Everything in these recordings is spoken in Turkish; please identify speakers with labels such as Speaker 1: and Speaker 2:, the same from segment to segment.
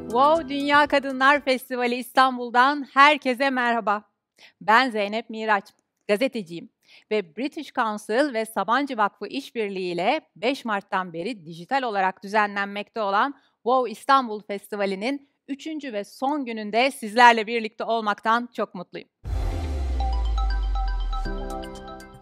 Speaker 1: WOW Dünya Kadınlar Festivali İstanbul'dan herkese merhaba. Ben Zeynep Miraç, gazeteciyim ve British Council ve Sabancı Vakfı İşbirliği ile 5 Mart'tan beri dijital olarak düzenlenmekte olan WOW İstanbul Festivali'nin 3. ve son gününde sizlerle birlikte olmaktan çok mutluyum.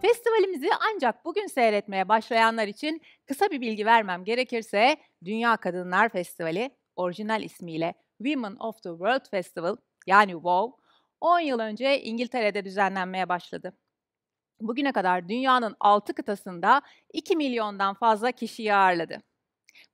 Speaker 1: Festivalimizi ancak bugün seyretmeye başlayanlar için kısa bir bilgi vermem gerekirse, Dünya Kadınlar Festivali, orijinal ismiyle Women of the World Festival yani WOW, 10 yıl önce İngiltere'de düzenlenmeye başladı. Bugüne kadar dünyanın 6 kıtasında 2 milyondan fazla kişiyi ağırladı.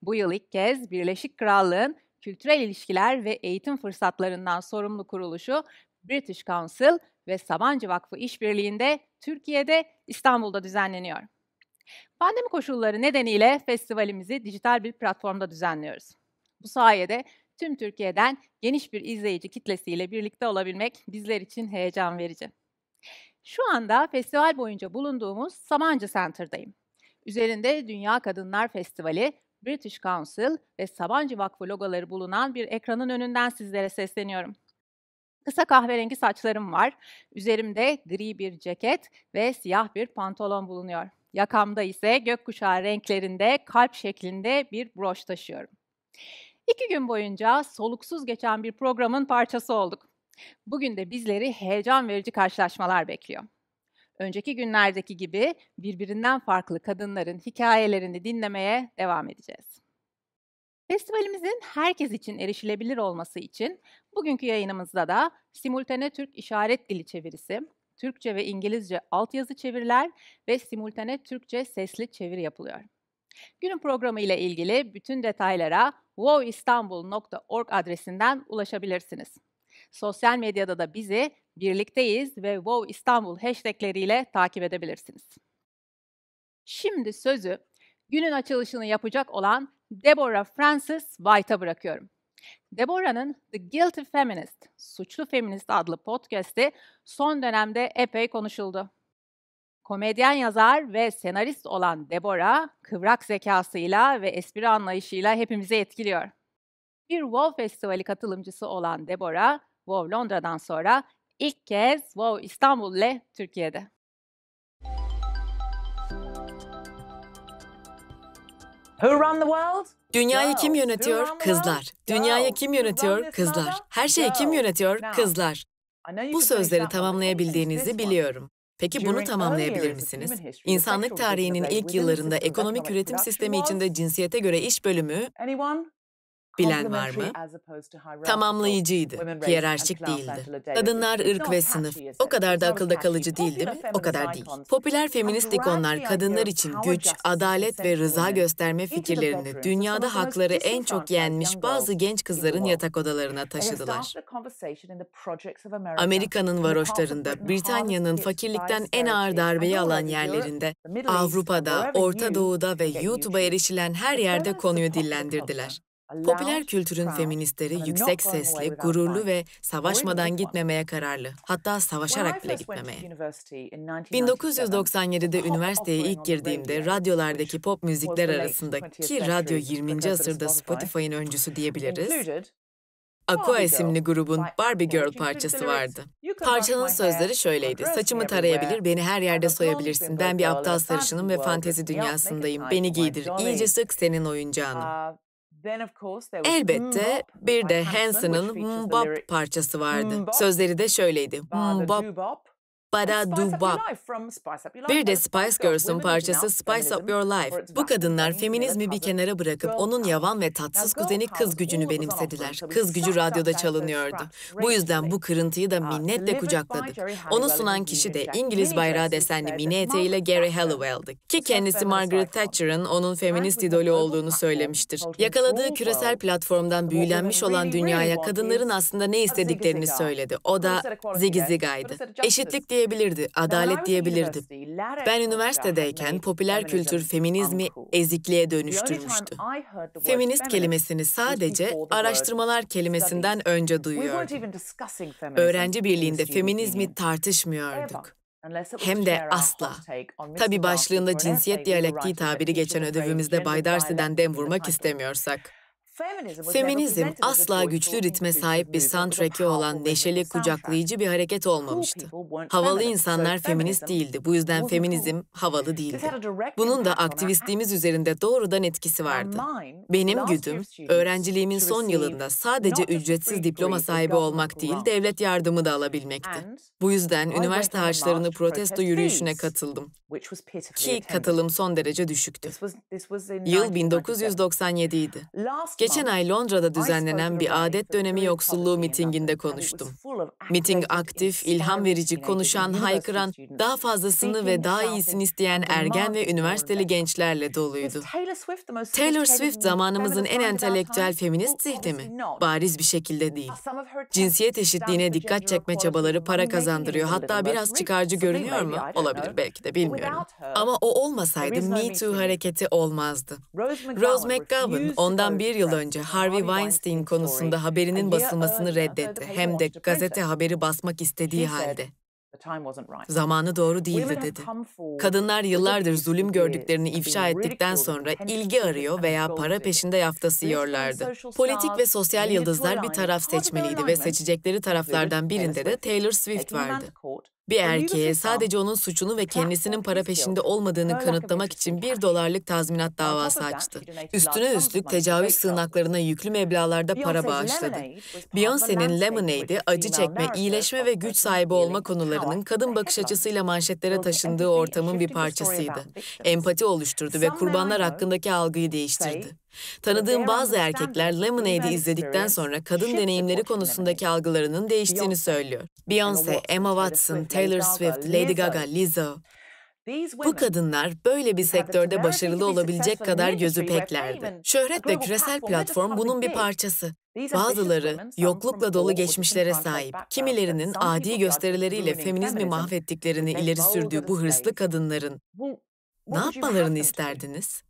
Speaker 1: Bu yıl ilk kez Birleşik Krallığın kültürel ilişkiler ve eğitim fırsatlarından sorumlu kuruluşu British Council ve Sabancı Vakfı İşbirliği'nde Türkiye'de, İstanbul'da düzenleniyor. Pandemi koşulları nedeniyle festivalimizi dijital bir platformda düzenliyoruz. Bu sayede tüm Türkiye'den geniş bir izleyici kitlesiyle birlikte olabilmek bizler için heyecan verici. Şu anda festival boyunca bulunduğumuz Sabancı Center'dayım. Üzerinde Dünya Kadınlar Festivali, British Council ve Sabancı Vakfı logoları bulunan bir ekranın önünden sizlere sesleniyorum. Kısa kahverengi saçlarım var. Üzerimde gri bir ceket ve siyah bir pantolon bulunuyor. Yakamda ise gökkuşağı renklerinde kalp şeklinde bir broş taşıyorum. 2 gün boyunca soluksuz geçen bir programın parçası olduk. Bugün de bizleri heyecan verici karşılaşmalar bekliyor. Önceki günlerdeki gibi birbirinden farklı kadınların hikayelerini dinlemeye devam edeceğiz. Festivalimizin herkes için erişilebilir olması için bugünkü yayınımızda da simultane Türk işaret dili çevirisi, Türkçe ve İngilizce altyazı çeviriler ve simultane Türkçe sesli çeviri yapılıyor. Günün programı ile ilgili bütün detaylara wowistanbul.org adresinden ulaşabilirsiniz. Sosyal medyada da bizi birlikteyiz ve WOW İstanbul hashtagleriyle takip edebilirsiniz. Şimdi sözü günün açılışını yapacak olan Deborah Frances White'a bırakıyorum. Deborah'ın The Guilty Feminist, Suçlu Feminist adlı podcast'i son dönemde epey konuşuldu. Komedyen yazar ve senarist olan Deborah, kıvrak zekasıyla ve espri anlayışıyla hepimizi etkiliyor. Bir WOW Festivali katılımcısı olan Deborah, WOW Londra'dan sonra ilk kez WOW İstanbul ile Türkiye'de.
Speaker 2: Dünyayı kim yönetiyor? Kızlar. Dünyayı kim yönetiyor? Kızlar. Her şeyi kim yönetiyor? Kızlar. Bu sözleri tamamlayabildiğinizi biliyorum. Peki bunu tamamlayabilir misiniz? İnsanlık tarihinin ilk yıllarında ekonomik üretim sistemi içinde cinsiyete göre iş bölümü bilen var mı? Tamamlayıcıydı, hiyerarşik değildi. Kadınlar, ırk ve sınıf. O kadar da akılda kalıcı değildi mi? O kadar değil. Popüler feminist ikonlar kadınlar için güç, adalet ve rıza gösterme fikirlerini dünyada hakları en çok yenmiş bazı genç kızların yatak odalarına taşıdılar. Amerika'nın varoşlarında, Britanya'nın fakirlikten en ağır darbeyi alan yerlerinde, Avrupa'da, Orta Doğu'da ve YouTube'a erişilen her yerde konuyu dillendirdiler. Popüler kültürün feministleri yüksek sesli, gururlu ve savaşmadan gitmemeye kararlı. Hatta savaşarak bile gitmemeye. 1997'de üniversiteye ilk girdiğimde radyolardaki pop müzikler arasında, ki radyo 20. asırda Spotify'ın öncüsü diyebiliriz, Aqua isimli grubun Barbie Girl parçası vardı. Parçanın sözleri şöyleydi: saçımı tarayabilir, beni her yerde soyabilirsin. Ben bir aptal sarışınım ve fantezi dünyasındayım. Beni giydir, iyice sık senin oyuncağınım. Elbette bir de Hanson'ın Bop parçası vardı. Sözleri de şöyleydi: Bop, bada do bop. Bir de Spice Girls'ın parçası Spice Up Your Life. Bu kadınlar feminizmi bir kenara bırakıp onun yavan ve tatsız kuzeni kız gücünü benimsediler. Kız gücü radyoda çalınıyordu. Bu yüzden bu kırıntıyı da minnetle kucakladık. Onu sunan kişi de İngiliz bayrağı desenli mini eteğiyle Geri Halliwell'dı. Ki kendisi Margaret Thatcher'ın onun feminist idolü olduğunu söylemiştir. Yakaladığı küresel platformdan büyülenmiş olan dünyaya kadınların aslında ne istediklerini söyledi. O da Ziggy Ziga'ydı. Eşitlik diyebilirdi, adalet diyebilirdi. Ben üniversitedeyken popüler kültür feminizmi ezikliğe dönüştürmüştü. Feminist kelimesini sadece araştırmalar kelimesinden önce duyuyordum. Öğrenci birliğinde feminizmi tartışmıyorduk. Hem de asla. Tabii başlığında cinsiyet diyalektiği tabiri geçen ödevimizde Bay Darcy'den dem vurmak istemiyorsak. Feminizm asla güçlü ritme sahip bir soundtrack'i olan neşeli, kucaklayıcı bir hareket olmamıştı. Havalı insanlar feminist değildi. Bu yüzden feminizm havalı değildi. Bunun da aktivistliğimiz üzerinde doğrudan etkisi vardı. Benim güdüm, öğrenciliğimin son yılında sadece ücretsiz diploma sahibi olmak değil, devlet yardımı da alabilmekti. Bu yüzden üniversite harçlarını protesto yürüyüşüne katıldım. Ki katılım son derece düşüktü. Yıl 1997 idi. Geçen ay Londra'da düzenlenen bir adet dönemi yoksulluğu mitinginde konuştum. Miting aktif, ilham verici, konuşan, haykıran, daha fazlasını ve daha iyisini isteyen ergen ve üniversiteli gençlerle doluydu. Taylor Swift zamanımızın en entelektüel feminist zihni mi? Bariz bir şekilde değil. Cinsiyet eşitliğine dikkat çekme çabaları para kazandırıyor. Hatta biraz çıkarcı görünüyor mu? Olabilir belki de, bilmiyorum. Ama o olmasaydı Me Too hareketi olmazdı. Rose McGowan ondan bir yıl önce Harvey Weinstein konusunda haberinin basılmasını reddetti. Hem de gazete haberi basmak istediği halde. Zamanı doğru değildi dedi. Kadınlar yıllardır zulüm gördüklerini ifşa ettikten sonra ilgi arıyor veya para peşinde yaftası yiyorlardı. Politik ve sosyal yıldızlar bir taraf seçmeliydi ve seçecekleri taraflardan birinde de Taylor Swift vardı. Bir erkeğe sadece onun suçunu ve kendisinin para peşinde olmadığını kanıtlamak için $1 tazminat davası açtı. Üstüne üstlük tecavüz sığınaklarına yüklü meblağlarda para bağışladı. Beyoncé'nin Lemonade'i acı çekme, iyileşme ve güç sahibi olma konularının kadın bakış açısıyla manşetlere taşındığı ortamın bir parçasıydı. Empati oluşturdu ve kurbanlar hakkındaki algıyı değiştirdi. Tanıdığım bazı erkekler Lemonade'i izledikten sonra kadın deneyimleri konusundaki algılarının değiştiğini söylüyor. Beyoncé, Emma Watson, Taylor Swift, Lady Gaga, Lizzo. Bu kadınlar böyle bir sektörde başarılı olabilecek kadar gözü peklerdi. Şöhret ve küresel platform bunun bir parçası. Bazıları yoklukla dolu geçmişlere sahip, kimilerinin adi gösterileriyle feminizmi mahvettiklerini ileri sürdüğü bu hırslı kadınların ne yapmalarını isterdiniz?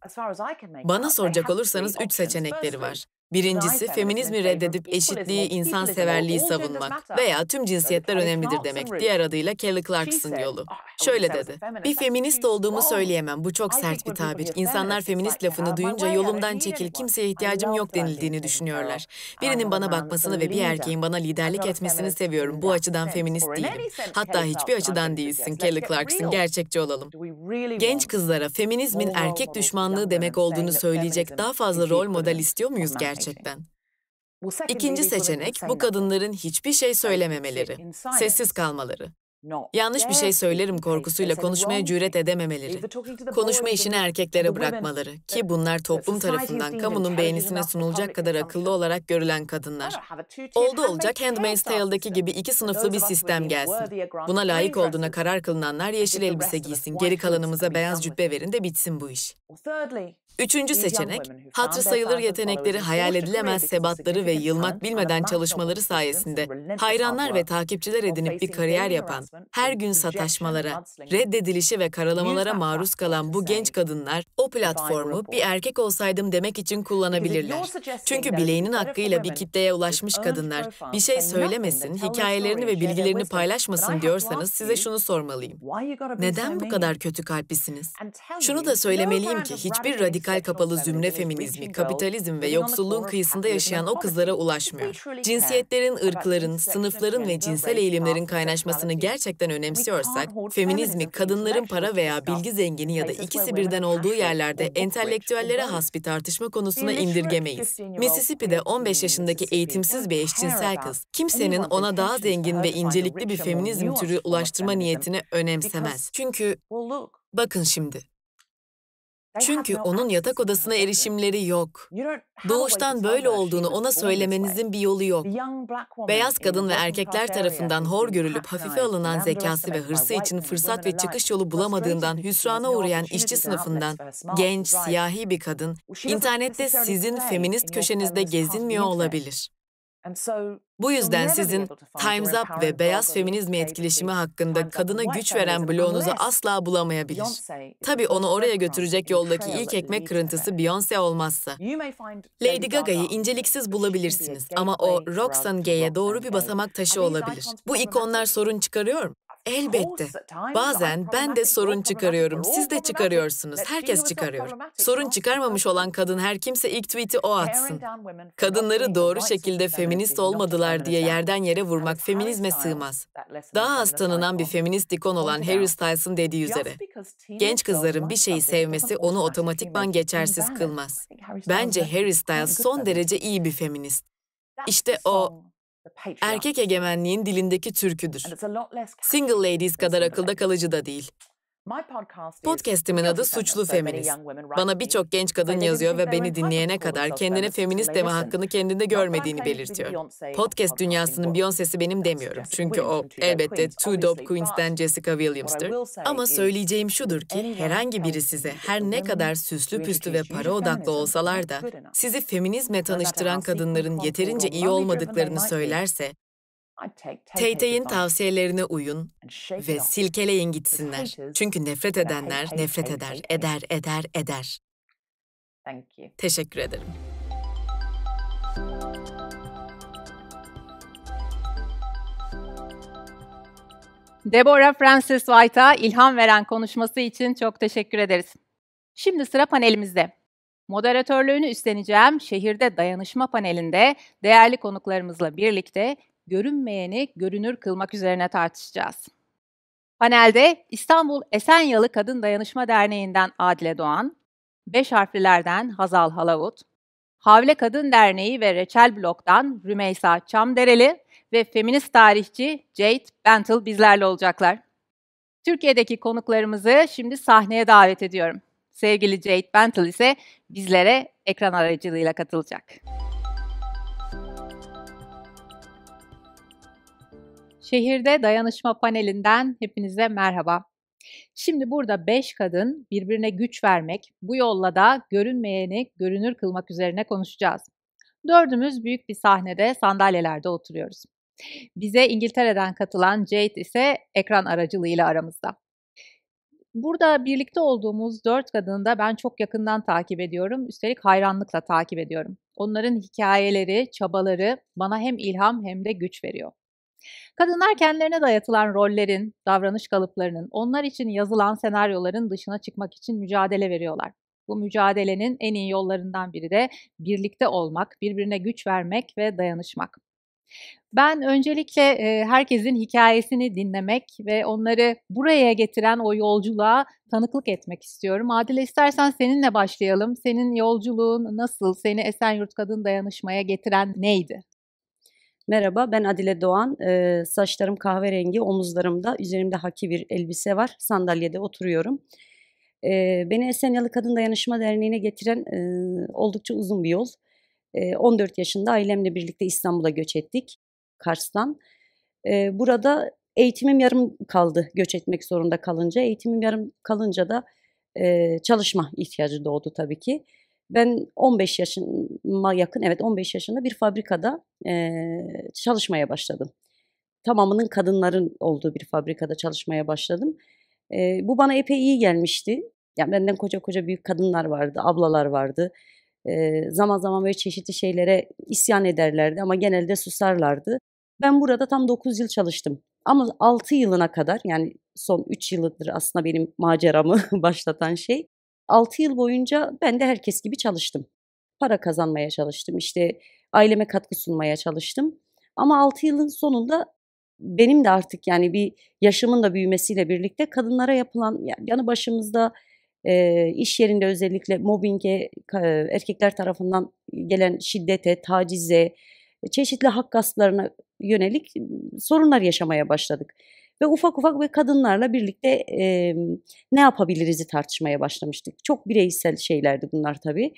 Speaker 2: Bana soracak olursanız 3 seçenekleri var. Birincisi, feminizmi reddedip eşitliği, insanseverliği savunmak veya tüm cinsiyetler önemlidir demek. Diğer adıyla Kelly Clarkson yolu. Şöyle dedi, bir feminist olduğumu söyleyemem, bu çok sert bir tabir. İnsanlar feminist lafını duyunca yolumdan çekil, kimseye ihtiyacım yok denildiğini düşünüyorlar. Birinin bana bakmasını ve bir erkeğin bana liderlik etmesini seviyorum. Bu açıdan feminist değilim. Hatta hiçbir açıdan değilsin Kelly Clarkson, gerçekçi olalım. Genç kızlara feminizmin erkek düşmanlığı demek olduğunu söyleyecek daha fazla rol model istiyor muyuz gerçekten? İkinci seçenek, bu kadınların hiçbir şey söylememeleri, sessiz kalmaları. Yanlış bir şey söylerim korkusuyla konuşmaya cüret edememeleri, konuşma işini erkeklere bırakmaları ki bunlar toplum tarafından kamunun beğenisine sunulacak kadar akıllı olarak görülen kadınlar. Oldu olacak Handmaid's Tale'daki gibi 2 sınıflı bir sistem gelsin. Buna layık olduğuna karar kılınanlar yeşil elbise giysin, geri kalanımıza beyaz cübbe verin de bitsin bu iş. Üçüncü seçenek, hatırı sayılır yetenekleri, hayal edilemez sebatları ve yılmak bilmeden çalışmaları sayesinde hayranlar ve takipçiler edinip bir kariyer yapan, her gün sataşmalara, reddedilişe ve karalamalara maruz kalan bu genç kadınlar o platformu bir erkek olsaydım demek için kullanabilirler. Çünkü bileğinin hakkıyla bir kitleye ulaşmış kadınlar bir şey söylemesin, hikayelerini ve bilgilerini paylaşmasın diyorsanız size şunu sormalıyım. Neden bu kadar kötü kalplisiniz? Şunu da söylemeliyim ki hiçbir radikal kapalı zümre feminizmi, kapitalizm ve yoksulluğun kıyısında yaşayan o kızlara ulaşmıyor. Cinsiyetlerin, ırkların, sınıfların ve cinsel eğilimlerin kaynaşmasını gerçekten önemsiyorsak, feminizmi kadınların para veya bilgi zengini ya da ikisi birden olduğu yerlerde entelektüellere has bir tartışma konusuna indirgemeyiz. Mississippi'de 15 yaşındaki eğitimsiz bir eşcinsel kız, kimsenin ona daha zengin ve incelikli bir feminizm türü ulaştırma niyetini önemsemez. Çünkü, bakın şimdi. Çünkü onun yatak odasına erişimleri yok. Doğuştan böyle olduğunu ona söylemenizin bir yolu yok. Beyaz kadın ve erkekler tarafından hor görülüp hafife alınan zekası ve hırsı için fırsat ve çıkış yolu bulamadığından hüsrana uğrayan işçi sınıfından genç, siyahi bir kadın, internette sizin feminist köşenizde gezinmiyor olabilir. Bu yüzden sizin Time's Up ve beyaz feminizmi etkileşimi hakkında kadına güç veren bloğunuzu asla bulamayabilir. Tabii onu oraya götürecek yoldaki ilk ekmek kırıntısı Beyoncé olmazsa. Lady Gaga'yı inceliksiz bulabilirsiniz ama o Roxane Gay'e doğru bir basamak taşı olabilir. Bu ikonlar sorun çıkarıyor mu? Elbette. Bazen ben de sorun çıkarıyorum, siz de çıkarıyorsunuz, herkes çıkarıyor. Sorun çıkarmamış olan kadın her kimse ilk tweet'i o atsın. Kadınları doğru şekilde feminist olmadılar diye yerden yere vurmak feminizme sığmaz. Daha az tanınan bir feminist ikon olan Harry Styles'ın dediği üzere, genç kızların bir şeyi sevmesi onu otomatikman geçersiz kılmaz. Bence Harry Styles son derece iyi bir feminist. İşte o, erkek egemenliğin dilindeki türküdür. Single Ladies kadar akılda kalıcı da değil. Podcast'imin adı Suçlu Feminist. Bana birçok genç kadın yazıyor ve beni dinleyene kadar kendine feminist deme hakkını kendinde görmediğini belirtiyor. Podcast dünyasının Beyoncé'si benim demiyorum. Çünkü o elbette Two Dope Queens'ten Jessica Williams'tır. Ama söyleyeceğim şudur ki herhangi biri size her ne kadar süslü püslü ve para odaklı olsalar da sizi feminizme tanıştıran kadınların yeterince iyi olmadıklarını söylerse, Tay-Tay'in tavsiyelerine uyun ve silkeleyin gitsinler. Çünkü nefret edenler nefret eder. Teşekkür ederim.
Speaker 1: Deborah Frances White'a ilham veren konuşması için çok teşekkür ederiz. Şimdi sıra panelimizde. Moderatörlüğünü üstleneceğim Şehirde Dayanışma panelinde değerli konuklarımızla birlikte görünmeyeni görünür kılmak üzerine tartışacağız. Panelde İstanbul Esenyalı Kadın Dayanışma Derneği'nden Adile Doğan, 5 harflilerden Hazal Halavut, Havle Kadın Derneği ve Reçel Blok'tan Rümeysa Çamdereli ve feminist tarihçi Jade Bentle bizlerle olacaklar. Türkiye'deki konuklarımızı şimdi sahneye davet ediyorum. Sevgili Jade Bentle ise bizlere ekran aracılığıyla katılacak. Şehirde Dayanışma panelinden hepinize merhaba. Şimdi burada 5 kadın birbirine güç vermek, bu yolla da görünmeyeni görünür kılmak üzerine konuşacağız. 4'ümüz büyük bir sahnede sandalyelerde oturuyoruz. Bize İngiltere'den katılan Jade ise ekran aracılığıyla aramızda. Burada birlikte olduğumuz 4 kadını da ben çok yakından takip ediyorum. Üstelik hayranlıkla takip ediyorum. Onların hikayeleri, çabaları bana hem ilham hem de güç veriyor. Kadınlar kendilerine dayatılan rollerin, davranış kalıplarının, onlar için yazılan senaryoların dışına çıkmak için mücadele veriyorlar. Bu mücadelenin en iyi yollarından biri de birlikte olmak, birbirine güç vermek ve dayanışmak. Ben öncelikle herkesin hikayesini dinlemek ve onları buraya getiren o yolculuğa tanıklık etmek istiyorum. Adile, istersen seninle başlayalım. Senin yolculuğun nasıl? Seni Esenyurt Kadın Dayanışma'ya getiren neydi?
Speaker 3: Merhaba, ben Adile Doğan. Saçlarım kahverengi, omuzlarımda, üzerimde haki bir elbise var. Sandalyede oturuyorum. Beni Esenyalı Kadın Dayanışma Derneği'ne getiren oldukça uzun bir yol. 14 yaşında ailemle birlikte İstanbul'a göç ettik, Kars'tan. Burada eğitimim yarım kaldı göç etmek zorunda kalınca. Eğitimim yarım kalınca da çalışma ihtiyacı doğdu tabii ki. Ben 15 yaşıma yakın, 15 yaşında bir fabrikada çalışmaya başladım. Tamamının kadınların olduğu bir fabrikada çalışmaya başladım. Bu bana epey iyi gelmişti. Yani benden koca büyük kadınlar vardı, ablalar vardı. Zaman zaman böyle çeşitli şeylere isyan ederlerdi ama genelde susarlardı. Ben burada tam 9 yıl çalıştım. Ama 6 yılına kadar, yani son 3 yıldır aslında benim maceramı başlatan şey. 6 yıl boyunca ben de herkes gibi çalıştım. Para kazanmaya çalıştım, işte aileme katkı sunmaya çalıştım. Ama 6 yılın sonunda benim de artık yani bir yaşımın da büyümesiyle birlikte kadınlara yapılan, yani yanı başımızda iş yerinde özellikle mobbinge, erkekler tarafından gelen şiddete, tacize, çeşitli hak gasplarına yönelik sorunlar yaşamaya başladık. Ve ufak ufak ve kadınlarla birlikte ne yapabiliriz'i tartışmaya başlamıştık. Çok bireysel şeylerdi bunlar tabii.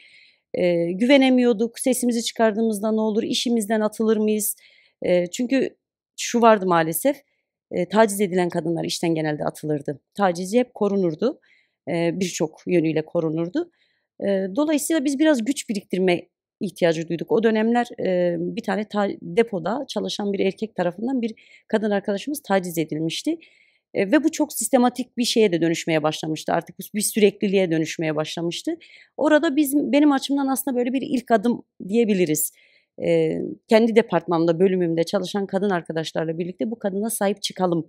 Speaker 3: Güvenemiyorduk, sesimizi çıkardığımızda ne olur, işimizden atılır mıyız? Çünkü şu vardı maalesef, taciz edilen kadınlar işten genelde atılırdı. Tacizi hep korunurdu, birçok yönüyle korunurdu. Dolayısıyla biz biraz güç biriktirme ihtiyacı duyduk. O dönemler bir tane depoda çalışan bir erkek tarafından bir kadın arkadaşımız taciz edilmişti. Ve bu çok sistematik bir şeye de dönüşmeye başlamıştı. Artık bir sürekliliğe dönüşmeye başlamıştı. Orada benim açımdan aslında böyle bir ilk adım diyebiliriz. Kendi departmanımda, bölümümde çalışan kadın arkadaşlarla birlikte bu kadına sahip çıkalım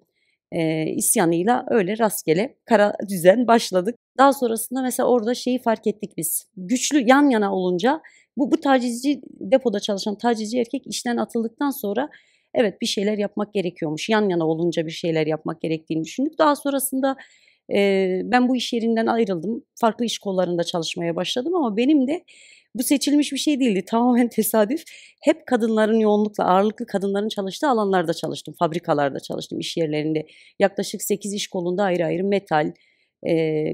Speaker 3: isyanıyla öyle rastgele kara düzen başladık. Daha sonrasında mesela orada şeyi fark ettik biz. Güçlü yan yana olunca bu tacizci, depoda çalışan tacizci erkek işten atıldıktan sonra evet bir şeyler yapmak gerekiyormuş. Yan yana olunca bir şeyler yapmak gerektiğini düşündük. Daha sonrasında ben bu iş yerinden ayrıldım. Farklı iş kollarında çalışmaya başladım ama benim de bu seçilmiş bir şey değildi. Tamamen tesadüf. Hep kadınların yoğunlukla, ağırlıklı kadınların çalıştığı alanlarda çalıştım. Fabrikalarda çalıştım, iş yerlerinde. Yaklaşık 8 iş kolunda ayrı ayrı metal,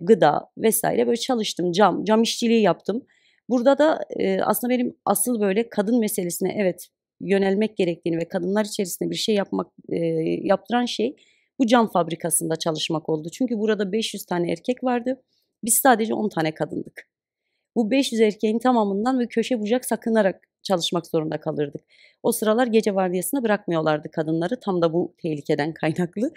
Speaker 3: gıda vesaire böyle çalıştım. Cam işçiliği yaptım. Burada da aslında benim asıl böyle kadın meselesine evet yönelmek gerektiğini ve kadınlar içerisinde bir şey yapmak yaptıran şey bu cam fabrikasında çalışmak oldu. Çünkü burada 500 tane erkek vardı. Biz sadece 10 tane kadındık. Bu 500 erkeğin tamamından ve köşe bucak sakınarak çalışmak zorunda kalırdık. O sıralar gece vardiyasına bırakmıyorlardı kadınları tam da bu tehlikeden kaynaklı.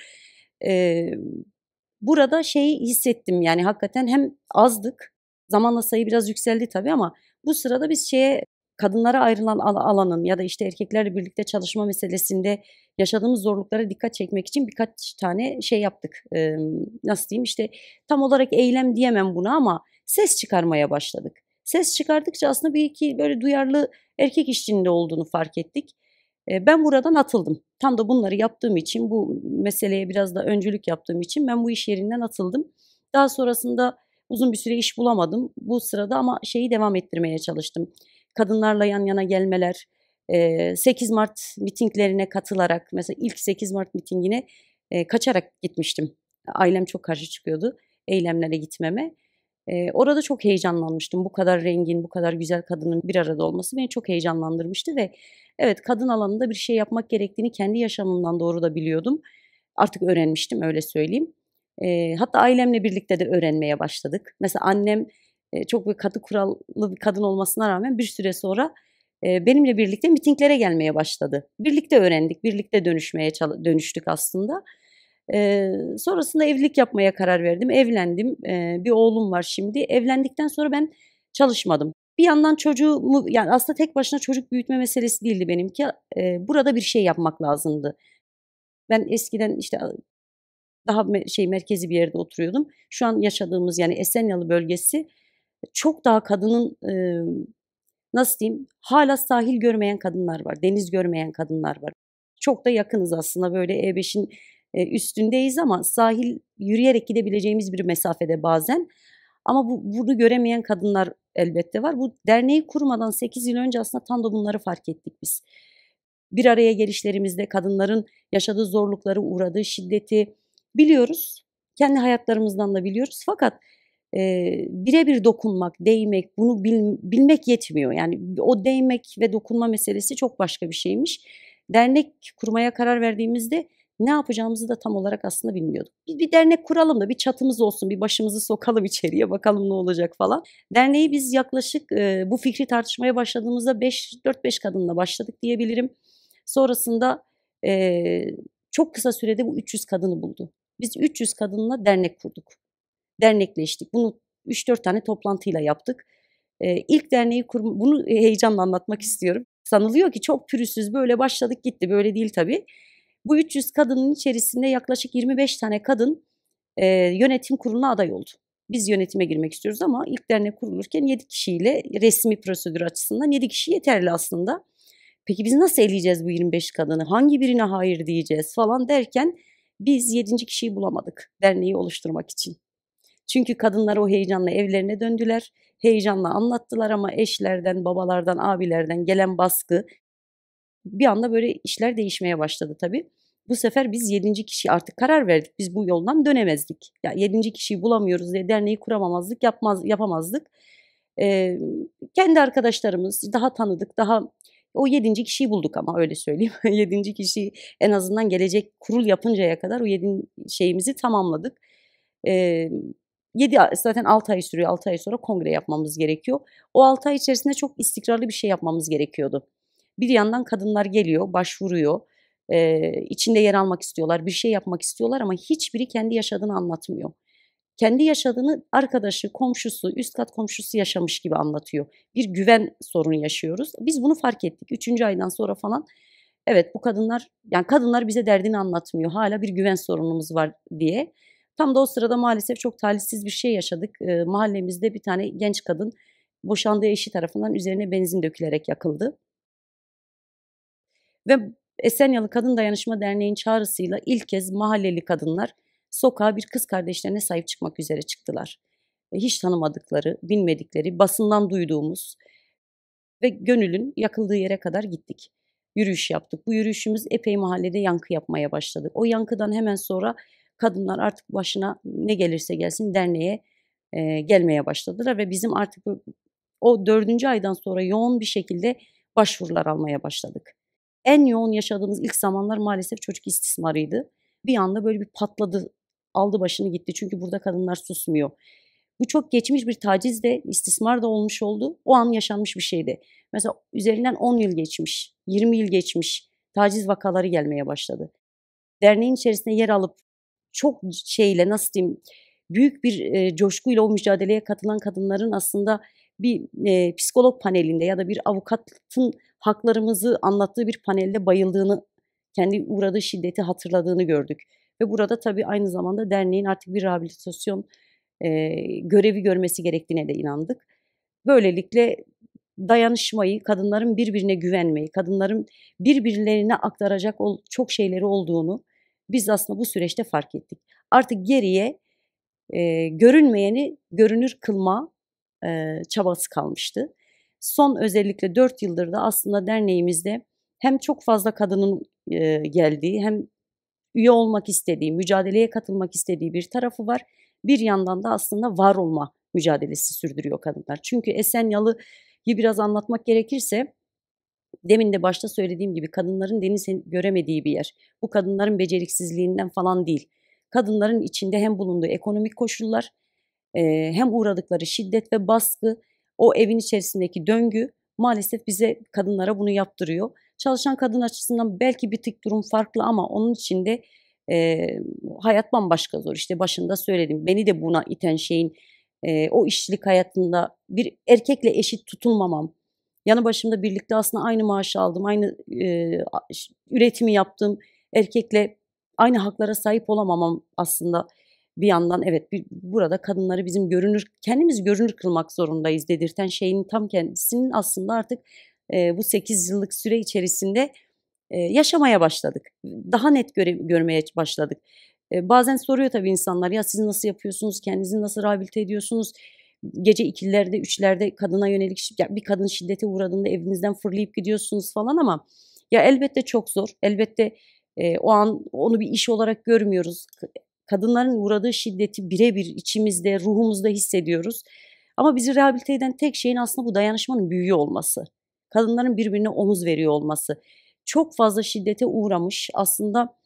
Speaker 3: Burada şeyi hissettim yani hakikaten hem azdık, zamanla sayı biraz yükseldi tabii ama bu sırada biz kadınlara ayrılan alanın ya da işte erkeklerle birlikte çalışma meselesinde yaşadığımız zorluklara dikkat çekmek için birkaç tane şey yaptık. Nasıl diyeyim işte tam olarak eylem diyemem buna ama ses çıkarmaya başladık. Ses çıkardıkça aslında bir iki böyle duyarlı erkek işçinin de olduğunu fark ettik. Ben buradan atıldım. Tam da bunları yaptığım için, bu meseleye biraz da öncülük yaptığım için ben bu iş yerinden atıldım. Daha sonrasında uzun bir süre iş bulamadım. Bu sırada ama şeyi devam ettirmeye çalıştım. Kadınlarla yan yana gelmeler, 8 Mart mitinglerine katılarak, mesela ilk 8 Mart mitingine kaçarak gitmiştim. Ailem çok karşı çıkıyordu eylemlere gitmeme. Orada çok heyecanlanmıştım. Bu kadar rengin, bu kadar güzel kadının bir arada olması beni çok heyecanlandırmıştı ve evet kadın alanında bir şey yapmak gerektiğini kendi yaşamımdan doğru da biliyordum. Artık öğrenmiştim öyle söyleyeyim. Hatta ailemle birlikte de öğrenmeye başladık. Mesela annem çok bir katı kurallı bir kadın olmasına rağmen bir süre sonra benimle birlikte mitinglere gelmeye başladı. Birlikte öğrendik, birlikte dönüştük aslında. Sonrasında evlilik yapmaya karar verdim. Evlendim. Bir oğlum var şimdi. Evlendikten sonra ben çalışmadım. Bir yandan çocuğumu yani aslında tek başına çocuk büyütme meselesi değildi benimki. Burada bir şey yapmak lazımdı. Ben eskiden işte daha merkezi bir yerde oturuyordum. Şu an yaşadığımız yani Esenyalı bölgesi çok daha kadının nasıl diyeyim hala sahil görmeyen kadınlar var. Deniz görmeyen kadınlar var. Çok da yakınız aslında böyle E5'in üstündeyiz ama sahil yürüyerek gidebileceğimiz bir mesafede bazen. Ama bunu göremeyen kadınlar elbette var. Bu derneği kurmadan 8 yıl önce aslında tam da bunları fark ettik biz. Bir araya gelişlerimizde kadınların yaşadığı zorlukları, uğradığı şiddeti biliyoruz. Kendi hayatlarımızdan da biliyoruz. Fakat birebir dokunmak, değmek, bunu bilmek yetmiyor. Yani o değmek ve dokunma meselesi çok başka bir şeymiş. Dernek kurmaya karar verdiğimizde ne yapacağımızı da tam olarak aslında bilmiyorduk. Bir dernek kuralım da bir çatımız olsun, bir başımızı sokalım içeriye bakalım ne olacak falan. Derneği biz yaklaşık bu fikri tartışmaya başladığımızda 4-5 kadınla başladık diyebilirim. Sonrasında çok kısa sürede bu 300 kadını buldu. Biz 300 kadınla dernek kurduk. Dernekleştik. Bunu 3-4 tane toplantıyla yaptık. İlk derneği bunu heyecanla anlatmak istiyorum. Sanılıyor ki çok pürüzsüz böyle başladık gitti. Böyle değil tabii. Bu 300 kadının içerisinde yaklaşık 25 tane kadın yönetim kuruluna aday oldu. Biz yönetime girmek istiyoruz ama ilk dernek kurulurken 7 kişiyle resmi prosedür açısından 7 kişi yeterli aslında. Peki biz nasıl eleyeceğiz bu 25 kadını? Hangi birine hayır diyeceğiz falan derken biz 7. kişiyi bulamadık derneği oluşturmak için. Çünkü kadınlar o heyecanla evlerine döndüler. Heyecanla anlattılar ama eşlerden, babalardan, abilerden gelen baskı bir anda böyle işler değişmeye başladı tabii. Bu sefer biz 7. kişi artık karar verdik. Biz bu yoldan dönemezdik. Ya 7. kişiyi bulamıyoruz diye derneği kuramamazdık, yapamazdık. Kendi arkadaşlarımız daha tanıdık, daha o 7. kişiyi bulduk ama öyle söyleyeyim. 7. kişi en azından gelecek kurul yapıncaya kadar o 7 şeyimizi tamamladık. 7 zaten 6 ay sürüyor. 6 ay sonra kongre yapmamız gerekiyor. O 6 ay içerisinde çok istikrarlı bir şey yapmamız gerekiyordu. Bir yandan kadınlar geliyor, başvuruyor. İçinde yer almak istiyorlar, bir şey yapmak istiyorlar ama hiçbiri kendi yaşadığını anlatmıyor. Kendi yaşadığını arkadaşı, komşusu, üst kat komşusu yaşamış gibi anlatıyor. Bir güven sorunu yaşıyoruz. Biz bunu fark ettik. 3. aydan sonra falan Evet, bu kadınlar, yani kadınlar bize derdini anlatmıyor. Hala bir güven sorunumuz var diye. Tam da o sırada maalesef çok talihsiz bir şey yaşadık. Mahallemizde bir tane genç kadın boşandığı eşi tarafından üzerine benzin dökülerek yakıldı. Ve Esenyalı Kadın Dayanışma Derneği'nin çağrısıyla ilk kez mahalleli kadınlar sokağa bir kız kardeşlerine sahip çıkmak üzere çıktılar. Hiç tanımadıkları, bilmedikleri, basından duyduğumuz ve Gönül'ün yakıldığı yere kadar gittik. Yürüyüş yaptık. Bu yürüyüşümüz epey mahallede yankı yapmaya başladı. O yankıdan hemen sonra kadınlar artık başına ne gelirse gelsin derneğe gelmeye başladılar ve bizim artık o 4. aydan sonra yoğun bir şekilde başvurular almaya başladık. En yoğun yaşadığımız ilk zamanlar maalesef çocuk istismarıydı. Bir anda böyle bir patladı, aldı başını gitti. Çünkü burada kadınlar susmuyor. Bu çok geçmiş bir taciz de, istismar da olmuş oldu. O an yaşanmış bir şeydi. Mesela üzerinden 10 yıl geçmiş, 20 yıl geçmiş, taciz vakaları gelmeye başladı. Derneğin içerisinde yer alıp çok şeyle, nasıl diyeyim, büyük bir coşkuyla o mücadeleye katılan kadınların aslında bir psikolog panelinde ya da bir avukatın haklarımızı anlattığı bir panelde bayıldığını, kendi uğradığı şiddeti hatırladığını gördük. Ve burada tabii aynı zamanda derneğin artık bir rehabilitasyon görevi görmesi gerektiğine de inandık. Böylelikle dayanışmayı, kadınların birbirine güvenmeyi, kadınların birbirlerine aktaracak çok şeyleri olduğunu biz aslında bu süreçte fark ettik. Artık geriye görünmeyeni görünür kılma çabası kalmıştı. Son özellikle 4 yıldır da aslında derneğimizde hem çok fazla kadının geldiği hem üye olmak istediği, mücadeleye katılmak istediği bir tarafı var. Bir yandan da aslında var olma mücadelesi sürdürüyor kadınlar. Çünkü Esenyalı'yı biraz anlatmak gerekirse, demin de başta söylediğim gibi kadınların deniz göremediği bir yer. Bu kadınların beceriksizliğinden falan değil. Kadınların içinde hem bulunduğu ekonomik koşullar, hem uğradıkları şiddet ve baskı, o evin içerisindeki döngü maalesef bize, kadınlara bunu yaptırıyor. Çalışan kadın açısından belki bir tık durum farklı ama onun içinde hayat bambaşka zor. İşte başında söyledim. Beni de buna iten şeyin o işçilik hayatında bir erkekle eşit tutulmamam. Yanı başımda birlikte aslında aynı maaşı aldım, aynı üretimi yaptığım erkekle aynı haklara sahip olamamam aslında bir yandan, evet, burada kadınları bizim kendimizi görünür kılmak zorundayız dedirten şeyin tam kendisinin aslında artık bu 8 yıllık süre içerisinde yaşamaya başladık. Daha net görmeye başladık. Bazen soruyor tabii insanlar, ya siz nasıl yapıyorsunuz, kendinizi nasıl rehabilite ediyorsunuz? Gece 2'lerde 3'lerde kadına yönelik bir kadın şiddete uğradığında evinizden fırlayıp gidiyorsunuz falan ama ya elbette çok zor. Elbette o an onu bir iş olarak görmüyoruz. Kadınların uğradığı şiddeti birebir içimizde, ruhumuzda hissediyoruz. Ama bizi rehabilite eden tek şeyin aslında bu dayanışmanın büyüğü olması. Kadınların birbirine omuz veriyor olması. Çok fazla şiddete uğramış aslında,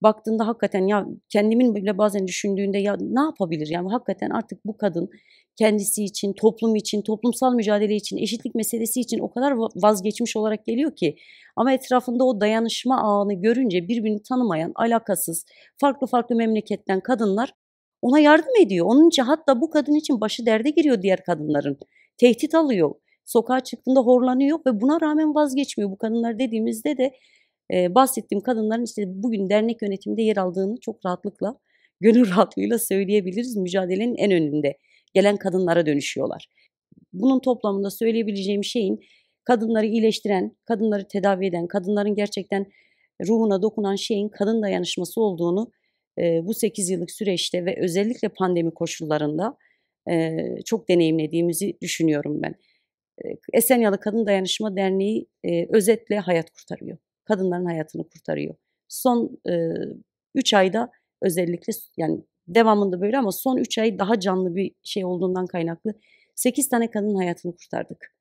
Speaker 3: baktığında hakikaten ya kendimin bile bazen düşündüğünde ya ne yapabilir? Yani hakikaten artık bu kadın kendisi için, toplum için, toplumsal mücadele için, eşitlik meselesi için o kadar vazgeçmiş olarak geliyor ki. Ama etrafında o dayanışma ağını görünce birbirini tanımayan, alakasız, farklı farklı memleketten kadınlar ona yardım ediyor. Onun için hatta bu kadın için başı derde giriyor diğer kadınların. Tehdit alıyor. Sokağa çıktığında horlanıyor ve buna rağmen vazgeçmiyor. Bu kadınlar dediğimizde de bahsettiğim kadınların işte bugün dernek yönetiminde yer aldığını çok rahatlıkla, gönül rahatlığıyla söyleyebiliriz. Mücadelenin en önünde gelen kadınlara dönüşüyorlar. Bunun toplamında söyleyebileceğim şeyin kadınları iyileştiren, kadınları tedavi eden, kadınların gerçekten ruhuna dokunan şeyin kadın dayanışması olduğunu bu 8 yıllık süreçte ve özellikle pandemi koşullarında çok deneyimlediğimizi düşünüyorum ben. Esenyalı Kadın Dayanışma Derneği özetle hayat kurtarıyor. Kadınların hayatını kurtarıyor. Son 3 ayda özellikle, yani devamında böyle ama son 3 ay daha canlı bir şey olduğundan kaynaklı 8 tane kadının hayatını kurtardık.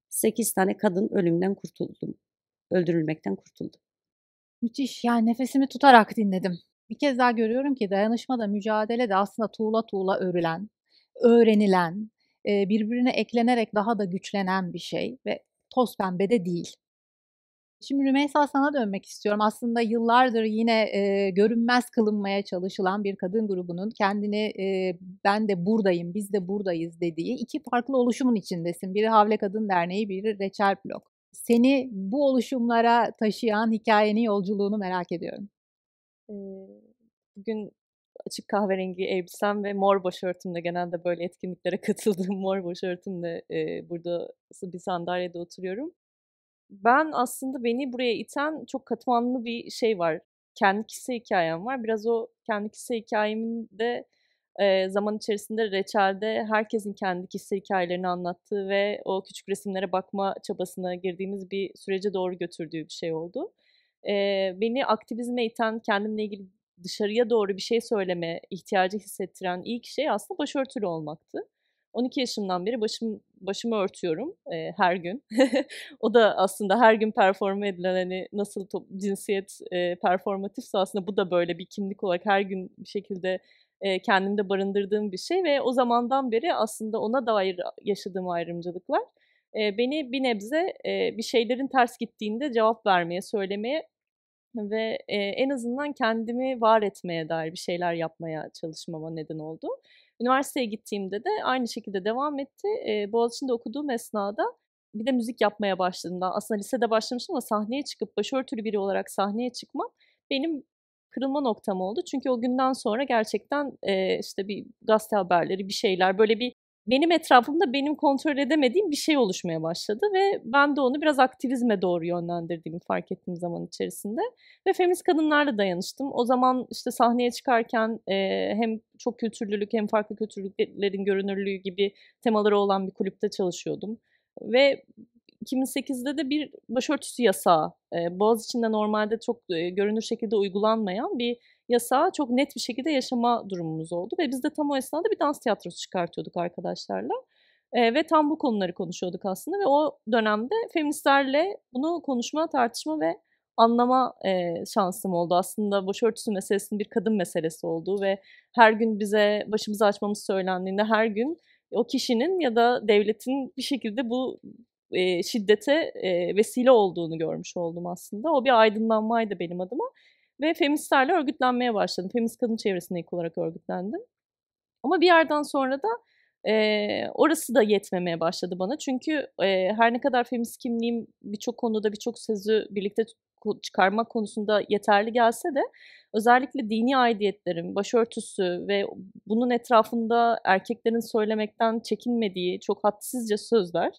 Speaker 3: 8 tane kadın ölümden kurtuldu. Öldürülmekten kurtuldu.
Speaker 1: Müthiş. Yani nefesimi tutarak dinledim. Bir kez daha görüyorum ki dayanışma da mücadele de aslında tuğla tuğla örülen, öğrenilen, birbirine eklenerek daha da güçlenen bir şey ve toz pembe de değil. Şimdi Rümeysa, sana dönmek istiyorum. Aslında yıllardır yine görünmez kılınmaya çalışılan bir kadın grubunun kendini ben de buradayım, biz de buradayız dediği 2 farklı oluşumun içindesin. Biri Havle Kadın Derneği, biri Reçel Blok. Seni bu oluşumlara taşıyan hikayenin yolculuğunu merak ediyorum.
Speaker 4: Bugün açık kahverengi elbisem ve mor başörtümle, genelde böyle etkinliklere katıldığım mor başörtümle burada bir sandalyede oturuyorum. Ben aslında beni buraya iten çok katmanlı bir şey var. Kendi kişisel hikâyem var. Biraz o kendi kişisel hikâyemin de zaman içerisinde reçelde herkesin kendi kişisel hikâyelerini anlattığı ve o küçük resimlere bakma çabasına girdiğimiz bir sürece doğru götürdüğü bir şey oldu. Beni aktivizme iten, kendimle ilgili dışarıya doğru bir şey söyleme ihtiyacı hissettiren ilk şey aslında başörtülü olmaktı. 12 yaşımdan beri başımı örtüyorum, her gün. O da aslında her gün performe edilen, hani, nasıl cinsiyet, performatifse aslında bu da böyle bir kimlik olarak her gün bir şekilde, kendimde barındırdığım bir şey ve o zamandan beri aslında ona dair yaşadığım ayrımcılıklar, beni bir nebze, bir şeylerin ters gittiğinde cevap vermeye, söylemeye ve, en azından kendimi var etmeye dair bir şeyler yapmaya çalışmama neden oldu. Üniversiteye gittiğimde de aynı şekilde devam etti. Boğaziçi'nde okuduğum esnada bir de müzik yapmaya başladığımda, aslında lisede başlamıştım ama sahneye çıkıp başörtülü biri olarak sahneye çıkmam benim kırılma noktam oldu. Çünkü o günden sonra gerçekten, işte, bir gazete haberleri, bir şeyler, böyle bir benim etrafımda benim kontrol edemediğim bir şey oluşmaya başladı ve ben de onu biraz aktivizme doğru yönlendirdiğimi fark ettim zaman içerisinde. Ve feminist kadınlarla dayanıştım. O zaman işte sahneye çıkarken hem çok kültürlülük hem farklı kültürlerin görünürlüğü gibi temaları olan bir kulüpte çalışıyordum. Ve 2008'de de bir başörtüsü yasağı, Boğaziçi'nde normalde çok görünür şekilde uygulanmayan bir yasağı çok net bir şekilde yaşama durumumuz oldu. Ve biz de tam o esnada bir dans tiyatrosu çıkartıyorduk arkadaşlarla. Ve tam bu konuları konuşuyorduk aslında ve o dönemde feministlerle bunu konuşma, tartışma ve anlama, şansım oldu. Aslında başörtüsü meselesinin bir kadın meselesi olduğu ve her gün bize başımızı açmamız söylendiğinde her gün o kişinin ya da devletin bir şekilde bu, şiddete, vesile olduğunu görmüş oldum aslında. O bir aydınlanmaydı benim adıma ve feministlerle örgütlenmeye başladım. Feminist kadın çevresinde ilk olarak örgütlendim. Ama bir yerden sonra da, orası da yetmemeye başladı bana. Çünkü, her ne kadar feminist kimliğim birçok konuda, birçok sözü birlikte çıkarmak konusunda yeterli gelse de özellikle dini aidiyetlerim, başörtüsü ve bunun etrafında erkeklerin söylemekten çekinmediği çok hadsizce sözler,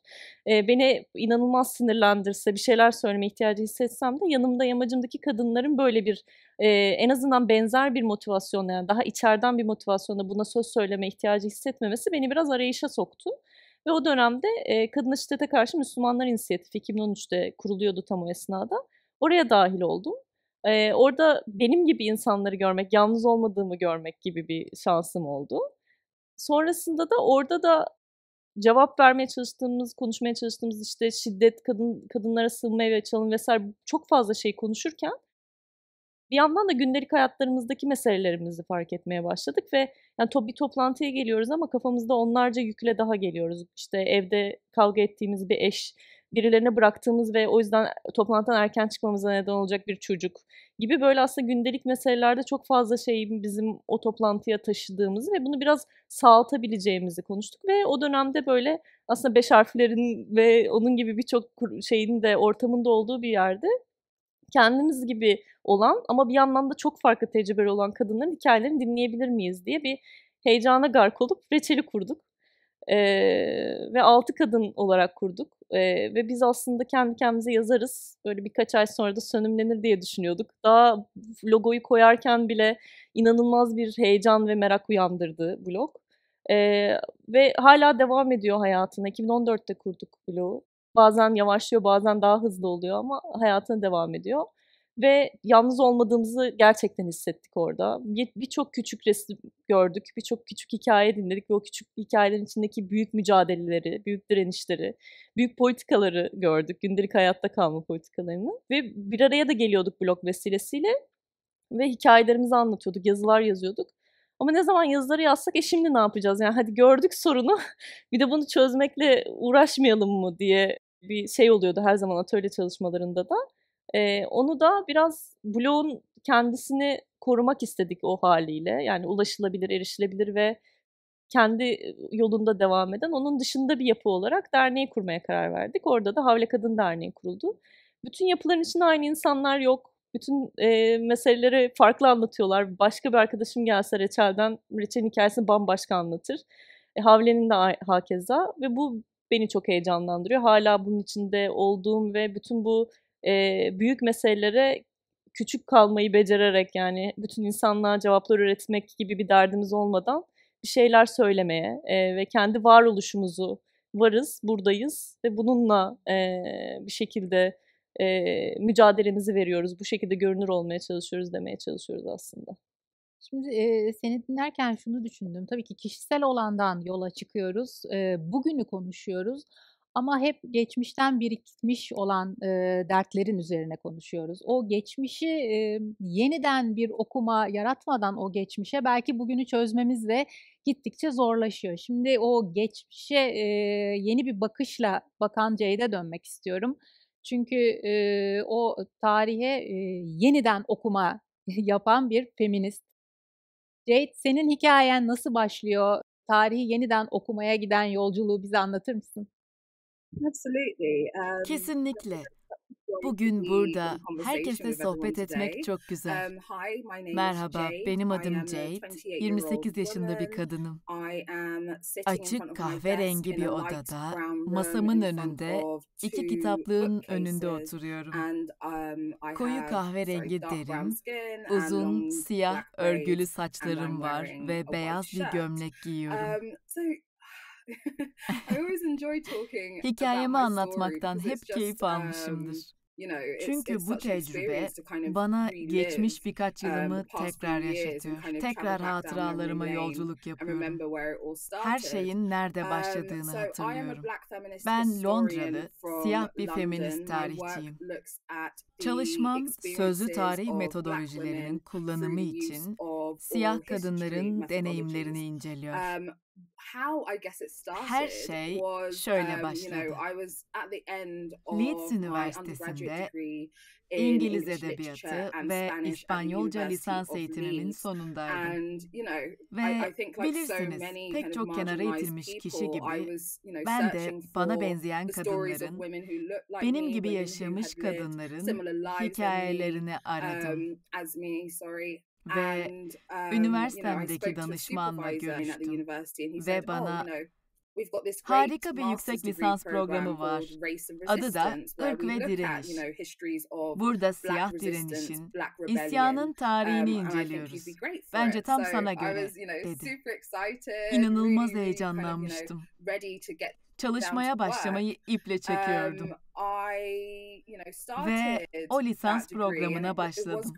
Speaker 4: beni inanılmaz sinirlendirse, bir şeyler söyleme ihtiyacı hissetsem de yanımda, yamacımdaki kadınların böyle bir, en azından benzer bir motivasyonla, yani daha içeriden bir motivasyonla buna söz söyleme ihtiyacı hissetmemesi beni biraz arayışa soktu. Ve o dönemde, Kadına Şiddete Karşı Müslümanlar İnisiyatifi 2013'te kuruluyordu tam o esnada. Oraya dâhil oldum. Orada benim gibi insanları görmek, yalnız olmadığımı görmek gibi bir şansım oldu. Sonrasında da orada da cevap vermeye çalıştığımız, konuşmaya çalıştığımız, işte, şiddet, kadınlara sığınmaya açalım vs. çok fazla şey konuşurken bir yandan da gündelik hayatlarımızdaki meselelerimizi fark etmeye başladık ve yani bir toplantıya geliyoruz ama kafamızda onlarca yükle daha geliyoruz. İşte evde kavga ettiğimiz bir eş, birilerine bıraktığımız ve o yüzden toplantıdan erken çıkmamıza neden olacak bir çocuk gibi böyle aslında gündelik meselelerde çok fazla şeyin bizim o toplantıya taşıdığımızı ve bunu biraz sağaltabileceğimizi konuştuk ve o dönemde böyle aslında 5 harflerin ve onun gibi birçok şeyin de ortamında olduğu bir yerde kendimiz gibi olan ama bir yandan da çok farklı tecrübeleri olan kadınların hikâyelerini dinleyebilir miyiz diye bir heyecana gark olup reçeli kurduk. Ve 6 kadın olarak kurduk. Ve biz aslında kendi kendimize yazarız. Böyle birkaç ay sonra da sönümlenir diye düşünüyorduk. Daha logoyu koyarken bile inanılmaz bir heyecan ve merak uyandırdı blog. Ve hâlâ devam ediyor hayatına. 2014'te kurduk blogu. Bazen yavaşlıyor, bazen daha hızlı oluyor ama hayatına devam ediyor. Ve yalnız olmadığımızı gerçekten hissettik orada. Birçok küçük resim gördük, birçok küçük hikâye dinledik ve o küçük hikâyelerin içindeki büyük mücadeleleri, büyük direnişleri, büyük politikaları gördük, gündelik hayatta kalma politikalarını. Ve bir araya da geliyorduk blog vesilesiyle ve hikâyelerimizi anlatıyorduk, yazılar yazıyorduk. Ama ne zaman yazıları yazsak, şimdi ne yapacağız? Yani hadi gördük sorunu, bir de bunu çözmekle uğraşmayalım mı diye bir şey oluyordu her zaman atölye çalışmalarında da. Onu da biraz blogun kendisini korumak istedik o hâliyle. Yani ulaşılabilir, erişilebilir ve kendi yolunda devam eden, onun dışında bir yapı olarak derneği kurmaya karar verdik. Orada da Havle Kadın Derneği kuruldu. Bütün yapıların içinde aynı insanlar yok. Bütün meseleleri farklı anlatıyorlar. Başka bir arkadaşım gelse Reçel'in hikayesini bambaşka anlatır. Havle'nin de hakeza ve bu beni çok heyecanlandırıyor. Hala bunun içinde olduğum ve bütün bu büyük meselelere küçük kalmayı becererek, yani bütün insanlığa cevaplar üretmek gibi bir derdimiz olmadan bir şeyler söylemeye ve kendi varoluşumuzu, varız, buradayız ve bununla bir şekilde mücadelemizi veriyoruz. Bu şekilde görünür olmaya çalışıyoruz demeye çalışıyoruz aslında.
Speaker 1: Şimdi, seni dinlerken şunu düşündüm. Tabii ki kişisel olandan yola çıkıyoruz. Bugünü konuşuyoruz ama hep geçmişten birikmiş olan, dertlerin üzerine konuşuyoruz. O geçmişi, yeniden bir okuma yaratmadan o geçmişe belki bugünü çözmemiz de gittikçe zorlaşıyor. Şimdi o geçmişe, yeni bir bakışla bakan Jade'e dönmek istiyorum. Çünkü, o tarihe, yeniden okuma yapan bir feminist. Jade, senin hikayen nasıl başlıyor? Tarihi yeniden okumaya giden yolculuğu bize anlatır mısın?
Speaker 2: Kesinlikle. Bugün burada herkesle sohbet etmek çok güzel. Merhaba, benim adım Jade. 28 yaşında bir kadınım. Açık kahverengi bir odada, masamın önünde, 2 kitaplığın önünde oturuyorum. Koyu kahverengi derim, uzun, siyah örgülü saçlarım var ve beyaz bir gömlek giyiyorum. Hikayemi anlatmaktan hep keyif almışımdır. Çünkü bu tecrübe bana geçmiş birkaç yılımı tekrar yaşatıyor. Tekrar hatıralarıma yolculuk yapıyorum. Her şeyin nerede başladığını hatırlıyorum. Ben Londralı, siyah bir feminist tarihçiyim. Çalışmam, sözlü tarih metodolojilerinin kullanımı için siyah kadınların deneyimlerini inceliyor. Her şey şöyle başladı. Leeds Üniversitesi'nde İngiliz Edebiyatı ve İspanyolca lisans eğitimimin sonundaydım. Ve bilirsiniz, pek çok kenara itilmiş kişi gibi ben de bana benzeyen kadınların, benim gibi yaşamış kadınların hikayelerini aradım. Ve üniversitemdeki danışmanla görüştüm ve bana harika bir yüksek lisans programı var. Adı da Irk ve Direniş. Burada siyah direnişin, isyanın tarihini inceliyoruz. Bence tam sana göre, dedi. İnanılmaz heyecanlanmıştım. Çalışmaya başlamayı iple çekiyordum. Ve o lisans programına başladım.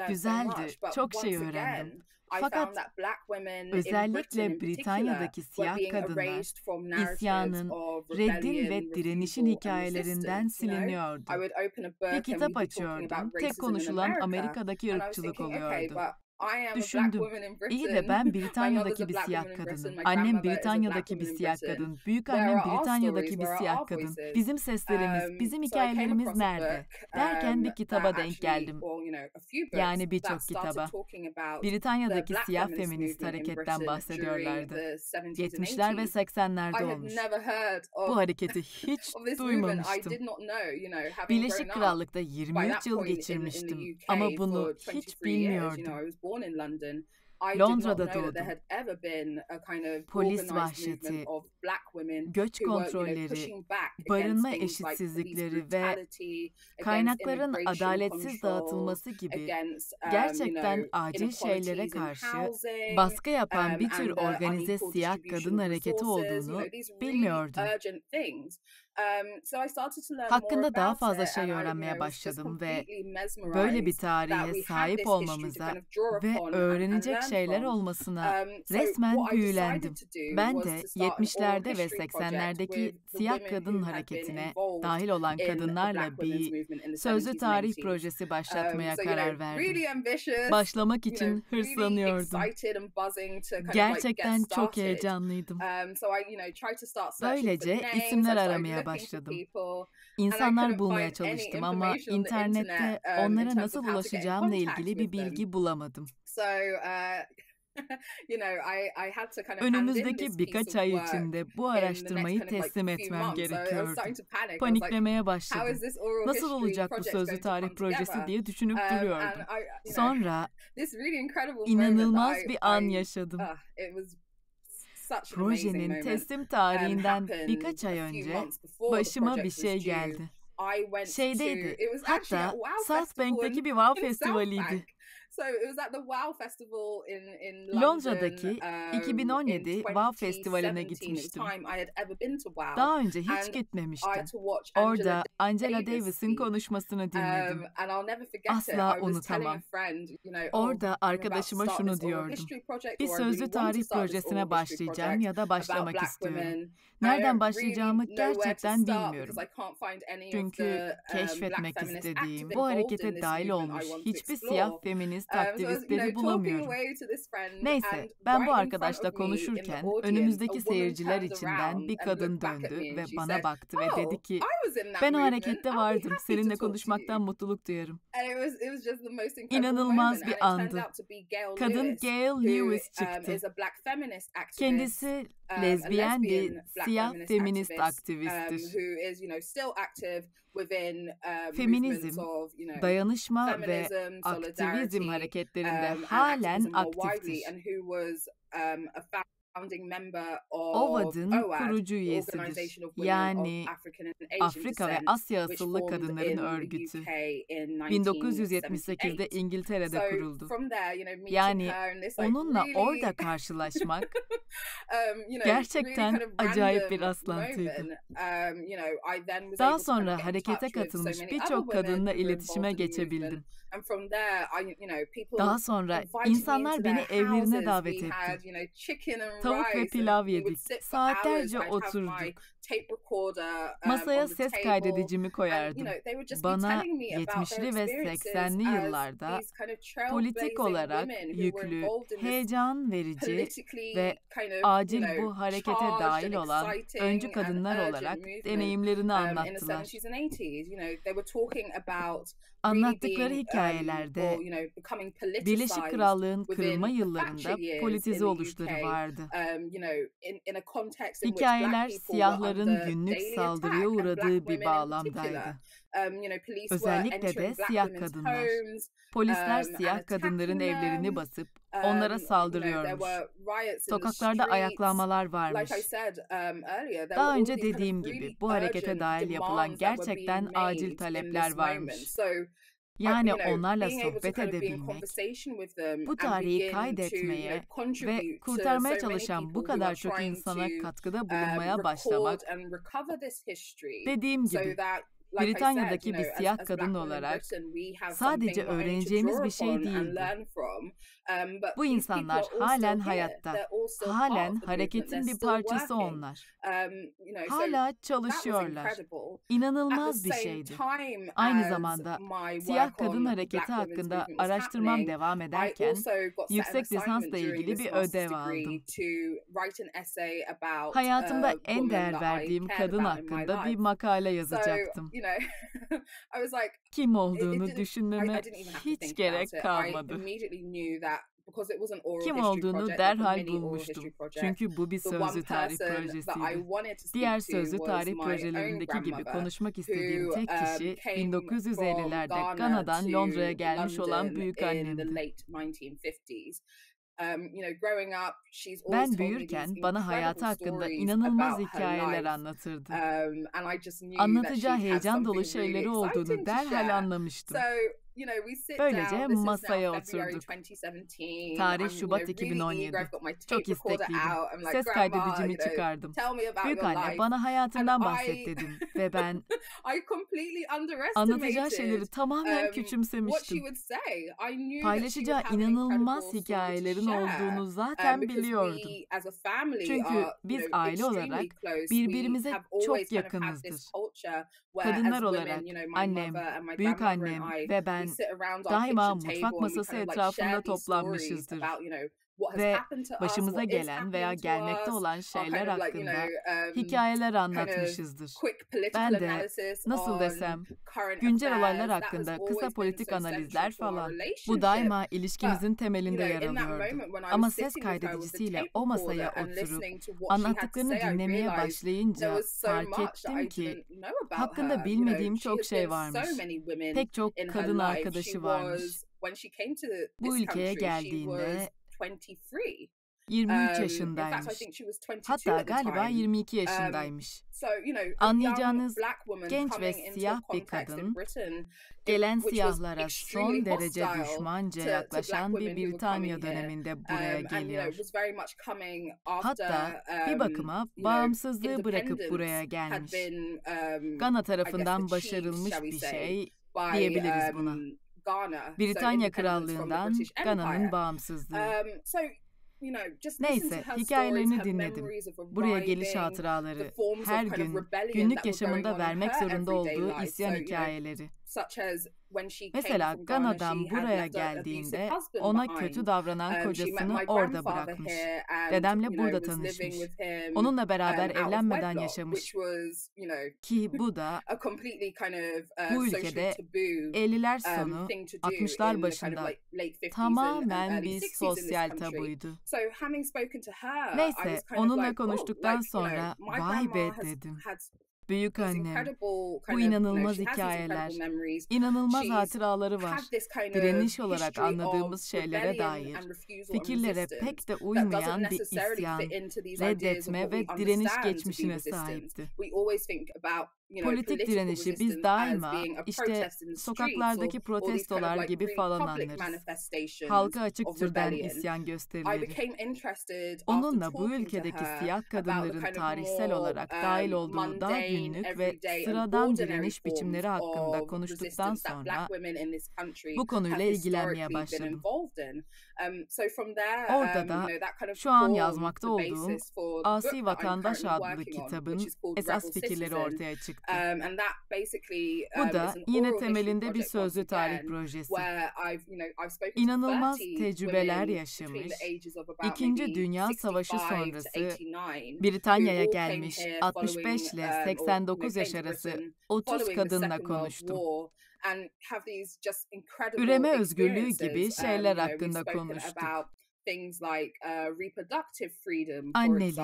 Speaker 2: Güzeldi, çok şey öğrendim. Fakat özellikle Britanya'daki siyah kadınlar isyanın, reddin ve direnişin hikayelerinden siliniyordu. Bir kitap açıyordum, tek konuşulan Amerika'daki ırkçılık oluyordu. Düşündüm, iyi de ben Britanya'daki bir siyah kadınım. Annem Britanya'daki bir siyah kadın. Büyükannem Britanya'daki bir siyah kadın. Bizim seslerimiz, bizim hikayelerimiz nerede? Derken bir kitaba denk geldim. Yani birçok kitaba. Britanya'daki siyah feminist hareketten bahsediyorlardı. 70'ler ve 80'lerde olmuş. Bu hareketi hiç duymamıştım. Birleşik Krallık'ta 23 yıl geçirmiştim ama bunu hiç bilmiyordum. Londra'da doğdum. Polis vahşeti, göç kontrolleri, barınma eşitsizlikleri ve kaynakların adaletsiz dağıtılması gibi gerçekten acil şeylere karşı baskı yapan bir tür organize siyah kadın hareketi olduğunu bilmiyordum. Hakkında daha fazla şey öğrenmeye başladım ve böyle bir tarihe sahip olmamıza ve öğrenecek şeyler olmasına resmen büyülendim. Ben de 70'lerde ve 80'lerdeki siyah kadın hareketine dahil olan kadınlarla bir sözlü tarih projesi başlatmaya karar verdim. Başlamak için hırslanıyordum. Gerçekten çok heyecanlıydım. Böylece isimler aramaya başladım. İnsanlar bulmaya çalıştım ama internette onlara nasıl ulaşacağımla ilgili bir bilgi bulamadım. Önümüzdeki birkaç ay içinde bu araştırmayı teslim etmem gerekiyordu. Paniklemeye başladım. Nasıl olacak bu sözlü tarih projesi diye düşünüp duruyordum. Sonra inanılmaz bir an yaşadım. Projenin teslim tarihinden birkaç ay önce başıma bir şey geldi. Şeydeydi, hatta South Bank'taki bir WOW Festivali'ydi. Londra'daki 2017 WOW Festivali'ne gitmiştim. Daha önce hiç gitmemiştim. Orada Angela Davis'in konuşmasını dinledim. Asla unutamam. Orada arkadaşıma şunu diyordum. Bir sözlü tarih projesine başlayacağım ya da başlamak istiyorum. Nereden başlayacağımı gerçekten bilmiyorum. Çünkü keşfetmek istediğim, bu harekete dahil olmuş hiçbir siyah feminist aktivistleri bulamıyorum. Neyse, ben bu arkadaşla konuşurken önümüzdeki seyirciler içinden bir kadın döndü ve bana baktı ve dedi ki, ben o harekette vardım, seninle konuşmaktan mutluluk duyarım. İnanılmaz bir andı. Kadın Gail Lewis çıktı. Kendisi lezbiyen bir siyah feminist aktivisttir. Feminizm, dayanışma ve aktivizm hareketlerinde halen aktiftir. OVAD'ın kurucu üyesidir. Yani Afrika ve Asya asıllı kadınların örgütü. 1978'de İngiltere'de kuruldu. Yani onunla orada karşılaşmak gerçekten acayip bir rastlantıydı. Daha sonra harekete katılmış birçok kadınla iletişime geçebildim. Daha sonra insanlar beni evlerine davet etti. Tavuk ve pilav yedik. Saatlerce oturduk. Masaya ses kaydedicimi koyardım. Bana 70'li ve 80'li yıllarda politik olarak yüklü, heyecan verici ve acil bu harekete dahil olan öncü kadınlar olarak deneyimlerini anlattılar. Anlattıkları hikayelerde Birleşik Krallığın kırılma yıllarında politize oluşları vardı. Hikayeler siyahların günlük saldırıya uğradığı bir bağlamdaydı. Özellikle de siyah kadınlar. Polisler siyah kadınların evlerini basıp onlara saldırıyormuş. Sokaklarda ayaklanmalar varmış. Daha önce dediğim gibi bu harekete dahil yapılan gerçekten acil talepler varmış. Yani onlarla sohbet edebilmek, bu tarihi kaydetmeye ve kurtarmaya çalışan bu kadar çok insana katkıda bulunmaya başlamak, dediğim gibi Britanya'daki bir siyah kadın olarak sadece öğreneceğimiz bir şey değildi. Bu insanlar halen hayatta, halen hareketin bir parçası onlar. Hala çalışıyorlar. İnanılmaz bir şeydi. Aynı zamanda siyah kadın hareketi hakkında araştırmam devam ederken yüksek lisansla ilgili bir ödev aldım. Hayatımda en değer verdiğim kadın hakkında bir makale yazacaktım. Kim olduğunu düşünmeme hiç gerek kalmadı. Kim olduğunu derhal bulmuştum. Çünkü bu bir sözlü tarih projesiydi. Diğer sözlü tarih projelerindeki gibi konuşmak istediğim tek kişi 1950'lerde Gana'dan Londra'ya gelmiş olan büyükannemdi. Ben büyürken bana hayatı hakkında inanılmaz hikayeler anlatırdı. Anlatacağı heyecan dolu şeyleri olduğunu derhal anlamıştım. Böylece masaya oturduk. Tarih Şubat 2017. Çok istekliydim. Ses kaydedicimi çıkardım. Büyükanne bana hayatından bahset dedim ve ben anlatacağı şeyleri tamamen küçümsemiştim. Paylaşacağı inanılmaz hikayelerin olduğunu zaten biliyordum. Çünkü biz aile olarak birbirimize çok yakınızdır. Kadınlar olarak annem, büyükannem ve ben daima mutfak masası etrafında toplanmışızdır. ve başımıza gelen veya gelmekte olan şeyler hakkında hikayeler anlatmışızdır. Ben de nasıl desem güncel olaylar hakkında kısa politik analizler falan. Bu daima ilişkimizin temelinde yer alıyordu. Ama ses kaydedicisiyle o masaya oturup anlattıklarını dinlemeye başlayınca fark ettim ki hakkında bilmediğim çok şey varmış. Pek çok kadın arkadaşı varmış. Bu ülkeye geldiğinde 23 yaşındaymış. Hatta galiba 22 yaşındaymış. Anlayacağınız genç ve siyah bir kadın, gelen siyahlara son derece düşmanca yaklaşan bir Britanya döneminde buraya geliyor. Hatta bir bakıma bağımsızlığı bırakıp buraya gelmiş. Gana tarafından başarılmış bir şey diyebiliriz buna. Britanya Krallığından Gana'nın bağımsızlığı. Neyse, hikayelerini dinledim. Buraya geliş hatıraları, her gün günlük yaşamında vermek zorunda olduğu isyan hikayeleri. Mesela Gana'dan buraya geldiğinde ona kötü davranan kocasını orada bırakmış. Dedemle burada tanışmış. Onunla beraber evlenmeden yaşamış. Ki bu da bu ülkede 50'ler sonu, 60'lar başında tamamen bir sosyal tabuydu. Neyse, onunla konuştuktan sonra vay be dedim. Büyük annem, bu inanılmaz hikayeler, inanılmaz hatıraları var. Direniş olarak anladığımız şeylere dair, fikirlere pek de uymayan bir isyan, reddetme ve direniş geçmişine sahipti. Politik direnişi biz daima işte sokaklardaki protestolar gibi falan anlarız. Halka açık türden isyan gösterileri. Onunla bu ülkedeki siyah kadınların tarihsel olarak dahil olduğu daha günlük ve sıradan direniş biçimleri hakkında konuştuktan sonra bu konuyla ilgilenmeye başladım. Orada da şu an yazmakta olduğum Asi Vatandaş adlı kitabın esas fikirleri ortaya çıktı. Bu da yine temelinde bir sözlü tarih projesi. İnanılmaz tecrübeler yaşamış, İkinci Dünya Savaşı sonrası Britanya'ya gelmiş 65 ile 89 yaş arası 30 kadınla konuştum. Üreme özgürlüğü gibi şeyler hakkında konuştuk. Annelik,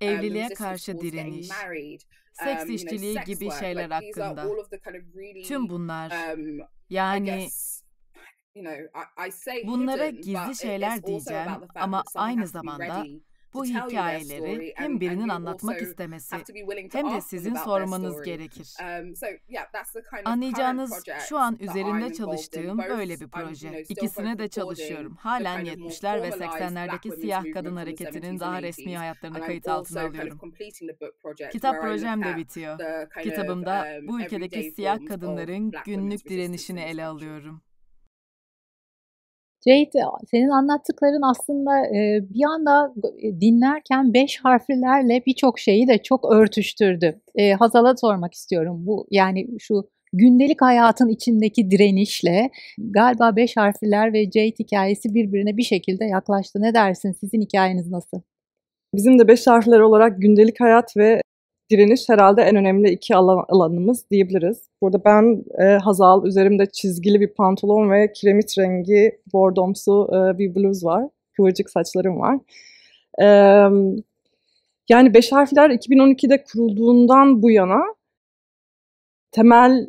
Speaker 2: evliliğe karşı direniş, seks işçiliği gibi şeyler hakkında. Tüm bunlar, yani bunlara gizli şeyler diyeceğim ama aynı zamanda bu hikayeleri hem birinin anlatmak istemesi hem de sizin sormanız gerekir. Anlayacağınız şu an üzerinde çalıştığım böyle bir proje. İkisine de çalışıyorum. Halen 70'ler ve 80'lerdeki siyah kadın hareketinin daha resmi hayatlarını kayıt altına alıyorum. Kitap projem de bitiyor. Kitabımda bu ülkedeki siyah kadınların günlük direnişini ele alıyorum.
Speaker 1: Jade, senin anlattıkların aslında bir anda dinlerken 5 harflerle birçok şeyi de çok örtüştürdü. Hazal'a sormak istiyorum. Bu yani şu gündelik hayatın içindeki direnişle galiba 5 harfler ve Jade hikayesi birbirine bir şekilde yaklaştı. Ne dersin? Sizin hikayeniz nasıl?
Speaker 5: Bizim de 5 harfler olarak gündelik hayat ve direniş herhalde en önemli iki alanımız diyebiliriz. Burada ben Hazal, üzerimde çizgili bir pantolon ve kiremit rengi bordomsu bir bluz var. Kıvırcık saçlarım var. Yani 5 harfler 2012'de kurulduğundan bu yana temel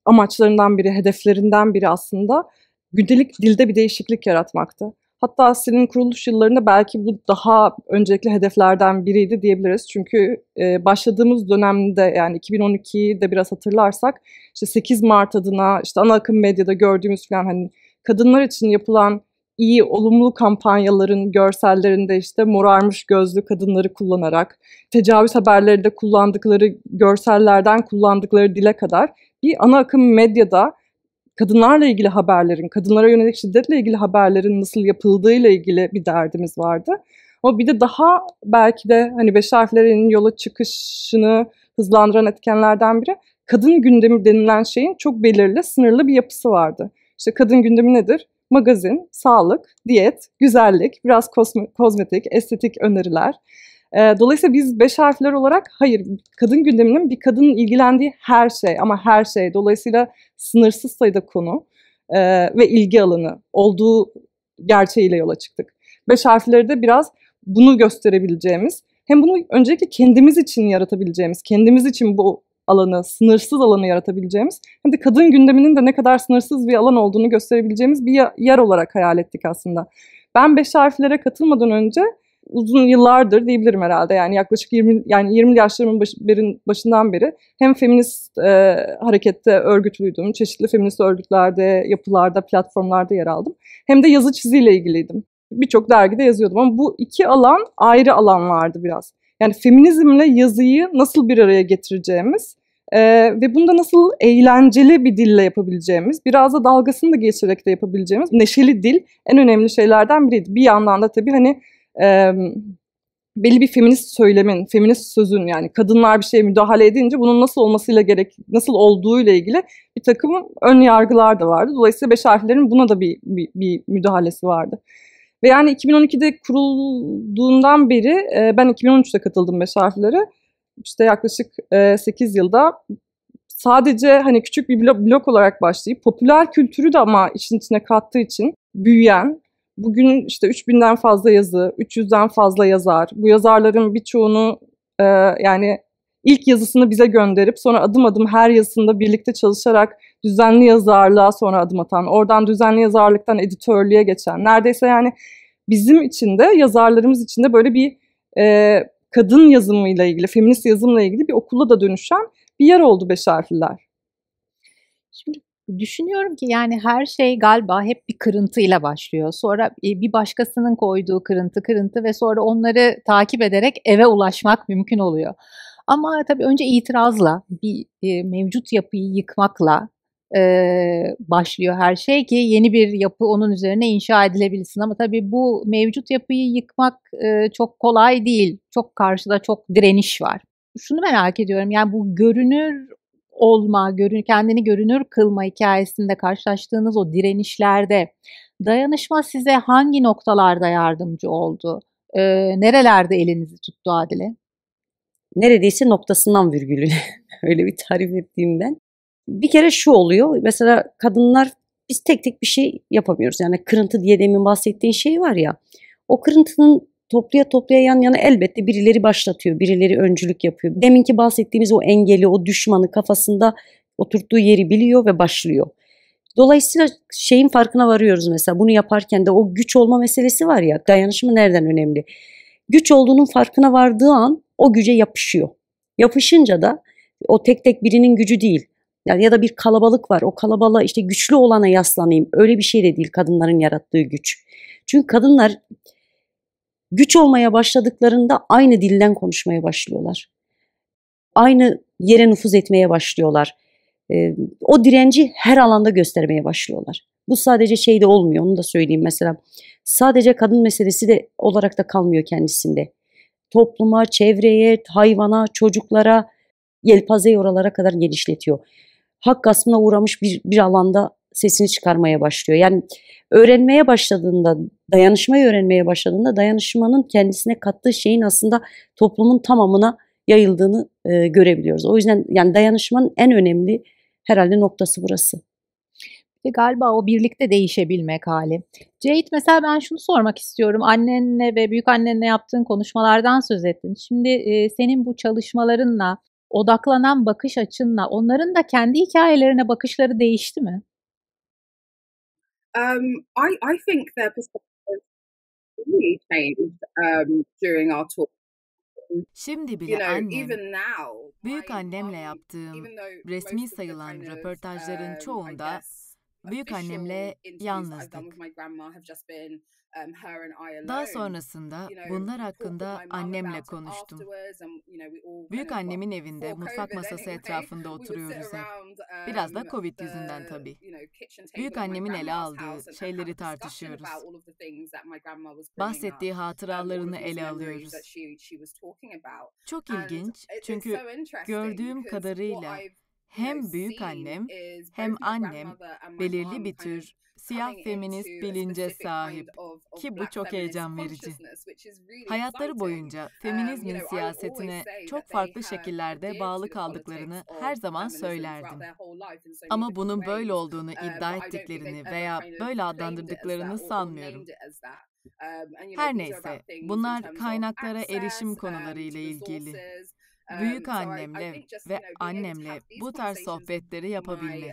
Speaker 5: amaçlarından biri, hedeflerinden biri aslında gündelik dilde bir değişiklik yaratmaktı. Hatta Asil'in kuruluş yıllarında belki bu daha öncelikli hedeflerden biriydi diyebiliriz. Çünkü başladığımız dönemde yani 2012'yi de biraz hatırlarsak işte 8 Mart adına işte ana akım medyada gördüğümüz falan hani kadınlar için yapılan iyi, olumlu kampanyaların görsellerinde işte morarmış gözlü kadınları kullanarak, tecavüz haberlerinde kullandıkları görsellerden kullandıkları dile kadar bir ana akım medyada kadınlarla ilgili haberlerin, kadınlara yönelik şiddetle ilgili haberlerin nasıl yapıldığıyla ilgili bir derdimiz vardı. Ama bir de daha belki de hani 5 harflerin yola çıkışını hızlandıran etkenlerden biri kadın gündemi denilen şeyin çok belirli, sınırlı bir yapısı vardı. İşte kadın gündemi nedir? magazin, sağlık, diyet, güzellik, biraz kozmetik, estetik öneriler. Dolayısıyla biz 5 harfler olarak hayır, kadın gündeminin bir kadının ilgilendiği her şey ama her şey. Dolayısıyla sınırsız sayıda konu ve ilgi alanı olduğu gerçeğiyle yola çıktık. 5 harfleri de biraz bunu gösterebileceğimiz, hem bunu öncelikle kendimiz için yaratabileceğimiz, kendimiz için bu alanı, sınırsız alanı yaratabileceğimiz, hem de kadın gündeminin de ne kadar sınırsız bir alan olduğunu gösterebileceğimiz bir yer olarak hayal ettik aslında. Ben 5 harflere katılmadan önce uzun yıllardır diyebilirim herhalde, yani yaklaşık 20 yaşlarımın başından beri hem feminist harekette örgütlüydüm, çeşitli feminist örgütlerde, yapılarda, platformlarda yer aldım. Hem de yazı çiziyle ilgiliydim. Birçok dergide yazıyordum ama bu iki alan ayrı alanlardı biraz. Yani feminizmle yazıyı nasıl bir araya getireceğimiz ve bunda nasıl eğlenceli bir dille yapabileceğimiz, biraz da dalgasını da geçirerek de yapabileceğimiz neşeli dil en önemli şeylerden biriydi. Bir yandan da tabii hani belli bir feminist söylemin, feminist sözün, yani kadınlar bir şeye müdahale edince bunun nasıl olduğuyla ilgili bir takım ön yargılar da vardı. Dolayısıyla 5 harflerin buna da bir müdahalesi vardı. Ve yani 2012'de kurulduğundan beri ben 2013'te katıldım 5 harflere. İşte yaklaşık 8 yılda sadece hani küçük bir blok olarak başlayıp popüler kültürü de ama işin içine kattığı için büyüyen, bugün işte 3000'den fazla yazı, 300'den fazla yazar. Bu yazarların birçoğunu yani ilk yazısını bize gönderip sonra adım adım her yazısında birlikte çalışarak düzenli yazarlığa sonra adım atan, oradan düzenli yazarlıktan editörlüğe geçen, neredeyse yani bizim için de yazarlarımız için de böyle bir kadın yazımıyla ilgili, feminist yazımla ilgili bir okula da dönüşen bir yer oldu 5 harfliler.
Speaker 1: Şimdi düşünüyorum ki yani her şey galiba hep bir kırıntıyla başlıyor. Sonra bir başkasının koyduğu kırıntı ve sonra onları takip ederek eve ulaşmak mümkün oluyor. Ama tabii önce itirazla, bir mevcut yapıyı yıkmakla başlıyor her şey ki yeni bir yapı onun üzerine inşa edilebilsin. Ama tabii bu mevcut yapıyı yıkmak çok kolay değil. Çok karşıda çok direniş var. Şunu merak ediyorum, yani bu görünür olma, kendini görünür kılma hikayesinde karşılaştığınız o direnişlerde dayanışma size hangi noktalarda yardımcı oldu? Nerelerde elinizi tuttu Adile?
Speaker 3: Neredeyse noktasından virgülüne öyle bir tarif ettiğim ben. Bir kere şu oluyor, mesela kadınlar biz tek tek bir şey yapamıyoruz. Yani kırıntı diye demin bahsettiğin şey var ya, o kırıntının toplaya yan yana elbette birileri başlatıyor, birileri öncülük yapıyor. Deminki bahsettiğimiz o engeli, o düşmanı kafasında oturttuğu yeri biliyor ve başlıyor. Dolayısıyla şeyin farkına varıyoruz mesela, bunu yaparken de o güç olma meselesi var ya, dayanışma nereden önemli? Güç olduğunun farkına vardığı an o güce yapışıyor. Yapışınca da o tek tek birinin gücü değil. Yani ya da bir kalabalık var. O kalabalığa işte güçlü olana yaslanayım. Öyle bir şey de değil kadınların yarattığı güç. Çünkü kadınlar güç olmaya başladıklarında aynı dilden konuşmaya başlıyorlar. Aynı yere nüfuz etmeye başlıyorlar. O direnci her alanda göstermeye başlıyorlar. Bu sadece şeyde olmuyor, onu da söyleyeyim mesela. Sadece kadın meselesi de olarak da kalmıyor kendisinde. Topluma, çevreye, hayvana, çocuklara, yelpazeyi oralara kadar genişletiyor. Hak gaspına uğramış bir alanda sesini çıkarmaya başlıyor. Yani öğrenmeye başladığında, dayanışmayı öğrenmeye başladığında dayanışmanın kendisine kattığı şeyin aslında toplumun tamamına yayıldığını görebiliyoruz. O yüzden yani dayanışmanın en önemli herhalde noktası burası.
Speaker 1: Galiba o birlikte değişebilmek hali. Ceyit, mesela ben şunu sormak istiyorum. Annenle ve büyükannenle yaptığın konuşmalardan söz ettin. Şimdi senin bu çalışmalarınla, odaklanan bakış açınla onların da kendi hikayelerine bakışları değişti mi?
Speaker 6: I think their perspective really changed during our talk.
Speaker 2: Şimdi bile annem, büyük annemle yaptığım resmi sayılan röportajların çoğunda büyük annemle yalnızdık. Daha sonrasında bunlar hakkında annemle konuştum. Büyük annemin evinde mutfak masası etrafında oturuyoruz hep. Biraz da Covid yüzünden tabii. Büyük annemin ele aldığı şeyleri tartışıyoruz. Bahsettiği hatıralarını ele alıyoruz. Çok ilginç, çünkü gördüğüm kadarıyla hem büyük annem hem annem belirli bir tür siyah feminist bilince sahip ki bu çok heyecan verici. Hayatları boyunca feminizmin siyasetine çok farklı şekillerde bağlı kaldıklarını her zaman söylerdim. Ama bunun böyle olduğunu iddia ettiklerini veya böyle adlandırdıklarını sanmıyorum. Her neyse, bunlar kaynaklara erişim konuları ile ilgili. Büyük annemle ve annemle bu tarz sohbetleri yapabilmek.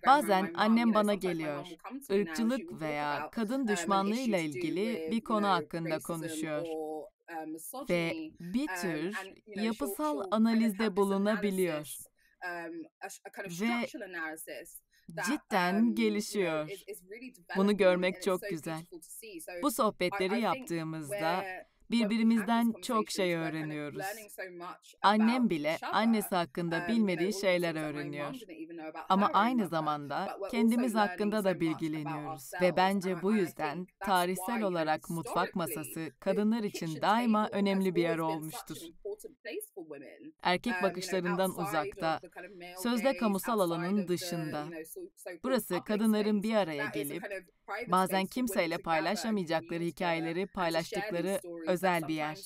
Speaker 2: Bazen annem bana geliyor, ırkçılık veya kadın düşmanlığıyla ilgili bir konu hakkında konuşuyor ve bir tür yapısal analizde bulunabiliyor ve cidden gelişiyor. Bunu görmek çok güzel. Bu sohbetleri yaptığımızda birbirimizden çok şey öğreniyoruz. Annem bile annesi hakkında bilmediği şeyler öğreniyor. Ama aynı zamanda kendimiz hakkında da bilgileniyoruz. Ve bence bu yüzden tarihsel olarak mutfak masası kadınlar için daima önemli bir yer olmuştur. Erkek bakışlarından uzakta, sözde kamusal alanın dışında. Burası kadınların bir araya gelip bazen kimseyle paylaşamayacakları hikayeleri paylaştıkları özel bir yer.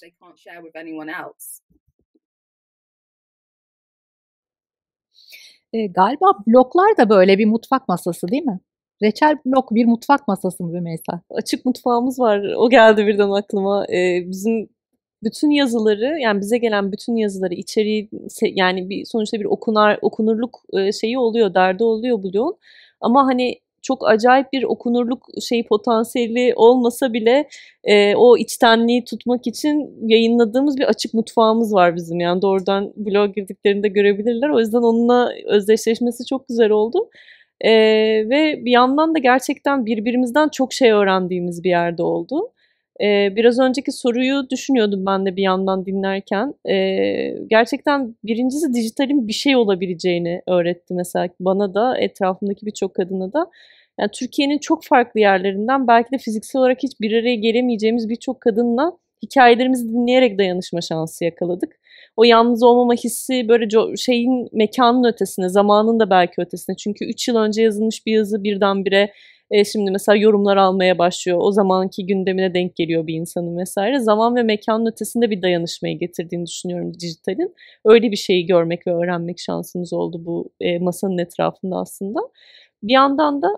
Speaker 1: Galiba bloklar da böyle bir mutfak masası değil mi? Reçel blok bir mutfak masası mı Rümeysa?
Speaker 4: Açık mutfağımız var. O geldi birden aklıma. Bizim bütün yazıları, yani bize gelen bütün yazıları, içeriği, yani sonuçta bir okunurluk şeyi oluyor, derdi oluyor bloğun. Ama hani çok acayip bir okunurluk potansiyeli olmasa bile o içtenliği tutmak için yayınladığımız bir açık mutfağımız var bizim. Yani doğrudan bloğa girdiklerinde görebilirler. O yüzden onunla özdeşleşmesi çok güzel oldu. Ve bir yandan da gerçekten birbirimizden çok şey öğrendiğimiz bir yerde oldu. Biraz önceki soruyu düşünüyordum ben de bir yandan dinlerken. Gerçekten birincisi dijitalin bir şey olabileceğini öğretti mesela bana da, etrafımdaki birçok kadına da. Yani Türkiye'nin çok farklı yerlerinden belki de fiziksel olarak hiç bir araya gelemeyeceğimiz birçok kadınla hikayelerimizi dinleyerek dayanışma şansı yakaladık. O yalnız olmama hissi böyle mekanın ötesine, zamanın da belki ötesine. Çünkü 3 yıl önce yazılmış bir yazı birdenbire şimdi mesela yorumlar almaya başlıyor. O zamanki gündemine denk geliyor bir insanın vesaire. Zaman ve mekanın ötesinde bir dayanışmayı getirdiğini düşünüyorum dijitalin. Öyle bir şeyi görmek ve öğrenmek şansımız oldu bu masanın etrafında aslında. Bir yandan da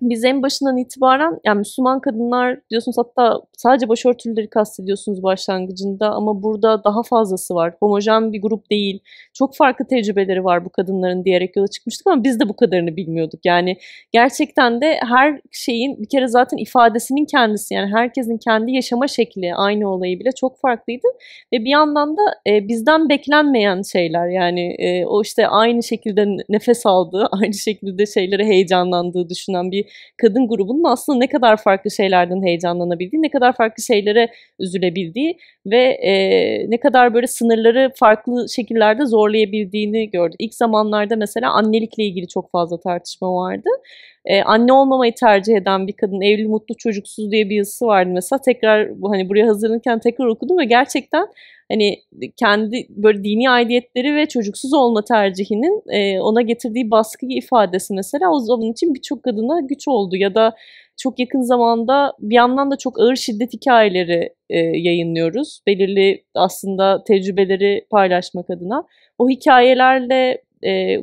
Speaker 4: biz en başından itibaren, yani Müslüman kadınlar diyorsunuz, hatta sadece başörtüleri kastediyorsunuz başlangıcında, ama burada daha fazlası var. Homojen bir grup değil. Çok farklı tecrübeleri var bu kadınların diyerek yola çıkmıştık ama biz de bu kadarını bilmiyorduk. Yani gerçekten de her şeyin bir kere zaten ifadesinin kendisi, yani herkesin kendi yaşama şekli aynı olayı bile çok farklıydı. Ve bir yandan da bizden beklenmeyen şeyler, yani o işte aynı şekilde nefes aldığı, aynı şekilde şeylere heyecanlandığı düşünen bir kadın grubunun aslında ne kadar farklı şeylerden heyecanlanabildiği, ne kadar farklı şeylere üzülebildiği ve ne kadar böyle sınırları farklı şekillerde zorlayabildiğini gördük. İlk zamanlarda mesela annelikle ilgili çok fazla tartışma vardı. Anne olmamayı tercih eden bir kadın, Evli Mutlu Çocuksuz diye bir yazısı vardı mesela. Tekrar hani buraya hazırlanırken tekrar okudum ve gerçekten hani kendi böyle dini aidiyetleri ve çocuksuz olma tercihinin ona getirdiği baskı ifadesi mesela o zaman için birçok kadına güç oldu. Ya da çok yakın zamanda bir yandan da çok ağır şiddet hikayeleri yayınlıyoruz. Belirli aslında tecrübeleri paylaşmak adına. O hikayelerle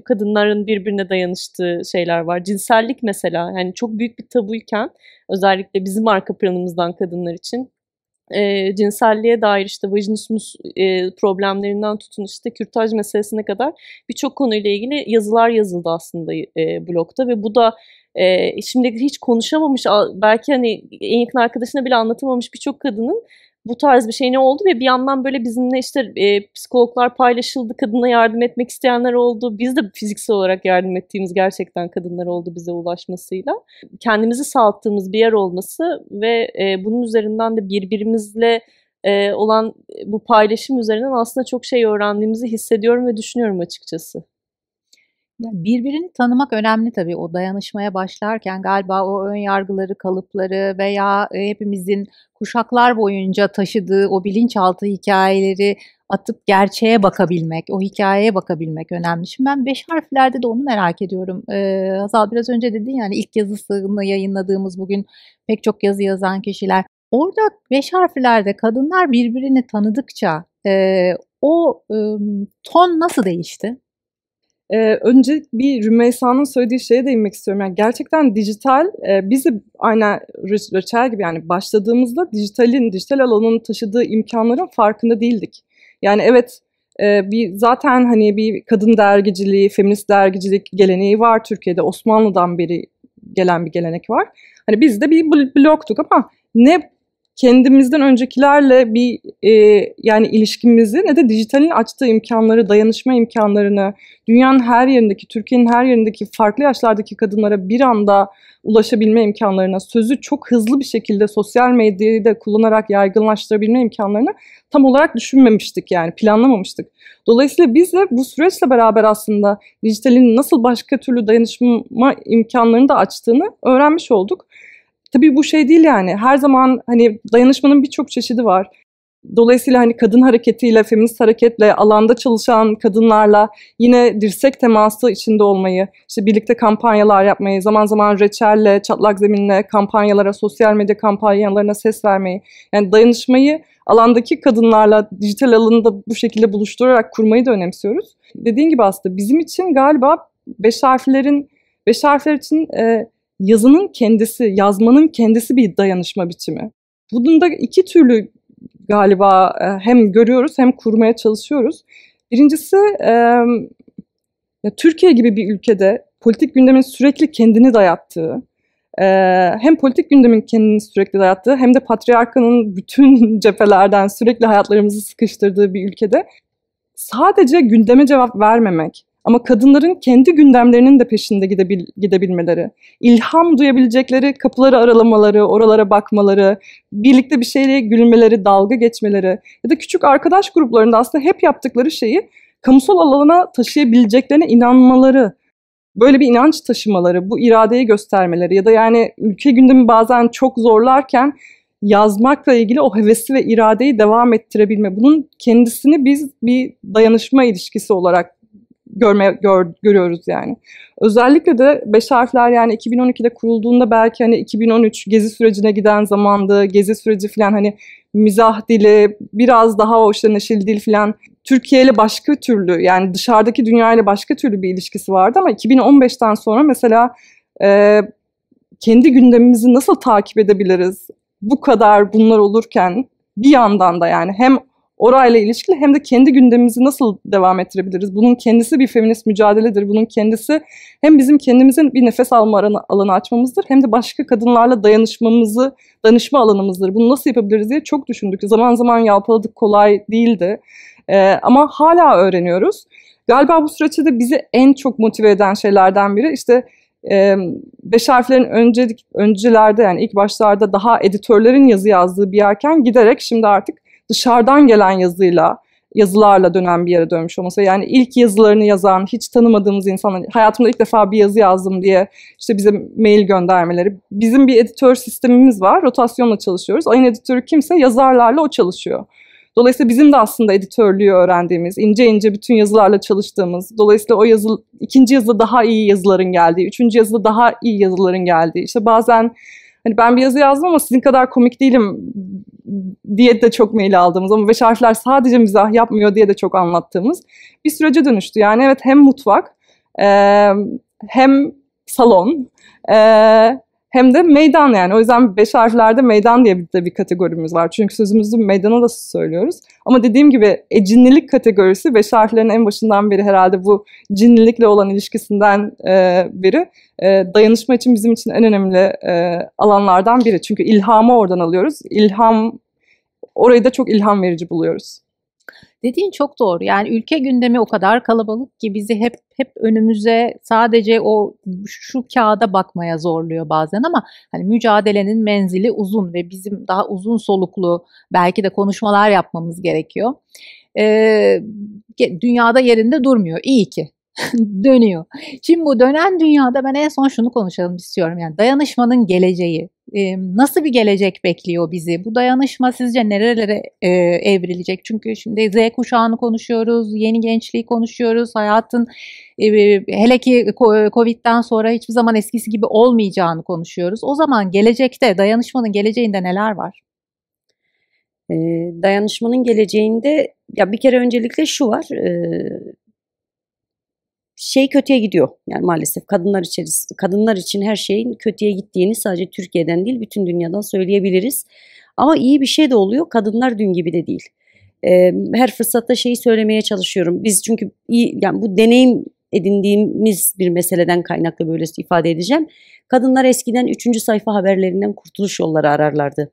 Speaker 4: kadınların birbirine dayanıştığı şeyler var. Cinsellik mesela, yani çok büyük bir tabuyken özellikle bizim arka planımızdan kadınlar için cinselliğe dair işte vajinismus problemlerinden tutun işte kürtaj meselesine kadar birçok konuyla ilgili yazılar yazıldı aslında blogda ve bu da şimdi hiç konuşamamış, belki hani en yakın arkadaşına bile anlatamamış birçok kadının bu tarz bir şey ne oldu ve bir yandan böyle bizimle işte psikologlar paylaşıldı, kadına yardım etmek isteyenler oldu. Biz de fiziksel olarak yardım ettiğimiz gerçekten kadınlar oldu bize ulaşmasıyla. Kendimizi sağalttığımız bir yer olması ve bunun üzerinden de birbirimizle olan bu paylaşım üzerinden aslında çok şey öğrendiğimizi hissediyorum ve düşünüyorum açıkçası.
Speaker 1: Birbirini tanımak önemli tabii o dayanışmaya başlarken galiba o ön yargıları, kalıpları veya hepimizin kuşaklar boyunca taşıdığı o bilinçaltı hikayeleri atıp gerçeğe bakabilmek, o hikayeye bakabilmek önemli. Şimdi ben 5 harflerde de onu merak ediyorum. Hazal biraz önce dedin yani ilk yazısını yayınladığımız bugün pek çok yazı yazan kişiler. Orada 5 harflerde kadınlar birbirini tanıdıkça o ton nasıl değişti?
Speaker 5: Önce bir Rümeysa'nın söylediği şeye değinmek istiyorum. Yani gerçekten dijital, bizi aynen Rachel gibi yani başladığımızda dijital alanın taşıdığı imkanların farkında değildik. Yani evet, zaten hani bir kadın dergiciliği, feminist dergicilik geleneği var Türkiye'de. Osmanlı'dan beri gelen bir gelenek var. Hani biz de bir blogtuk ama ne kendimizden öncekilerle bir yani ilişkimizi ne de dijitalin açtığı imkanları, dayanışma imkanlarını, dünyanın her yerindeki, Türkiye'nin her yerindeki farklı yaşlardaki kadınlara bir anda ulaşabilme imkanlarına, sözü çok hızlı bir şekilde sosyal medyayı da kullanarak yaygınlaştırabilme imkanlarını tam olarak düşünmemiştik yani planlamamıştık. Dolayısıyla biz de bu süreçle beraber aslında dijitalin nasıl başka türlü dayanışma imkanlarını da açtığını öğrenmiş olduk. Tabii bu şey değil yani her zaman hani dayanışmanın birçok çeşidi var. Dolayısıyla hani kadın hareketiyle, feminist hareketle, alanda çalışan kadınlarla yine dirsek teması içinde olmayı, işte birlikte kampanyalar yapmayı, zaman zaman Reçel'le, Çatlak Zemin'le kampanyalara, sosyal medya kampanyalarına ses vermeyi, yani dayanışmayı alandaki kadınlarla dijital alanı da bu şekilde buluşturarak kurmayı da önemsiyoruz. Dediğin gibi aslında bizim için galiba 5 harfler için yazının kendisi, yazmanın kendisi bir dayanışma biçimi. Bunun da iki türlü galiba hem görüyoruz hem kurmaya çalışıyoruz. Birincisi Türkiye gibi bir ülkede politik gündemin sürekli kendini dayattığı, hem politik gündemin kendini sürekli dayattığı hem de patriarkanın bütün cephelerden sürekli hayatlarımızı sıkıştırdığı bir ülkede sadece gündeme cevap vermemek ama kadınların kendi gündemlerinin de peşinde gidebilmeleri, ilham duyabilecekleri kapıları aralamaları, oralara bakmaları, birlikte bir şeyle gülmeleri, dalga geçmeleri ya da küçük arkadaş gruplarında aslında hep yaptıkları şeyi kamusal alana taşıyabileceklerine inanmaları, böyle bir inanç taşımaları, bu iradeyi göstermeleri ya da yani ülke gündemi bazen çok zorlarken yazmakla ilgili o hevesi ve iradeyi devam ettirebilme. Bunun kendisini biz bir dayanışma ilişkisi olarak görüyoruz yani. Özellikle de 5 harfler yani 2012'de kurulduğunda belki hani 2013 Gezi sürecine giden zamandı. Gezi süreci falan hani mizah dili, biraz daha o işte neşeli dil falan Türkiye ile başka türlü yani dışarıdaki dünya ile başka türlü bir ilişkisi vardı ama 2015'ten sonra mesela kendi gündemimizi nasıl takip edebiliriz? Bu kadar bunlar olurken bir yandan da yani hem orayla ilişkili hem de kendi gündemimizi nasıl devam ettirebiliriz? Bunun kendisi bir feminist mücadeledir. Bunun kendisi hem bizim kendimizin bir nefes alma alanı açmamızdır hem de başka kadınlarla danışma alanımızdır. Bunu nasıl yapabiliriz diye çok düşündük. Zaman zaman yalpaladık, kolay değildi. Ama hala öğreniyoruz. Galiba bu süreçte de bizi en çok motive eden şeylerden biri işte 5 harflerin öncelerde yani ilk başlarda daha editörlerin yazı yazdığı bir yerken giderek şimdi artık dışarıdan gelen yazılarla dönen bir yere dönmüş olması. Yani ilk yazılarını yazan, hiç tanımadığımız insanlar, hayatımda ilk defa bir yazı yazdım diye işte bize mail göndermeleri. Bizim bir editör sistemimiz var, rotasyonla çalışıyoruz. Ayın editörü kimse yazarlarla o çalışıyor. Dolayısıyla bizim de aslında editörlüğü öğrendiğimiz, ince ince bütün yazılarla çalıştığımız, dolayısıyla ikinci yazıda daha iyi yazıların geldiği, üçüncü yazıda daha iyi yazıların geldiği, işte bazen hani ben bir yazı yazdım ama sizin kadar komik değilim diye de çok mail aldığımız ama 5 harfler sadece mizah yapmıyor diye de çok anlattığımız bir sürece dönüştü. Yani evet hem mutfak hem salon hem de meydan yani. O yüzden 5 harflerde meydan diye bir kategorimiz var. Çünkü sözümüzü meydana da söylüyoruz. Ama dediğim gibi cinlilik kategorisi 5 harflerin en başından beri herhalde bu cinlilikle olan ilişkisinden biri. Dayanışma için bizim için en önemli alanlardan biri. Çünkü ilhamı oradan alıyoruz. Orayı da çok ilham verici buluyoruz.
Speaker 1: Dediğin çok doğru. Yani ülke gündemi o kadar kalabalık ki bizi hep önümüze sadece o şu kağıda bakmaya zorluyor bazen ama hani mücadelenin menzili uzun ve bizim daha uzun soluklu belki de konuşmalar yapmamız gerekiyor. Dünyada yerinde durmuyor. İyi ki. dönüyor. Şimdi bu dönen dünyada ben en son şunu konuşalım istiyorum. Yani dayanışmanın geleceği. Nasıl bir gelecek bekliyor bizi? Bu dayanışma sizce nerelere evrilecek? Çünkü şimdi Z kuşağını konuşuyoruz, yeni gençliği konuşuyoruz, hayatın hele ki Covid'den sonra hiçbir zaman eskisi gibi olmayacağını konuşuyoruz. O zaman gelecekte, dayanışmanın geleceğinde neler var?
Speaker 3: Dayanışmanın geleceğinde ya bir kere öncelikle şu var. Şey kötüye gidiyor. Yani maalesef kadınlar için her şeyin kötüye gittiğini sadece Türkiye'den değil bütün dünyadan söyleyebiliriz. Ama iyi bir şey de oluyor. Kadınlar dün gibi de değil. Her fırsatta şeyi söylemeye çalışıyorum. Biz çünkü yani bu deneyim edindiğimiz bir meseleden kaynaklı böyle ifade edeceğim. Kadınlar eskiden 3. sayfa haberlerinden kurtuluş yolları ararlardı.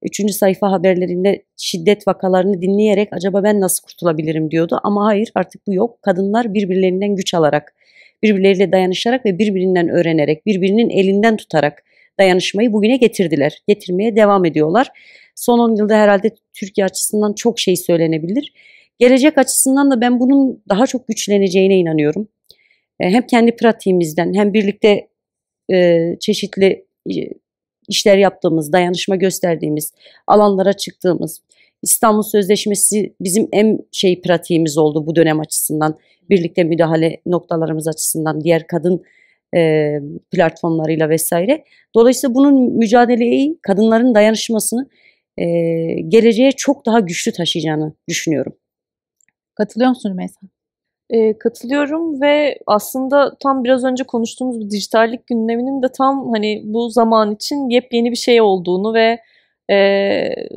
Speaker 3: 3. sayfa haberlerinde şiddet vakalarını dinleyerek acaba ben nasıl kurtulabilirim diyordu. Ama hayır, artık bu yok. Kadınlar birbirlerinden güç alarak, birbirleriyle dayanışarak ve birbirinden öğrenerek, birbirinin elinden tutarak dayanışmayı bugüne getirdiler. Getirmeye devam ediyorlar. Son 10 yılda herhalde Türkiye açısından çok şey söylenebilir. Gelecek açısından da ben bunun daha çok güçleneceğine inanıyorum. Hem kendi pratiğimizden hem birlikte çeşitli işler yaptığımız, dayanışma gösterdiğimiz, alanlara çıktığımız, İstanbul Sözleşmesi bizim en pratiğimiz oldu bu dönem açısından. Birlikte müdahale noktalarımız açısından, diğer kadın platformlarıyla vesaire. Dolayısıyla bunun mücadeleyi, kadınların dayanışmasını geleceğe çok daha güçlü taşıyacağını düşünüyorum.
Speaker 1: Katılıyor musun Rümeysa?
Speaker 4: Katılıyorum ve aslında tam biraz önce konuştuğumuz bu dijitallik gündeminin de tam hani bu zaman için yepyeni bir şey olduğunu ve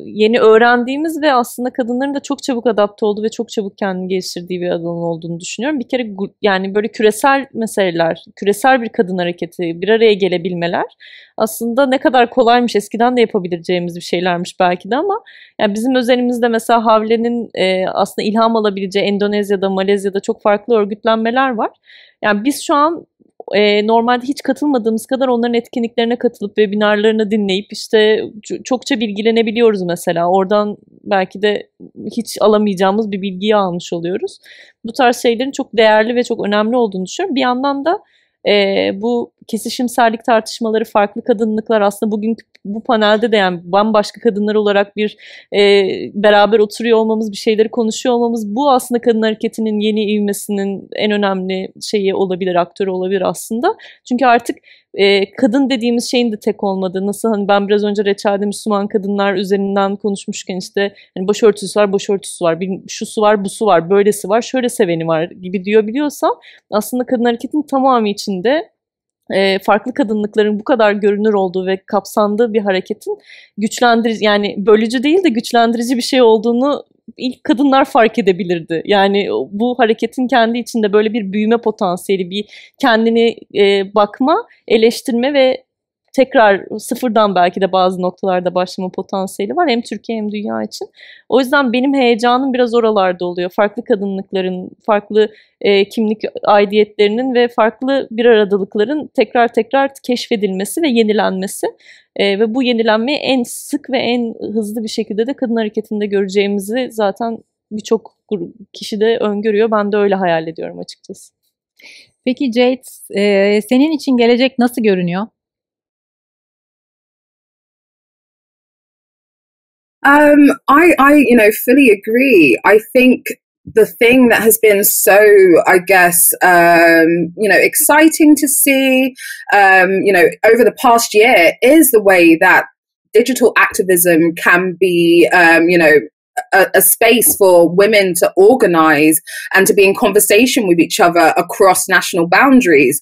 Speaker 4: yeni öğrendiğimiz ve aslında kadınların da çok çabuk adapte olduğu ve çok çabuk kendini geliştirdiği bir alan olduğunu düşünüyorum. Bir kere yani böyle küresel meseleler, küresel bir kadın hareketi, bir araya gelebilmeler aslında ne kadar kolaymış, eskiden de yapabileceğimiz bir şeylermiş belki de ama yani bizim özelimizde mesela Havle'nin aslında ilham alabileceği Endonezya'da, Malezya'da çok farklı örgütlenmeler var. Yani biz şu an normalde hiç katılmadığımız kadar onların etkinliklerine katılıp webinarlarını dinleyip işte çokça bilgilenebiliyoruz mesela. Oradan belki de hiç alamayacağımız bir bilgiyi almış oluyoruz. Bu tarz şeylerin çok değerli ve çok önemli olduğunu düşünüyorum. Bir yandan da bu kesişimsellik tartışmaları, farklı kadınlıklar aslında bugün bu panelde de yani bambaşka kadınlar olarak bir beraber oturuyor olmamız, bir şeyleri konuşuyor olmamız bu aslında kadın hareketinin yeni ivmesinin en önemli şeyi olabilir, aktörü olabilir aslında. Çünkü artık kadın dediğimiz şeyin de tek olmadığı, nasıl hani ben biraz önce Reçel'de Müslüman kadınlar üzerinden konuşmuşken işte hani başörtüsü var, başörtüsü var, şusu var, busu var, böylesi var, şöyle seveni var gibi diyor biliyorsam aslında kadın hareketinin tamamı içinde farklı kadınlıkların bu kadar görünür olduğu ve kapsandığı bir hareketin güçlendirici, yani bölücü değil de güçlendirici bir şey olduğunu ilk kadınlar fark edebilirdi. Yani bu hareketin kendi içinde böyle bir büyüme potansiyeli, bir kendini bakma, eleştirme ve tekrar sıfırdan belki de bazı noktalarda başlama potansiyeli var hem Türkiye hem dünya için. O yüzden benim heyecanım biraz oralarda oluyor. Farklı kadınlıkların, farklı kimlik aidiyetlerinin ve farklı bir aradalıkların tekrar keşfedilmesi ve yenilenmesi. Ve bu yenilenmeyi en sık ve en hızlı bir şekilde de kadın hareketinde göreceğimizi zaten birçok kişi de öngörüyor. Ben de öyle hayal ediyorum açıkçası.
Speaker 1: Peki Jade, senin için gelecek nasıl görünüyor?
Speaker 6: I fully agree. I think the thing that has been so, I guess, exciting to see, over the past year is the way that digital activism can be, a space for women to organize and to be in conversation with each other across national boundaries.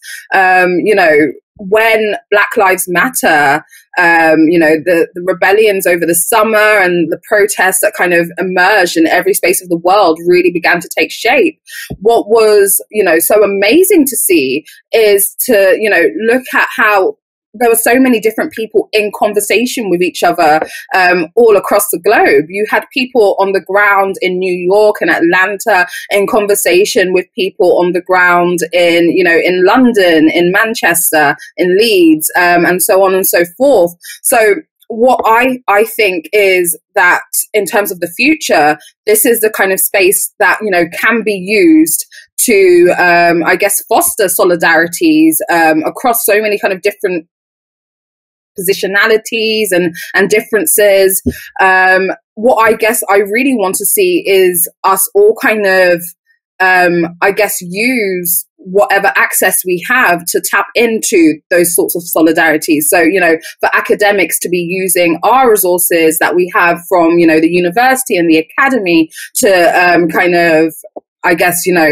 Speaker 6: When Black Lives Matter, the rebellions over the summer and the protests that kind of emerged in every space of the world really began to take shape. What was, so amazing to see is to, look at how there were so many different people in conversation with each other all across the globe. You had people on the ground in New York and Atlanta in conversation with people on the ground in London, in Manchester, in Leeds, and so on and so forth. So what I think is that in terms of the future, this is the kind of space that, can be used to, I guess, foster solidarities across so many kind of different positionalities and differences. What I guess I really want to see is us all kind of, I guess, use whatever access we have to tap into those sorts of solidarities. So, you know, for academics to be using our resources that we have from, you know, the university and the academy to kind of, I guess, you know,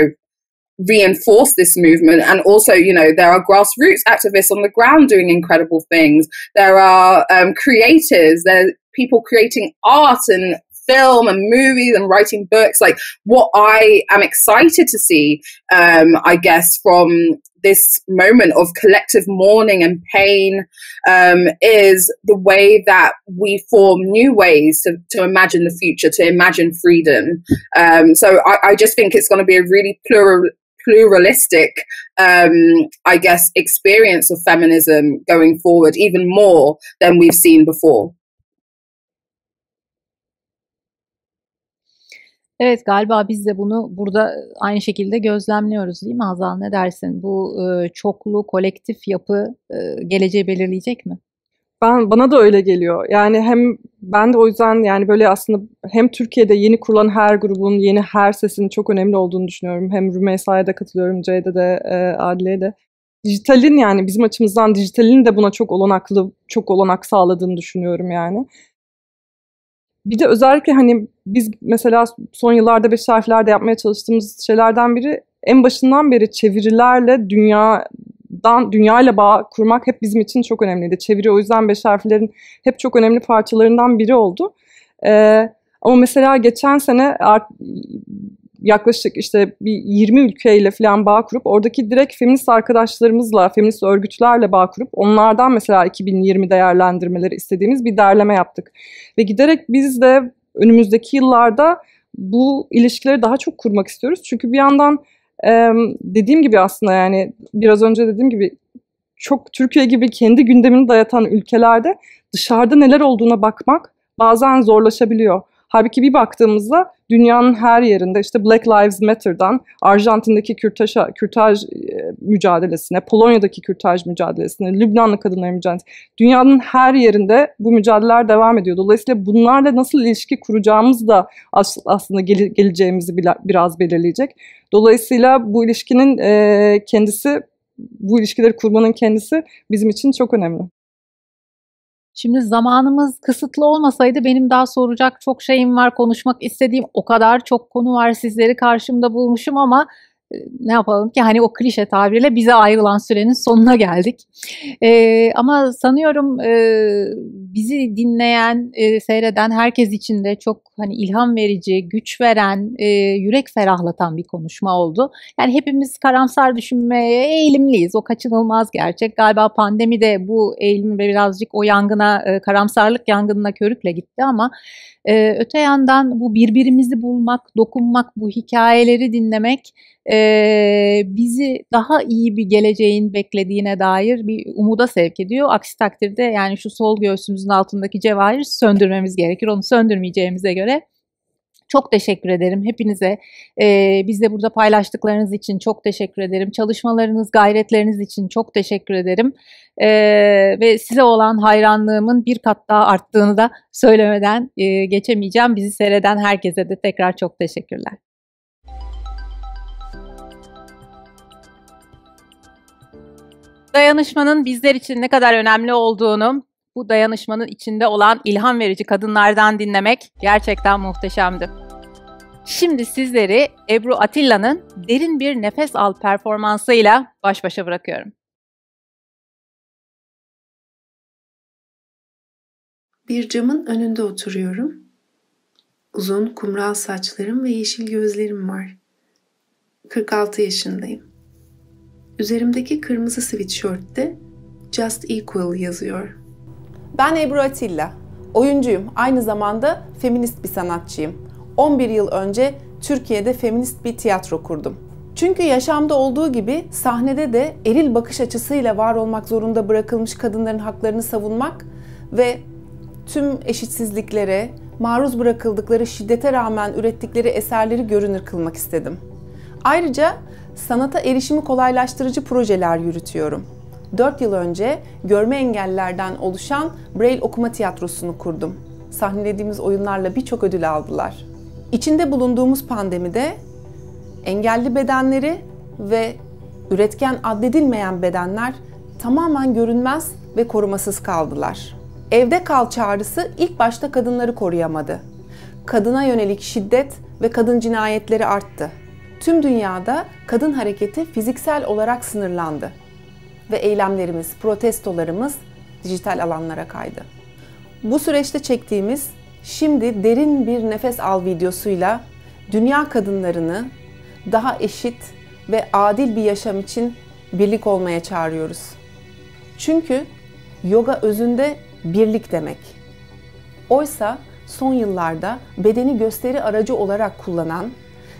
Speaker 6: reinforce this movement. And also, you know, there are grassroots activists on the ground doing incredible things. There are creators, there are people creating art and film and movies and writing books. Like, what I am excited to see, I guess, from this moment of collective mourning and pain is the way that we form new ways to imagine the future, to imagine freedom. So I just think it's going to be a really pluralistic, I guess, experience of feminism going forward, even more than we've seen before.
Speaker 1: Evet, galiba biz de bunu burada aynı şekilde gözlemliyoruz, değil mi Hazal? Ne dersin? Bu çoklu, kolektif yapı geleceği belirleyecek mi?
Speaker 5: Bana da öyle geliyor. Yani hem ben de o yüzden yani böyle aslında hem Türkiye'de yeni kurulan her grubun, yeni her sesinin çok önemli olduğunu düşünüyorum. Hem Rümeysa'ya da katılıyorum, Ceyde de, Adile'ye de. Dijitalin, yani bizim açımızdan dijitalin de buna çok olanak sağladığını düşünüyorum yani. Bir de özellikle hani biz mesela son yıllarda Beş Harfler'de yapmaya çalıştığımız şeylerden biri, en başından beri çevirilerle dünyayla bağ kurmak hep bizim için çok önemliydi. Çeviri o yüzden Beş Harfler'in hep çok önemli parçalarından biri oldu. Ama mesela geçen sene yaklaşık işte bir 20 ülkeyle falan bağ kurup oradaki direkt feminist arkadaşlarımızla, feminist örgütlerle bağ kurup onlardan mesela 2020 değerlendirmeleri istediğimiz bir derleme yaptık. Ve giderek biz de önümüzdeki yıllarda bu ilişkileri daha çok kurmak istiyoruz. Çünkü bir yandan dediğim gibi aslında yani biraz önce dediğim gibi çok Türkiye gibi kendi gündemini dayatan ülkelerde dışarıda neler olduğuna bakmak bazen zorlaşabiliyor. Halbuki bir baktığımızda dünyanın her yerinde işte Black Lives Matter'dan Arjantin'deki kürtaj mücadelesine, Polonya'daki kürtaj mücadelesine, Lübnanlı kadınların mücadelesine, dünyanın her yerinde bu mücadeleler devam ediyor. Dolayısıyla bunlarla nasıl ilişki kuracağımız da aslında geleceğimizi biraz belirleyecek. Dolayısıyla bu ilişkinin kendisi, bu ilişkileri kurmanın kendisi bizim için çok önemli.
Speaker 1: Şimdi zamanımız kısıtlı olmasaydı benim daha soracak çok şeyim var, konuşmak istediğim o kadar çok konu var, sizleri karşımda bulmuşum ama ne yapalım ki hani o klişe tabirle bize ayrılan sürenin sonuna geldik. Ama sanıyorum bizi dinleyen, seyreden herkes için de çok hani ilham verici, güç veren, yürek ferahlatan bir konuşma oldu. Yani hepimiz karamsar düşünmeye eğilimliyiz. O kaçınılmaz gerçek. Galiba pandemi de bu eğilimi birazcık o yangına, karamsarlık yangınına körükle gitti ama öte yandan bu birbirimizi bulmak, dokunmak, bu hikayeleri dinlemek bizi daha iyi bir geleceğin beklediğine dair bir umuda sevk ediyor. Aksi takdirde yani şu sol göğsümüzün altındaki cevahiri söndürmemiz gerekir. Onu söndürmeyeceğimize göre çok teşekkür ederim hepinize. Bizle burada paylaştıklarınız için çok teşekkür ederim. Çalışmalarınız, gayretleriniz için çok teşekkür ederim. Ve size olan hayranlığımın bir kat daha arttığını da söylemeden geçemeyeceğim. Bizi seyreden herkese de tekrar çok teşekkürler. Dayanışmanın bizler için ne kadar önemli olduğunu, bu dayanışmanın içinde olan ilham verici kadınlardan dinlemek gerçekten muhteşemdi. Şimdi sizleri Ebru Atilla'nın Derin Bir Nefes Al performansıyla baş başa bırakıyorum.
Speaker 7: Bir camın önünde oturuyorum. Uzun kumral saçlarım ve yeşil gözlerim var. 46 yaşındayım. Üzerimdeki kırmızı sweatshirtte Just Equal yazıyor.
Speaker 8: Ben Ebru Atilla. Oyuncuyum. Aynı zamanda feminist bir sanatçıyım. 11 yıl önce Türkiye'de feminist bir tiyatro kurdum. Çünkü yaşamda olduğu gibi sahnede de eril bakış açısıyla var olmak zorunda bırakılmış kadınların haklarını savunmak ve tüm eşitsizliklere, maruz bırakıldıkları şiddete rağmen ürettikleri eserleri görünür kılmak istedim. Ayrıca sanata erişimi kolaylaştırıcı projeler yürütüyorum. 4 yıl önce görme engellilerden oluşan Braille okuma tiyatrosunu kurdum. Sahnelediğimiz oyunlarla birçok ödül aldılar. İçinde bulunduğumuz pandemide engelli bedenleri ve üretken addedilmeyen bedenler tamamen görünmez ve korumasız kaldılar. Evde kal çağrısı ilk başta kadınları koruyamadı. Kadına yönelik şiddet ve kadın cinayetleri arttı. Tüm dünyada kadın hareketi fiziksel olarak sınırlandı ve eylemlerimiz, protestolarımız dijital alanlara kaydı. Bu süreçte çektiğimiz "Şimdi derin bir nefes al" videosuyla dünya kadınlarını daha eşit ve adil bir yaşam için birlik olmaya çağırıyoruz. Çünkü yoga özünde birlik demek. Oysa son yıllarda bedeni gösteri aracı olarak kullanan,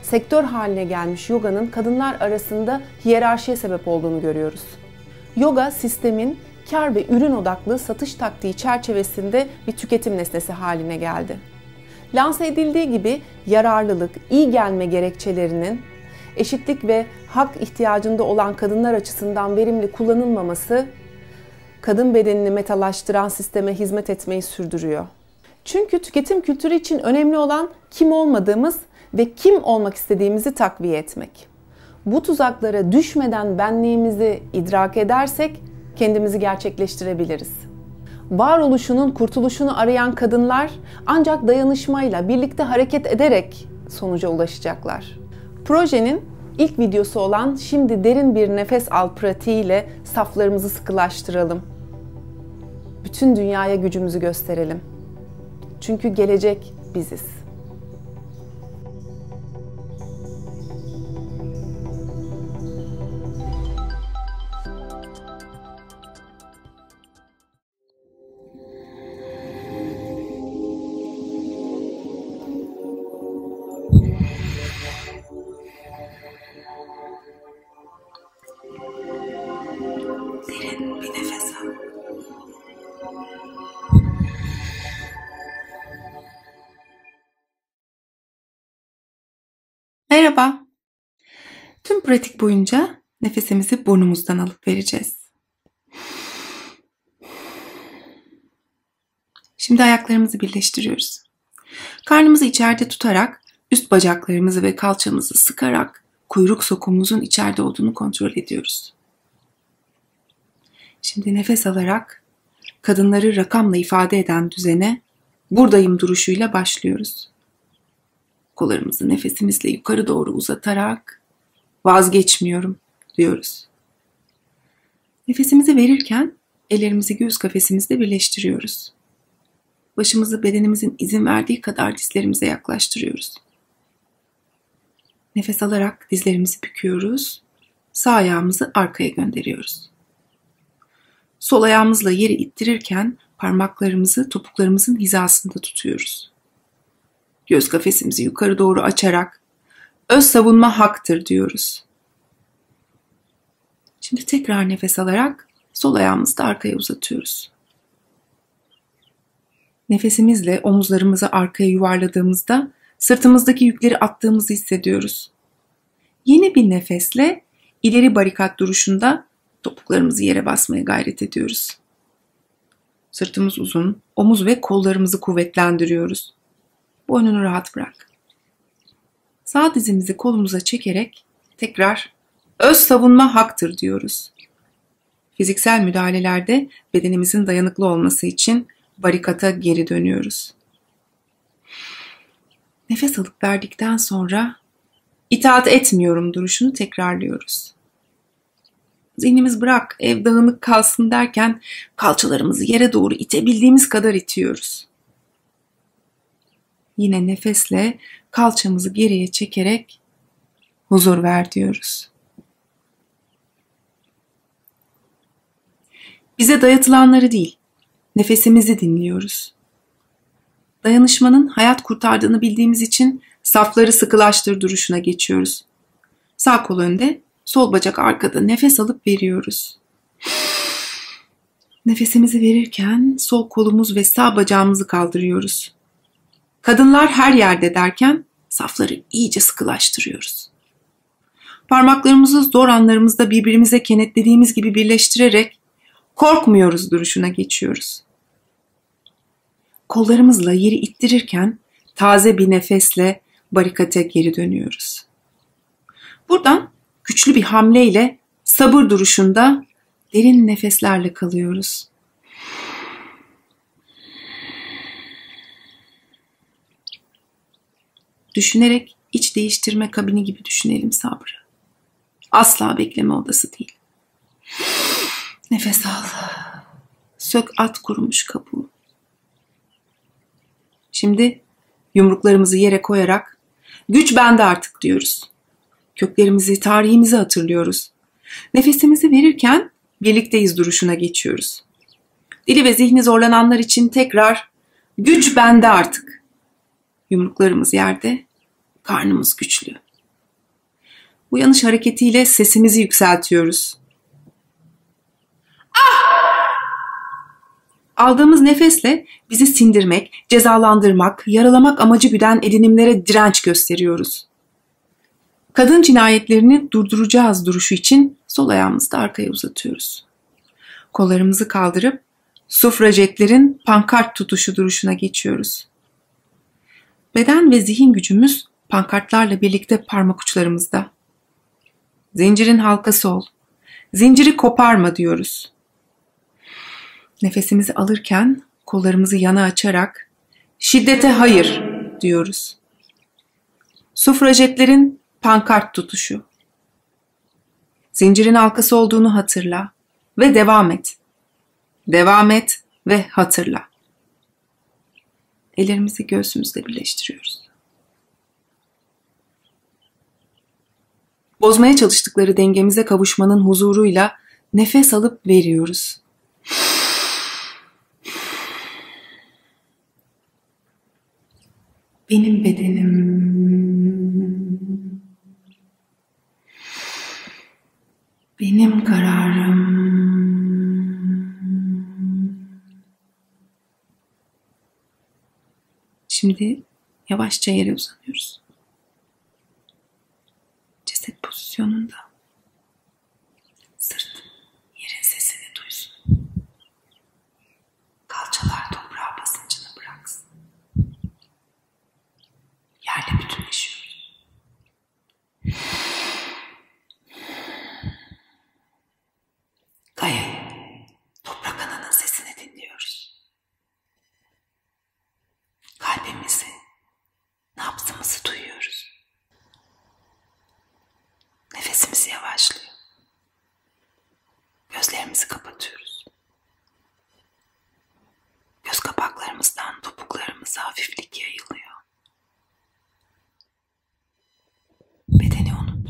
Speaker 8: sektör haline gelmiş yoganın kadınlar arasında hiyerarşiye sebep olduğunu görüyoruz. Yoga, sistemin kar ve ürün odaklı satış taktiği çerçevesinde bir tüketim nesnesi haline geldi. Lanse edildiği gibi yararlılık, iyi gelme gerekçelerinin eşitlik ve hak ihtiyacında olan kadınlar açısından verimli kullanılmaması, kadın bedenini metalaştıran sisteme hizmet etmeyi sürdürüyor. Çünkü tüketim kültürü için önemli olan kim olmadığımız ve kim olmak istediğimizi takviye etmek. Bu tuzaklara düşmeden benliğimizi idrak edersek kendimizi gerçekleştirebiliriz. Varoluşunun kurtuluşunu arayan kadınlar ancak dayanışmayla, birlikte hareket ederek sonuca ulaşacaklar. Projenin ilk videosu olan "Şimdi derin bir nefes al" pratiğiyle saflarımızı sıkılaştıralım. Bütün dünyaya gücümüzü gösterelim. Çünkü gelecek biziz. Derin bir nefes al. Merhaba. Tüm pratik boyunca nefesimizi burnumuzdan alıp vereceğiz. Şimdi ayaklarımızı birleştiriyoruz. Karnımızı içeride tutarak, üst bacaklarımızı ve kalçamızı sıkarak kuyruk sokumumuzun içeride olduğunu kontrol ediyoruz. Şimdi nefes alarak kadınları rakamla ifade eden düzene buradayım duruşuyla başlıyoruz. Kollarımızı nefesimizle yukarı doğru uzatarak vazgeçmiyorum diyoruz. Nefesimizi verirken ellerimizi göğüs kafesimizde birleştiriyoruz. Başımızı bedenimizin izin verdiği kadar dizlerimize yaklaştırıyoruz. Nefes alarak dizlerimizi büküyoruz. Sağ ayağımızı arkaya gönderiyoruz. Sol ayağımızla yeri ittirirken parmaklarımızı topuklarımızın hizasında tutuyoruz. Göğüs kafesimizi yukarı doğru açarak öz savunma haktır diyoruz. Şimdi tekrar nefes alarak sol ayağımızı da arkaya uzatıyoruz. Nefesimizle omuzlarımızı arkaya yuvarladığımızda sırtımızdaki yükleri attığımızı hissediyoruz. Yeni bir nefesle ileri barikat duruşunda topuklarımızı yere basmaya gayret ediyoruz. Sırtımız uzun, omuz ve kollarımızı kuvvetlendiriyoruz. Boynunu rahat bırak. Sağ dizimizi kolumuza çekerek tekrar öz savunma haktır diyoruz. Fiziksel müdahalelerde bedenimizin dayanıklı olması için barikata geri dönüyoruz. Nefes alıp verdikten sonra itaat etmiyorum duruşunu tekrarlıyoruz. Zihnimiz bırak, ev dağınık kalsın derken kalçalarımızı yere doğru itebildiğimiz kadar itiyoruz. Yine nefesle kalçamızı geriye çekerek huzur ver diyoruz. Bize dayatılanları değil, nefesimizi dinliyoruz. Dayanışmanın hayat kurtardığını bildiğimiz için safları sıkılaştır duruşuna geçiyoruz. Sağ kol önde, sol bacak arkada nefes alıp veriyoruz. Nefesimizi verirken sol kolumuz ve sağ bacağımızı kaldırıyoruz. Kadınlar her yerde derken safları iyice sıkılaştırıyoruz. Parmaklarımızı zor anlarımızda birbirimize kenetlediğimiz gibi birleştirerek korkmuyoruz duruşuna geçiyoruz. Kollarımızla yeri ittirirken taze bir nefesle barikate geri dönüyoruz. Buradan güçlü bir hamleyle sabır duruşunda derin nefeslerle kalıyoruz. Düşünerek iç değiştirme kabini gibi düşünelim sabrı. Asla bekleme odası değil. Nefes al. Sök at kurumuş kabuğu. Şimdi yumruklarımızı yere koyarak güç bende artık diyoruz. Köklerimizi, tarihimizi hatırlıyoruz. Nefesimizi verirken birlikteyiz duruşuna geçiyoruz. Dili ve zihni zorlananlar için tekrar güç bende artık. Yumruklarımız yerde, karnımız güçlü. Uyanış hareketiyle sesimizi yükseltiyoruz. Aldığımız nefesle bizi sindirmek, cezalandırmak, yaralamak amacı güden edinimlere direnç gösteriyoruz. Kadın cinayetlerini durduracağız duruşu için sol ayağımızı da arkaya uzatıyoruz. Kollarımızı kaldırıp sufrajetlerin pankart tutuşu duruşuna geçiyoruz. Beden ve zihin gücümüz pankartlarla birlikte parmak uçlarımızda. Zincirin halkası ol, zinciri koparma diyoruz. Nefesimizi alırken kollarımızı yana açarak şiddete hayır diyoruz. Sufrajetlerin pankart tutuşu. Zincirin halkası olduğunu hatırla ve devam et. Devam et ve hatırla. Ellerimizi göğsümüzle birleştiriyoruz. Bozmaya çalıştıkları dengemize kavuşmanın huzuruyla nefes alıp veriyoruz. Benim bedenim. Benim kararım. Şimdi yavaşça yere uzanıyoruz. Ceset pozisyonunda. Sırt yerin sesini duysun. Kalçalar toprağa basıncını bıraksın. Yerle bütünleşiyoruz. Gayet toprak ananın sesini dinliyoruz. Kalbimizi, nabzımızı duyuyoruz. Nefesimiz yavaşlıyor. Gözlerimizi kapatıyoruz. Göz kapaklarımızdan topuklarımıza hafiflik yayılıyor. Bedeni unut.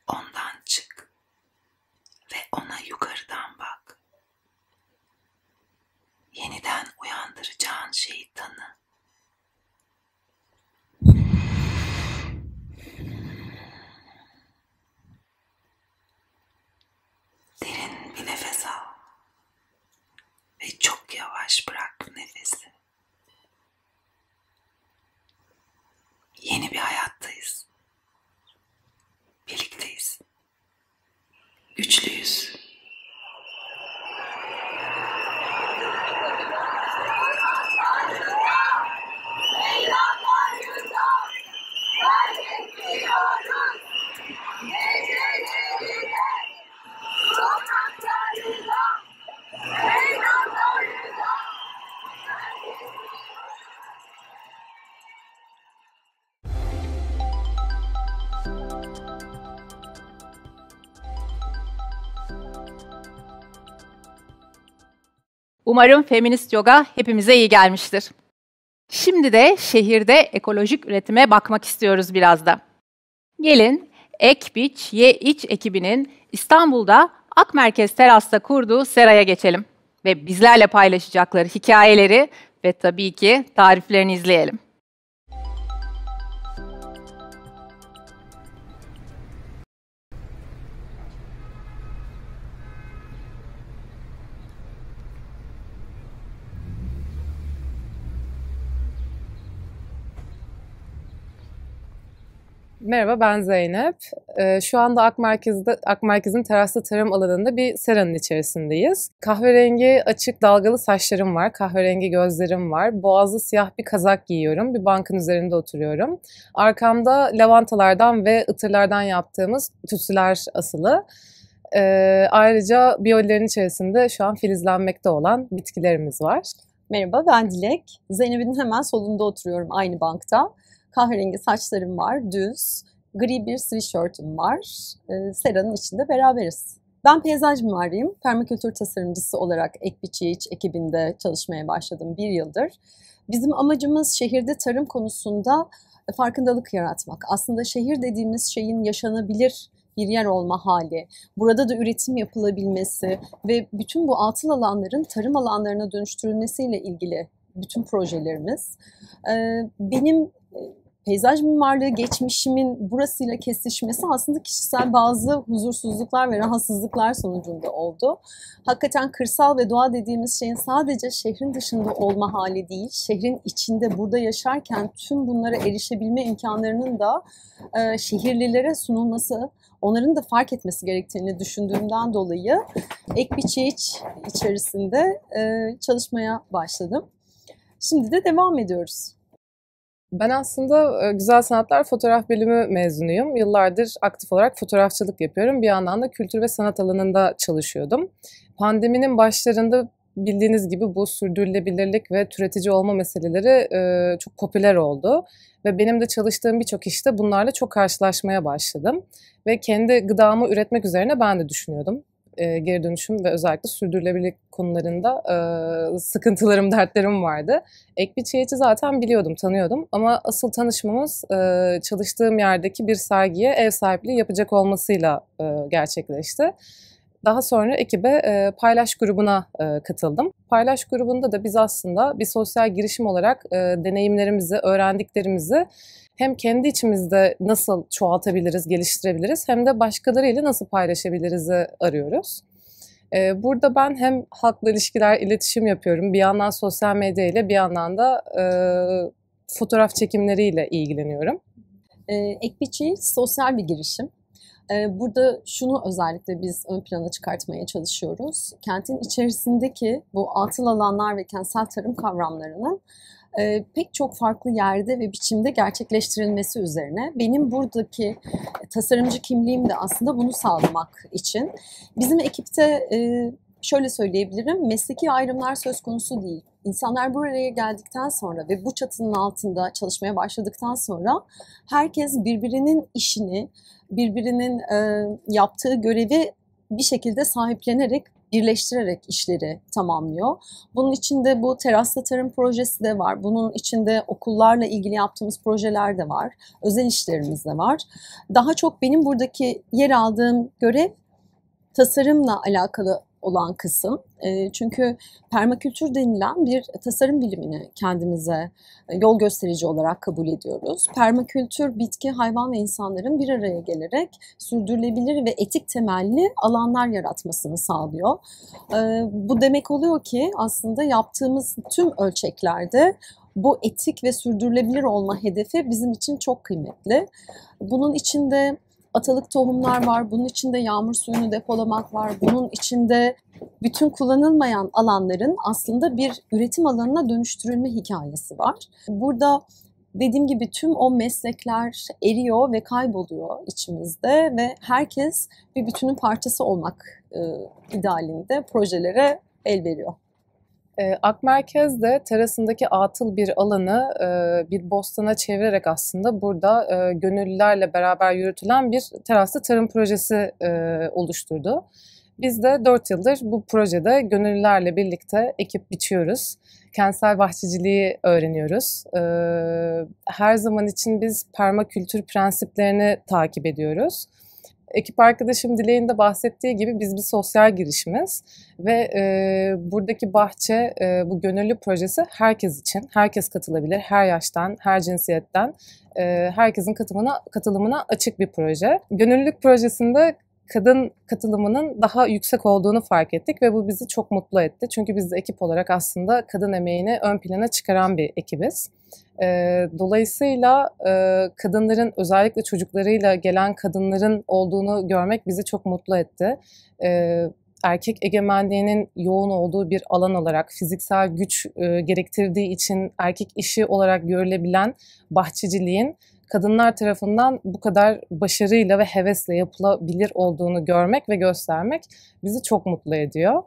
Speaker 8: Ondan çık ve ona yukarıdan bak. Yeniden uyandıracağın şeyi tanı. Derin bir nefes al ve çok yavaş bırak nefesi. Yeni bir hayattayız. Birlikteyiz. Güçlüyüz.
Speaker 1: Umarım feminist yoga hepimize iyi gelmiştir. Şimdi de şehirde ekolojik üretime bakmak istiyoruz biraz da. Gelin Ek Biç Ye İç ekibinin İstanbul'da Akmerkez Teras'ta kurduğu seraya geçelim ve bizlerle paylaşacakları hikayeleri ve tabii ki tariflerini izleyelim.
Speaker 9: Merhaba, ben Zeynep. Şu anda Akmerkez'in teraslı tarım alanında bir seranın içerisindeyiz. Kahverengi açık dalgalı saçlarım var, kahverengi gözlerim var. Boğazlı siyah bir kazak giyiyorum, bir bankın üzerinde oturuyorum. Arkamda lavantalardan ve ıtırlardan yaptığımız tütsüler asılı. Ayrıca biyollerin içerisinde şu an filizlenmekte olan bitkilerimiz var.
Speaker 10: Merhaba, ben Dilek. Zeynep'in hemen solunda oturuyorum aynı bankta. Kahverengi saçlarım var, düz. Gri bir sweatshirt'üm var. Seranın içinde beraberiz. Ben peyzaj mimarıyım. Permakültür tasarımcısı olarak Ekbiçiğiç ekibinde çalışmaya başladım 1 yıldır. Bizim amacımız şehirde tarım konusunda farkındalık yaratmak. Aslında şehir dediğimiz şeyin yaşanabilir bir yer olma hali, burada da üretim yapılabilmesi ve bütün bu atıl alanların tarım alanlarına dönüştürülmesiyle ilgili bütün projelerimiz. Benim peyzaj mimarlığı geçmişimin burasıyla kesişmesi aslında kişisel bazı huzursuzluklar ve rahatsızlıklar sonucunda oldu. Hakikaten kırsal ve doğa dediğimiz şeyin sadece şehrin dışında olma hali değil, şehrin içinde burada yaşarken tüm bunlara erişebilme imkanlarının da şehirlilere sunulması, onların da fark etmesi gerektiğini düşündüğümden dolayı Ekbiçiğiç içerisinde çalışmaya başladım. Şimdi de devam ediyoruz.
Speaker 9: Ben aslında Güzel Sanatlar Fotoğraf Bölümü mezunuyum. Yıllardır aktif olarak fotoğrafçılık yapıyorum. Bir yandan da kültür ve sanat alanında çalışıyordum. Pandeminin başlarında bildiğiniz gibi bu sürdürülebilirlik ve türetici olma meseleleri çok popüler oldu. Ve benim de çalıştığım birçok işte bunlarla çok karşılaşmaya başladım. Ve kendi gıdamı üretmek üzerine ben de düşünüyordum. Geri dönüşüm ve özellikle sürdürülebilirlik konularında sıkıntılarım, dertlerim vardı. Ekbiçiğiç'i zaten biliyordum, tanıyordum ama asıl tanışmamız çalıştığım yerdeki bir sergiye ev sahipliği yapacak olmasıyla gerçekleşti. Daha sonra ekibe Paylaş grubuna katıldım. Paylaş grubunda da biz aslında bir sosyal girişim olarak deneyimlerimizi, öğrendiklerimizi hem kendi içimizde nasıl çoğaltabiliriz, geliştirebiliriz hem de başkalarıyla nasıl paylaşabiliriz'i arıyoruz. Burada ben hem halkla ilişkiler, iletişim yapıyorum. Bir yandan sosyal medya ile bir yandan da fotoğraf çekimleriyle ilgileniyorum.
Speaker 10: Ekbiçiğiç sosyal bir girişim. Burada şunu özellikle biz ön plana çıkartmaya çalışıyoruz. Kentin içerisindeki bu atıl alanlar ve kentsel tarım kavramlarının pek çok farklı yerde ve biçimde gerçekleştirilmesi üzerine. Benim buradaki tasarımcı kimliğim de aslında bunu sağlamak için. Bizim ekipte şöyle söyleyebilirim, mesleki ayrımlar söz konusu değil. İnsanlar buraya geldikten sonra ve bu çatının altında çalışmaya başladıktan sonra herkes birbirinin işini, birbirinin yaptığı görevi bir şekilde sahiplenerek, birleştirerek işleri tamamlıyor. Bunun içinde bu teraslı tarım projesi de var. Bunun içinde okullarla ilgili yaptığımız projeler de var. Özel işlerimiz de var. Daha çok benim buradaki yer aldığım görev tasarımla alakalı olan kısım. Çünkü permakültür denilen bir tasarım bilimini kendimize yol gösterici olarak kabul ediyoruz. Permakültür, bitki, hayvan ve insanların bir araya gelerek sürdürülebilir ve etik temelli alanlar yaratmasını sağlıyor. Bu demek oluyor ki aslında yaptığımız tüm ölçeklerde bu etik ve sürdürülebilir olma hedefi bizim için çok kıymetli. Bunun içinde atalık tohumlar var, bunun içinde yağmur suyunu depolamak var, bunun içinde bütün kullanılmayan alanların aslında bir üretim alanına dönüştürülme hikayesi var. Burada dediğim gibi tüm o meslekler eriyor ve kayboluyor içimizde ve herkes bir bütünün parçası olmak idealinde projelere el veriyor.
Speaker 9: Akmerkez'de terasındaki atıl bir alanı bir bostana çevirerek aslında burada gönüllülerle beraber yürütülen bir teraslı tarım projesi oluşturdu. Biz de 4 yıldır bu projede gönüllülerle birlikte ekip biçiyoruz. Kentsel bahçeciliği öğreniyoruz. Her zaman için biz permakültür prensiplerini takip ediyoruz. Ekip arkadaşım Dilek'in de bahsettiği gibi biz bir sosyal girişimiz ve buradaki bahçe, bu gönüllü projesi herkes için, herkes katılabilir, her yaştan, her cinsiyetten, herkesin katılımına açık bir proje. Gönüllülük projesinde kadın katılımının daha yüksek olduğunu fark ettik ve bu bizi çok mutlu etti. Çünkü biz de ekip olarak aslında kadın emeğini ön plana çıkaran bir ekibiz. Dolayısıyla kadınların, özellikle çocuklarıyla gelen kadınların olduğunu görmek bizi çok mutlu etti. Erkek egemenliğinin yoğun olduğu bir alan olarak, fiziksel güç gerektirdiği için erkek işi olarak görülebilen bahçeciliğin kadınlar tarafından bu kadar başarıyla ve hevesle yapılabilir olduğunu görmek ve göstermek bizi çok mutlu ediyor.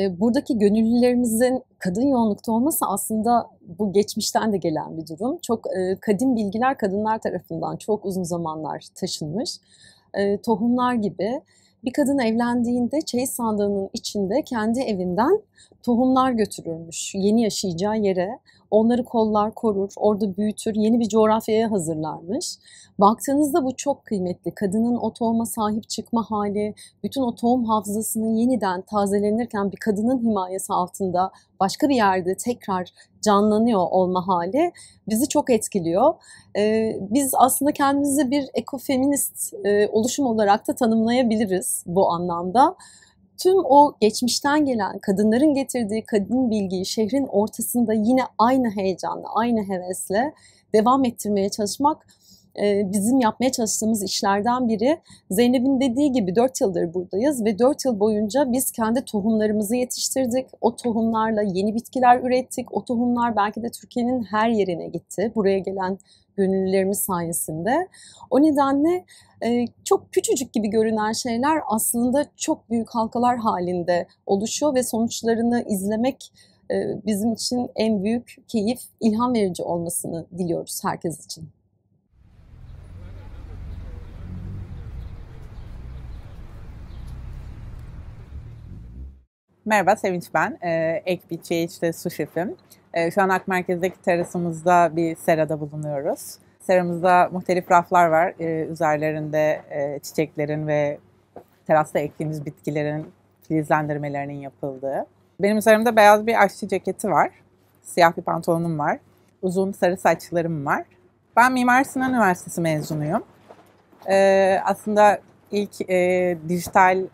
Speaker 10: Buradaki gönüllülerimizin kadın yoğunlukta olması aslında bu geçmişten de gelen bir durum. Çok kadim bilgiler kadınlar tarafından çok uzun zamanlar taşınmış. Tohumlar gibi. Bir kadın evlendiğinde çeyiz sandığının içinde kendi evinden tohumlar götürürmüş yeni yaşayacağı yere. Onları kollar, korur, orada büyütür, yeni bir coğrafyaya hazırlarmış. Baktığınızda bu çok kıymetli. Kadının o tohuma sahip çıkma hali, bütün o tohum hafızasının yeniden tazelenirken bir kadının himayesi altında başka bir yerde tekrar canlanıyor olma hali bizi çok etkiliyor. Biz aslında kendimizi bir ekofeminist oluşum olarak da tanımlayabiliriz bu anlamda. Tüm o geçmişten gelen kadınların getirdiği kadın bilgiyi şehrin ortasında yine aynı heyecanla, aynı hevesle devam ettirmeye çalışmak bizim yapmaya çalıştığımız işlerden biri. Zeynep'in dediği gibi 4 yıldır buradayız ve 4 yıl boyunca biz kendi tohumlarımızı yetiştirdik. O tohumlarla yeni bitkiler ürettik. O tohumlar belki de Türkiye'nin her yerine gitti. Buraya gelen gönüllülerimiz sayesinde. O nedenle çok küçücük gibi görünen şeyler aslında çok büyük halkalar halinde oluşuyor ve sonuçlarını izlemek bizim için en büyük keyif, ilham verici olmasını diliyoruz herkes için.
Speaker 11: Merhaba, Sevinç ben. Ek.BCH'de su şefim. Şu an Ak Merkez'deki terasımızda bir serada bulunuyoruz. Seramızda muhtelif raflar var. Üzerlerinde çiçeklerin ve terasta ektiğimiz bitkilerin filizlendirmelerinin yapıldığı. Benim üzerimde beyaz bir aşçı ceketi var. Siyah bir pantolonum var. Uzun sarı saçlarım var. Ben Mimar Sinan Üniversitesi mezunuyum. Aslında İlk dijital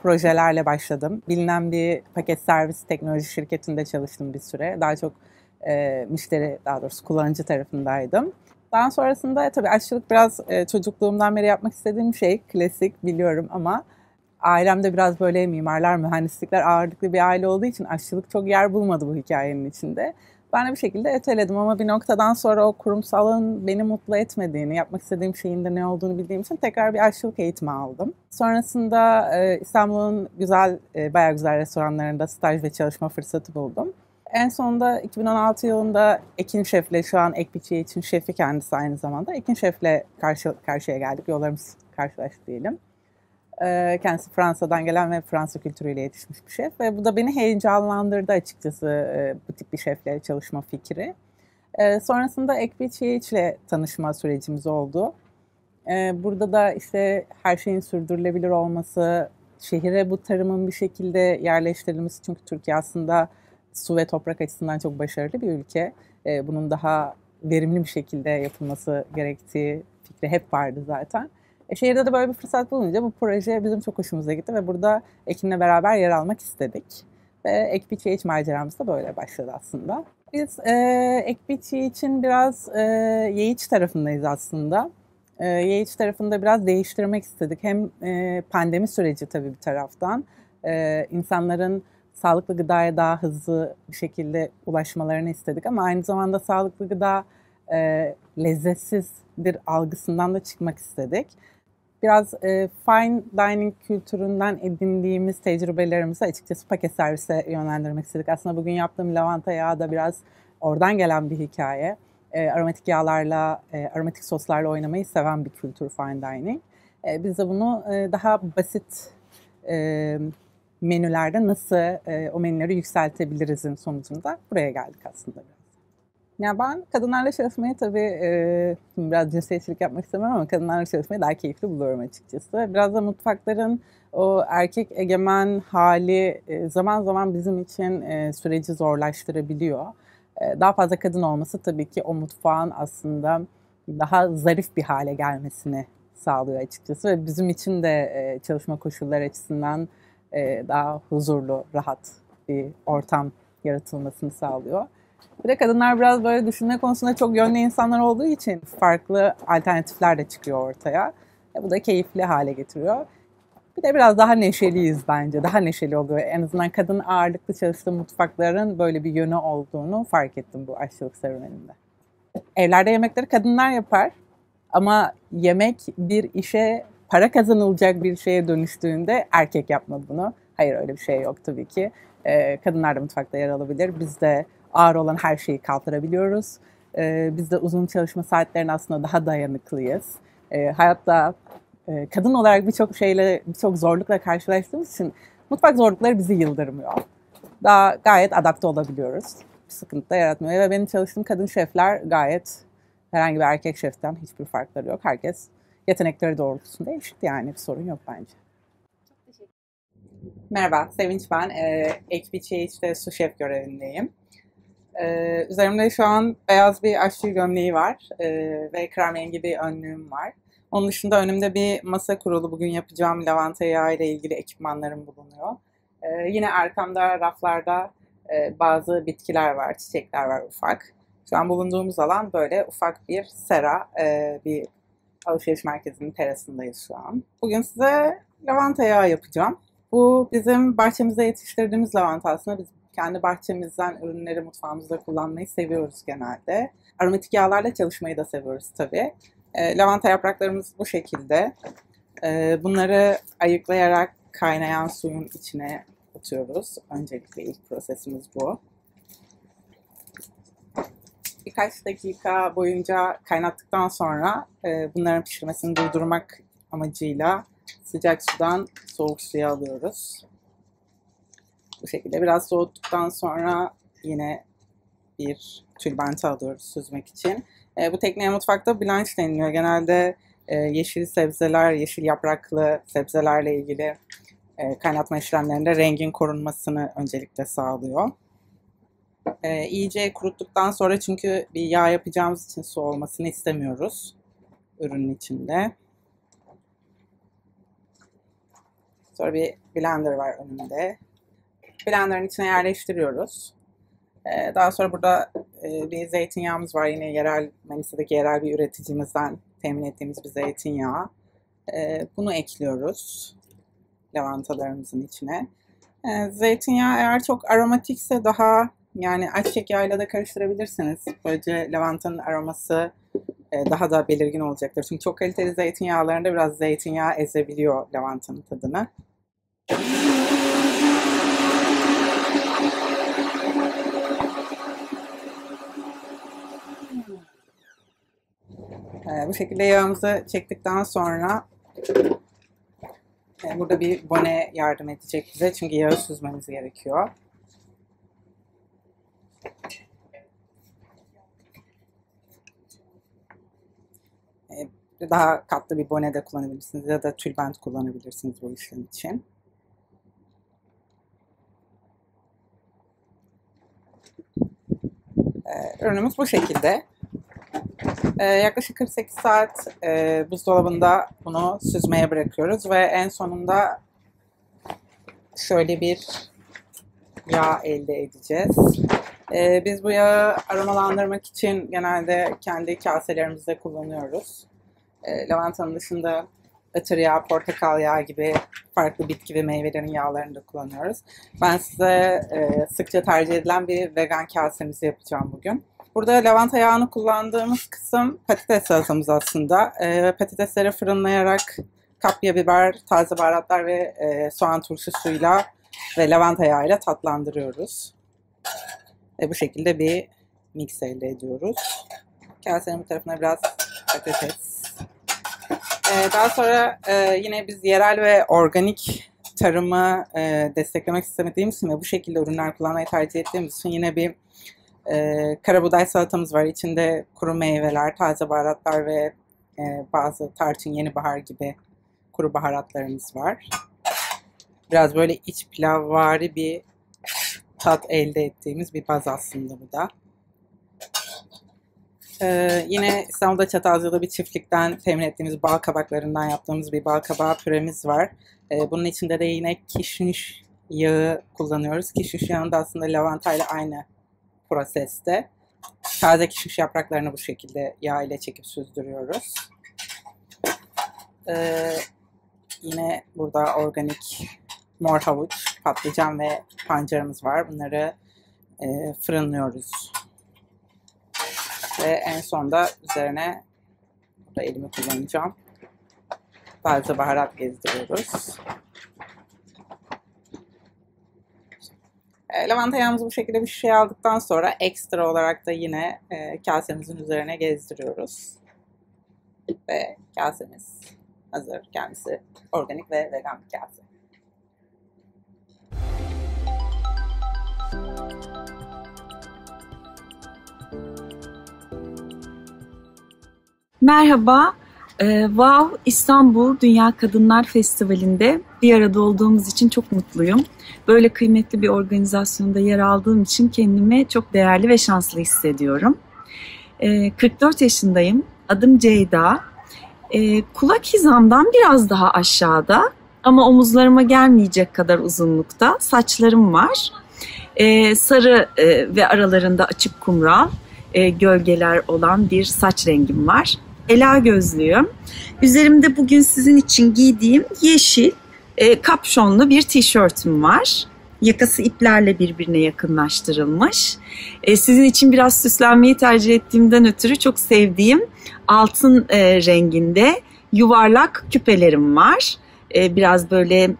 Speaker 11: projelerle başladım. Bilinen bir paket servis teknoloji şirketinde çalıştım bir süre. Daha çok daha doğrusu kullanıcı tarafındaydım. Daha sonrasında tabii aşçılık biraz çocukluğumdan beri yapmak istediğim şey. Klasik biliyorum ama ailemde biraz böyle mimarlar, mühendislikler ağırlıklı bir aile olduğu için aşçılık çok yer bulmadı bu hikayenin içinde. Ben de bir şekilde öteledim ama bir noktadan sonra o kurumsalın beni mutlu etmediğini, yapmak istediğim şeyin de ne olduğunu bildiğim için tekrar bir aşçılık eğitimi aldım. Sonrasında İstanbul'un bayağı güzel restoranlarında staj ve çalışma fırsatı buldum. En sonunda 2016 yılında Ekin Şef'le, şu an Ek.BCH için şefi kendisi aynı zamanda, Ekin Şef'le karşıya geldik, yollarımız karşılaştı diyelim. Kendisi Fransa'dan gelen ve Fransa kültürüyle yetişmiş bir şef ve bu da beni heyecanlandırdı açıkçası bu tip bir şefle çalışma fikri. Sonrasında Ek.BCH ile tanışma sürecimiz oldu. Burada da işte her şeyin sürdürülebilir olması, şehire bu tarımın bir şekilde yerleştirilmesi, çünkü Türkiye aslında su ve toprak açısından çok başarılı bir ülke. Bunun daha verimli bir şekilde yapılması gerektiği fikri hep vardı zaten. Şehirde de böyle bir fırsat bulunca bu proje bizim çok hoşumuza gitti ve burada Ekin'le beraber yer almak istedik. Ve Ek.BCH maceramız da böyle başladı aslında. Biz Ek.BCH için biraz Yeğiç tarafındayız aslında. Yeğiç tarafında biraz değiştirmek istedik. Hem pandemi süreci tabii bir taraftan. İnsanların sağlıklı gıdaya daha hızlı bir şekilde ulaşmalarını istedik ama aynı zamanda sağlıklı gıda lezzetsizdir algısından da çıkmak istedik. Biraz fine dining kültüründen edindiğimiz tecrübelerimizi açıkçası paket servise yönlendirmek istedik. Aslında bugün yaptığım lavanta yağı da biraz oradan gelen bir hikaye. Aromatik yağlarla, aromatik soslarla oynamayı seven bir kültür fine dining. Biz de bunu daha basit menülerde nasıl o menüleri yükseltebilirizin sonucunda buraya geldik aslında. Ya ben kadınlarla çalışmayı tabii biraz cinsiyetçilik yapmak istemiyorum ama kadınlarla çalışmayı daha keyifli buluyorum açıkçası. Biraz da mutfakların o erkek egemen hali zaman zaman bizim için süreci zorlaştırabiliyor. Daha fazla kadın olması tabii ki o mutfağın aslında daha zarif bir hale gelmesini sağlıyor açıkçası ve bizim için de çalışma koşulları açısından daha huzurlu, rahat bir ortam yaratılmasını sağlıyor. Bir de kadınlar biraz böyle düşünme konusunda çok yönlü insanlar olduğu için farklı alternatifler de çıkıyor ortaya. Bu da keyifli hale getiriyor. Bir de biraz daha neşeliyiz bence. Daha neşeli oluyor. En azından kadın ağırlıklı çalıştığı mutfakların böyle bir yönü olduğunu fark ettim bu aşçılık serüveninde. Evlerde yemekleri kadınlar yapar. Ama yemek bir işe, para kazanılacak bir şeye dönüştüğünde erkek yapmadı bunu. Hayır, öyle bir şey yok tabii ki. Kadınlar da mutfakta yer alabilir. Biz de ağır olan her şeyi kaldırabiliyoruz. Biz de uzun çalışma saatlerine aslında daha dayanıklıyız. Hayatta kadın olarak birçok zorlukla karşılaştığımız için mutfak zorlukları bizi yıldırmıyor. Daha gayet adapte olabiliyoruz. Bir sıkıntı da yaratmıyor. Ve benim çalıştığım kadın şefler gayet herhangi bir erkek şeften hiçbir farkları yok. Herkes yetenekleri doğrultusunda eşit, yani bir sorun yok bence. Merhaba, Sevinç ben. HBCH'de su şef görevindeyim. Üzerimde şu an beyaz bir aşçı gömleği var ve krem rengi bir önlüğüm var. Onun dışında önümde bir masa kurulu. Bugün yapacağım lavanta yağı ile ilgili ekipmanlarım bulunuyor. Yine arkamda raflarda bazı bitkiler var, çiçekler var ufak. Şu an bulunduğumuz alan böyle ufak bir sera, bir alışveriş merkezinin terasındayız şu an. Bugün size lavanta yağı yapacağım. Bu bizim bahçemizde yetiştirdiğimiz lavanta aslında. Biz kendi bahçemizden ürünleri mutfağımızda kullanmayı seviyoruz genelde. Aromatik yağlarla çalışmayı da seviyoruz tabii. Lavanta yapraklarımız bu şekilde. Bunları ayıklayarak kaynayan suyun içine atıyoruz. Öncelikle ilk prosesimiz bu. Birkaç dakika boyunca kaynattıktan sonra bunların pişirmesini durdurmak amacıyla sıcak sudan soğuk suya alıyoruz. Bu şekilde biraz soğuttuktan sonra yine bir tülbente alıyoruz süzmek için. Bu tekniğe mutfakta blanch deniliyor. Genelde yeşil sebzeler, yeşil yapraklı sebzelerle ilgili kaynatma işlemlerinde rengin korunmasını öncelikle sağlıyor. İyice kuruttuktan sonra, çünkü bir yağ yapacağımız için su olmasını istemiyoruz ürünün içinde. Sonra bir blender var önümde. Blenderın içine yerleştiriyoruz. Daha sonra burada bir zeytinyağımız var. Yine Manisa'daki yerel bir üreticimizden temin ettiğimiz bir zeytinyağı. Bunu ekliyoruz lavantalarımızın içine. Zeytinyağı eğer çok aromatikse daha, yani ayçiçek yağıyla da karıştırabilirsiniz. Böylece lavantanın aroması daha da belirgin olacaktır. Çünkü çok kaliteli zeytinyağlarında biraz zeytinyağı ezebiliyor lavantanın tadını. Bu şekilde yağımızı çektikten sonra burada bir bone yardım edecek bize. Çünkü yağı süzmemiz gerekiyor. Daha katlı bir bone de kullanabilirsiniz ya da tülbent kullanabilirsiniz bu işlem için. Ürünümüz bu şekilde. Yaklaşık 48 saat buzdolabında bunu süzmeye bırakıyoruz ve en sonunda şöyle bir yağ elde edeceğiz. Biz bu yağı aromalandırmak için genelde kendi kaselerimizde kullanıyoruz. Lavantanın dışında ıtır yağı, portakal yağı gibi farklı bitki ve meyvelerin yağlarını da kullanıyoruz. Ben size sıkça tercih edilen bir vegan kasemizi yapacağım bugün. Burada lavanta yağını kullandığımız kısım patates salatamız aslında. Patatesleri fırınlayarak kapya biber, taze baharatlar ve soğan turşusuyla ve lavanta yağıyla tatlandırıyoruz. Ve bu şekilde bir mix elde ediyoruz. Kasenin bu tarafına biraz patates. Daha sonra yine biz yerel ve organik tarımı desteklemek istemediğimiz için ve bu şekilde ürünler kullanmayı tercih ettiğimiz için yine bir karabuğday salatamız var. İçinde kuru meyveler, taze baharatlar ve bazı tarçın, yeni bahar gibi kuru baharatlarımız var. Biraz böyle iç pilavvari bir tat elde ettiğimiz bir baz aslında bu da. Yine İstanbul'da Çatalca'da bir çiftlikten temin ettiğimiz bal kabaklarından yaptığımız bir bal kabağı püremiz var. Bunun içinde de yine kişniş yağı kullanıyoruz. Kişniş yağında aslında lavantayla aynı proseste. Taze kişniş yapraklarını bu şekilde yağ ile çekip süzdürüyoruz. Yine burada organik mor havuç, patlıcan ve pancarımız var. Bunları fırınlıyoruz. Ve en sonda üzerine, burada elimi kullanacağım, taze baharat gezdiriyoruz. Lavanta yağımızı bu şekilde bir şişeye aldıktan sonra ekstra olarak da yine kasemizin üzerine gezdiriyoruz. Ve kasemiz hazır. Kendisi organik ve vegan bir kase.
Speaker 12: Merhaba, Wow İstanbul Dünya Kadınlar Festivali'nde bir arada olduğumuz için çok mutluyum. Böyle kıymetli bir organizasyonda yer aldığım için kendimi çok değerli ve şanslı hissediyorum. 44 yaşındayım, adım Ceyda. Kulak hizamdan biraz daha aşağıda ama omuzlarıma gelmeyecek kadar uzunlukta saçlarım var. Sarı ve aralarında açık kumral gölgeler olan bir saç rengim var. Ela gözlüyüm. Üzerimde bugün sizin için giydiğim yeşil kapşonlu bir tişörtüm var. Yakası iplerle birbirine yakınlaştırılmış. Sizin için biraz süslenmeyi tercih ettiğimden ötürü çok sevdiğim altın renginde yuvarlak küpelerim var. Biraz böyle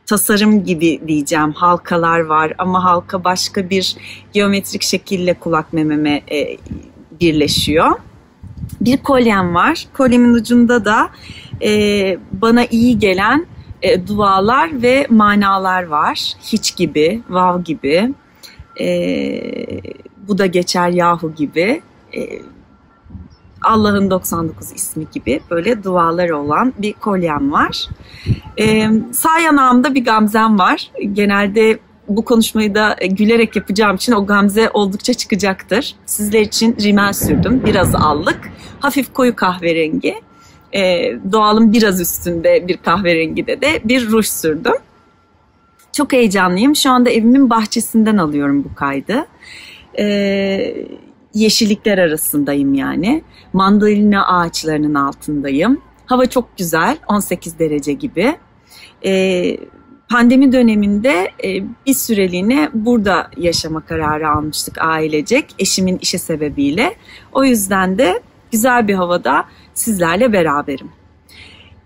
Speaker 12: tasarım gibi diyeceğim, halkalar var ama halka başka bir geometrik şekille kulak mememe birleşiyor. Bir kolyem var. Kolyemin ucunda da bana iyi gelen dualar ve manalar var. Hiç gibi, vav gibi, bu da geçer yahu gibi, Allah'ın 99 ismi gibi böyle dualar olan bir kolyem var. Sağ yanağımda bir gamzem var. Genelde bu konuşmayı da gülerek yapacağım için o gamze oldukça çıkacaktır. Sizler için rimel sürdüm. Biraz allık. Hafif koyu kahverengi. Doğalın biraz üstünde bir kahverengide de bir ruj sürdüm. Çok heyecanlıyım. Şu anda evimin bahçesinden alıyorum bu kaydı. Yeşillikler arasındayım yani. Mandalina ağaçlarının altındayım. Hava çok güzel. 18 derece gibi. Pandemi döneminde bir süreliğine burada yaşama kararı almıştık ailecek. Eşimin işi sebebiyle. O yüzden de güzel bir havada sizlerle beraberim.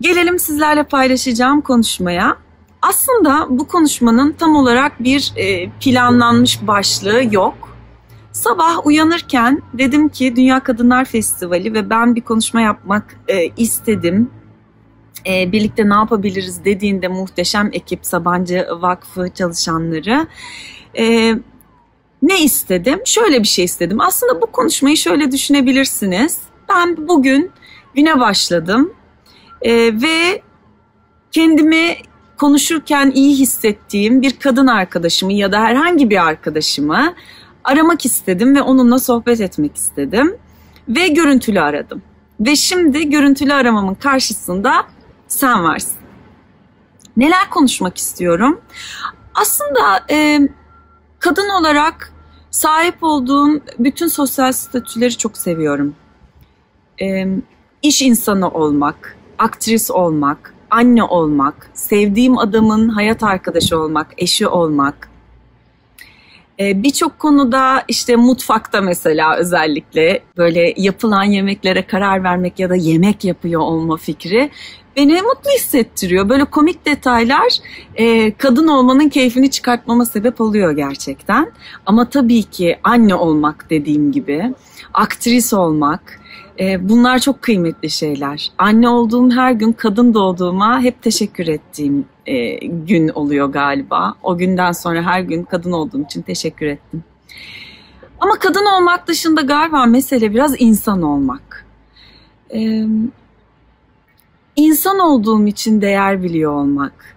Speaker 12: Gelelim sizlerle paylaşacağım konuşmaya. Aslında bu konuşmanın tam olarak bir planlanmış başlığı yok. Sabah uyanırken dedim ki Dünya Kadınlar Festivali ve ben bir konuşma yapmak istedim. Birlikte ne yapabiliriz dediğinde muhteşem ekip, Sabancı Vakfı çalışanları. Ne istedim? Şöyle bir şey istedim. Aslında bu konuşmayı şöyle düşünebilirsiniz. Ben bugün güne başladım ve kendimi konuşurken iyi hissettiğim bir kadın arkadaşımı ya da herhangi bir arkadaşımı aramak istedim ve onunla sohbet etmek istedim ve görüntülü aradım. Ve şimdi görüntülü aramamın karşısında sen varsın. Neler konuşmak istiyorum? Aslında kadın olarak sahip olduğum bütün sosyal statüleri çok seviyorum. İş insanı olmak, aktris olmak, anne olmak, sevdiğim adamın hayat arkadaşı olmak, eşi olmak. Birçok konuda işte mutfakta mesela özellikle böyle yapılan yemeklere karar vermek ya da yemek yapıyor olma fikri beni mutlu hissettiriyor. Böyle komik detaylar kadın olmanın keyfini çıkartmama sebep oluyor gerçekten. Ama tabii ki anne olmak dediğim gibi, aktris olmak, bunlar çok kıymetli şeyler. Anne olduğum her gün kadın doğduğuma hep teşekkür ettiğim gün oluyor galiba. O günden sonra her gün kadın olduğum için teşekkür ettim. Ama kadın olmak dışında galiba mesele biraz insan olmak. İnsan olduğum için değer biliyor olmak.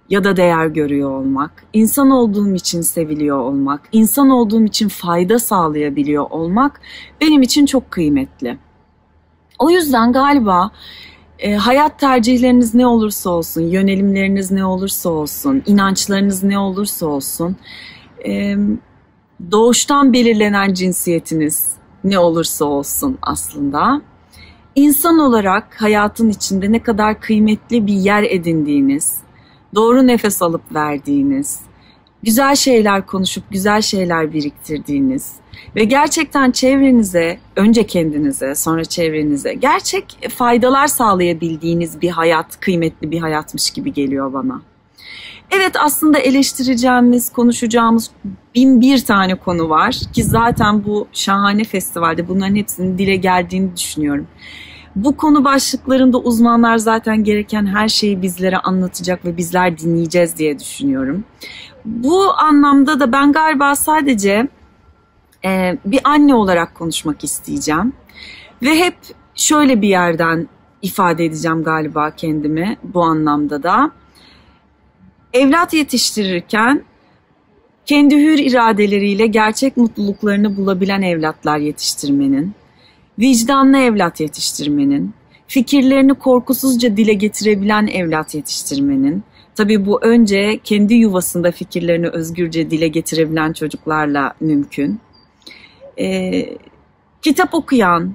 Speaker 12: ya da değer görüyor olmak, insan olduğum için seviliyor olmak, insan olduğum için fayda sağlayabiliyor olmak benim için çok kıymetli. O yüzden galiba hayat tercihleriniz ne olursa olsun, yönelimleriniz ne olursa olsun, inançlarınız ne olursa olsun, doğuştan belirlenen cinsiyetiniz ne olursa olsun aslında, İnsan olarak hayatın içinde ne kadar kıymetli bir yer edindiğiniz, doğru nefes alıp verdiğiniz, güzel şeyler konuşup güzel şeyler biriktirdiğiniz ve gerçekten çevrenize, önce kendinize, sonra çevrenize gerçek faydalar sağlayabildiğiniz bir hayat, kıymetli bir hayatmış gibi geliyor bana. Evet, aslında eleştireceğimiz, konuşacağımız 1001 tane konu var ki zaten bu şahane festivalde bunların hepsinin dile geldiğini düşünüyorum. Bu konu başlıklarında uzmanlar zaten gereken her şeyi bizlere anlatacak ve bizler dinleyeceğiz diye düşünüyorum. Bu anlamda da ben galiba sadece bir anne olarak konuşmak isteyeceğim. Ve hep şöyle bir yerden ifade edeceğim galiba kendimi bu anlamda da. Evlat yetiştirirken kendi hür iradeleriyle gerçek mutluluklarını bulabilen evlatlar yetiştirmenin, vicdanlı evlat yetiştirmenin, fikirlerini korkusuzca dile getirebilen evlat yetiştirmenin, tabii bu önce kendi yuvasında fikirlerini özgürce dile getirebilen çocuklarla mümkün. Kitap okuyan,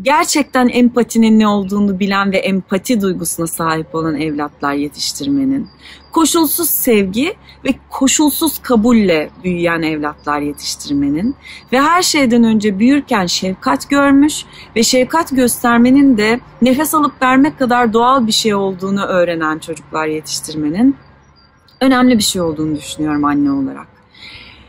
Speaker 12: gerçekten empatinin ne olduğunu bilen ve empati duygusuna sahip olan evlatlar yetiştirmenin, koşulsuz sevgi ve koşulsuz kabulle büyüyen evlatlar yetiştirmenin ve her şeyden önce büyürken şefkat görmüş ve şefkat göstermenin de nefes alıp vermek kadar doğal bir şey olduğunu öğrenen çocuklar yetiştirmenin önemli bir şey olduğunu düşünüyorum anne olarak.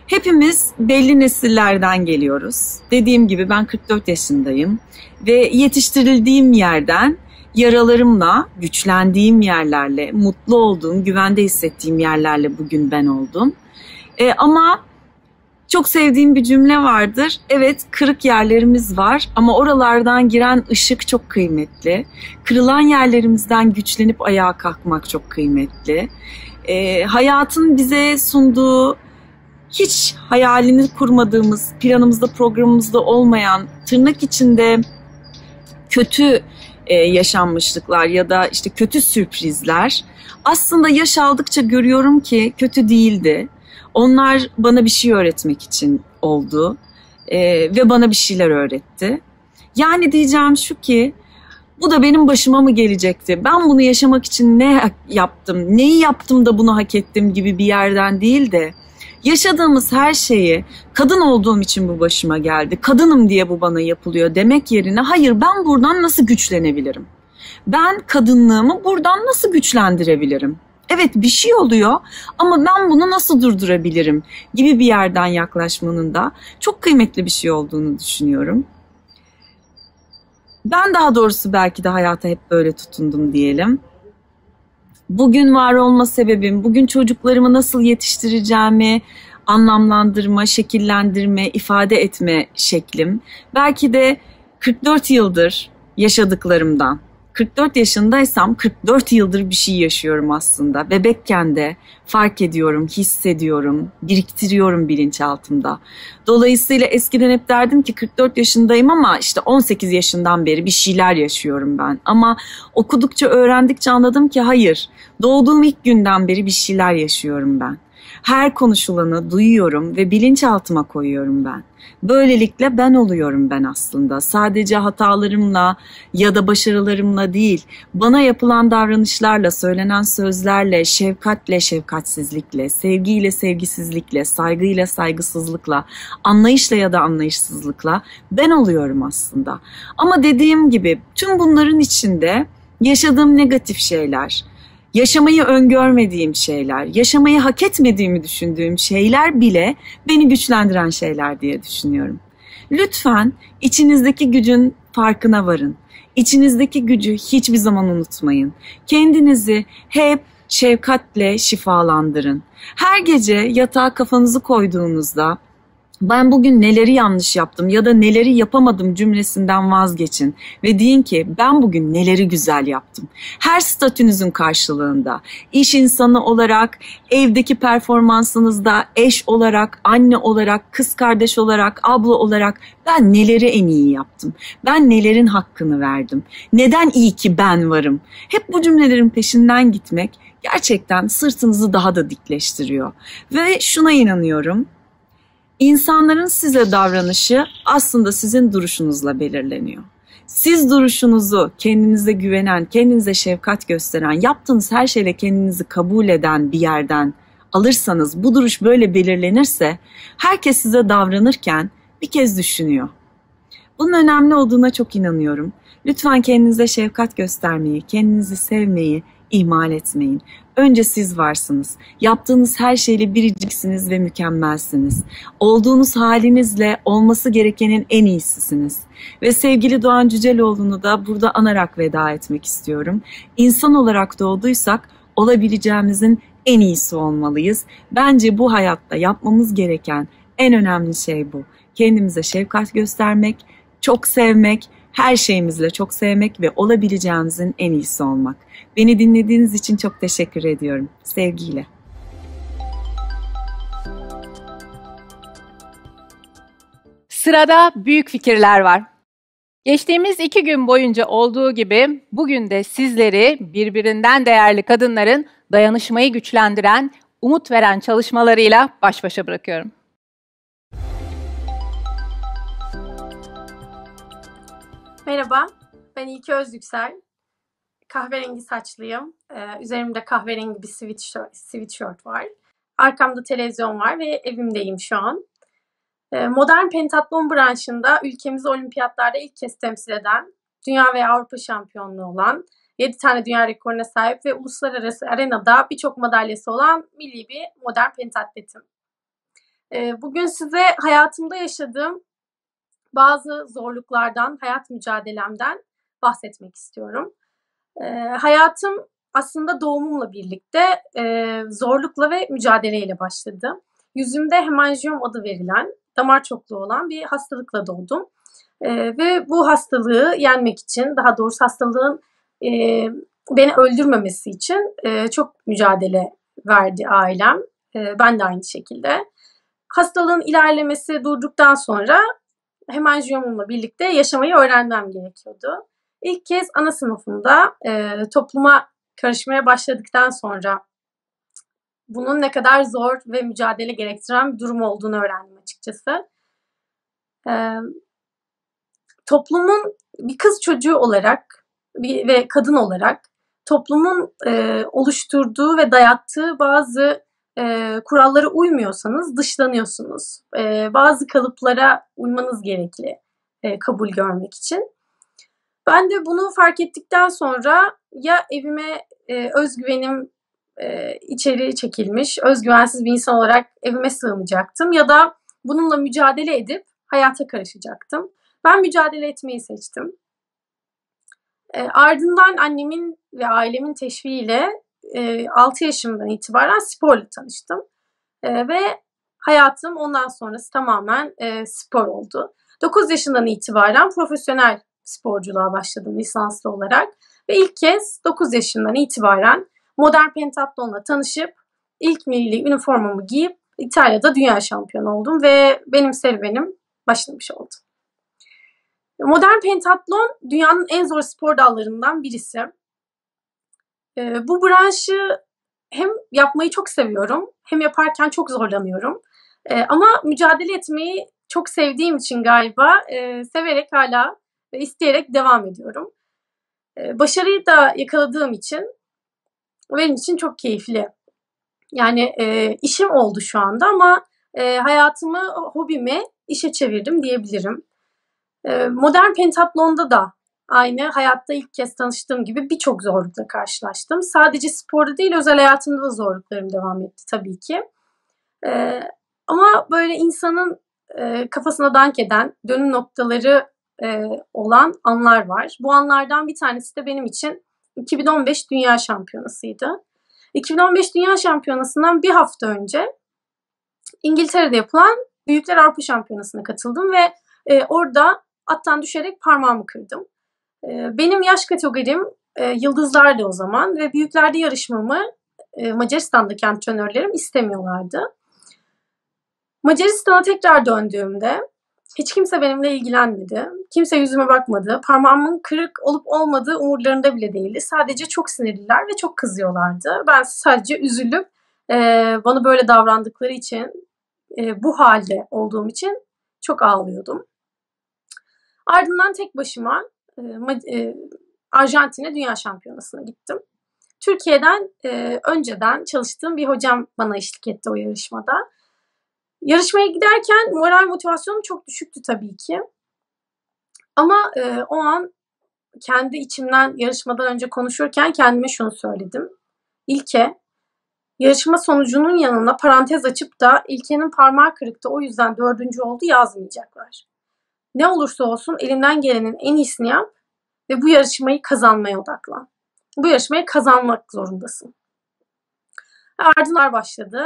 Speaker 12: Hepimiz belli nesillerden geliyoruz. Dediğim gibi ben 44 yaşındayım ve yetiştirildiğim yerden yaralarımla, güçlendiğim yerlerle, mutlu olduğum, güvende hissettiğim yerlerle bugün ben oldum. Ama çok sevdiğim bir cümle vardır. Evet, kırık yerlerimiz var ama oralardan giren ışık çok kıymetli. Kırılan yerlerimizden güçlenip ayağa kalkmak çok kıymetli. Hayatın bize sunduğu, hiç hayalini kurmadığımız, planımızda, programımızda olmayan, tırnak içinde kötü yaşanmışlıklar ya da işte kötü sürprizler aslında yaş aldıkça görüyorum ki kötü değildi. Onlar bana bir şey öğretmek için oldu ve bana bir şeyler öğretti. Yani diyeceğim şu ki, bu da benim başıma mı gelecekti? Ben bunu yaşamak için ne yaptım, neyi yaptım da bunu hak ettim gibi bir yerden değil de, yaşadığımız her şeyi kadın olduğum için bu başıma geldi, kadınım diye bu bana yapılıyor demek yerine hayır, ben buradan nasıl güçlenebilirim? Ben kadınlığımı buradan nasıl güçlendirebilirim? Evet, bir şey oluyor ama ben bunu nasıl durdurabilirim gibi bir yerden yaklaşmanın da çok kıymetli bir şey olduğunu düşünüyorum. Ben daha doğrusu belki de hayata hep böyle tutundum diyelim. Bugün var olma sebebim, bugün çocuklarımı nasıl yetiştireceğimi anlamlandırma, şekillendirme, ifade etme şeklim belki de 44 yıldır yaşadıklarımdan. 44 yaşındaysam 44 yıldır bir şey yaşıyorum aslında. Bebekken de fark ediyorum, hissediyorum, biriktiriyorum bilinçaltımda. Dolayısıyla eskiden hep derdim ki 44 yaşındayım ama işte 18 yaşından beri bir şeyler yaşıyorum ben. Ama okudukça, öğrendikçe anladım ki hayır, doğduğum ilk günden beri bir şeyler yaşıyorum ben. Her konuşulanı duyuyorum ve bilinçaltıma koyuyorum ben. Böylelikle ben oluyorum ben aslında. Sadece hatalarımla ya da başarılarımla değil, bana yapılan davranışlarla, söylenen sözlerle, şefkatle, şefkatsizlikle, sevgiyle, sevgisizlikle, saygıyla, saygısızlıkla, anlayışla ya da anlayışsızlıkla ben oluyorum aslında. Ama dediğim gibi tüm bunların içinde yaşadığım negatif şeyler, yaşamayı öngörmediğim şeyler, yaşamayı hak etmediğimi düşündüğüm şeyler bile beni güçlendiren şeyler diye düşünüyorum. Lütfen içinizdeki gücün farkına varın. İçinizdeki gücü hiçbir zaman unutmayın. Kendinizi hep şefkatle şifalandırın. Her gece yatağa kafanızı koyduğunuzda ben bugün neleri yanlış yaptım ya da neleri yapamadım cümlesinden vazgeçin ve deyin ki ben bugün neleri güzel yaptım. Her statünüzün karşılığında, iş insanı olarak, evdeki performansınızda, eş olarak, anne olarak, kız kardeş olarak, abla olarak ben neleri en iyi yaptım. Ben nelerin hakkını verdim. Neden iyi ki ben varım? Hep bu cümlelerin peşinden gitmek gerçekten sırtınızı daha da dikleştiriyor. Ve şuna inanıyorum. İnsanların size davranışı aslında sizin duruşunuzla belirleniyor. Siz duruşunuzu kendinize güvenen, kendinize şefkat gösteren, yaptığınız her şeyle kendinizi kabul eden bir yerden alırsanız, bu duruş böyle belirlenirse herkes size davranırken bir kez düşünüyor. Bunun önemli olduğuna çok inanıyorum. Lütfen kendinize şefkat göstermeyi, kendinizi sevmeyi ihmal etmeyin. Önce siz varsınız. Yaptığınız her şeyle biriciksiniz ve mükemmelsiniz. Olduğunuz halinizle olması gerekenin en iyisisiniz. Ve sevgili Doğan Cüceloğlu'nu da burada anarak veda etmek istiyorum. İnsan olarak doğduysak olabileceğimizin en iyisi olmalıyız. Bence bu hayatta yapmamız gereken en önemli şey bu. Kendimize şefkat göstermek, çok sevmek, her şeyimizle çok sevmek ve olabileceğimizin en iyisi olmak. Beni dinlediğiniz için çok teşekkür ediyorum. Sevgiyle.
Speaker 1: Sırada büyük fikirler var. Geçtiğimiz 2 gün boyunca olduğu gibi bugün de sizleri birbirinden değerli kadınların dayanışmayı güçlendiren, umut veren çalışmalarıyla baş başa bırakıyorum.
Speaker 13: Merhaba, ben İlki Özyüksel. Kahverengi saçlıyım. Üzerimde kahverengi bir sweatshirt var. Arkamda televizyon var ve evimdeyim şu an. Modern pentatlon branşında ülkemizi olimpiyatlarda ilk kez temsil eden, dünya ve Avrupa şampiyonluğu olan, 7 tane dünya rekoruna sahip ve uluslararası arenada birçok madalyası olan milli bir modern pentatletim. Bugün size hayatımda yaşadığım bazı zorluklardan, hayat mücadelemden bahsetmek istiyorum. Hayatım aslında doğumumla birlikte zorlukla ve mücadeleyle başladı. Yüzümde hemanjiyom adı verilen, damar çokluğu olan bir hastalıkla doğdum. Ve bu hastalığı yenmek için, daha doğrusu hastalığın beni öldürmemesi için çok mücadele verdi ailem. Ben de aynı şekilde. Hastalığın ilerlemesi durduktan sonra hemanjiyomumla birlikte yaşamayı öğrenmem gerekiyordu. İlk kez ana sınıfımda topluma karışmaya başladıktan sonra bunun ne kadar zor ve mücadele gerektiren bir durum olduğunu öğrendim açıkçası. Toplumun bir kız çocuğu olarak ve kadın olarak toplumun oluşturduğu ve dayattığı bazı kurallara uymuyorsanız dışlanıyorsunuz. Bazı kalıplara uymanız gerekli kabul görmek için. Ben de bunu fark ettikten sonra ya evime özgüvenim içeri çekilmiş, özgüvensiz bir insan olarak evime sığınacaktım ya da bununla mücadele edip hayata karışacaktım. Ben mücadele etmeyi seçtim. Ardından annemin ve ailemin teşviğiyle 6 yaşımdan itibaren sporla tanıştım. Ve hayatım ondan sonrası tamamen spor oldu. 9 yaşından itibaren profesyonel sporculuğa başladım lisanslı olarak. Ve ilk kez 9 yaşından itibaren modern pentatlonla tanışıp ilk milli üniformamı giyip İtalya'da dünya şampiyonu oldum ve benim serüvenim başlamış oldu. Modern pentatlon dünyanın en zor spor dallarından birisi. Bu branşı hem yapmayı çok seviyorum hem yaparken çok zorlanıyorum. Ama mücadele etmeyi çok sevdiğim için galiba severek hala ve isteyerek devam ediyorum. Başarıyı da yakaladığım için benim için çok keyifli. Yani işim oldu şu anda ama hayatımı, hobimi işe çevirdim diyebilirim. Modern pentatlonda da aynı hayatta ilk kez tanıştığım gibi birçok zorlukla karşılaştım. Sadece sporda değil özel hayatımda da zorluklarım devam etti tabii ki. Ama böyle insanın kafasına dank eden dönüm noktaları olan anlar var. Bu anlardan bir tanesi de benim için 2015 Dünya Şampiyonası'ydı. 2015 Dünya Şampiyonası'ndan bir hafta önce İngiltere'de yapılan Büyükler Avrupa Şampiyonası'na katıldım ve orada attan düşerek parmağımı kırdım. Benim yaş kategorim yıldızlardı o zaman ve büyüklerde yarışmamı Macaristan'daki antrenörlerim istemiyorlardı. Macaristan'a tekrar döndüğümde hiç kimse benimle ilgilenmedi. Kimse yüzüme bakmadı. Parmağımın kırık olup olmadığı umurlarında bile değildi. Sadece çok sinirliler ve çok kızıyorlardı. Ben sadece üzülüp bana böyle davrandıkları için, bu halde olduğum için çok ağlıyordum. Ardından tek başıma Arjantin'e Dünya Şampiyonası'na gittim. Türkiye'den önceden çalıştığım bir hocam bana eşlik etti o yarışmada. Yarışmaya giderken moral motivasyonum çok düşüktü tabii ki. Ama o an kendi içimden yarışmadan önce konuşurken kendime şunu söyledim. İlke, yarışma sonucunun yanına parantez açıp da İlke'nin parmağı kırıktı o yüzden 4. oldu yazmayacaklar. Ne olursa olsun elinden gelenin en iyisini yap ve bu yarışmayı kazanmaya odaklan. Bu yarışmayı kazanmak zorundasın. Ardından başladı.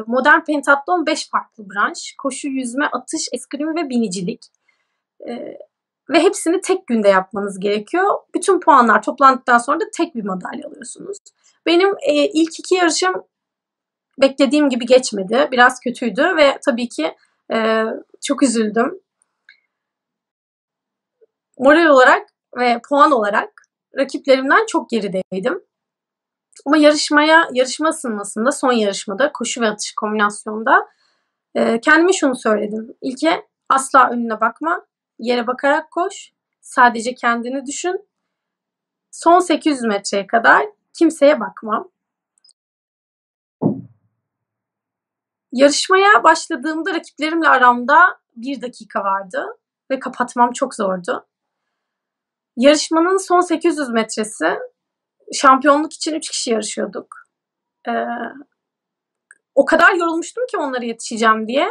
Speaker 13: Modern pentatlon 5 farklı branş. Koşu, yüzme, atış, eskrim ve binicilik. Ve hepsini tek günde yapmanız gerekiyor. Bütün puanlar toplandıktan sonra da tek bir madalya alıyorsunuz. Benim ilk 2 yarışım beklediğim gibi geçmedi. Biraz kötüydü ve tabii ki çok üzüldüm. Moral olarak ve puan olarak rakiplerimden çok gerideydim. Ama yarışma ısınmasında, son yarışmada koşu ve atış kombinasyonda kendime şunu söyledim. İlke, asla önüne bakma, yere bakarak koş, sadece kendini düşün. Son 800 metreye kadar kimseye bakma. Yarışmaya başladığımda rakiplerimle aramda 1 dakika vardı ve kapatmam çok zordu. Yarışmanın son 800 metresi, şampiyonluk için 3 kişi yarışıyorduk. O kadar yorulmuştum ki onlara yetişeceğim diye.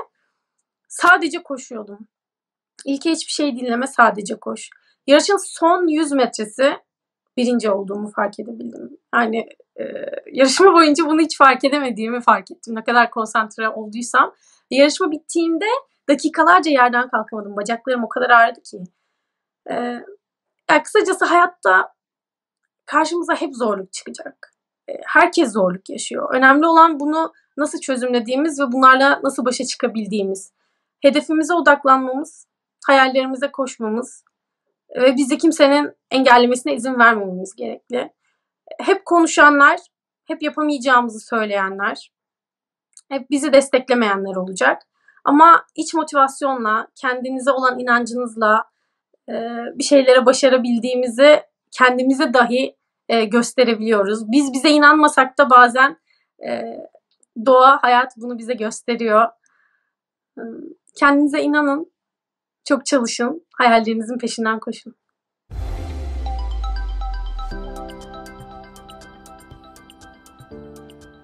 Speaker 13: Sadece koşuyordum. İlke hiçbir şey dinleme, sadece koş. Yarışın son 100 metresi 1. olduğumu fark edebildim. Yani yarışma boyunca bunu hiç fark edemediğimi fark ettim. Ne kadar konsantre olduysam. Yarışma bittiğinde dakikalarca yerden kalkamadım. Bacaklarım o kadar ağrıdı ki. Yani kısacası hayatta karşımıza hep zorluk çıkacak. Herkes zorluk yaşıyor. Önemli olan bunu nasıl çözümlediğimiz ve bunlarla nasıl başa çıkabildiğimiz. Hedefimize odaklanmamız, hayallerimize koşmamız ve bizi kimsenin engellemesine izin vermememiz gerekli. Hep konuşanlar, hep yapamayacağımızı söyleyenler, hep bizi desteklemeyenler olacak. Ama iç motivasyonla, kendinize olan inancınızla bir şeylere başarabildiğimizi kendimize dahi gösterebiliyoruz. Biz bize inanmasak da bazen doğa, hayat bunu bize gösteriyor. Kendinize inanın, çok çalışın, hayallerinizin peşinden koşun.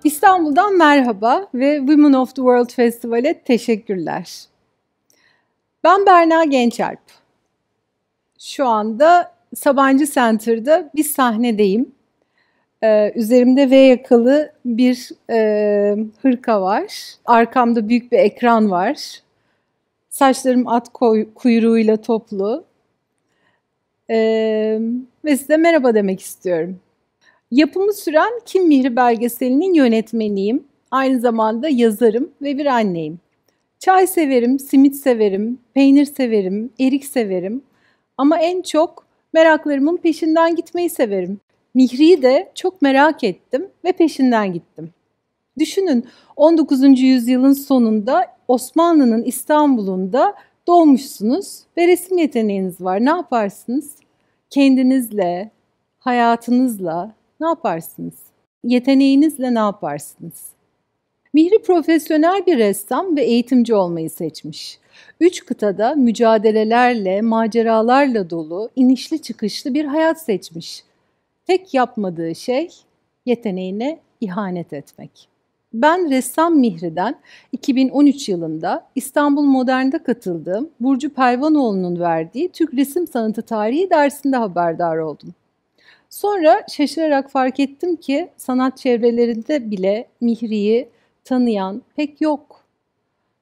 Speaker 1: İstanbul'dan merhaba ve Women of the World Festival'e teşekkürler. Ben Berna Gençalp. Şu anda Sabancı Center'da bir sahnedeyim. Üzerimde V yakalı bir hırka var. Arkamda büyük bir ekran var. Saçlarım at kuyruğuyla toplu. Ve size merhaba demek istiyorum. Yapımı süren Kim Mihri belgeselinin yönetmeniyim. Aynı zamanda yazarım ve bir anneyim. Çay severim, simit severim, peynir severim, erik severim. Ama en çok meraklarımın peşinden gitmeyi severim. Mihri'yi de çok merak ettim ve peşinden gittim. Düşünün, 19. yüzyılın sonunda Osmanlı'nın İstanbul'unda doğmuşsunuz ve resim yeteneğiniz var. Ne yaparsınız? Kendinizle, hayatınızla ne yaparsınız? Yeteneğinizle ne yaparsınız? Mihri profesyonel bir ressam ve eğitimci olmayı seçmiş. 3 kıtada mücadelelerle, maceralarla dolu, inişli çıkışlı bir hayat seçmiş. Tek yapmadığı şey yeteneğine ihanet etmek. Ben ressam Mihri'den 2013 yılında İstanbul Modern'de katıldığım Burcu Pervanoğlu'nun verdiği Türk Resim Sanatı Tarihi dersinde haberdar oldum. Sonra şaşırarak fark ettim ki sanat çevrelerinde bile Mihri'yi tanıyan pek yok.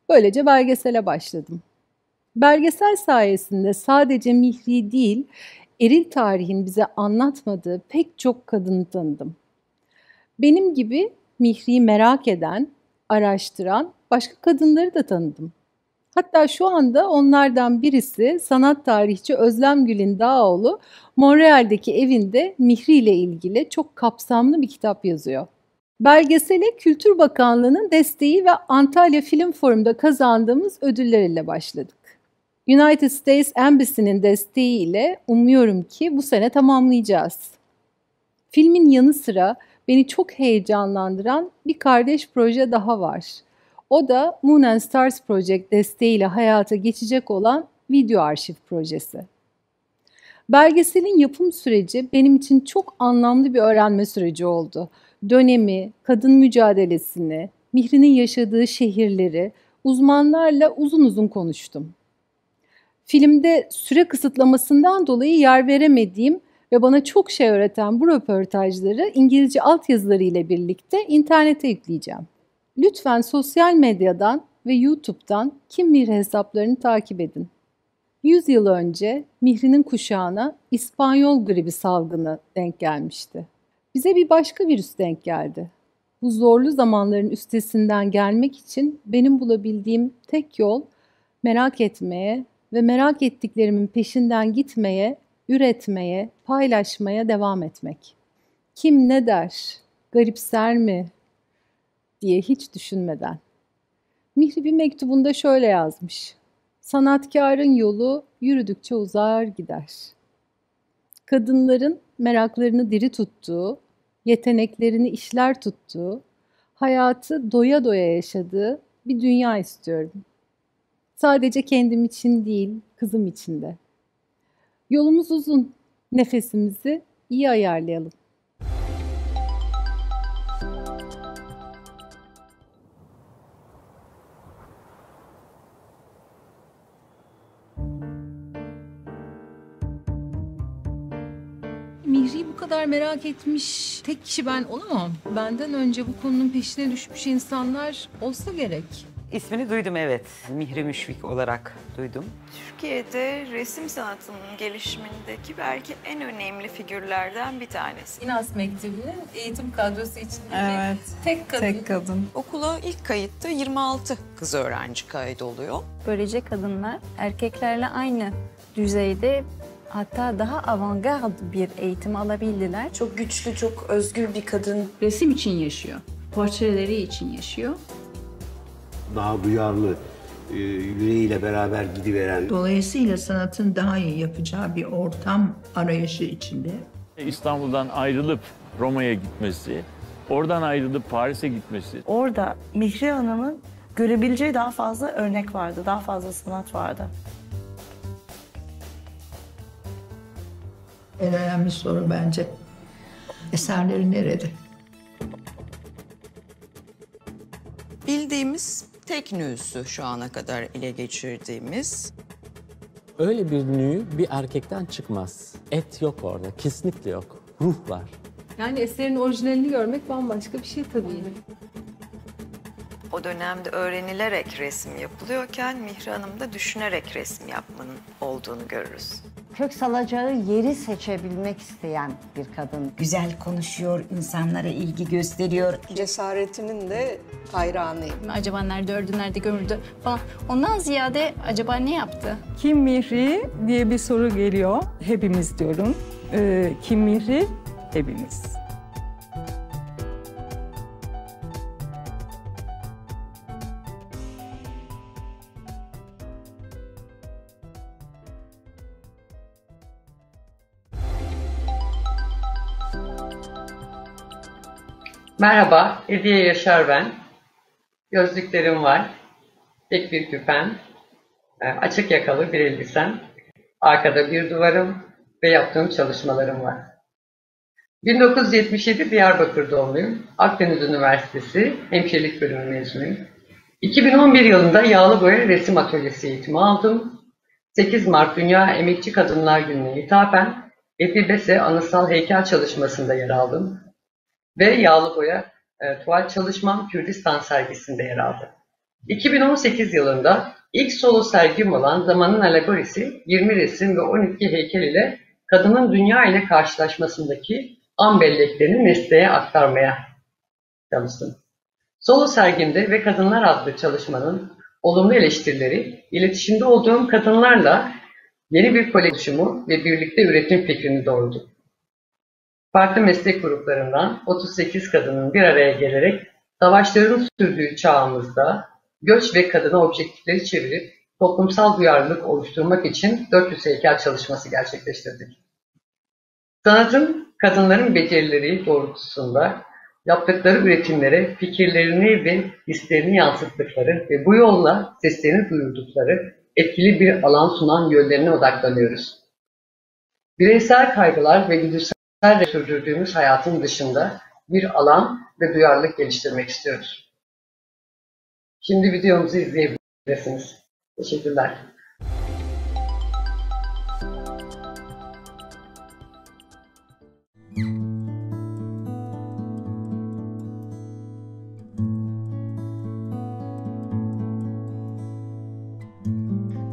Speaker 14: Böylece belgesele başladım. Belgesel sayesinde sadece Mihri'yi değil, eril tarihin bize anlatmadığı pek çok kadını tanıdım. Benim gibi Mihri'yi merak eden, araştıran başka kadınları da tanıdım. Hatta şu anda onlardan birisi sanat tarihçi Özlem Gül'ün Dağoğlu, Montreal'deki evinde Mihri ile ilgili çok kapsamlı bir kitap yazıyor. Belgesele Kültür Bakanlığı'nın desteği ve Antalya Film Forum'da kazandığımız ödüllerle başladık. United States Embassy'nin desteğiyle umuyorum ki bu sene tamamlayacağız. Filmin yanı sıra beni çok heyecanlandıran bir kardeş proje daha var. O da Moon and Stars Project desteğiyle hayata geçecek olan video arşiv projesi. Belgeselin yapım süreci benim için çok anlamlı bir öğrenme süreci oldu. Dönemi, kadın mücadelesini, Mihri'nin yaşadığı şehirleri uzmanlarla uzun uzun konuştum. Filmde süre kısıtlamasından dolayı yer veremediğim ve bana çok şey öğreten bu röportajları İngilizce altyazıları ile birlikte internete yükleyeceğim. Lütfen sosyal medyadan ve YouTube'dan Kim Mihri hesaplarını takip edin. 100 yıl önce Mihri'nin kuşağına İspanyol gribi salgını denk gelmişti. Bize bir başka virüs denk geldi. Bu zorlu zamanların üstesinden gelmek için benim bulabildiğim tek yol merak etmeye ve merak ettiklerimin peşinden gitmeye, üretmeye, paylaşmaya devam etmek. Kim ne der, garipser mi diye hiç düşünmeden. Mihri bir mektubunda şöyle yazmış. Sanatkarın yolu yürüdükçe uzar gider. Kadınların meraklarını diri tuttuğu, yeteneklerini işler tuttuğu, hayatı doya doya yaşadığı bir dünya istiyorum. Sadece kendim için değil, kızım için de. Yolumuz uzun, nefesimizi iyi ayarlayalım. Mihri'yi bu kadar merak etmiş tek kişi ben olamam. Benden önce bu konunun peşine düşmüş insanlar olsa gerek.
Speaker 15: İsmini duydum, evet. Mihri Müşfik olarak duydum.
Speaker 16: Türkiye'de resim sanatının gelişimindeki belki en önemli figürlerden bir tanesi.
Speaker 17: İNAS Mektebi'nin eğitim kadrosu içindeki
Speaker 16: tek kadın. Okula ilk kayıtta 26 kız öğrenci kaydoluyor.
Speaker 18: Böylece kadınlar erkeklerle aynı düzeyde, hatta daha avantgard bir eğitim alabildiler.
Speaker 19: Çok güçlü, çok özgür bir kadın.
Speaker 20: Resim için yaşıyor, portreleri için yaşıyor.
Speaker 21: Daha duyarlı, yüreğiyle beraber gidiveren.
Speaker 20: Dolayısıyla sanatın daha iyi yapacağı bir ortam arayışı içinde.
Speaker 22: İstanbul'dan ayrılıp Roma'ya gitmesi, oradan ayrılıp Paris'e gitmesi.
Speaker 23: Orada Mihri Hanım'ın görebileceği daha fazla örnek vardı, daha fazla sanat vardı.
Speaker 20: En önemli soru bence eserleri nerede?
Speaker 16: Bildiğimiz tek nüsü şu ana kadar ele geçirdiğimiz.
Speaker 24: Öyle bir nü bir erkekten çıkmaz. Et yok orada, kesinlikle yok. Ruh var.
Speaker 14: Yani eserin orijinalini görmek bambaşka bir şey tabii.
Speaker 16: O dönemde öğrenilerek resim yapılıyorken Mihri Hanım da düşünerek resim yapmanın olduğunu görürüz.
Speaker 25: Kök salacağı yeri seçebilmek isteyen bir kadın.
Speaker 26: Güzel konuşuyor, insanlara ilgi gösteriyor.
Speaker 27: Cesaretinin de hayranıyım.
Speaker 18: Acaba nerede ördü, nerede gömüldü falan. Ondan ziyade acaba ne yaptı?
Speaker 28: Kim Mihri diye bir soru geliyor. Hepimiz diyorum. Kim Mihri? Hepimiz.
Speaker 29: Merhaba, Hediye Yaşar ben. Gözlüklerim var, tek bir küpem, açık yakalı bir elbisem, arkada bir duvarım ve yaptığım çalışmalarım var. 1977 Diyarbakır doğumluyum. Akdeniz Üniversitesi Hemşirelik Bölümü mezunuyum. 2011 yılında yağlı boya resim atölyesi eğitimi aldım. 8 Mart Dünya Emekçi Kadınlar Günü'ne hitaben Epibese anısal heykel çalışmasında yer aldım. Ve yağlı boya tuval çalışmam Kürdistan sergisinde yer aldı. 2018 yılında ilk solo sergim olan Zamanın Alegorisi, 20 resim ve 12 heykel ile kadının dünya ile karşılaşmasındaki an belleklerini nesneye aktarmaya çalıştım. Solo sergimde ve Kadınlar adlı çalışmanın olumlu eleştirileri, iletişimde olduğum kadınlarla yeni bir koleksyonu ve birlikte üretim fikrini doğurdu. Farklı meslek gruplarından 38 kadının bir araya gelerek savaşların sürdüğü çağımızda göç ve kadına objektifleri çevirip toplumsal duyarlılık oluşturmak için 400 heykel çalışması gerçekleştirdik. Sanatın kadınların becerileri doğrultusunda yaptıkları üretimlere fikirlerini ve hislerini yansıttıkları ve bu yolla seslerini duyurdukları etkili bir alan sunan yönlerine odaklanıyoruz. Bireysel kaygılar ve güdüsel sürdürdüğümüz hayatın dışında bir alan ve duyarlılık geliştirmek istiyoruz. Şimdi videomuzu izleyebilirsiniz. Teşekkürler.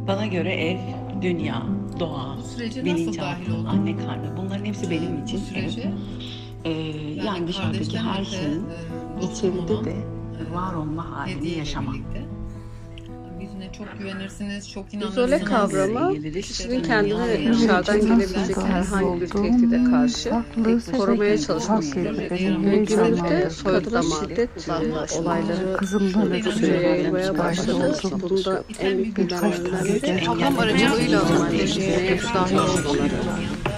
Speaker 2: Bana göre ev, dünya, doğa, bilinçaltı, anne karnı, bunların hepsi benim için yani dışarıdaki her şeyin içeride de var olma halini yaşamak.
Speaker 17: Birine çok güvenirsiniz, çok inanırsınız.
Speaker 3: İzole kavramı, kişinin kendine dışarıdan gelebilecek herhangi bir tehdide karşı korumaya çalışması demek. Günümüzde kadına şiddet olayları süre yayılmaya başladı. Bunda en büyük nedenlerden biri ablam aracılığıyla alınan ilişkiye dahil olmaları.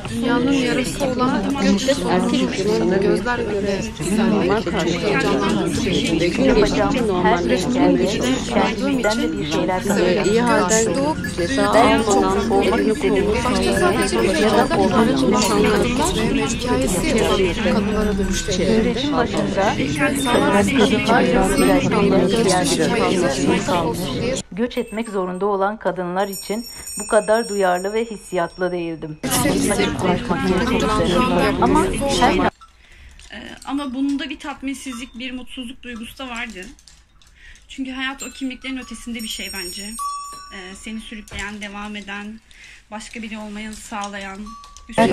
Speaker 3: Dünyanın yarısı olan göç erkek insanı gözler önünde normal karşılayan canlandırdığı şekilde gündeşlikçe normalleştirmeye çalışıyor. İyi halden doğup ceza almadan boğulmak istediğimiz ya da korkunç insanların hikayesi yapan kadınlara dönüştürüyor.
Speaker 4: Göç etmek zorunda olan kadınlar için bu kadar duyarlı ve hissiyatlı değildim.
Speaker 5: Ama bunun da bir tatminsizlik, bir mutsuzluk duygusu da vardı. Çünkü hayat o kimliklerin ötesinde bir şey bence. Seni sürükleyen, devam eden, başka biri olmayı sağlayan,
Speaker 6: Ben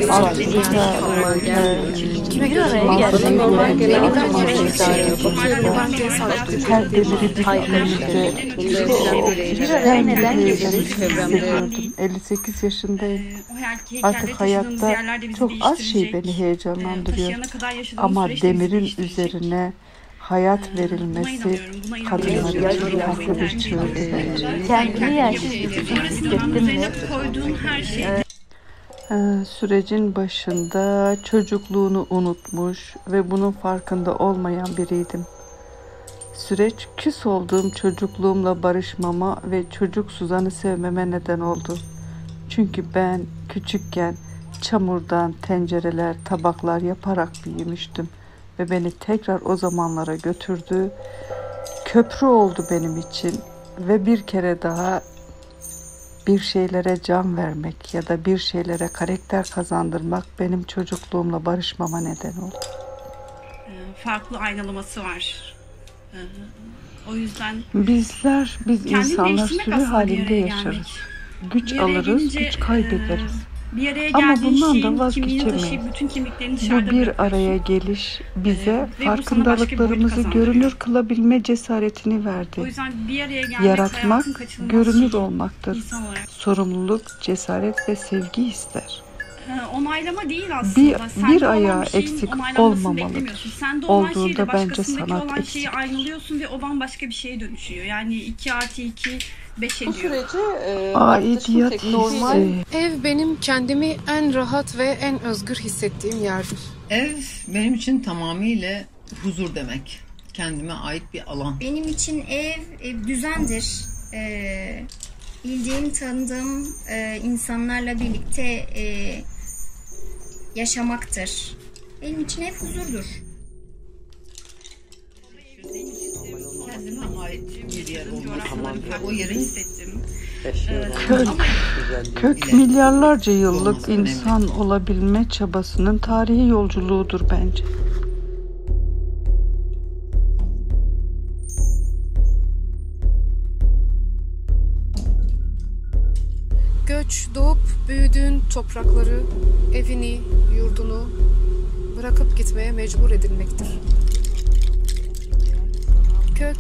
Speaker 6: 58 yaşındayım. Artık hayatta çok az şey beni heyecanlandırıyor. Ama demirin üzerine hayat verilmesi kadınlar için farklı bir çığlık bence.
Speaker 4: Kendini yersiz hissettin mi?
Speaker 6: Sürecin başında çocukluğunu unutmuş ve bunun farkında olmayan biriydim. Süreç küs olduğum çocukluğumla barışmama ve çocuk Suzan'ı sevmeme neden oldu. Çünkü ben küçükken çamurdan tencereler, tabaklar yaparak büyümüştüm ve beni tekrar o zamanlara götürdü. Köprü oldu benim için ve bir kere daha bir şeylere can vermek ya da bir şeylere karakter kazandırmak benim çocukluğumla barışmama neden oldu.
Speaker 5: Farklı aynalaması var. O yüzden
Speaker 6: biz insanlar sürü halinde yaşarız. Güç alırız, güç kaybederiz. Ama bundan da vazgeçemeyiz. Bu bir araya geliş bize farkındalıklarımızı görünür kılabilme cesaretini verdi. Yaratmak görünür olmaktır. Sorumluluk, cesaret ve sevgi ister.
Speaker 5: Onaylama değil aslında.
Speaker 6: Bir ayağı eksik olmamalıdır. Olduğunda bence sanat eksik.
Speaker 5: Şeyi aynalıyorsun ve o bambaşka bir şeye dönüşüyor. Yani 2+2 5 ediyor.
Speaker 3: Bu süreci
Speaker 6: aidiyet
Speaker 3: normal. Ev benim kendimi en rahat ve en özgür hissettiğim yerdir.
Speaker 7: Ev benim için tamamıyla huzur demek. Kendime ait bir alan.
Speaker 8: Benim için ev düzendir. Bildiğim, tanıdığım insanlarla birlikte yaşamaktır. Benim için ev huzurdur.
Speaker 7: Kendime ait bir yer olması, o yeri hissettim.
Speaker 6: Kök milyarlarca yıllık insan olabilme çabasının tarihi yolculuğudur bence.
Speaker 1: Göç, doğup büyüdüğün toprakları, evini, yurdunu bırakıp gitmeye mecbur edilmektir. Kök,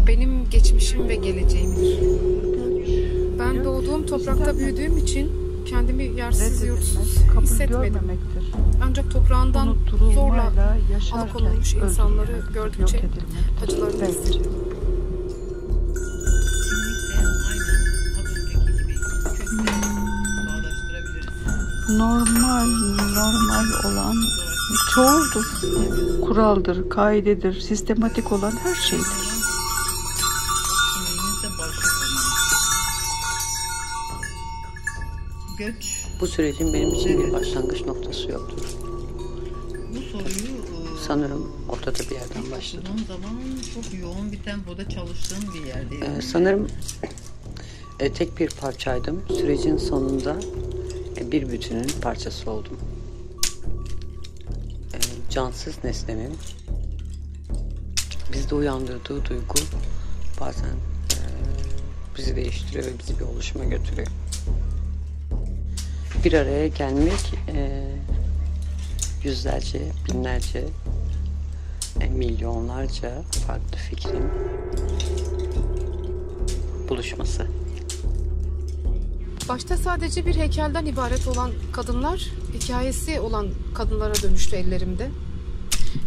Speaker 1: benim geçmişim ve geleceğimdir. Ben doğduğum toprakta büyüdüğüm için kendimi yersiz yurtsuz hissetmedim. Ancak toprağından zorla alıkonulmuş insanları gördükçe acılarını hissediyorum.
Speaker 6: Normal olan çoğuldur. Kuraldır, kaidedir, sistematik olan her şeydir.
Speaker 7: Göç.
Speaker 3: Bu sürecin benim için bir başlangıç noktası yoktur.
Speaker 7: Bu soruyu
Speaker 3: sanırım ortada bir yerden başladım.
Speaker 7: Son zaman çok yoğun bir tempoda çalıştığım bir yerdeyim.
Speaker 3: Sanırım tek bir parçaydım. Sürecin sonunda bir bütünün parçası oldum. Cansız nesnenin bizde uyandırdığı duygu bazen bizi değiştiriyor ve bizi bir oluşuma götürüyor. Bir araya gelmek yüzlerce, binlerce, milyonlarca farklı fikrin buluşması.
Speaker 1: Başta sadece bir heykelden ibaret olan kadınlar, hikayesi olan kadınlara dönüştü ellerimde.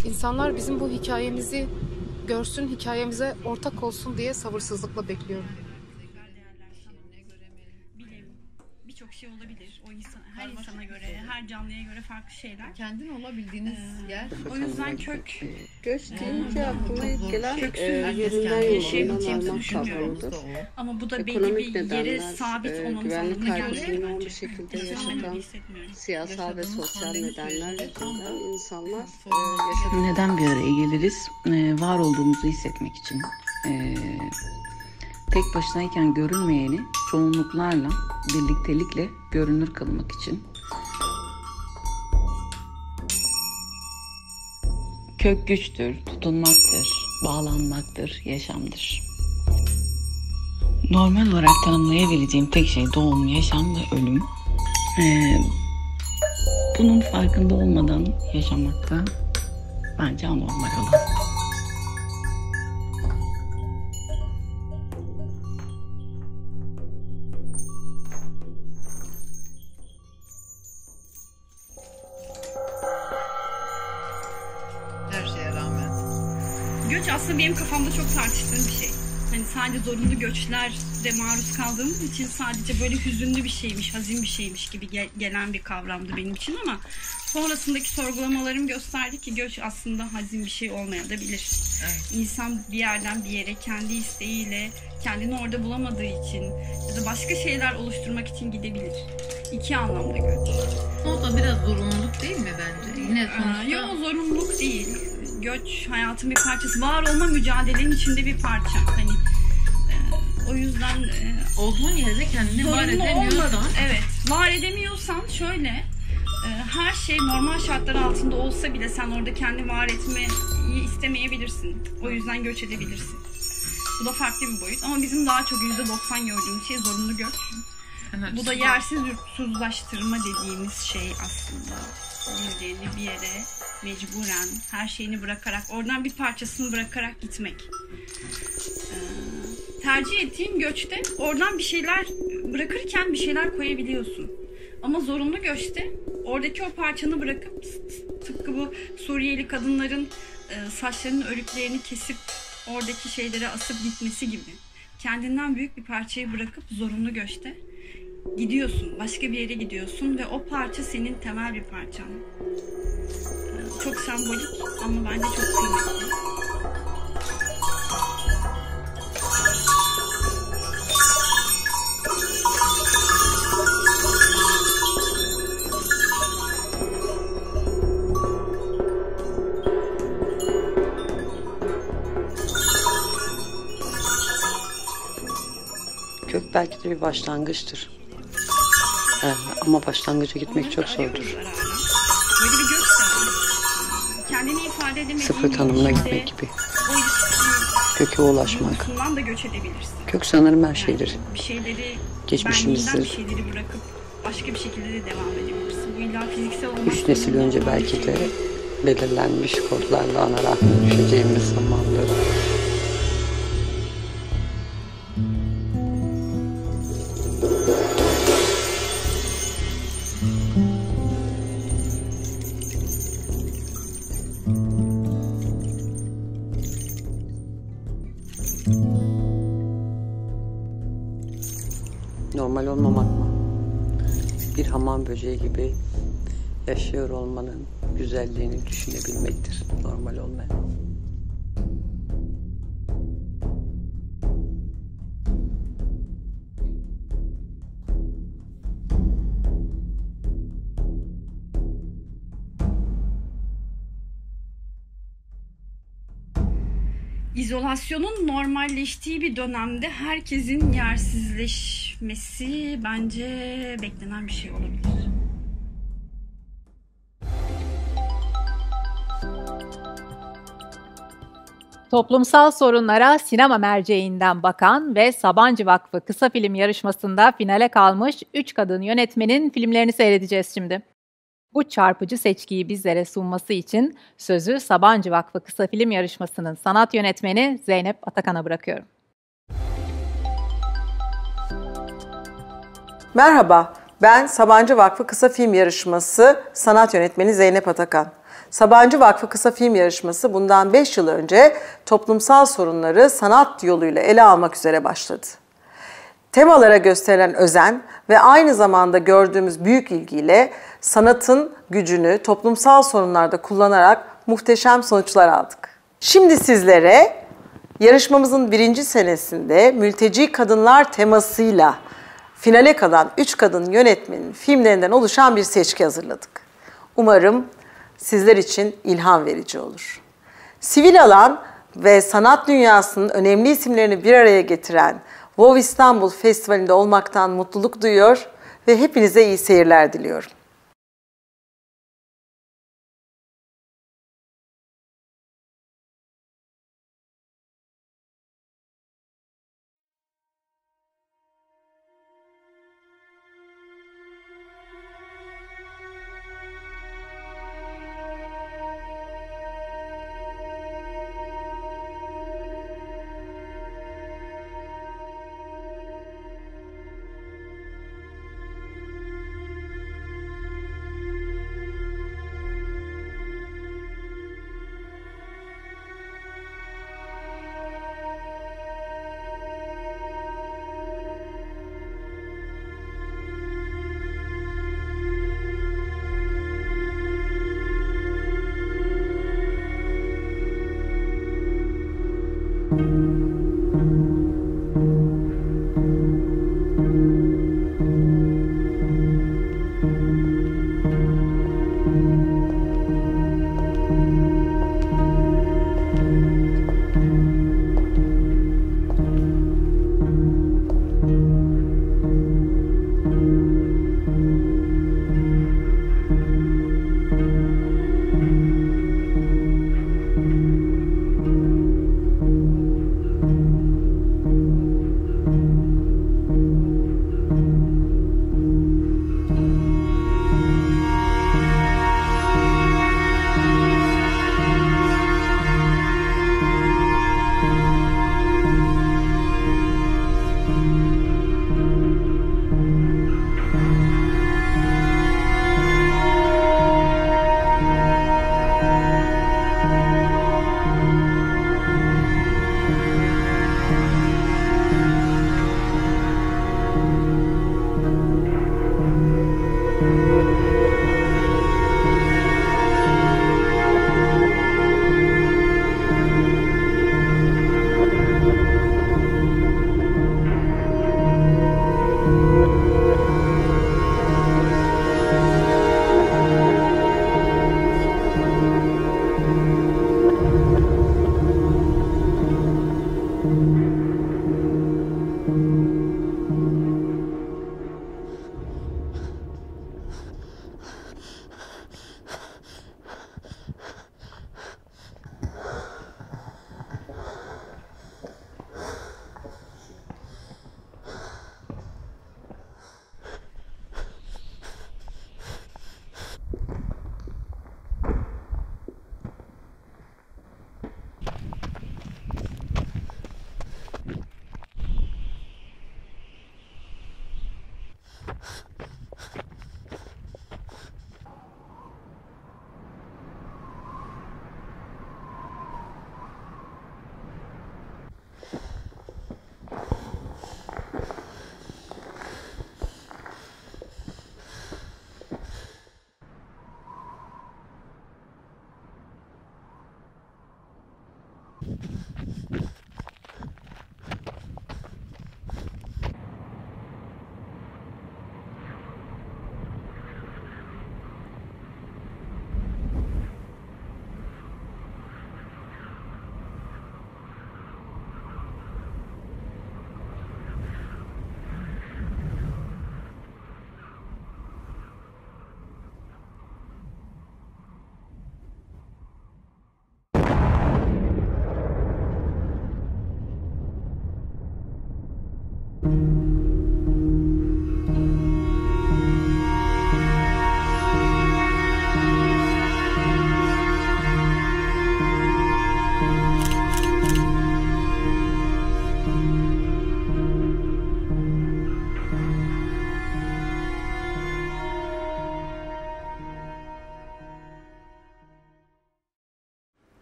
Speaker 1: İnsanlar bizim bu hikayemizi görsün, hikayemize ortak olsun diye sabırsızlıkla bekliyorum.
Speaker 5: Birçok şey olabilir. O insan, her insana göre, her canlıya göre farklı şeyler.
Speaker 7: Kendin olabildiğiniz yer.
Speaker 5: O yüzden kök.
Speaker 3: Göç deyince aklıma ilk gelen
Speaker 5: yerinden yaşayabileceğimizi düşünmüyorum. Ama bu da belli bir yere sabit olmamız
Speaker 3: güvenlik
Speaker 5: anlamına
Speaker 3: kaygısını
Speaker 5: gelmiyor
Speaker 3: yoğun bir
Speaker 5: bence.
Speaker 3: şekilde
Speaker 5: Ben
Speaker 3: yaşatan
Speaker 5: öyle hissetmiyorum.
Speaker 3: siyasal ve sosyal nedenler yüzünden insanlar
Speaker 2: Neden bir araya geliriz? Var olduğumuzu hissetmek için. Tek başınayken görünmeyeni çoğunluklarla, birliktelikle görünür kılmak için. Kök güçtür, tutunmaktır, bağlanmaktır, yaşamdır. Normal olarak tanımlayabileceğim tek şey doğum, yaşam ve ölüm. Bunun farkında olmadan yaşamakta bence anormal olan.
Speaker 7: Her şeye rağmen.
Speaker 5: Göç aslında benim kafamda çok tartıştığım bir şey. Hani sadece zorunlu göçlerde maruz kaldığımız için sadece böyle hüzünlü bir şeymiş, hazin bir şeymiş gibi gelen bir kavramdı benim için ama sonrasındaki sorgulamalarım gösterdi ki göç aslında hazin bir şey olmayabilir. Evet. İnsan bir yerden bir yere kendi isteğiyle, kendini orada bulamadığı için ya da başka şeyler oluşturmak için gidebilir. İki anlamda göç.
Speaker 7: O da biraz zorunluluk değil mi bence? Yine sonuçta...
Speaker 5: Yok, zorunluluk değil. Göç hayatın bir parçası. Var olma mücadelenin içinde bir parça. Hani o yüzden
Speaker 7: olduğun yerde kendini var edemiyorsan,
Speaker 5: evet, var edemiyorsan şöyle her şey normal şartlar altında olsa bile sen orada kendi var etmeyi istemeyebilirsin. O yüzden göç edebilirsin. Bu da farklı bir boyut ama bizim daha çok %90 gördüğümüz şey zorunlu göç. Evet. Bu da yersiz yurtsuzlaştırma dediğimiz şey aslında. Bir yere mecburen her şeyini bırakarak, oradan bir parçasını bırakarak gitmek. Tercih ettiğin göçte oradan bir şeyler bırakırken bir şeyler koyabiliyorsun. Ama zorunlu göçte oradaki o parçanı bırakıp tıpkı bu Suriyeli kadınların saçlarının örüklerini kesip oradaki şeylere asıp gitmesi gibi. Kendinden büyük bir parçayı bırakıp zorunlu göçte gidiyorsun. Başka bir yere gidiyorsun ve o parça senin temel bir parçan. Çok sembolik ama bence çok kıymetli.
Speaker 3: Kök belki de bir başlangıçtır. Ama başlangıca gitmek çok zordur.
Speaker 5: Böyle bir göç de var. Kendini ifade edemediğin
Speaker 3: sıfır tanımına gitmek gibi.
Speaker 5: O ilişkiyi
Speaker 9: köke ulaşmak.
Speaker 5: Bundan da göç edebilirsin.
Speaker 9: Kök sanırım her şeydir.
Speaker 5: Bir şeyleri,
Speaker 9: Geçmişimizdir.
Speaker 5: benliğinden bir şeyleri bırakıp başka bir şekilde de devam edebilirsin. Bu illa fiziksel olmak
Speaker 9: 3 nesil önce belki de belirlenmiş kodlarla anarak dönüşeceğimiz zamandır. Normal olmamak mı? Bir hamam böceği gibi yaşıyor olmanın güzelliğini düşünebilmektir normal olmayan.
Speaker 5: İzolasyonun normalleştiği bir dönemde herkesin yersizleşmesi bence beklenen bir şey olabilir.
Speaker 10: Toplumsal sorunlara sinema merceğinden bakan ve Sabancı Vakfı kısa film yarışmasında finale kalmış 3 kadın yönetmenin filmlerini seyredeceğiz şimdi. Bu çarpıcı seçkiyi bizlere sunması için sözü Sabancı Vakfı kısa film yarışmasının sanat yönetmeni Zeynep Atakan'a bırakıyorum.
Speaker 11: Merhaba, ben Sabancı Vakfı Kısa Film Yarışması sanat yönetmeni Zeynep Atakan. Sabancı Vakfı Kısa Film Yarışması bundan 5 yıl önce toplumsal sorunları sanat yoluyla ele almak üzere başladı. Temalara gösterilen özen ve aynı zamanda gördüğümüz büyük ilgiyle sanatın gücünü toplumsal sorunlarda kullanarak muhteşem sonuçlar aldık. Şimdi sizlere yarışmamızın 1. senesinde mülteci kadınlar temasıyla finale kalan 3 kadın yönetmenin filmlerinden oluşan bir seçki hazırladık. Umarım sizler için ilham verici olur. Sivil alan ve sanat dünyasının önemli isimlerini bir araya getiren WoW İstanbul Festivali'nde olmaktan mutluluk duyuyor ve hepinize iyi seyirler diliyorum.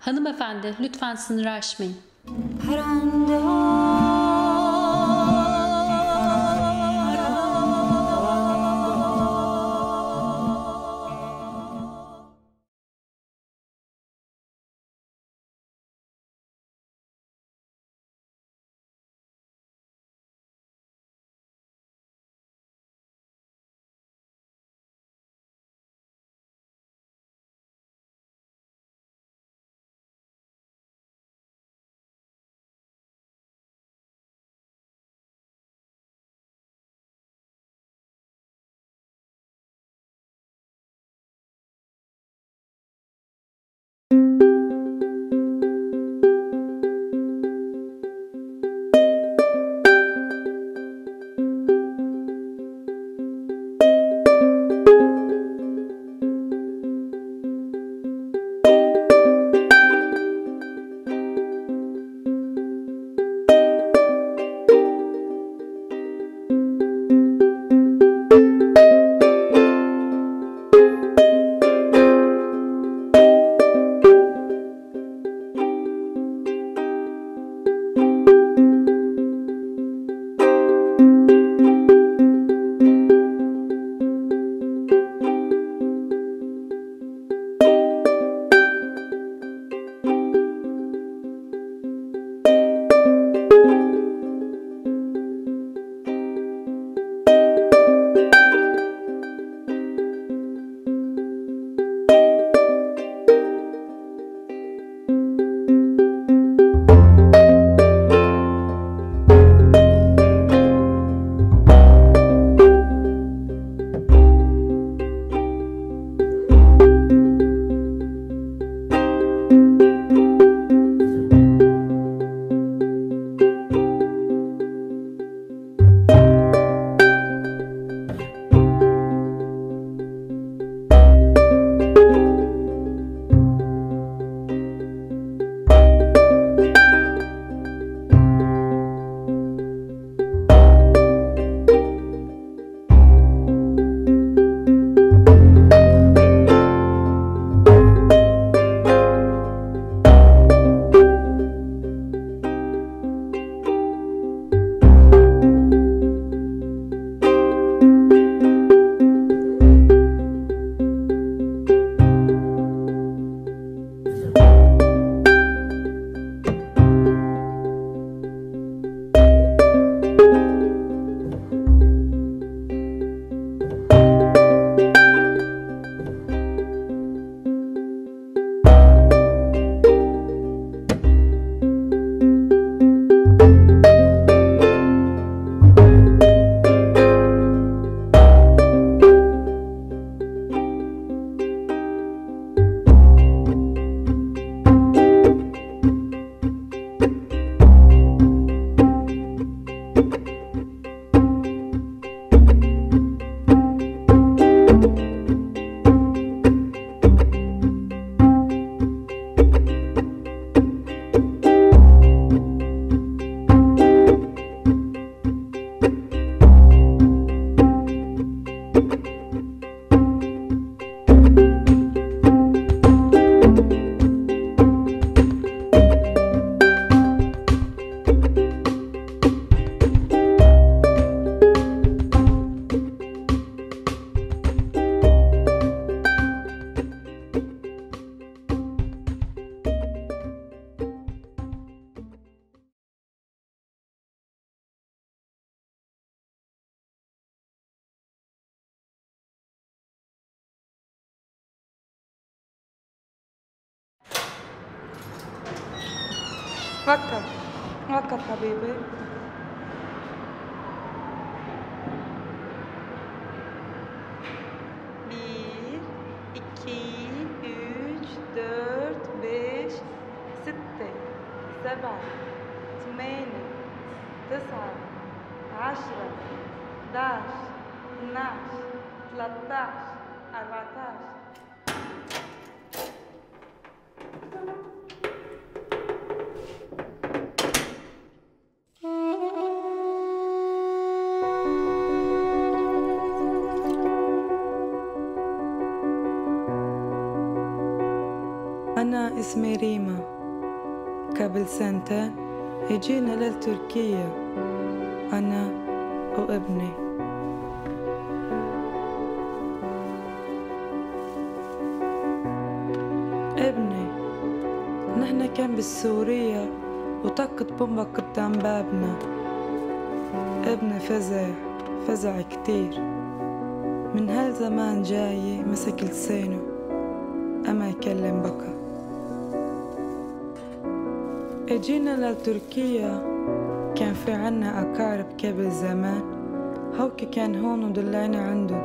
Speaker 12: Hanımefendi, lütfen sınırı aşmayın.
Speaker 13: Her anda
Speaker 6: وقف حبيبي. Bir, iki, üç, dört, beş, ستة، سبعة، ثمانية، تسعة، 10، 11، 12، 13، 14. أنا اسمي ريما. قبل سنتين اجينا لتركيا أنا وابني. ابني نحن كان بالسورية وطقت بومبا قدام بابنا. ابني فزع كتير. من هالزمان جاي مسك لسانه أما يكلم بكا. اجينا لتركيا كان في عنا أقارب قبل زمان، هوكي كان هون ودلعنا عنده.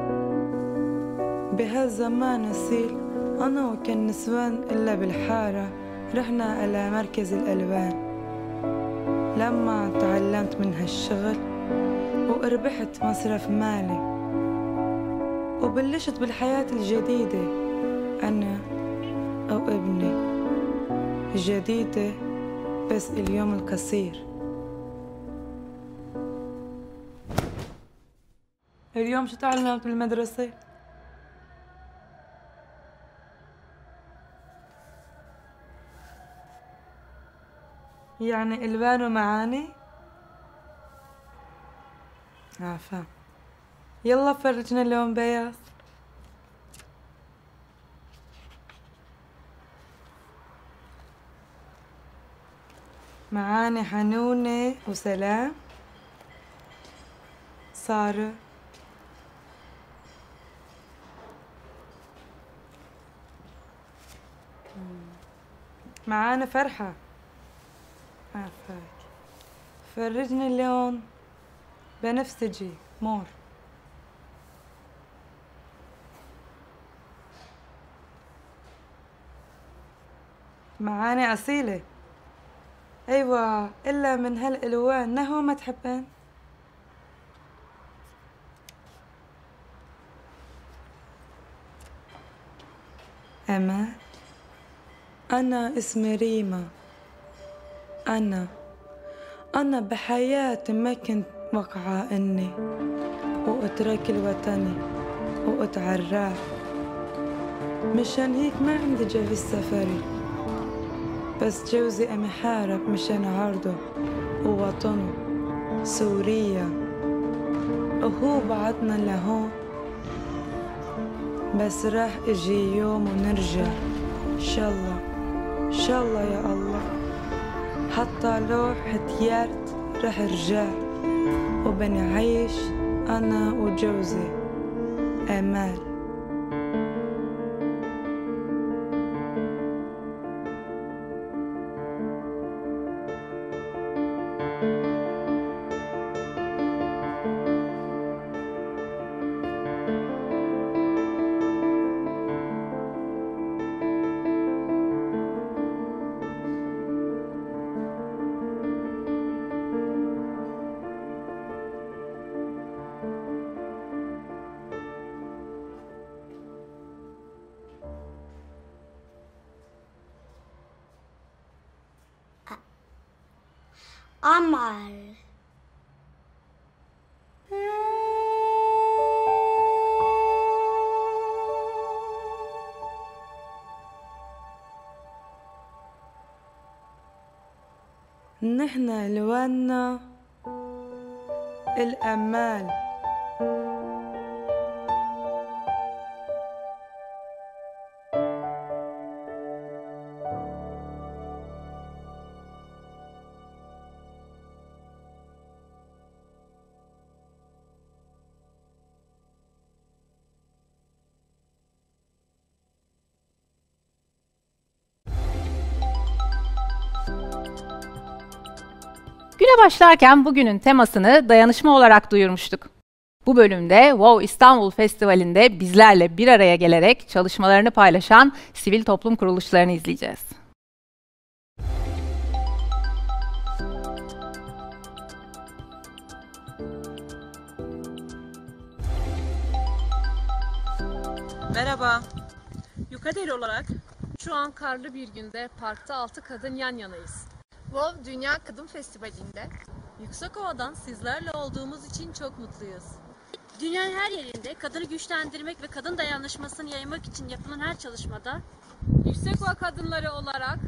Speaker 6: بهالزمان أصيل أنا وكان نسوان إلا بالحارة رحنا على مركز الألوان. لما تعلمت من هالشغل وربحت مصرف مالي وبلشت بالحياة الجديدة أنا أو ابني. جديدة بس اليوم القصير. اليوم شو تعلمت بالمدرسة؟ يعني ألوان ومعاني؟ عفا يلا فرجنا لون بياض. معاني حنونة وسلام، سارة، معانا فرحة. عفاك. فرجني اللون بنفسجي مور. معاني أصيلة. أيوة إلا من هالألوان نهو ما تحبين. أمان. أنا اسمي ريما. أنا بحياتي ما كنت وقعة إني وأترك الوطني وأتعرف. مشان هيك ما عندي جواز سفري، بس جوزي أم يحارب مشان عرضه ووطنه سوريا، وهو بعدنا لهون. بس راح اجي يوم ونرجع ان شاء الله ان شاء الله يا الله. حتى لو حتيارت راح ارجع وبنعيش انا وجوزي امال.
Speaker 12: أمل.
Speaker 6: نحن ألواننا الأمال.
Speaker 10: Güne başlarken bugünün temasını dayanışma olarak duyurmuştuk. Bu bölümde Wow İstanbul Festivali'nde bizlerle bir araya gelerek çalışmalarını paylaşan sivil toplum kuruluşlarını izleyeceğiz.
Speaker 12: Merhaba. Yukader olarak şu an karlı bir günde parkta 6 kadın yan yanayız.
Speaker 1: WOW Dünya Kadın Festivali'nde
Speaker 12: Yüksekova'dan sizlerle olduğumuz için çok mutluyuz.
Speaker 14: Dünyanın her yerinde kadını güçlendirmek ve kadın dayanışmasını yaymak için yapılan her çalışmada
Speaker 12: Yüksekova kadınları olarak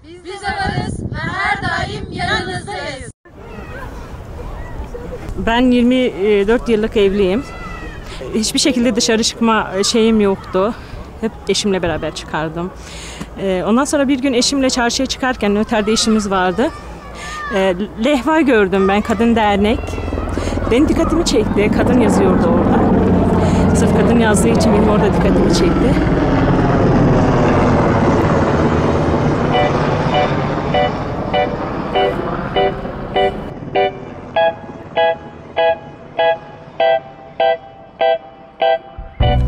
Speaker 14: biz varız ve her daim yanınızdayız.
Speaker 12: Ben 24 yıllık evliyim. Hiçbir şekilde dışarı çıkma şeyim yoktu. Hep eşimle beraber çıkardım. Ondan sonra bir gün eşimle çarşıya çıkarken noterde işimiz vardı. Levha gördüm ben, kadın dernek. Benim dikkatimi çekti. Kadın yazıyordu orada. Sırf kadın yazdığı için benim orada dikkatimi çekti.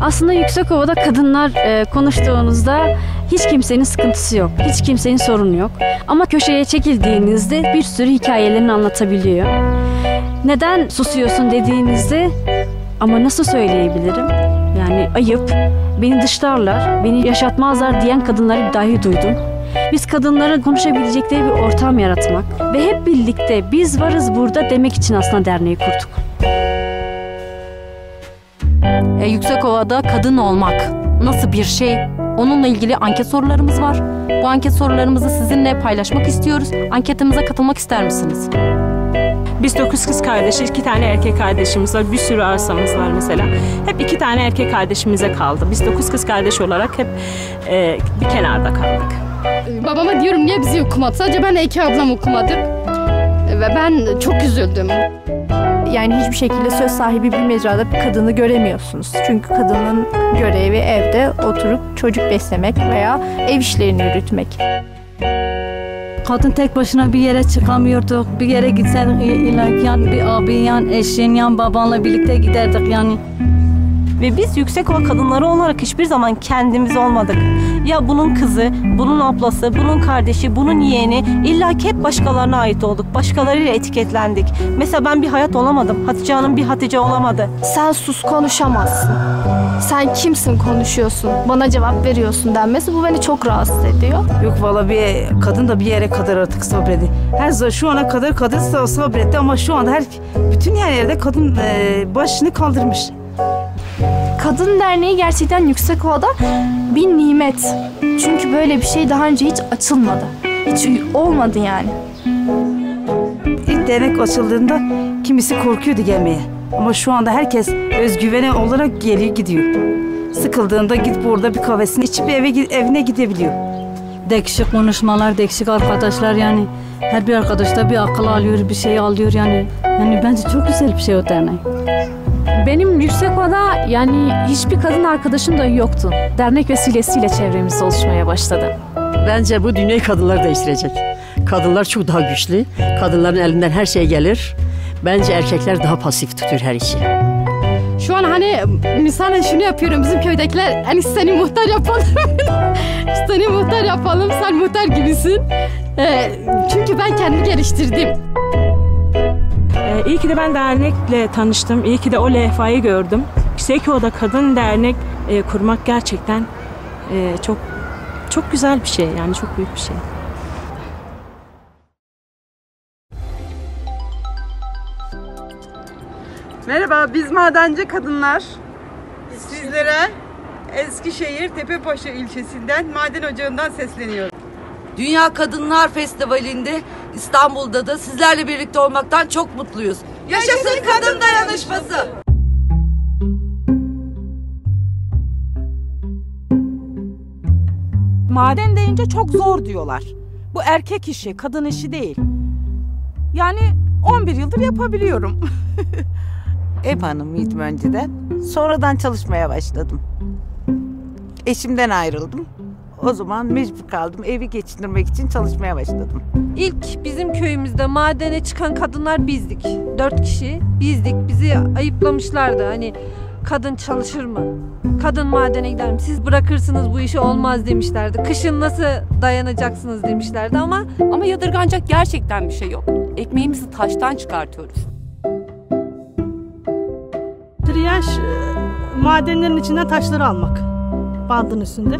Speaker 14: Aslında Yüksekova'da kadınlar konuştuğunuzda hiç kimsenin sıkıntısı yok. Hiç kimsenin sorunu yok. Ama köşeye çekildiğinizde bir sürü hikayelerini anlatabiliyor. Neden susuyorsun dediğinizde ama nasıl söyleyebilirim? Yani ayıp, beni dışlarlar, beni yaşatmazlar diyen kadınları dahi duydum. Biz kadınların konuşabilecekleri bir ortam yaratmak ve hep birlikte biz varız burada demek için aslında derneği kurduk.
Speaker 15: Yüksekova'da kadın olmak nasıl bir şey? Onunla ilgili anket sorularımız var. Bu anket sorularımızı sizinle paylaşmak istiyoruz. Anketimize katılmak ister misiniz?
Speaker 12: Biz 9 kız kardeşiz, 2 tane erkek kardeşimiz var. Bir sürü arsamız var mesela. Hep 2 tane erkek kardeşimize kaldı. Biz 9 kız kardeş olarak hep bir kenarda kaldık.
Speaker 19: Babama diyorum niye bizi okumadı? Sadece ben 2 ablam okumadık. Ve ben çok üzüldüm.
Speaker 20: Yani hiçbir şekilde söz sahibi bir mecrada bir kadını göremiyorsunuz. Çünkü kadının görevi evde oturup çocuk beslemek veya ev işlerini yürütmek.
Speaker 15: Kadın tek başına bir yere çıkamıyorduk. Bir yere gitsen yan bir abin, yan eşin, yan babanla birlikte giderdik yani.
Speaker 19: Ve biz Yüksekova kadınları olarak hiçbir zaman kendimiz olmadık. Ya bunun kızı, bunun ablası, bunun kardeşi, bunun yeğeni, illa ki hep başkalarına ait olduk. Başkalarıyla etiketlendik. Mesela ben bir Hayat olamadım. Hatice Hanım bir Hatice olamadı.
Speaker 20: Sen sus, konuşamazsın. Sen kimsin konuşuyorsun, bana cevap veriyorsun denmesi bu beni çok rahatsız ediyor.
Speaker 15: Yok valla bir kadın da bir yere kadar artık sabredi. Şu ana kadar kadın sabretti ama şu anda bütün her yerde kadın başını kaldırmış.
Speaker 20: Kadın Derneği gerçekten Yüksekova'da bir nimet. Çünkü böyle bir şey daha önce hiç açılmadı. Hiç olmadı yani.
Speaker 15: İlk dernek açıldığında kimisi korkuyordu gelmeye. Ama şu anda herkes özgüveni olarak geliyor gidiyor. Sıkıldığında gidip orada bir kahvesini içip evine gidebiliyor. Değişik konuşmalar, değişik arkadaşlar yani. Her bir arkadaş da bir akıl alıyor, bir şey alıyor yani. Yani bence çok güzel bir şey o dernek.
Speaker 20: Benim Yüksekova'da yani hiçbir kadın arkadaşım da yoktu. Dernek vesilesiyle çevremiz oluşmaya başladı.
Speaker 21: Bence bu dünyayı kadınlar değiştirecek. Kadınlar çok daha güçlü. Kadınların elinden her şey gelir. Bence erkekler daha pasif tutuyor her işi.
Speaker 19: Şu an hani misalen şunu yapıyorum bizim köydekiler hani seni muhtar yapalım. Seni muhtar yapalım, sen muhtar gibisin. Çünkü ben kendimi geliştirdim. İyi ki de ben dernekle tanıştım. İyi ki de o levhayı gördüm. Yüksekova'da kadın dernek kurmak gerçekten çok güzel bir şey. Yani çok büyük bir şey.
Speaker 6: Merhaba, biz madenci kadınlar. Sizlere Eskişehir Tepepaşa ilçesinden maden ocağından sesleniyoruz.
Speaker 22: Dünya Kadınlar Festivali'nde İstanbul'da da sizlerle birlikte olmaktan çok mutluyuz. Yaşasın kadın dayanışması!
Speaker 23: Maden deyince çok zor diyorlar. Bu erkek işi, kadın işi değil. Yani 11 yıldır yapabiliyorum.
Speaker 24: Ev hanımıydım önceden. Sonradan çalışmaya başladım. Eşimden ayrıldım. O zaman mecbur kaldım. Evi geçindirmek için çalışmaya başladım.
Speaker 4: İlk bizim köyümüzde madene çıkan kadınlar bizdik. 4 kişi bizdik. Bizi ayıplamışlardı. Hani kadın çalışır mı? Kadın madene gider mi? Siz bırakırsınız bu işi olmaz demişlerdi. Kışın nasıl dayanacaksınız demişlerdi
Speaker 16: ama yadırganacak gerçekten bir şey yok. Ekmeğimizi taştan çıkartıyoruz.
Speaker 12: Triyaj madenlerin içinden taşları almak. Bandın üstünde.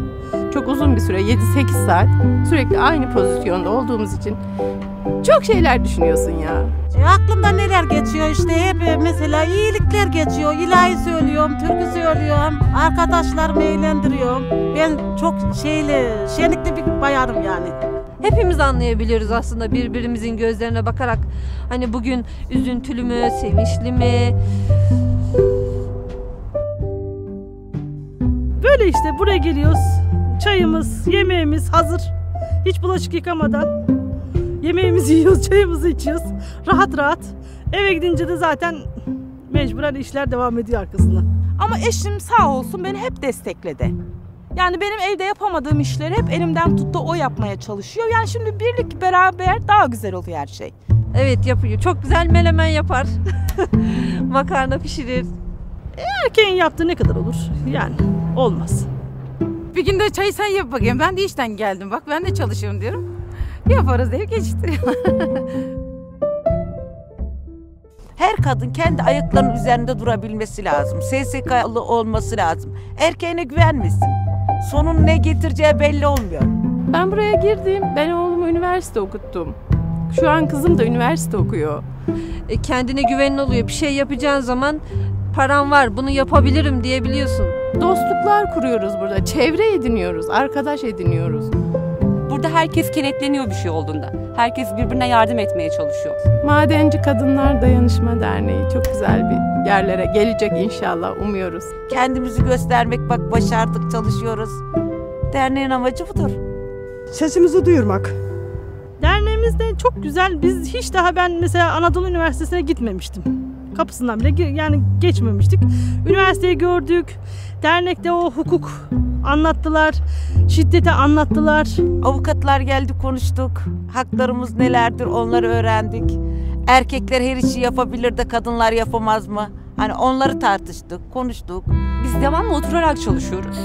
Speaker 17: Çok uzun bir süre 7-8 saat sürekli aynı pozisyonda olduğumuz için çok şeyler düşünüyorsun ya.
Speaker 24: Aklımda neler geçiyor işte hep mesela iyilikler geçiyor. İlahi söylüyorum, türkü söylüyorum. Arkadaşlarımı eğlendiriyorum. Ben çok şenlikli bir bayanım yani.
Speaker 4: Hepimiz anlayabiliyoruz aslında birbirimizin gözlerine bakarak. Hani bugün üzüntülü mü, sevinçli mi?
Speaker 12: Böyle işte buraya geliyoruz. Çayımız, yemeğimiz hazır. Hiç bulaşık yıkamadan yemeğimizi yiyoruz, çayımızı içiyoruz. Rahat rahat. Eve gidince de zaten mecburen işler devam ediyor arkasından.
Speaker 23: Ama eşim sağ olsun beni hep destekledi. Yani benim evde yapamadığım işleri hep elimden tuttu, o yapmaya çalışıyor. Yani şimdi birlik beraber daha güzel oluyor her şey.
Speaker 4: Evet yapıyor. Çok güzel menemen yapar. Makarna pişirir.
Speaker 12: Erkeğin yaptığı ne kadar olur? Yani olmaz.
Speaker 18: Bir gün de çayı sen yap bakayım. Ben de işten geldim bak ben de çalışıyorum diyorum. Yaparız diye geçiştiriyorlar.
Speaker 24: Her kadın kendi ayaklarının üzerinde durabilmesi lazım. SSK'lı olması lazım. Erkeğine güvenmesin. Sonun ne getireceği belli olmuyor.
Speaker 17: Ben buraya girdim. Ben oğlumu üniversite okuttum. Şu an kızım da üniversite okuyor.
Speaker 4: Kendine güvenin oluyor. Bir şey yapacağın zaman param var, bunu yapabilirim diyebiliyorsun.
Speaker 17: Dostluklar kuruyoruz burada. Çevre ediniyoruz, arkadaş ediniyoruz.
Speaker 16: Burada herkes kenetleniyor bir şey olduğunda. Herkes birbirine yardım etmeye çalışıyor.
Speaker 17: Madenci Kadınlar Dayanışma Derneği çok güzel bir yerlere gelecek inşallah, umuyoruz.
Speaker 24: Kendimizi göstermek, bak başardık, çalışıyoruz. Derneğin amacı budur.
Speaker 12: Sesimizi duyurmak. Derneğimiz de çok güzel. Biz hiç daha ben mesela Anadolu Üniversitesi'ne gitmemiştim. Kapısından bile yani geçmemiştik. Üniversiteyi gördük. Dernekte o hukuk anlattılar. Şiddeti anlattılar.
Speaker 24: Avukatlar geldi, konuştuk. Haklarımız nelerdir onları öğrendik. Erkekler her işi yapabilir de kadınlar yapamaz mı? Hani onları tartıştık, konuştuk.
Speaker 16: Biz devamlı oturarak çalışıyoruz.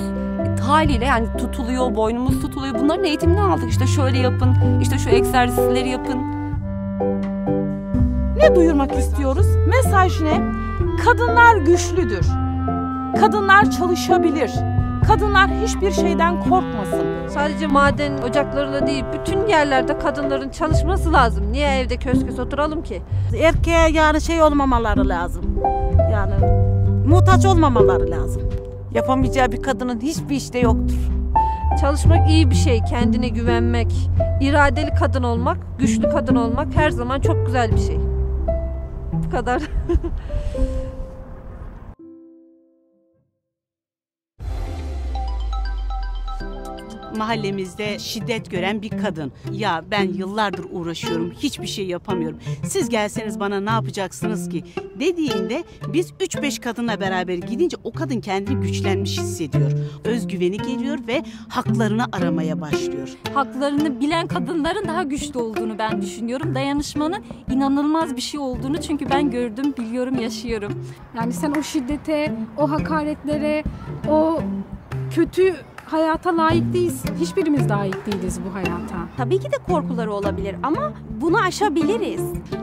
Speaker 16: Haliyle yani tutuluyor, boynumuz tutuluyor. Bunların eğitimini aldık. İşte şöyle yapın, işte şu egzersizleri yapın.
Speaker 23: Ne duyurmak istiyoruz? Mesaj ne? Kadınlar güçlüdür. Kadınlar çalışabilir. Kadınlar hiçbir şeyden korkmasın.
Speaker 4: Sadece maden ocaklarında değil, bütün yerlerde kadınların çalışması lazım. Niye evde kös kös oturalım ki?
Speaker 24: Erkeğe yani şey olmamaları lazım. Yani muhtaç olmamaları lazım. Yapamayacağı bir kadının hiçbir işte yoktur.
Speaker 4: Çalışmak iyi bir şey, kendine güvenmek, iradeli kadın olmak, güçlü kadın olmak her zaman çok güzel bir şey. Bu kadar.
Speaker 25: Mahallemizde şiddet gören bir kadın. Ya ben yıllardır uğraşıyorum, hiçbir şey yapamıyorum. Siz gelseniz bana ne yapacaksınız ki? Dediğinde biz 3-5 kadınla beraber gidince o kadın kendini güçlenmiş hissediyor. Özgüveni geliyor ve haklarını aramaya başlıyor.
Speaker 26: Haklarını bilen kadınların daha güçlü olduğunu ben düşünüyorum. Dayanışmanın inanılmaz bir şey olduğunu çünkü ben gördüm, biliyorum, yaşıyorum.
Speaker 1: Yani sen o şiddete, o hakaretlere, o kötü hayata layık değilsin. Hiçbirimiz layık değiliz bu hayata.
Speaker 27: Tabii ki de korkuları olabilir ama bunu aşabiliriz.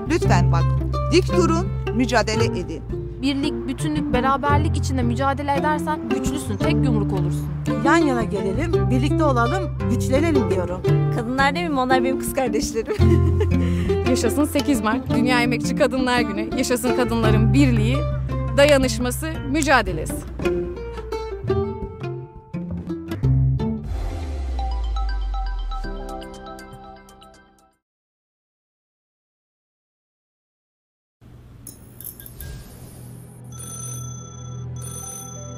Speaker 28: Lütfen bak, dik durun, mücadele edin.
Speaker 29: Birlik, bütünlük, beraberlik içinde mücadele edersen güçlüsün, tek yumruk olursun.
Speaker 24: Yan yana gelelim, birlikte olalım, güçlenelim diyorum.
Speaker 27: Kadınlar değil mi? Onlar benim kız kardeşlerim.
Speaker 29: Yaşasın 8 Mart, Dünya Emekçi Kadınlar Günü. Yaşasın kadınların birliği, dayanışması, mücadelesi.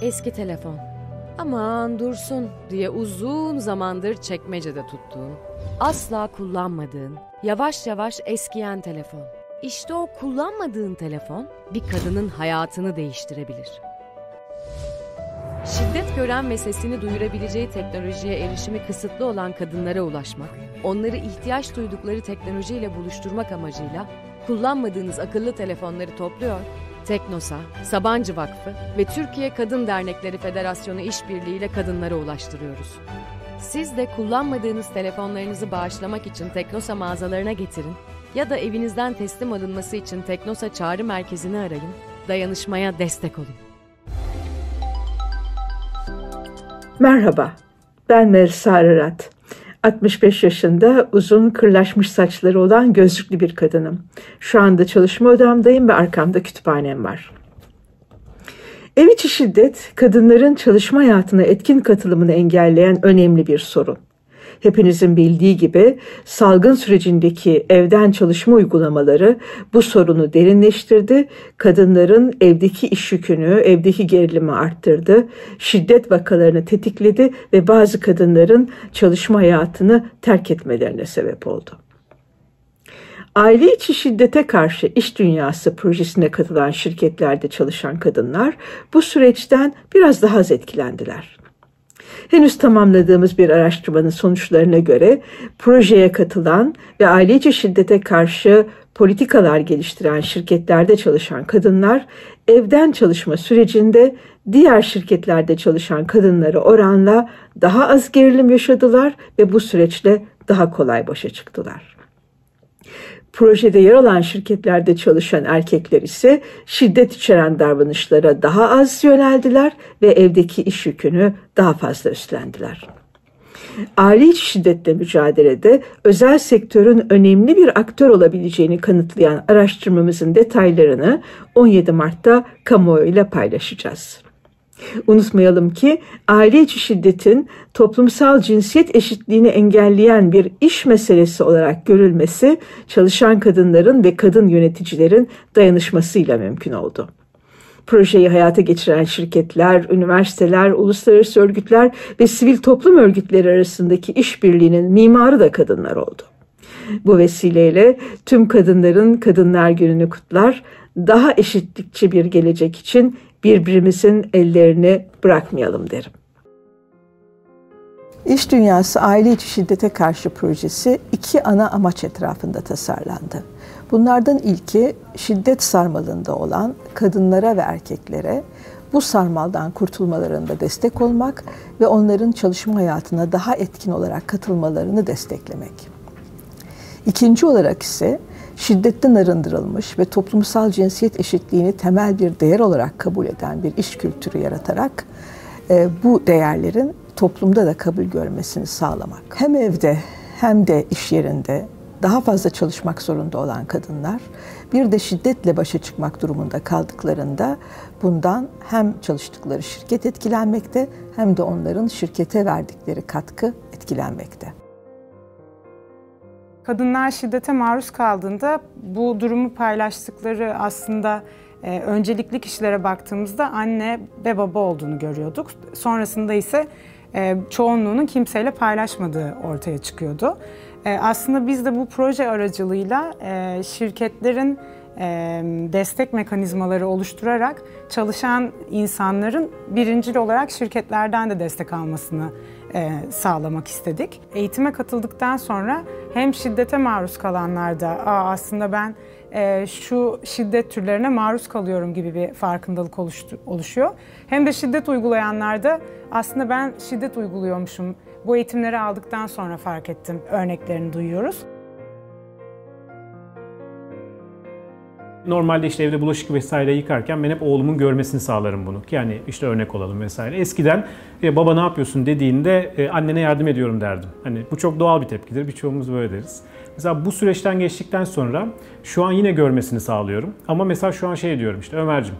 Speaker 30: Eski telefon. Aman dursun diye uzun zamandır çekmecede tuttuğun, asla kullanmadığın, yavaş yavaş eskiyen telefon. İşte o kullanmadığın telefon bir kadının hayatını değiştirebilir. Şiddet gören ve sesini duyurabileceği teknolojiye erişimi kısıtlı olan kadınlara ulaşmak, onları ihtiyaç duydukları teknolojiyle buluşturmak amacıyla kullanmadığınız akıllı telefonları topluyor, Teknosa, Sabancı Vakfı ve Türkiye Kadın Dernekleri Federasyonu işbirliğiyle kadınlara ulaştırıyoruz. Siz de kullanmadığınız telefonlarınızı bağışlamak için Teknosa mağazalarına getirin ya da evinizden teslim alınması için Teknosa çağrı merkezini arayın, dayanışmaya destek olun.
Speaker 2: Merhaba, ben Melisa Ararat. 65 yaşında uzun kırlaşmış saçları olan gözlüklü bir kadınım. Şu anda çalışma odamdayım ve arkamda kütüphanem var. Ev içi şiddet, kadınların çalışma hayatına etkin katılımını engelleyen önemli bir sorun. Hepinizin bildiği gibi salgın sürecindeki evden çalışma uygulamaları bu sorunu derinleştirdi, kadınların evdeki iş yükünü, evdeki gerilimi arttırdı, şiddet vakalarını tetikledi ve bazı kadınların çalışma hayatını terk etmelerine sebep oldu. Aile içi şiddete karşı iş dünyası projesine katılan şirketlerde çalışan kadınlar bu süreçten biraz daha az etkilendiler. Henüz tamamladığımız bir araştırmanın sonuçlarına göre projeye katılan ve aile içi şiddete karşı politikalar geliştiren şirketlerde çalışan kadınlar evden çalışma sürecinde diğer şirketlerde çalışan kadınlara oranla daha az gerilim yaşadılar ve bu süreçle daha kolay başa çıktılar. Projede yer alan şirketlerde çalışan erkekler ise şiddet içeren davranışlara daha az yöneldiler ve evdeki iş yükünü daha fazla üstlendiler. Aile içi şiddetle mücadelede özel sektörün önemli bir aktör olabileceğini kanıtlayan araştırmamızın detaylarını 17 Mart'ta kamuoyuyla paylaşacağız. Unutmayalım ki aile içi şiddetin toplumsal cinsiyet eşitliğini engelleyen bir iş meselesi olarak görülmesi çalışan kadınların ve kadın yöneticilerin dayanışmasıyla mümkün oldu. Projeyi hayata geçiren şirketler, üniversiteler, uluslararası örgütler ve sivil toplum örgütleri arasındaki işbirliğinin mimarı da kadınlar oldu. Bu vesileyle tüm kadınların Kadınlar Günü'nü kutlar, daha eşitlikçi bir gelecek için birbirimizin ellerini bırakmayalım derim. İş Dünyası Aile İçi Şiddete Karşı projesi 2 ana amaç etrafında tasarlandı. Bunlardan ilki şiddet sarmalında olan kadınlara ve erkeklere bu sarmaldan kurtulmalarında destek olmak ve onların çalışma hayatına daha etkin olarak katılmalarını desteklemek. İkinci olarak ise şiddetten arındırılmış ve toplumsal cinsiyet eşitliğini temel bir değer olarak kabul eden bir iş kültürü yaratarak bu değerlerin toplumda da kabul görmesini sağlamak. Hem evde hem de iş yerinde daha fazla çalışmak zorunda olan kadınlar bir de şiddetle başa çıkmak durumunda kaldıklarında bundan hem çalıştıkları şirket etkilenmekte hem de onların şirkete verdikleri katkı etkilenmekte.
Speaker 3: Kadınlar şiddete maruz kaldığında bu durumu paylaştıkları aslında öncelikli kişilere baktığımızda anne ve baba olduğunu görüyorduk. Sonrasında ise çoğunluğunun kimseyle paylaşmadığı ortaya çıkıyordu. Aslında biz de bu proje aracılığıyla şirketlerin destek mekanizmaları oluşturarak çalışan insanların birincil olarak şirketlerden de destek almasını sağlamak istedik. Eğitime katıldıktan sonra hem şiddete maruz kalanlarda aslında ben şu şiddet türlerine maruz kalıyorum gibi bir farkındalık oluşuyor. Hem de şiddet uygulayanlarda aslında ben şiddet uyguluyormuşum. Bu eğitimleri aldıktan sonra fark ettim, örneklerini duyuyoruz.
Speaker 5: Normalde işte evde bulaşık vesaire yıkarken ben hep oğlumun görmesini sağlarım bunu. Yani işte örnek olalım vesaire. Eskiden baba ne yapıyorsun dediğinde annene yardım ediyorum derdim. Hani bu çok doğal bir tepkidir. Birçoğumuz böyle deriz. Mesela bu süreçten geçtikten sonra şu an yine görmesini sağlıyorum. Ama mesela şu an şey diyorum işte Ömer'cim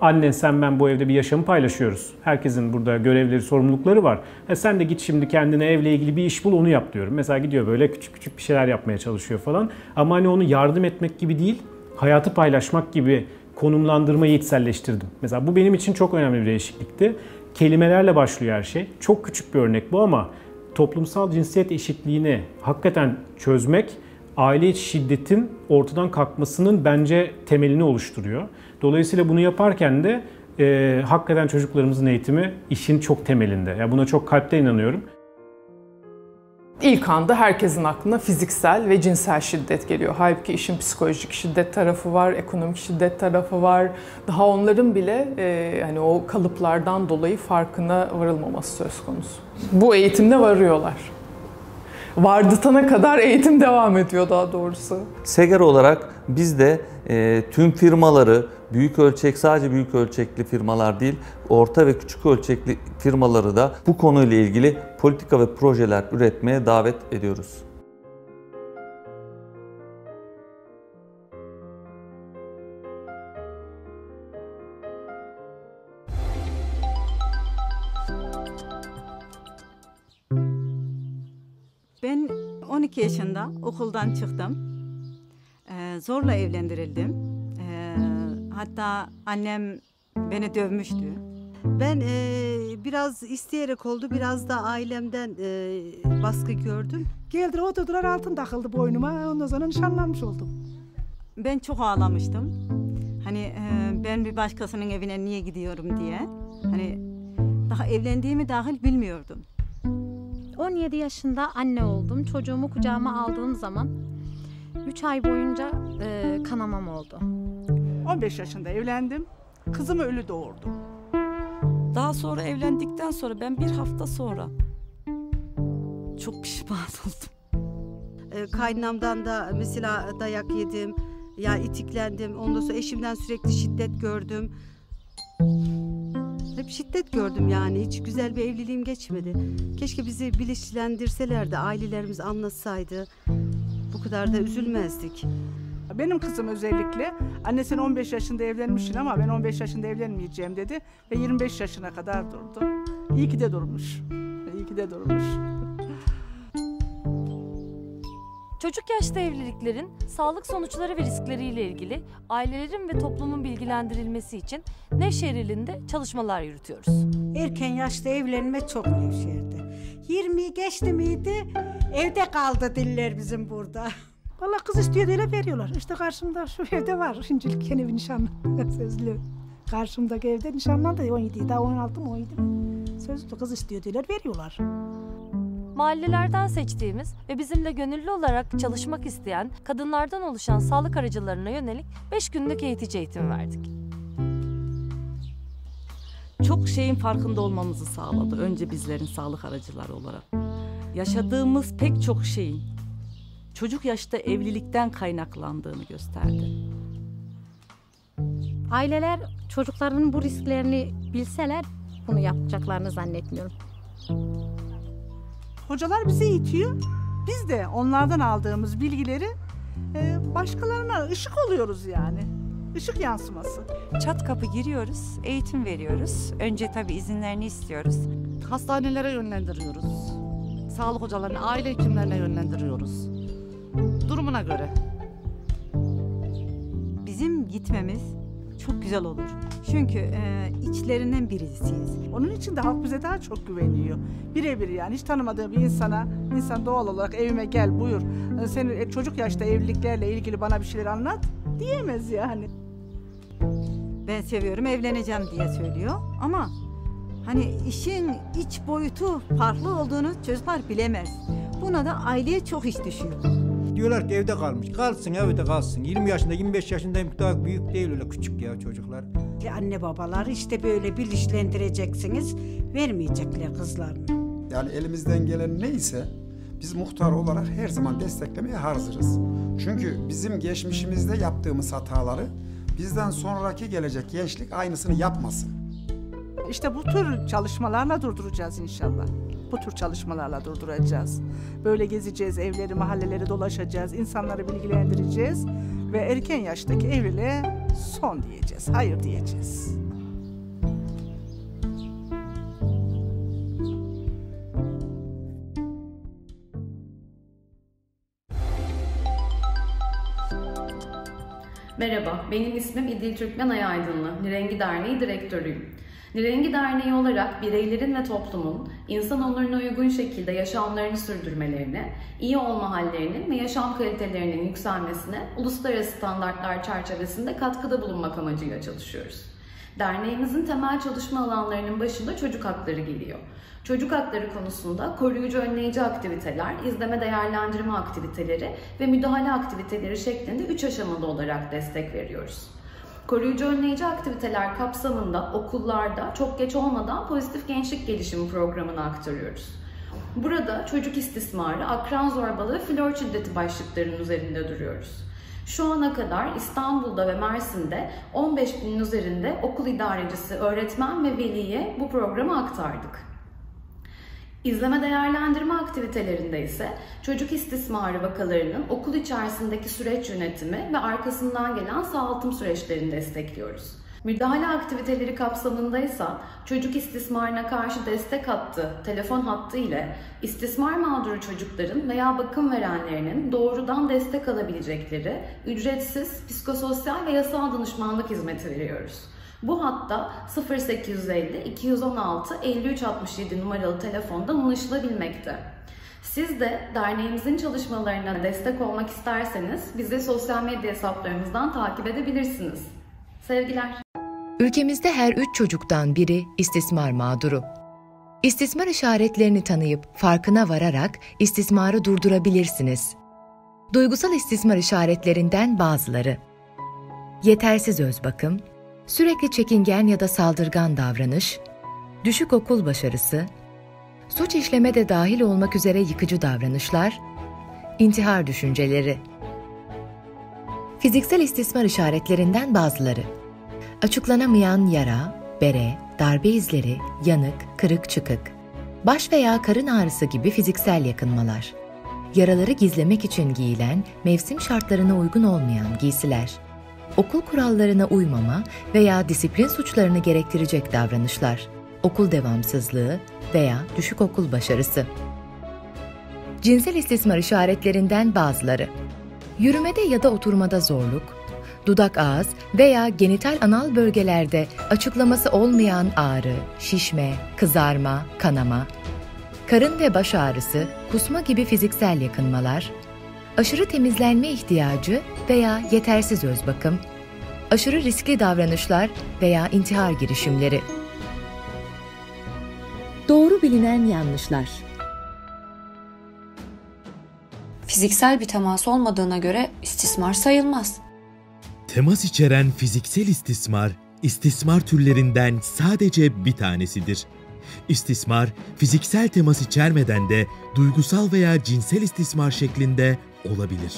Speaker 5: annen sen ben bu evde bir yaşamı paylaşıyoruz. Herkesin burada görevleri, sorumlulukları var. Sen de git şimdi kendine evle ilgili bir iş bul onu yap diyorum. Mesela gidiyor böyle küçük küçük bir şeyler yapmaya çalışıyor falan. Ama hani onu yardım etmek gibi değil, hayatı paylaşmak gibi konumlandırmayı içselleştirdim. Mesela bu benim için çok önemli bir değişiklikti. Kelimelerle başlıyor her şey. Çok küçük bir örnek bu ama toplumsal cinsiyet eşitliğini hakikaten çözmek, aile içi şiddetin ortadan kalkmasının bence temelini oluşturuyor. Dolayısıyla bunu yaparken de hakikaten çocuklarımızın eğitimi işin çok temelinde. Yani buna çok kalpten inanıyorum.
Speaker 7: İlk anda herkesin aklına fiziksel ve cinsel şiddet geliyor. Halbuki işin psikolojik şiddet tarafı var, ekonomik şiddet tarafı var. Daha onların bile hani o kalıplardan dolayı farkına varılmaması söz konusu. Bu eğitimde varıyorlar. Vardırtana kadar eğitim devam ediyor daha doğrusu.
Speaker 8: SEGER olarak biz de tüm firmaları, sadece büyük ölçekli firmalar değil, orta ve küçük ölçekli firmaları da bu konuyla ilgili politika ve projeler üretmeye davet ediyoruz.
Speaker 25: Ben 12 yaşında okuldan çıktım. Zorla evlendirildim. Hatta annem beni dövmüştü.
Speaker 9: Ben biraz isteyerek oldu, biraz da ailemden baskı gördüm.
Speaker 24: Geldiler oturdular, altın takıldı boynuma, ondan sonra nişanlanmış oldum.
Speaker 25: Ben çok ağlamıştım. Hani ben bir başkasının evine niye gidiyorum diye. Hani daha evlendiğimi dahil bilmiyordum.
Speaker 27: 17 yaşında anne oldum. Çocuğumu kucağıma aldığım zaman 3 ay boyunca kanamam oldu.
Speaker 23: 15 yaşında evlendim. Kızımı ölü doğurdum.
Speaker 16: Daha sonra evlendikten sonra ben bir hafta sonra çok pişman oldum.
Speaker 9: Kaynanamdan da mesela dayak yedim. Ya itiklendim. Ondan sonra eşimden sürekli şiddet gördüm. Hep şiddet gördüm yani. Hiç güzel bir evliliğim geçmedi. Keşke bizi bilinçlendirselerdi, ailelerimiz anlatsaydı. Bu kadar da üzülmezdik.
Speaker 23: Benim kızım özellikle anne sen 15 yaşında evlenmişsin ama ben 15 yaşında evlenmeyeceğim dedi ve 25 yaşına kadar durdu. İyi ki de durmuş. İyi ki de durmuş.
Speaker 26: Çocuk yaşta evliliklerin sağlık sonuçları ve riskleriyle ilgili ailelerin ve toplumun bilgilendirilmesi için Nevşehir ilinde çalışmalar yürütüyoruz.
Speaker 24: Erken yaşta evlenme çok Nevşehir'de. 20'yi geçti miydi evde kaldı diller bizim burada. Vallahi kız istiyor diye veriyorlar. İşte karşımda şu evde var. Şimdilik yeni bir nişanlı sözlü. Karşımdaki evde nişanlandı 17, daha 16 mı 17 mi? Sözlü kız istiyor diye veriyorlar.
Speaker 26: Mahallelerden seçtiğimiz ve bizimle gönüllü olarak çalışmak isteyen kadınlardan oluşan sağlık aracılarına yönelik 5 günlük eğitici eğitim verdik.
Speaker 16: Çok şeyin farkında olmamızı sağladı. Önce bizlerin sağlık aracıları olarak. Yaşadığımız pek çok şeyin çocuk yaşta evlilikten kaynaklandığını gösterdi.
Speaker 27: Aileler çocuklarının bu risklerini bilseler bunu yapacaklarını zannetmiyorum.
Speaker 23: Hocalar bizi eğitiyor. Biz de onlardan aldığımız bilgileri başkalarına ışık oluyoruz yani. Işık yansıması.
Speaker 10: Çat kapı giriyoruz, eğitim veriyoruz. Önce tabii izinlerini istiyoruz.
Speaker 11: Hastanelere yönlendiriyoruz. Sağlık hocalarına, aile hekimlerine yönlendiriyoruz. Durumuna göre.
Speaker 25: Bizim gitmemiz çok güzel olur. Çünkü içlerinden birisiyiz.
Speaker 23: Onun için de halk bize daha çok güveniyor. Birebir yani hiç tanımadığı bir insan doğal olarak evime gel buyur. Senin çocuk yaşta evliliklerle ilgili bana bir şeyler anlat diyemez yani.
Speaker 25: Ben seviyorum, evleneceğim diye söylüyor ama hani işin iç boyutu farklı olduğunu çocuklar bilemez. Buna da aileye çok iş düşüyor.
Speaker 13: Diyorlar ki evde kalmış. Kalsın evde kalsın. 20 yaşında 25 yaşındayım, daha büyük değil öyle küçük ya çocuklar.
Speaker 24: Anne babalar işte böyle bilinçlendireceksiniz, vermeyecekler kızlarını.
Speaker 14: Yani elimizden gelen neyse biz muhtar olarak her zaman desteklemeye hazırız. Çünkü bizim geçmişimizde yaptığımız hataları bizden sonraki gelecek gençlik aynısını yapmasın.
Speaker 23: İşte bu tür çalışmalarla durduracağız inşallah. Bu tür çalışmalarla durduracağız. Böyle gezeceğiz, evleri, mahalleleri dolaşacağız, insanları bilgilendireceğiz ve erken yaştaki evliliğe son diyeceğiz, hayır diyeceğiz.
Speaker 15: Merhaba, benim ismim İdil Türkmen Ayaydınlı, Nirengi Derneği Direktörüyüm. Nirengi Derneği olarak bireylerin ve toplumun insan onuruna uygun şekilde yaşamlarını sürdürmelerine, iyi olma hallerinin ve yaşam kalitelerinin yükselmesine uluslararası standartlar çerçevesinde katkıda bulunmak amacıyla çalışıyoruz. Derneğimizin temel çalışma alanlarının başında çocuk hakları geliyor. Çocuk hakları konusunda koruyucu önleyici aktiviteler, izleme değerlendirme aktiviteleri ve müdahale aktiviteleri şeklinde 3 aşamalı olarak destek veriyoruz. Koruyucu önleyici aktiviteler kapsamında okullarda çok geç olmadan pozitif gençlik gelişimi programını aktarıyoruz. Burada çocuk istismarı, akran zorbalığı ve flört şiddeti başlıklarının üzerinde duruyoruz. Şu ana kadar İstanbul'da ve Mersin'de 15.000'in üzerinde okul idarecisi, öğretmen ve veliye bu programı aktardık. İzleme değerlendirme aktivitelerinde ise çocuk istismarı vakalarının okul içerisindeki süreç yönetimi ve arkasından gelen sağaltım süreçlerini destekliyoruz. Müdahale aktiviteleri kapsamında ise çocuk istismarına karşı destek hattı, telefon hattı ile istismar mağduru çocukların veya bakım verenlerinin doğrudan destek alabilecekleri ücretsiz psikososyal ve yasal danışmanlık hizmeti veriyoruz. Bu hatta 0850 216 53 67 numaralı telefondan ulaşılabilmekte. Siz de derneğimizin çalışmalarına destek olmak isterseniz bizi sosyal medya hesaplarımızdan takip edebilirsiniz. Sevgiler.
Speaker 1: Ülkemizde her 3 çocuktan biri istismar mağduru. İstismar işaretlerini tanıyıp farkına vararak istismarı durdurabilirsiniz. Duygusal istismar işaretlerinden bazıları: yetersiz özbakım, sürekli çekingen ya da saldırgan davranış, düşük okul başarısı, suç işleme de dahil olmak üzere yıkıcı davranışlar, intihar düşünceleri. Fiziksel istismar işaretlerinden bazıları: açıklanamayan yara, bere, darbe izleri, yanık, kırık çıkık, baş veya karın ağrısı gibi fiziksel yakınmalar, yaraları gizlemek için giyilen, mevsim şartlarına uygun olmayan giysiler, okul kurallarına uymama veya disiplin suçlarını gerektirecek davranışlar, okul devamsızlığı veya düşük okul başarısı. Cinsel istismar işaretlerinden bazıları: yürümede ya da oturmada zorluk, dudak ağız veya genital anal bölgelerde açıklaması olmayan ağrı, şişme, kızarma, kanama, karın ve baş ağrısı, kusma gibi fiziksel yakınmalar, aşırı temizlenme ihtiyacı veya yetersiz özbakım, aşırı riskli davranışlar veya intihar girişimleri. Doğru bilinen yanlışlar.
Speaker 4: Fiziksel bir temas olmadığına göre istismar sayılmaz.
Speaker 6: Temas içeren fiziksel istismar, istismar türlerinden sadece bir tanesidir. İstismar, fiziksel temas içermeden de duygusal veya cinsel istismar şeklinde olabilir.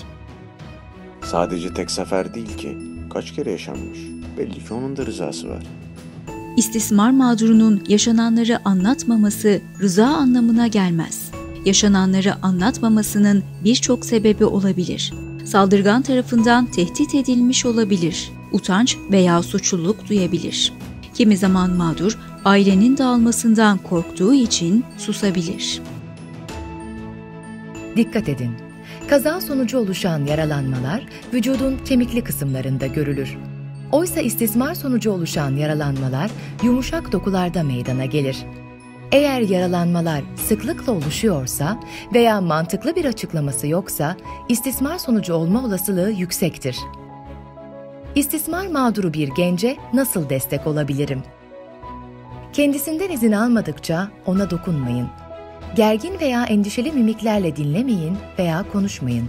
Speaker 12: Sadece tek sefer değil ki, kaç kere yaşanmış. Belli ki onun da rızası var.
Speaker 17: İstismar mağdurunun yaşananları anlatmaması rıza anlamına gelmez. Yaşananları anlatmamasının birçok sebebi olabilir. Saldırgan tarafından tehdit edilmiş olabilir. Utanç veya suçluluk duyabilir. Kimi zaman mağdur, ailenin dağılmasından korktuğu için susabilir.
Speaker 1: Dikkat edin! Kaza sonucu oluşan yaralanmalar vücudun kemikli kısımlarında görülür. Oysa istismar sonucu oluşan yaralanmalar yumuşak dokularda meydana gelir. Eğer yaralanmalar sıklıkla oluşuyorsa veya mantıklı bir açıklaması yoksa istismar sonucu olma olasılığı yüksektir. İstismar mağduru bir gence nasıl destek olabilirim? Kendisinden izin almadıkça ona dokunmayın. Gergin veya endişeli mimiklerle dinlemeyin veya konuşmayın.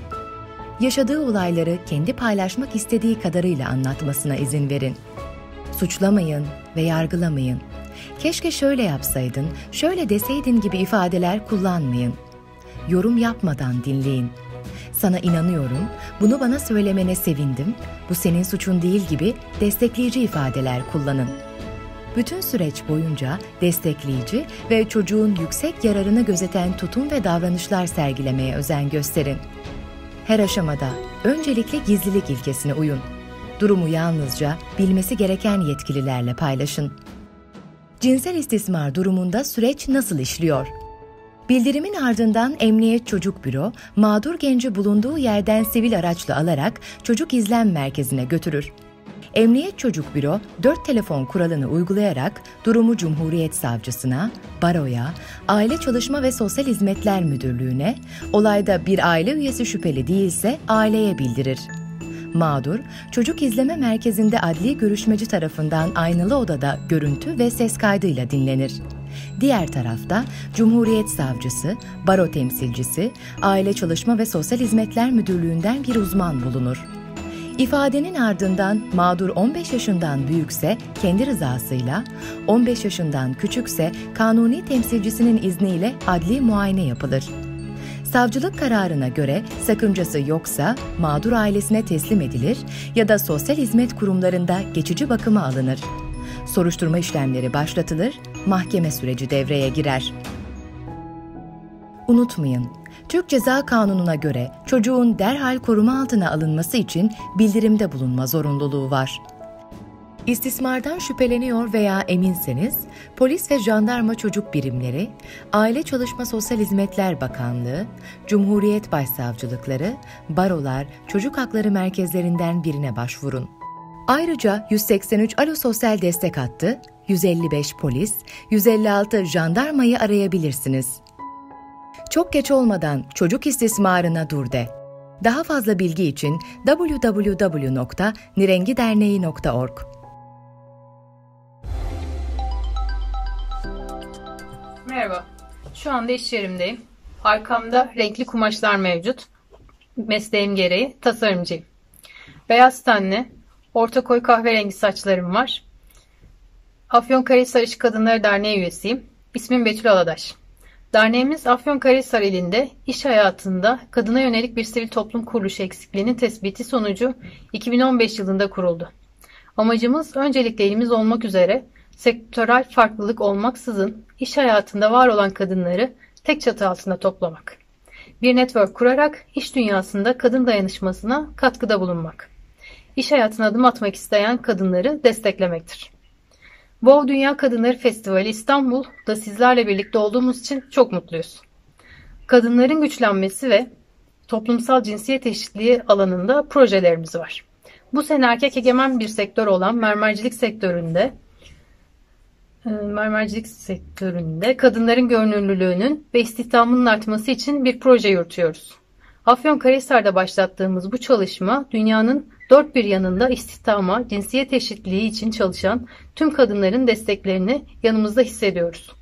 Speaker 1: Yaşadığı olayları kendi paylaşmak istediği kadarıyla anlatmasına izin verin. Suçlamayın ve yargılamayın. Keşke şöyle yapsaydın, şöyle deseydin gibi ifadeler kullanmayın. Yorum yapmadan dinleyin. Sana inanıyorum, bunu bana söylemene sevindim, bu senin suçun değil gibi destekleyici ifadeler kullanın. Bütün süreç boyunca destekleyici ve çocuğun yüksek yararını gözeten tutum ve davranışlar sergilemeye özen gösterin. Her aşamada öncelikle gizlilik ilkesine uyun. Durumu yalnızca bilmesi gereken yetkililerle paylaşın. Cinsel istismar durumunda süreç nasıl işliyor? Bildirimin ardından Emniyet Çocuk Büro, mağdur genci bulunduğu yerden sivil araçla alarak çocuk izlem merkezine götürür. Emniyet Çocuk Büro, 4 telefon kuralını uygulayarak durumu Cumhuriyet Savcısına, Baroya, Aile Çalışma ve Sosyal Hizmetler Müdürlüğü'ne, olayda bir aile üyesi şüpheli değilse aileye bildirir. Mağdur, çocuk izleme merkezinde adli görüşmeci tarafından aynalı odada görüntü ve ses kaydıyla dinlenir. Diğer tarafta Cumhuriyet Savcısı, baro temsilcisi, Aile Çalışma ve Sosyal Hizmetler Müdürlüğü'nden bir uzman bulunur. İfadenin ardından mağdur 15 yaşından büyükse kendi rızasıyla, 15 yaşından küçükse kanuni temsilcisinin izniyle adli muayene yapılır. Savcılık kararına göre sakıncası yoksa mağdur ailesine teslim edilir ya da sosyal hizmet kurumlarında geçici bakıma alınır. Soruşturma işlemleri başlatılır, mahkeme süreci devreye girer. Unutmayın, Türk Ceza Kanunu'na göre çocuğun derhal koruma altına alınması için bildirimde bulunma zorunluluğu var. İstismardan şüpheleniyor veya eminseniz, Polis ve Jandarma Çocuk Birimleri, Aile Çalışma Sosyal Hizmetler Bakanlığı, Cumhuriyet Başsavcılıkları, barolar, çocuk hakları merkezlerinden birine başvurun. Ayrıca 183 Alo Sosyal Destek Hattı, 155 Polis, 156 Jandarmayı arayabilirsiniz. Çok geç olmadan çocuk istismarına dur de. Daha fazla bilgi için www.nirengiderneği.org.
Speaker 2: Merhaba, şu anda iş yerimdeyim. Arkamda renkli kumaşlar mevcut. Mesleğim gereği tasarımcıyım. Beyaz tenli, orta koyu kahverengi saçlarım var. Afyonkarahisar İş Kadınları Derneği üyesiyim. İsmim Betül Aladaş. Derneğimiz Afyonkarahisar ilinde iş hayatında kadına yönelik bir sivil toplum kuruluşu eksikliğinin tespiti sonucu 2015 yılında kuruldu. Amacımız öncelikle ilimiz olmak üzere sektörel farklılık olmaksızın iş hayatında var olan kadınları tek çatı altında toplamak. Bir network kurarak iş dünyasında kadın dayanışmasına katkıda bulunmak. İş hayatına adım atmak isteyen kadınları desteklemektir. WOW Dünya Kadınları Festivali İstanbul'da sizlerle birlikte olduğumuz için çok mutluyuz. Kadınların güçlenmesi ve toplumsal cinsiyet eşitliği alanında projelerimiz var. Bu sene erkek egemen bir sektör olan mermercilik sektöründe kadınların görünürlülüğünün ve istihdamının artması için bir proje yürütüyoruz. Afyonkarahisar'da başlattığımız bu çalışma dünyanın dört bir yanında istihdama, cinsiyet eşitliği için çalışan tüm kadınların desteklerini yanımızda hissediyoruz.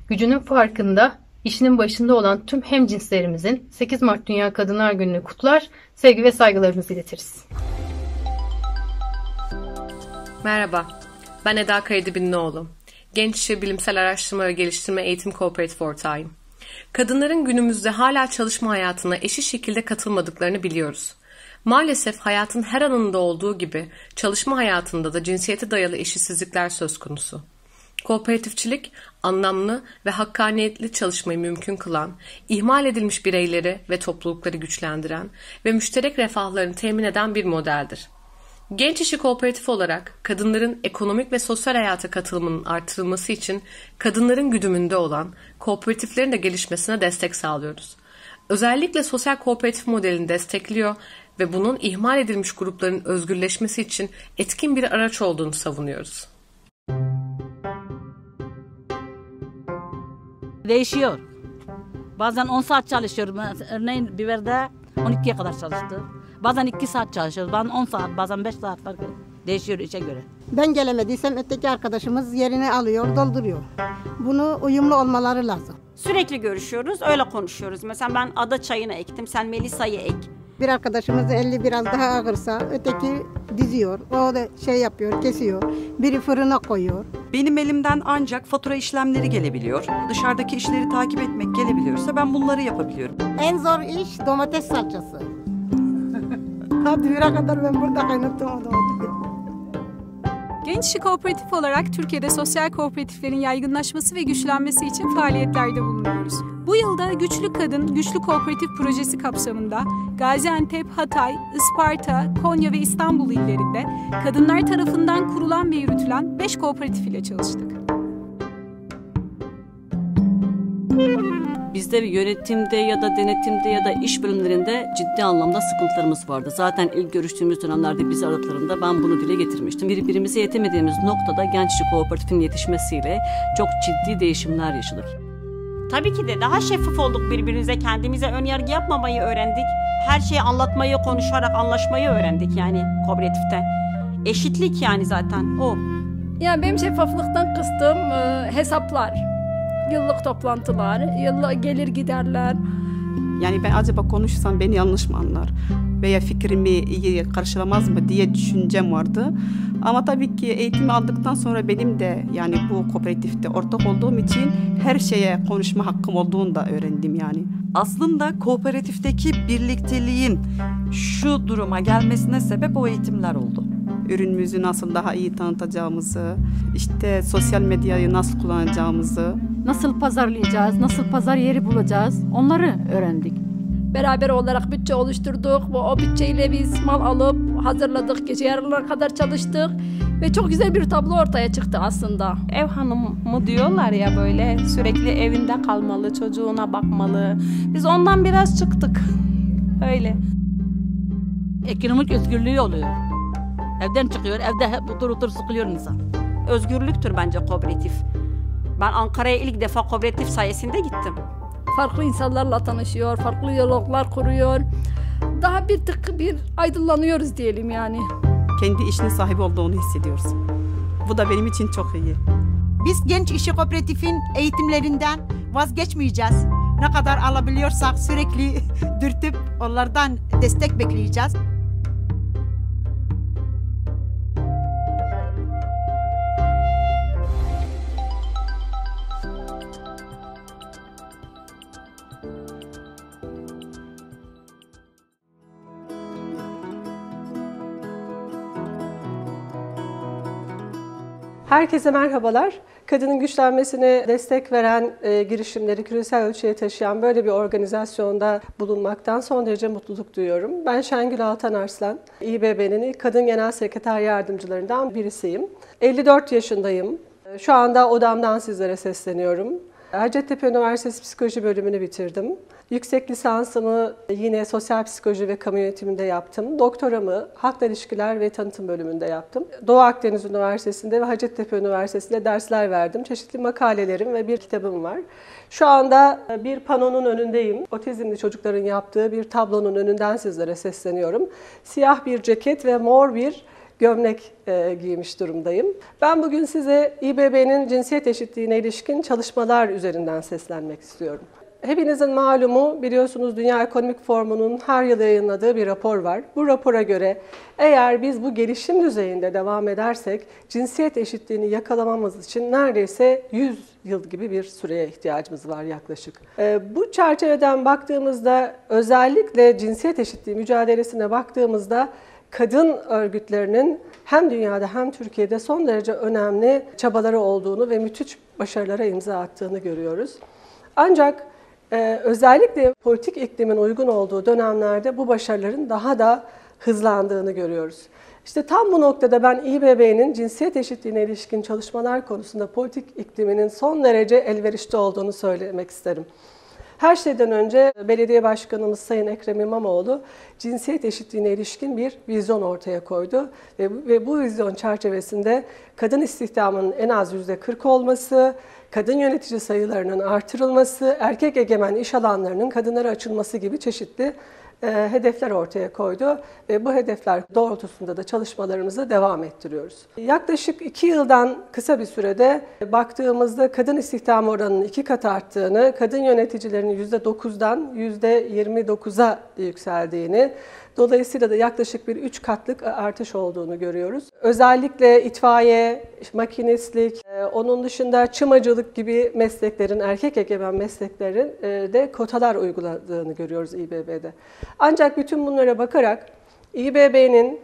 Speaker 2: Gücünün farkında, işinin başında olan tüm hemcinslerimizin 8 Mart Dünya Kadınlar Günü'nü kutlar, sevgi ve saygılarımızı iletiriz.
Speaker 3: Merhaba, ben Eda Karadibinlioğlu. Genç İşi Bilimsel Araştırma ve Geliştirme Eğitim Kooperatif ortağıyım. Kadınların günümüzde hala çalışma hayatına eşit şekilde katılmadıklarını biliyoruz. Maalesef hayatın her alanında olduğu gibi çalışma hayatında da cinsiyete dayalı eşitsizlikler söz konusu. Kooperatifçilik, anlamlı ve hakkaniyetli çalışmayı mümkün kılan, ihmal edilmiş bireyleri ve toplulukları güçlendiren ve müşterek refahlarını temin eden bir modeldir. Genç İşi Kooperatif olarak kadınların ekonomik ve sosyal hayata katılımının artırılması için kadınların güdümünde olan kooperatiflerin de gelişmesine destek sağlıyoruz. Özellikle sosyal kooperatif modelini destekliyor ve bunun ihmal edilmiş grupların özgürleşmesi için etkin bir araç olduğunu savunuyoruz.
Speaker 16: Değişiyor. Bazen 10 saat çalışıyorum. Örneğin Biber'de 12'ye kadar çalıştı. Bazen 2 saat çalışıyoruz. Bazen 10 saat, bazen 5 saat fark ediyor. Değişiyor işe göre.
Speaker 24: Ben gelemediysem öteki arkadaşımız yerini alıyor, dolduruyor. Bunu uyumlu olmaları lazım.
Speaker 18: Sürekli görüşüyoruz, öyle konuşuyoruz. Mesela ben ada çayını ektim, sen Melisa'yı ek.
Speaker 24: Bir arkadaşımız eli biraz daha ağırsa öteki diziyor. O da yapıyor, kesiyor. Biri fırına koyuyor.
Speaker 19: Benim elimden ancak fatura işlemleri gelebiliyor. Dışarıdaki işleri takip etmek gelebiliyorsa ben bunları yapabiliyorum.
Speaker 24: En zor iş domates salçası. Düğüne kadar ben burada kaynattım o domatesi.
Speaker 20: Genç İşi Kooperatif olarak Türkiye'de sosyal kooperatiflerin yaygınlaşması ve güçlenmesi için faaliyetlerde bulunuyoruz. Bu yılda Güçlü Kadın, Güçlü Kooperatif projesi kapsamında Gaziantep, Hatay, Isparta, Konya ve İstanbul illerinde kadınlar tarafından kurulan ve yürütülen 5 kooperatif ile çalıştık.
Speaker 25: Bizde yönetimde ya da denetimde ya da iş bölümlerinde ciddi anlamda sıkıntılarımız vardı. Zaten ilk görüştüğümüz dönemlerde bizi aradıklarında ben bunu dile getirmiştim. Birbirimize yetemediğimiz noktada Genç İşi Kooperatif'in yetişmesiyle çok ciddi değişimler yaşadık.
Speaker 18: Tabii ki de daha şeffaf olduk birbirimize, kendimize ön yargı yapmamayı öğrendik. Her şeyi anlatmayı, konuşarak anlaşmayı öğrendik yani kooperatifte. Eşitlik yani zaten o.
Speaker 5: Yani benim şeffaflıktan kıstığım hesaplar, yıllık toplantılar, yıllık gelir giderler.
Speaker 7: Yani ben acaba konuşsam beni yanlış mı anlar veya fikrimi iyi karşılamaz mı diye düşüncem vardı. Ama tabii ki eğitimi aldıktan sonra benim de yani bu kooperatifte ortak olduğum için her şeye konuşma hakkım olduğunu da öğrendim yani.
Speaker 19: Aslında kooperatifteki birlikteliğin şu duruma gelmesine sebep o eğitimler oldu.
Speaker 7: Ürünümüzü nasıl daha iyi tanıtacağımızı, işte sosyal medyayı nasıl kullanacağımızı,
Speaker 5: nasıl pazarlayacağız, nasıl pazar yeri bulacağız onları öğrendik. Beraber olarak bütçe oluşturduk. O bütçeyle biz mal alıp hazırladık. Gece yarılara kadar çalıştık. Ve çok güzel bir tablo ortaya çıktı aslında.
Speaker 8: Ev hanımı diyorlar ya böyle sürekli evinde kalmalı, çocuğuna bakmalı. Biz ondan biraz çıktık. Öyle.
Speaker 5: Ekonomik özgürlüğü oluyor. Evden çıkıyor, evde hep otur sıkılıyor insan.
Speaker 18: Özgürlüktür bence kooperatif. Ben Ankara'ya ilk defa kooperatif sayesinde gittim.
Speaker 5: Farklı insanlarla tanışıyor, farklı diyaloglar kuruyor. Daha bir tık bir aydınlanıyoruz diyelim yani.
Speaker 7: Kendi işinin sahibi olduğunu hissediyorsun. Bu da benim için çok iyi.
Speaker 9: Biz Genç İşçi Kooperatif'in eğitimlerinden vazgeçmeyeceğiz. Ne kadar alabiliyorsak sürekli dürtüp onlardan destek bekleyeceğiz.
Speaker 21: Herkese merhabalar. Kadının güçlenmesine destek veren girişimleri küresel ölçüye taşıyan böyle bir organizasyonda bulunmaktan son derece mutluluk duyuyorum. Ben Şengül Altan Arslan, İBB'nin Kadın Genel Sekreter Yardımcılarından birisiyim. 54 yaşındayım. Şu anda odamdan sizlere sesleniyorum. Hacettepe Üniversitesi Psikoloji bölümünü bitirdim. Yüksek lisansımı yine sosyal psikoloji ve kamu yönetiminde yaptım. Doktoramı halkla ilişkiler ve tanıtım bölümünde yaptım. Doğu Akdeniz Üniversitesi'nde ve Hacettepe Üniversitesi'nde dersler verdim. Çeşitli makalelerim ve bir kitabım var. Şu anda bir panonun önündeyim. Otizmli çocukların yaptığı bir tablonun önünden sizlere sesleniyorum. Siyah bir ceket ve mor bir gömlek giymiş durumdayım. Ben bugün size İBB'nin cinsiyet eşitliğine ilişkin çalışmalar üzerinden seslenmek istiyorum. Hepinizin malumu, biliyorsunuz Dünya Ekonomik Forumu'nun her yıl yayınladığı bir rapor var. Bu rapora göre eğer biz bu gelişim düzeyinde devam edersek cinsiyet eşitliğini yakalamamız için neredeyse 100 yıl gibi bir süreye ihtiyacımız var yaklaşık. Bu çerçeveden baktığımızda özellikle cinsiyet eşitliği mücadelesine baktığımızda kadın örgütlerinin hem dünyada hem Türkiye'de son derece önemli çabaları olduğunu ve müthiş başarılara imza attığını görüyoruz. Ancak özellikle politik iklimin uygun olduğu dönemlerde bu başarıların daha da hızlandığını görüyoruz. İşte tam bu noktada ben İBB'nin cinsiyet eşitliğine ilişkin çalışmalar konusunda politik ikliminin son derece elverişli olduğunu söylemek isterim. Her şeyden önce belediye başkanımız Sayın Ekrem İmamoğlu cinsiyet eşitliğine ilişkin bir vizyon ortaya koydu. Ve bu vizyon çerçevesinde kadın istihdamının en az %40 olması, kadın yönetici sayılarının artırılması, erkek egemen iş alanlarının kadınlara açılması gibi çeşitli hedefler ortaya koydu ve bu hedefler doğrultusunda da çalışmalarımızı devam ettiriyoruz. Yaklaşık 2 yıldan kısa bir sürede baktığımızda kadın istihdam oranının 2 kat arttığını, kadın yöneticilerin %9'dan %29'a yükseldiğini, dolayısıyla da yaklaşık bir 3 katlık artış olduğunu görüyoruz. Özellikle itfaiye, makinistlik, onun dışında çımacılık gibi mesleklerin, erkek egemen mesleklerin de kotalar uyguladığını görüyoruz İBB'de. Ancak bütün bunlara bakarak İBB'nin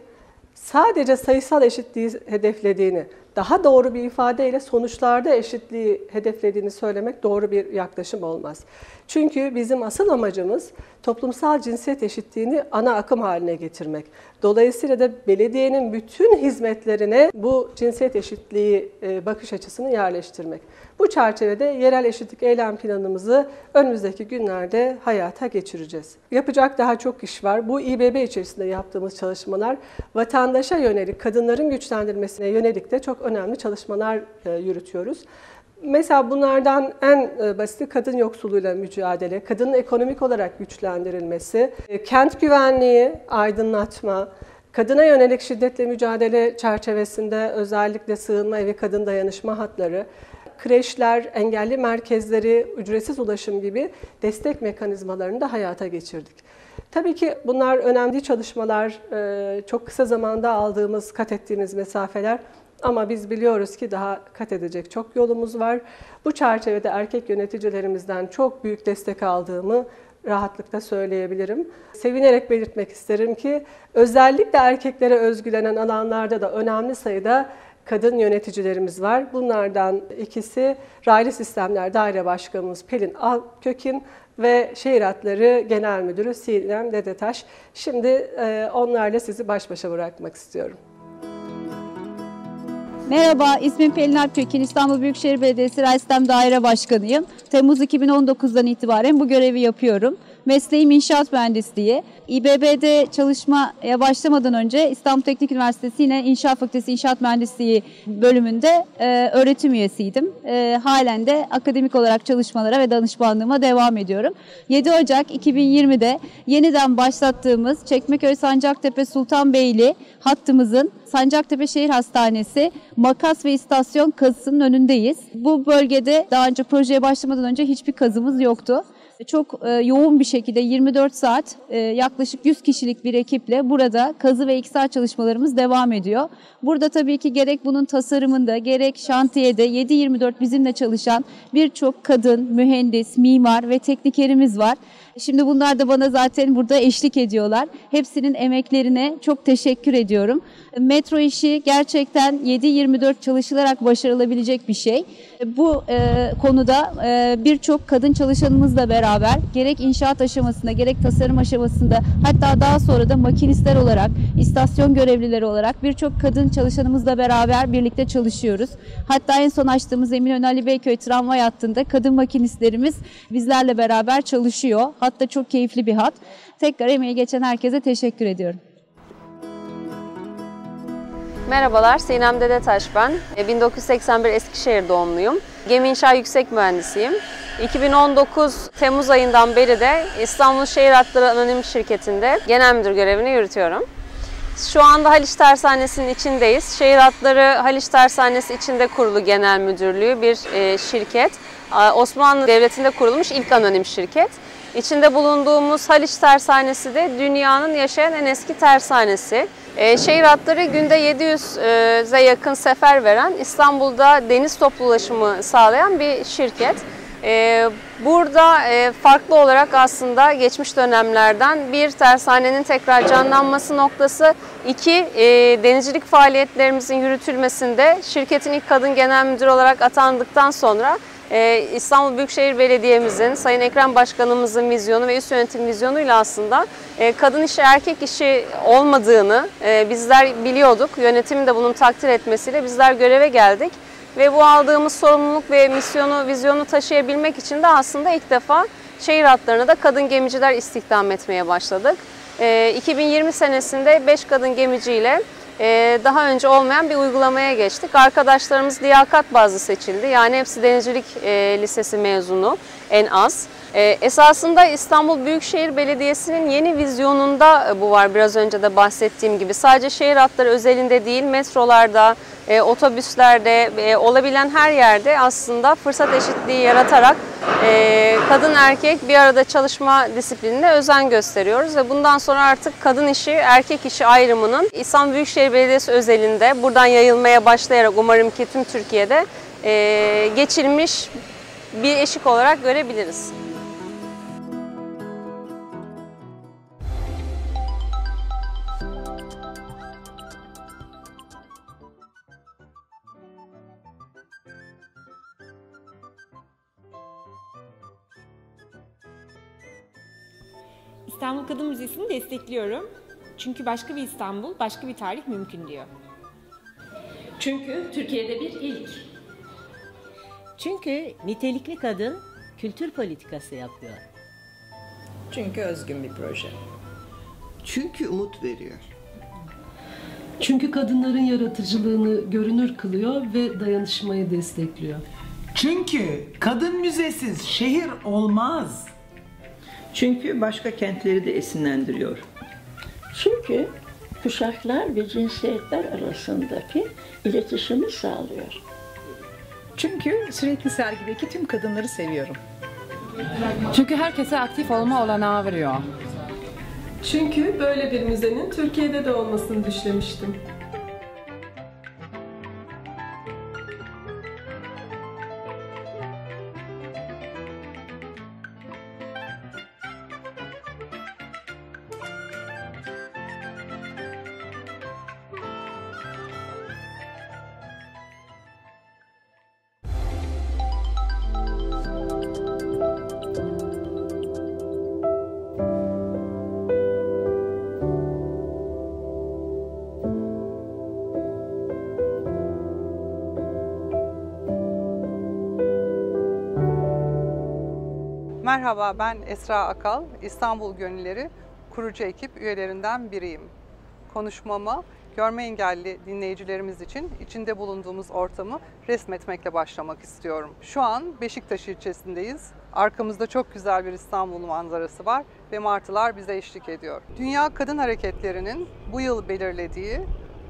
Speaker 21: sadece sayısal eşitliği hedeflediğini, daha doğru bir ifadeyle sonuçlarda eşitliği hedeflediğini söylemek doğru bir yaklaşım olmaz. Çünkü bizim asıl amacımız toplumsal cinsiyet eşitliğini ana akım haline getirmek. Dolayısıyla da belediyenin bütün hizmetlerine bu cinsiyet eşitliği bakış açısını yerleştirmek. Bu çerçevede yerel eşitlik eylem planımızı önümüzdeki günlerde hayata geçireceğiz. Yapacak daha çok iş var. Bu İBB içerisinde yaptığımız çalışmalar vatandaşa yönelik, kadınların güçlendirmesine yönelik de çok önemli çalışmalar yürütüyoruz. Mesela bunlardan en basiti kadın yoksulluğuyla mücadele, kadının ekonomik olarak güçlendirilmesi, kent güvenliği, aydınlatma, kadına yönelik şiddetle mücadele çerçevesinde özellikle sığınma evi, kadın dayanışma hatları, kreşler, engelli merkezleri, ücretsiz ulaşım gibi destek mekanizmalarını da hayata geçirdik. Tabii ki bunlar önemli çalışmalar, çok kısa zamanda aldığımız, kat ettiğimiz mesafeler. Ama biz biliyoruz ki daha kat edecek çok yolumuz var. Bu çerçevede erkek yöneticilerimizden çok büyük destek aldığımı rahatlıkla söyleyebilirim. Sevinerek belirtmek isterim ki özellikle erkeklere özgülenen alanlarda da önemli sayıda kadın yöneticilerimiz var. Bunlardan ikisi Raylı Sistemler Daire Başkanımız Pelin Alkökin ve Şehir Hatları Genel Müdürü Sinem Dedetaş. Şimdi onlarla sizi baş başa bırakmak istiyorum.
Speaker 10: Merhaba, ismim Pelin Alpkökin, İstanbul Büyükşehir Belediyesi Raylı Sistem Daire Başkanıyım. Temmuz 2019'dan itibaren bu görevi yapıyorum. Mesleğim inşaat mühendisliği. İBB'de çalışmaya başlamadan önce İstanbul Teknik Üniversitesi yine İnşaat Fakültesi İnşaat Mühendisliği bölümünde öğretim üyesiydim. Halen de akademik olarak çalışmalara ve danışmanlığıma devam ediyorum. 7 Ocak 2020'de yeniden başlattığımız Çekmeköy Sancaktepe Sultanbeyli hattımızın Sancaktepe Şehir Hastanesi makas ve istasyon kazısının önündeyiz. Bu bölgede daha önce projeye başlamadan önce hiçbir kazımız yoktu. Çok yoğun bir şekilde 24 saat yaklaşık 100 kişilik bir ekiple burada kazı ve iksar çalışmalarımız devam ediyor. Burada tabii ki gerek bunun tasarımında gerek şantiyede 7/24 bizimle çalışan birçok kadın, mühendis, mimar ve teknikerimiz var. Şimdi bunlar da bana zaten burada eşlik ediyorlar. Hepsinin emeklerine çok teşekkür ediyorum. Metro işi gerçekten 7/24 çalışılarak başarılabilecek bir şey. Bu konuda birçok kadın çalışanımızla beraber gerek inşaat aşamasında gerek tasarım aşamasında hatta daha sonra da makinistler olarak, istasyon görevlileri olarak birçok kadın çalışanımızla beraber birlikte çalışıyoruz. Hatta en son açtığımız Eminönü Ali Beyköy tramvay hattında kadın makinistlerimiz bizlerle beraber çalışıyor. Hatta çok keyifli bir hat. Tekrar emeği geçen herkese teşekkür ediyorum.
Speaker 11: Merhabalar, Sinem Dedetaş ben. 1981 Eskişehir doğumluyum. Gemi İnşa Yüksek Mühendisiyim. 2019 Temmuz ayından beri de İstanbul Şehir Hatları Anonim Şirketi'nde genel müdür görevini yürütüyorum. Şu anda Haliç Tersanesi'nin içindeyiz. Şehir Hatları Haliç Tersanesi içinde kurulu genel müdürlüğü bir şirket. Osmanlı Devleti'nde kurulmuş ilk anonim şirket. İçinde bulunduğumuz Haliç Tersanesi de dünyanın yaşayan en eski tersanesi. Şehir hatları günde 700'e yakın sefer veren, İstanbul'da deniz toplu ulaşımı sağlayan bir şirket. Burada farklı olarak aslında geçmiş dönemlerden bir tersanenin tekrar canlanması noktası, iki denizcilik faaliyetlerimizin yürütülmesinde şirketin ilk kadın genel müdürü olarak atandıktan sonra İstanbul Büyükşehir Belediye'mizin, Sayın Ekrem Başkanımızın vizyonu ve üst yönetim vizyonuyla aslında kadın işi erkek işi olmadığını bizler biliyorduk. Yönetimin de bunun takdir etmesiyle bizler göreve geldik. Ve bu aldığımız sorumluluk ve misyonu, vizyonu taşıyabilmek için de aslında ilk defa şehir hatlarına da kadın gemiciler istihdam etmeye başladık. 2020 senesinde 5 kadın gemiciyle daha önce olmayan bir uygulamaya geçtik. Arkadaşlarımız liyakat bazlı seçildi. Yani hepsi denizcilik lisesi mezunu en az. Esasında İstanbul Büyükşehir Belediyesi'nin yeni vizyonunda bu var, biraz önce de bahsettiğim gibi. Sadece şehir hatları özelinde değil, metrolarda, otobüslerde, olabilen her yerde aslında fırsat eşitliği yaratarak kadın erkek bir arada çalışma disiplinine özen gösteriyoruz. Ve bundan sonra artık kadın işi, erkek işi ayrımının İstanbul Büyükşehir Belediyesi özelinde buradan yayılmaya başlayarak umarım ki tüm Türkiye'de geçilmiş bir eşik olarak görebiliriz.
Speaker 13: İstanbul Kadın Müzesi'ni destekliyorum. Çünkü başka bir İstanbul, başka bir tarih mümkün diyor.
Speaker 14: Çünkü Türkiye'de bir ilk.
Speaker 22: Çünkü nitelikli kadın kültür politikası yapıyor.
Speaker 26: Çünkü özgün bir proje.
Speaker 27: Çünkü umut veriyor.
Speaker 28: Çünkü kadınların yaratıcılığını görünür kılıyor ve dayanışmayı destekliyor.
Speaker 1: Çünkü kadın müzesiz şehir olmaz.
Speaker 26: Çünkü başka kentleri de esinlendiriyor.
Speaker 4: Çünkü kuşaklar ve cinsiyetler arasındaki iletişimi sağlıyor.
Speaker 6: Çünkü sürekli sergideki tüm kadınları seviyorum.
Speaker 12: Çünkü herkese aktif olma olanağı veriyor.
Speaker 15: Çünkü böyle bir müzenin Türkiye'de de olmasını düşlemiştim.
Speaker 17: Merhaba, ben Esra Akal, İstanbul Gönülleri kurucu ekip üyelerinden biriyim. Konuşmama görme engelli dinleyicilerimiz için içinde bulunduğumuz ortamı resmetmekle başlamak istiyorum. Şu an Beşiktaş ilçesindeyiz. Arkamızda çok güzel bir İstanbul manzarası var ve martılar bize eşlik ediyor. Dünya Kadın Hareketlerinin bu yıl belirlediği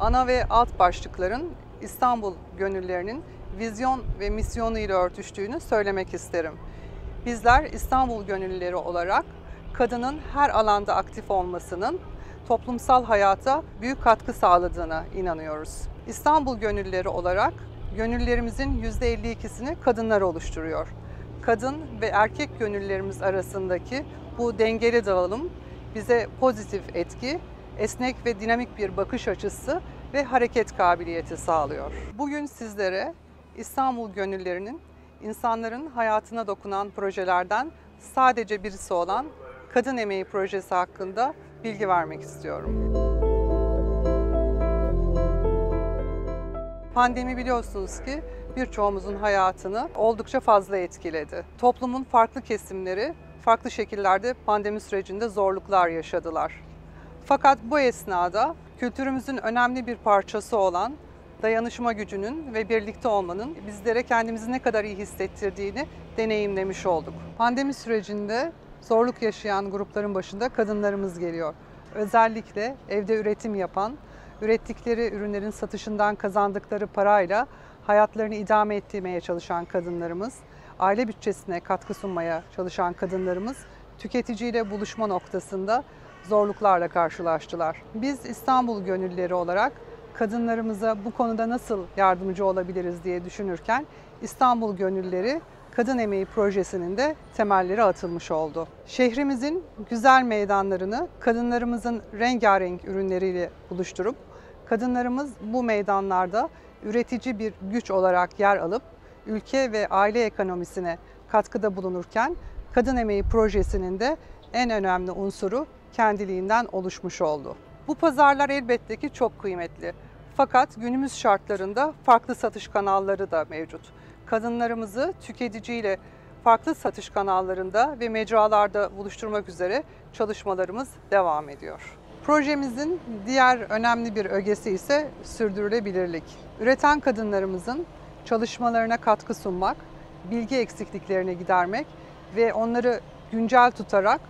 Speaker 17: ana ve alt başlıkların İstanbul Gönüllerinin vizyon ve misyonu ile örtüştüğünü söylemek isterim. Bizler İstanbul Gönüllüleri olarak kadının her alanda aktif olmasının toplumsal hayata büyük katkı sağladığına inanıyoruz. İstanbul Gönüllüleri olarak gönüllerimizin %52'sini kadınlar oluşturuyor. Kadın ve erkek gönüllerimiz arasındaki bu dengeli dağılım bize pozitif etki, esnek ve dinamik bir bakış açısı ve hareket kabiliyeti sağlıyor. Bugün sizlere İstanbul Gönülleri'nin insanların hayatına dokunan projelerden sadece birisi olan Kadın Emeği Projesi hakkında bilgi vermek istiyorum. Pandemi biliyorsunuz ki birçoğumuzun hayatını oldukça fazla etkiledi. Toplumun farklı kesimleri farklı şekillerde pandemi sürecinde zorluklar yaşadılar. Fakat bu esnada kültürümüzün önemli bir parçası olan dayanışma gücünün ve birlikte olmanın bizlere kendimizi ne kadar iyi hissettirdiğini deneyimlemiş olduk. Pandemi sürecinde zorluk yaşayan grupların başında kadınlarımız geliyor. Özellikle evde üretim yapan, ürettikleri ürünlerin satışından kazandıkları parayla hayatlarını idame ettirmeye çalışan kadınlarımız, aile bütçesine katkı sunmaya çalışan kadınlarımız tüketiciyle buluşma noktasında zorluklarla karşılaştılar. Biz İstanbul Gönüllüleri olarak kadınlarımıza bu konuda nasıl yardımcı olabiliriz diye düşünürken İstanbul Gönüllüleri Kadın Emeği Projesi'nin de temelleri atılmış oldu. Şehrimizin güzel meydanlarını kadınlarımızın rengarenk ürünleriyle buluşturup kadınlarımız bu meydanlarda üretici bir güç olarak yer alıp ülke ve aile ekonomisine katkıda bulunurken Kadın Emeği Projesi'nin de en önemli unsuru kendiliğinden oluşmuş oldu. Bu pazarlar elbette ki çok kıymetli. Fakat günümüz şartlarında farklı satış kanalları da mevcut. Kadınlarımızı tüketiciyle farklı satış kanallarında ve mecralarda buluşturmak üzere çalışmalarımız devam ediyor. Projemizin diğer önemli bir ögesi ise sürdürülebilirlik. Üreten kadınlarımızın çalışmalarına katkı sunmak, bilgi eksikliklerini gidermek ve onları güncel tutarak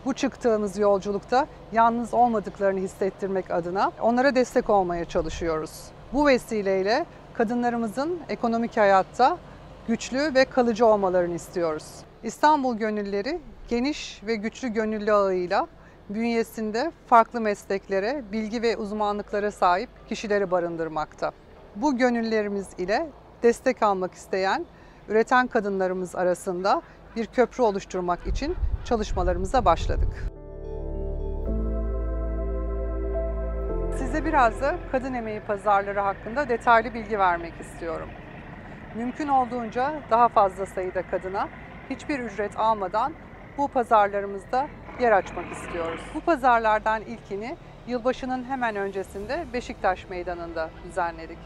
Speaker 17: bu çıktığımız yolculukta yalnız olmadıklarını hissettirmek adına onlara destek olmaya çalışıyoruz. Bu vesileyle kadınlarımızın ekonomik hayatta güçlü ve kalıcı olmalarını istiyoruz. İstanbul Gönülleri geniş ve güçlü gönüllü ağıyla bünyesinde farklı mesleklere, bilgi ve uzmanlıklara sahip kişileri barındırmakta. Bu gönüllerimiz ile destek almak isteyen üreten kadınlarımız arasında bir köprü oluşturmak için çalışmalarımıza başladık. Size biraz da kadın emeği pazarları hakkında detaylı bilgi vermek istiyorum. Mümkün olduğunca daha fazla sayıda kadına hiçbir ücret almadan bu pazarlarımızda yer açmak istiyoruz. Bu pazarlardan ilkini yılbaşının hemen öncesinde Beşiktaş Meydanı'nda düzenledik.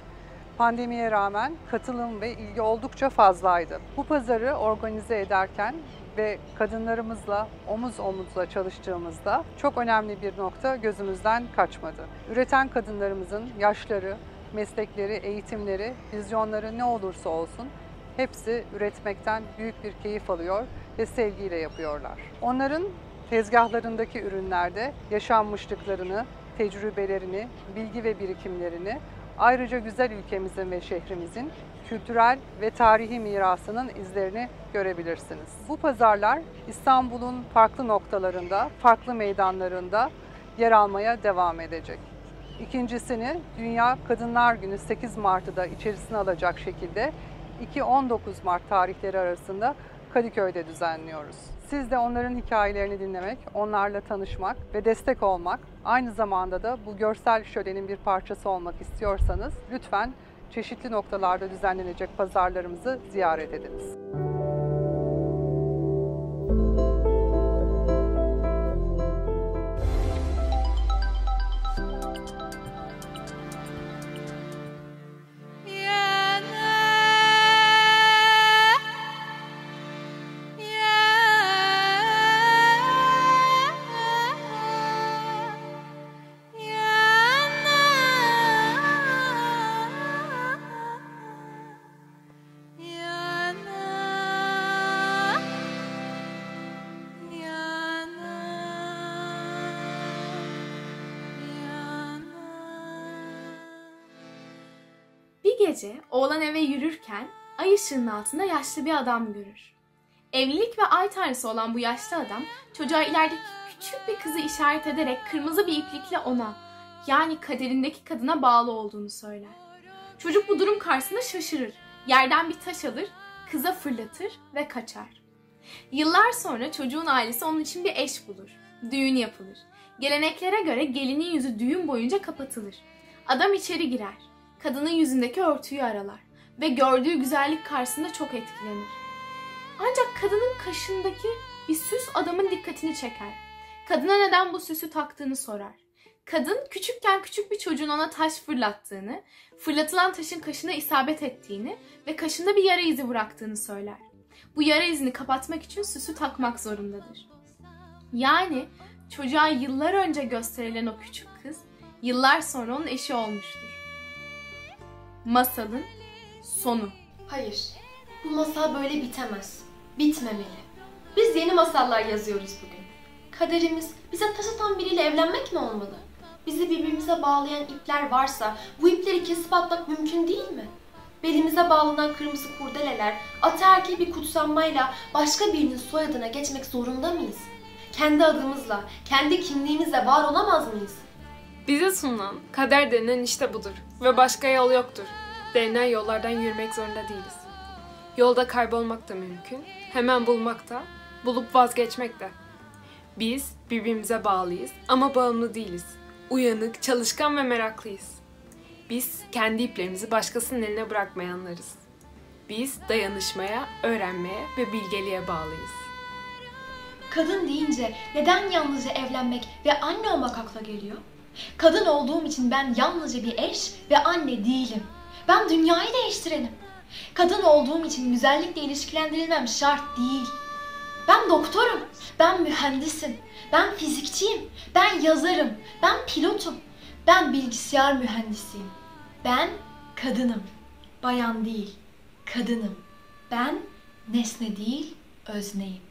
Speaker 17: Pandemiye rağmen katılım ve ilgi oldukça fazlaydı. Bu pazarı organize ederken ve kadınlarımızla omuz omuza çalıştığımızda çok önemli bir nokta gözümüzden kaçmadı. Üreten kadınlarımızın yaşları, meslekleri, eğitimleri, vizyonları ne olursa olsun hepsi üretmekten büyük bir keyif alıyor ve sevgiyle yapıyorlar. Onların tezgahlarındaki ürünlerde yaşanmışlıklarını, tecrübelerini, bilgi ve birikimlerini, ayrıca güzel ülkemizin ve şehrimizin kültürel ve tarihi mirasının izlerini görebilirsiniz. Bu pazarlar İstanbul'un farklı noktalarında, farklı meydanlarında yer almaya devam edecek. İkincisini Dünya Kadınlar Günü 8 Mart'ı da içerisine alacak şekilde 2-19 Mart tarihleri arasında Kadıköy'de düzenliyoruz. Siz de onların hikayelerini dinlemek, onlarla tanışmak ve destek olmak, aynı zamanda da bu görsel şölenin bir parçası olmak istiyorsanız lütfen çeşitli noktalarda düzenlenecek pazarlarımızı ziyaret ediniz.
Speaker 2: Gece oğlan eve yürürken ay ışığının altında yaşlı bir adam görür. Evlilik ve ay tanrısı olan bu yaşlı adam çocuğa ilerideki küçük bir kızı işaret ederek kırmızı bir iplikle ona, yani kaderindeki kadına bağlı olduğunu söyler. Çocuk bu durum karşısında şaşırır. Yerden bir taş alır, kıza fırlatır ve kaçar. Yıllar sonra çocuğun ailesi onun için bir eş bulur. Düğün yapılır. Geleneklere göre gelinin yüzü düğün boyunca kapatılır. Adam içeri girer. Kadının yüzündeki örtüyü aralar ve gördüğü güzellik karşısında çok etkilenir. Ancak kadının kaşındaki bir süs adamın dikkatini çeker. Kadına neden bu süsü taktığını sorar. Kadın küçükken küçük bir çocuğun ona taş fırlattığını, fırlatılan taşın kaşına isabet ettiğini ve kaşında bir yara izi bıraktığını söyler. Bu yara izini kapatmak için süsü takmak zorundadır. Yani çocuğa yıllar önce gösterilen o küçük kız, yıllar sonra onun eşi olmuştur. Masalın sonu.
Speaker 3: Hayır, bu masal böyle bitemez. Bitmemeli. Biz yeni masallar yazıyoruz bugün. Kaderimiz bize taş atan biriyle evlenmek mi olmalı? Bizi birbirimize bağlayan ipler varsa bu ipleri kesip atmak mümkün değil mi? Belimize bağlanan kırmızı kurdeleler ataerkil bir kutsanmayla başka birinin soyadına geçmek zorunda mıyız? Kendi adımızla, kendi kimliğimizle var olamaz mıyız?
Speaker 15: Bize sunulan kader denilen işte budur ve başka yol yoktur. Denilen yollardan yürümek zorunda değiliz. Yolda kaybolmak da mümkün, hemen bulmak da, bulup vazgeçmek de. Biz birbirimize bağlıyız ama bağımlı değiliz. Uyanık, çalışkan ve meraklıyız. Biz kendi iplerimizi başkasının eline bırakmayanlarız. Biz dayanışmaya, öğrenmeye ve bilgeliğe bağlıyız.
Speaker 3: Kadın deyince neden yalnızca evlenmek ve anne olmak akla geliyor? Kadın olduğum için ben yalnızca bir eş ve anne değilim. Ben dünyayı değiştirelim. Kadın olduğum için güzellikle ilişkilendirilmem şart değil. Ben doktorum, ben mühendisim, ben fizikçiyim, ben yazarım, ben pilotum, ben bilgisayar mühendisiyim. Ben kadınım, bayan değil, kadınım. Ben nesne değil, özneyim.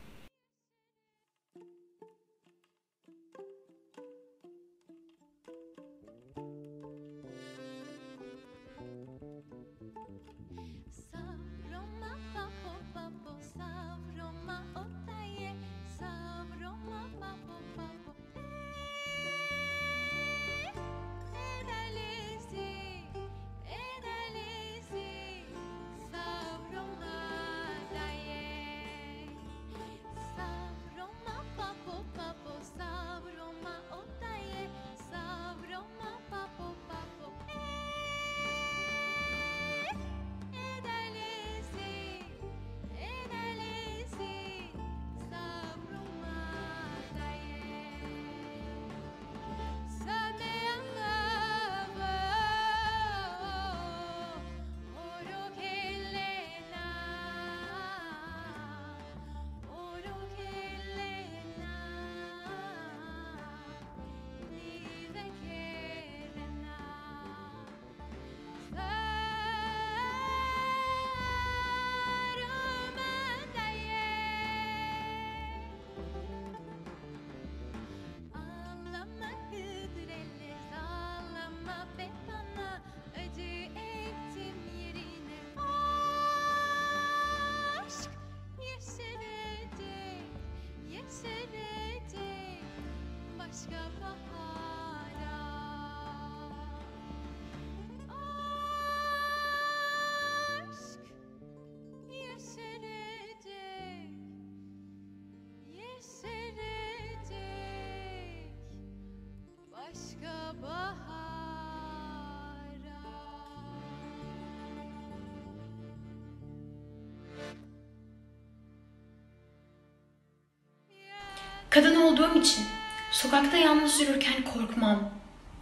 Speaker 3: Kadın olduğum için sokakta yalnız yürürken korkmam.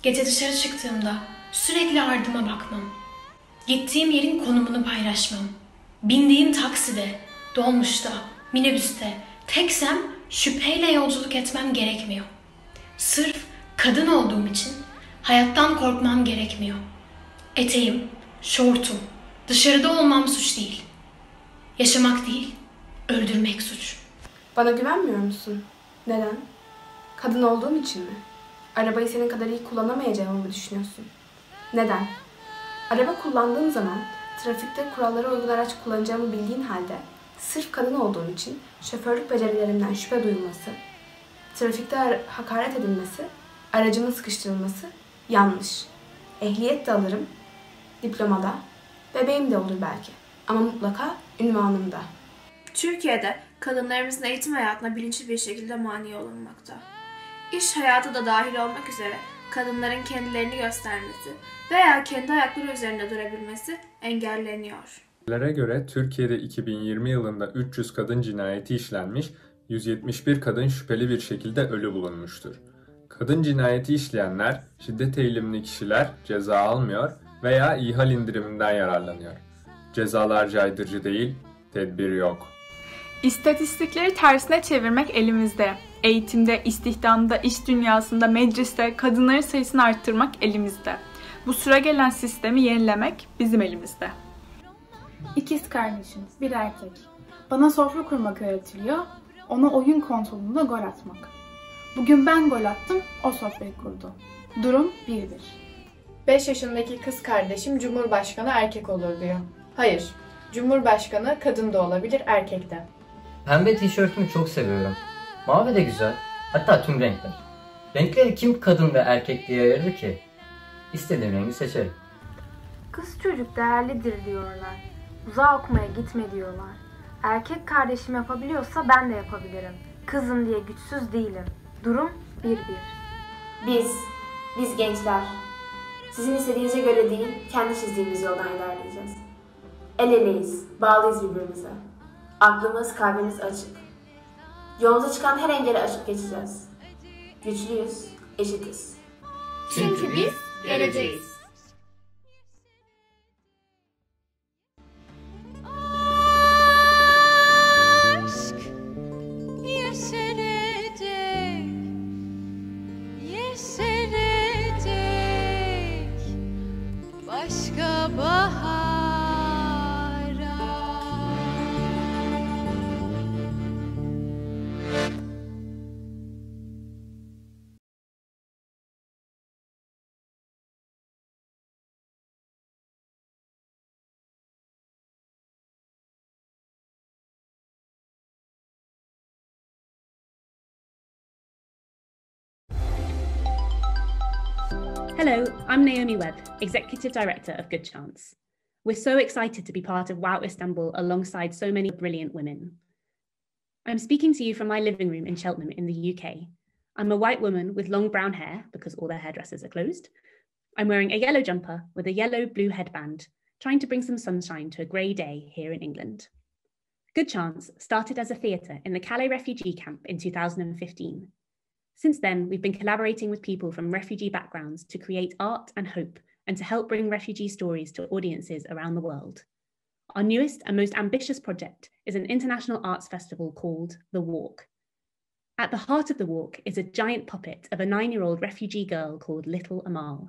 Speaker 3: Gece dışarı çıktığımda sürekli ardıma bakmam. Gittiğim yerin konumunu paylaşmam. Bindiğim takside, dolmuşta, minibüste teksem şüpheyle yolculuk etmem gerekmiyor. Sırf kadın olduğum için hayattan korkmam gerekmiyor. Eteğim, şortum, dışarıda olmam suç değil. Yaşamak değil, öldürmek suç.
Speaker 2: Bana güvenmiyor musun? Neden? Kadın olduğum için mi? Arabayı senin kadar iyi kullanamayacağımı mı düşünüyorsun? Neden? Araba kullandığım zaman trafikte kurallara uygun araç kullanacağımı bildiğin halde sırf kadın olduğum için şoförlük becerilerimden şüphe duyulması, trafikte hakaret edilmesi, aracımın sıkıştırılması yanlış. Ehliyet de alırım, diplomada, bebeğim de olur belki ama mutlaka ünvanımda.
Speaker 8: Türkiye'de kadınlarımızın eğitim hayatına bilinçli bir şekilde mani olunmakta. İş hayatı da dahil olmak üzere kadınların kendilerini göstermesi veya kendi ayakları üzerinde durabilmesi engelleniyor.
Speaker 16: Lere göre Türkiye'de 2020 yılında 300 kadın cinayeti işlenmiş, 171 kadın şüpheli bir şekilde ölü bulunmuştur. Kadın cinayeti işleyenler, şiddet eğilimli kişiler ceza almıyor veya ihal indiriminden yararlanıyor. Cezalar caydırıcı değil, tedbir yok.
Speaker 19: İstatistikleri tersine çevirmek elimizde. Eğitimde, istihdamda, iş dünyasında, mecliste kadınların sayısını arttırmak elimizde. Bu süregelen sistemi yenilemek bizim elimizde.
Speaker 20: İkiz kardeşim, bir erkek. Bana sofra kurmak öğretiliyor, ona oyun konsolunda gol atmak. Bugün ben gol attım, o sofrayı kurdu. Durum 1-1.
Speaker 23: 5 yaşındaki kız kardeşim Cumhurbaşkanı erkek olur diyor. Hayır, Cumhurbaşkanı kadın da olabilir, erkek de.
Speaker 24: Pembe tişörtümü çok seviyorum. Mavi de güzel, hatta tüm renkler. Renkleri kim kadın ve erkek diye ayırdı ki? İstediğim rengi seçerim.
Speaker 25: Kız çocuk değerlidir diyorlar. Uzağa okumaya gitme diyorlar. Erkek kardeşim yapabiliyorsa ben de yapabilirim. Kızım diye güçsüz değilim. Durum 1-1.
Speaker 2: Biz gençler, sizin istediğinize göre değil, kendi çizdiğimiz yoldan ilerleyeceğiz. El eleyiz, bağlıyız birbirimize. Aklımız, kalbimiz açık. Yolumuza çıkan her engeli aşıp geçeceğiz. Güçlüyüz, eşitiz.
Speaker 25: Çünkü biz geleceğiz.
Speaker 28: Başka bahara.
Speaker 29: Hello, I'm Naomi Webb, Executive Director of Good Chance. We're so excited to be part of WOW Istanbul alongside so many brilliant women. I'm speaking to you from my living room in Cheltenham in the UK. I'm a white woman with long brown hair because all their hairdressers are closed. I'm wearing a yellow jumper with a yellow-blue headband, trying to bring some sunshine to a grey day here in England. Good Chance started as a theatre in the Calais refugee camp in 2015. Since then, we've been collaborating with people from refugee backgrounds to create art and hope and to help bring refugee stories to audiences around the world. Our newest and most ambitious project is an international arts festival called The Walk. At the heart of The Walk is a giant puppet of a 9-year-old refugee girl called Little Amal.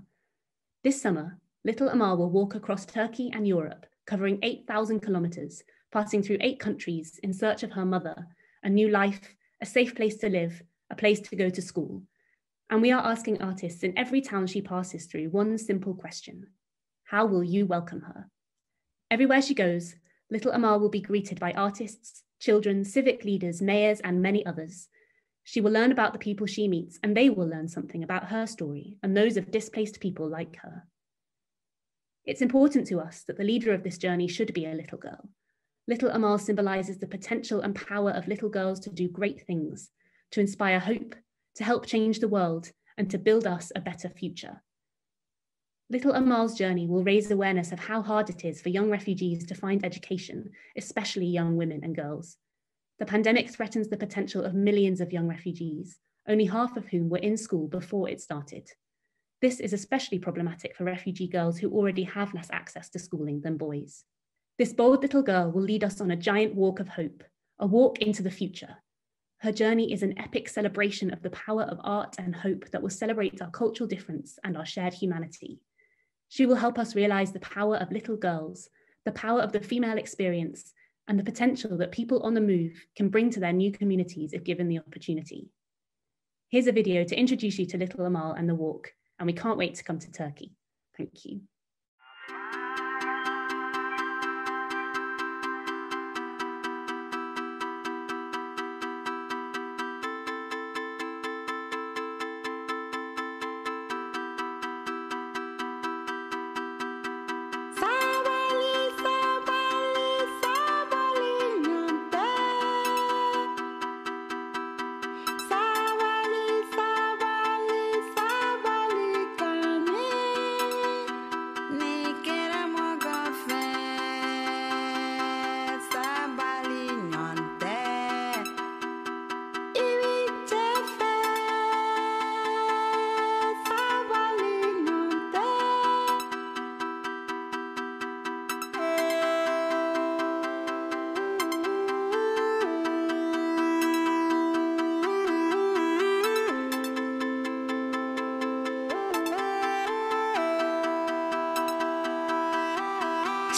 Speaker 29: This summer, Little Amal will walk across Turkey and Europe, covering 8,000 kilometres, passing through 8 countries in search of her mother, a new life, a safe place to live, a place to go to school. And we are asking artists in every town she passes through one simple question: how will you welcome her? Everywhere she goes, Little Amal will be greeted by artists, children, civic leaders, mayors, and many others. She will learn about the people she meets, and they will learn something about her story and those of displaced people like her. It's important to us that the leader of this journey should be a little girl. Little Amal symbolises the potential and power of little girls to do great things, to inspire hope, to help change the world, and to build us a better future. Little Amal's journey will raise awareness of how hard it is for young refugees to find education, especially young women and girls. The pandemic threatens the potential of millions of young refugees, only half of whom were in school before it started. This is especially problematic for refugee girls who already have less access to schooling than boys. This bold little girl will lead us on a giant walk of hope, a walk into the future. Her journey is an epic celebration of the power of art and hope that will celebrate our cultural difference and our shared humanity. She will help us realize the power of little girls, the power of the female experience, and the potential that people on the move can bring to their new communities if given the opportunity. Here's a video to introduce you to Little Amal and the walk, and we can't wait to come to Turkey. Thank you.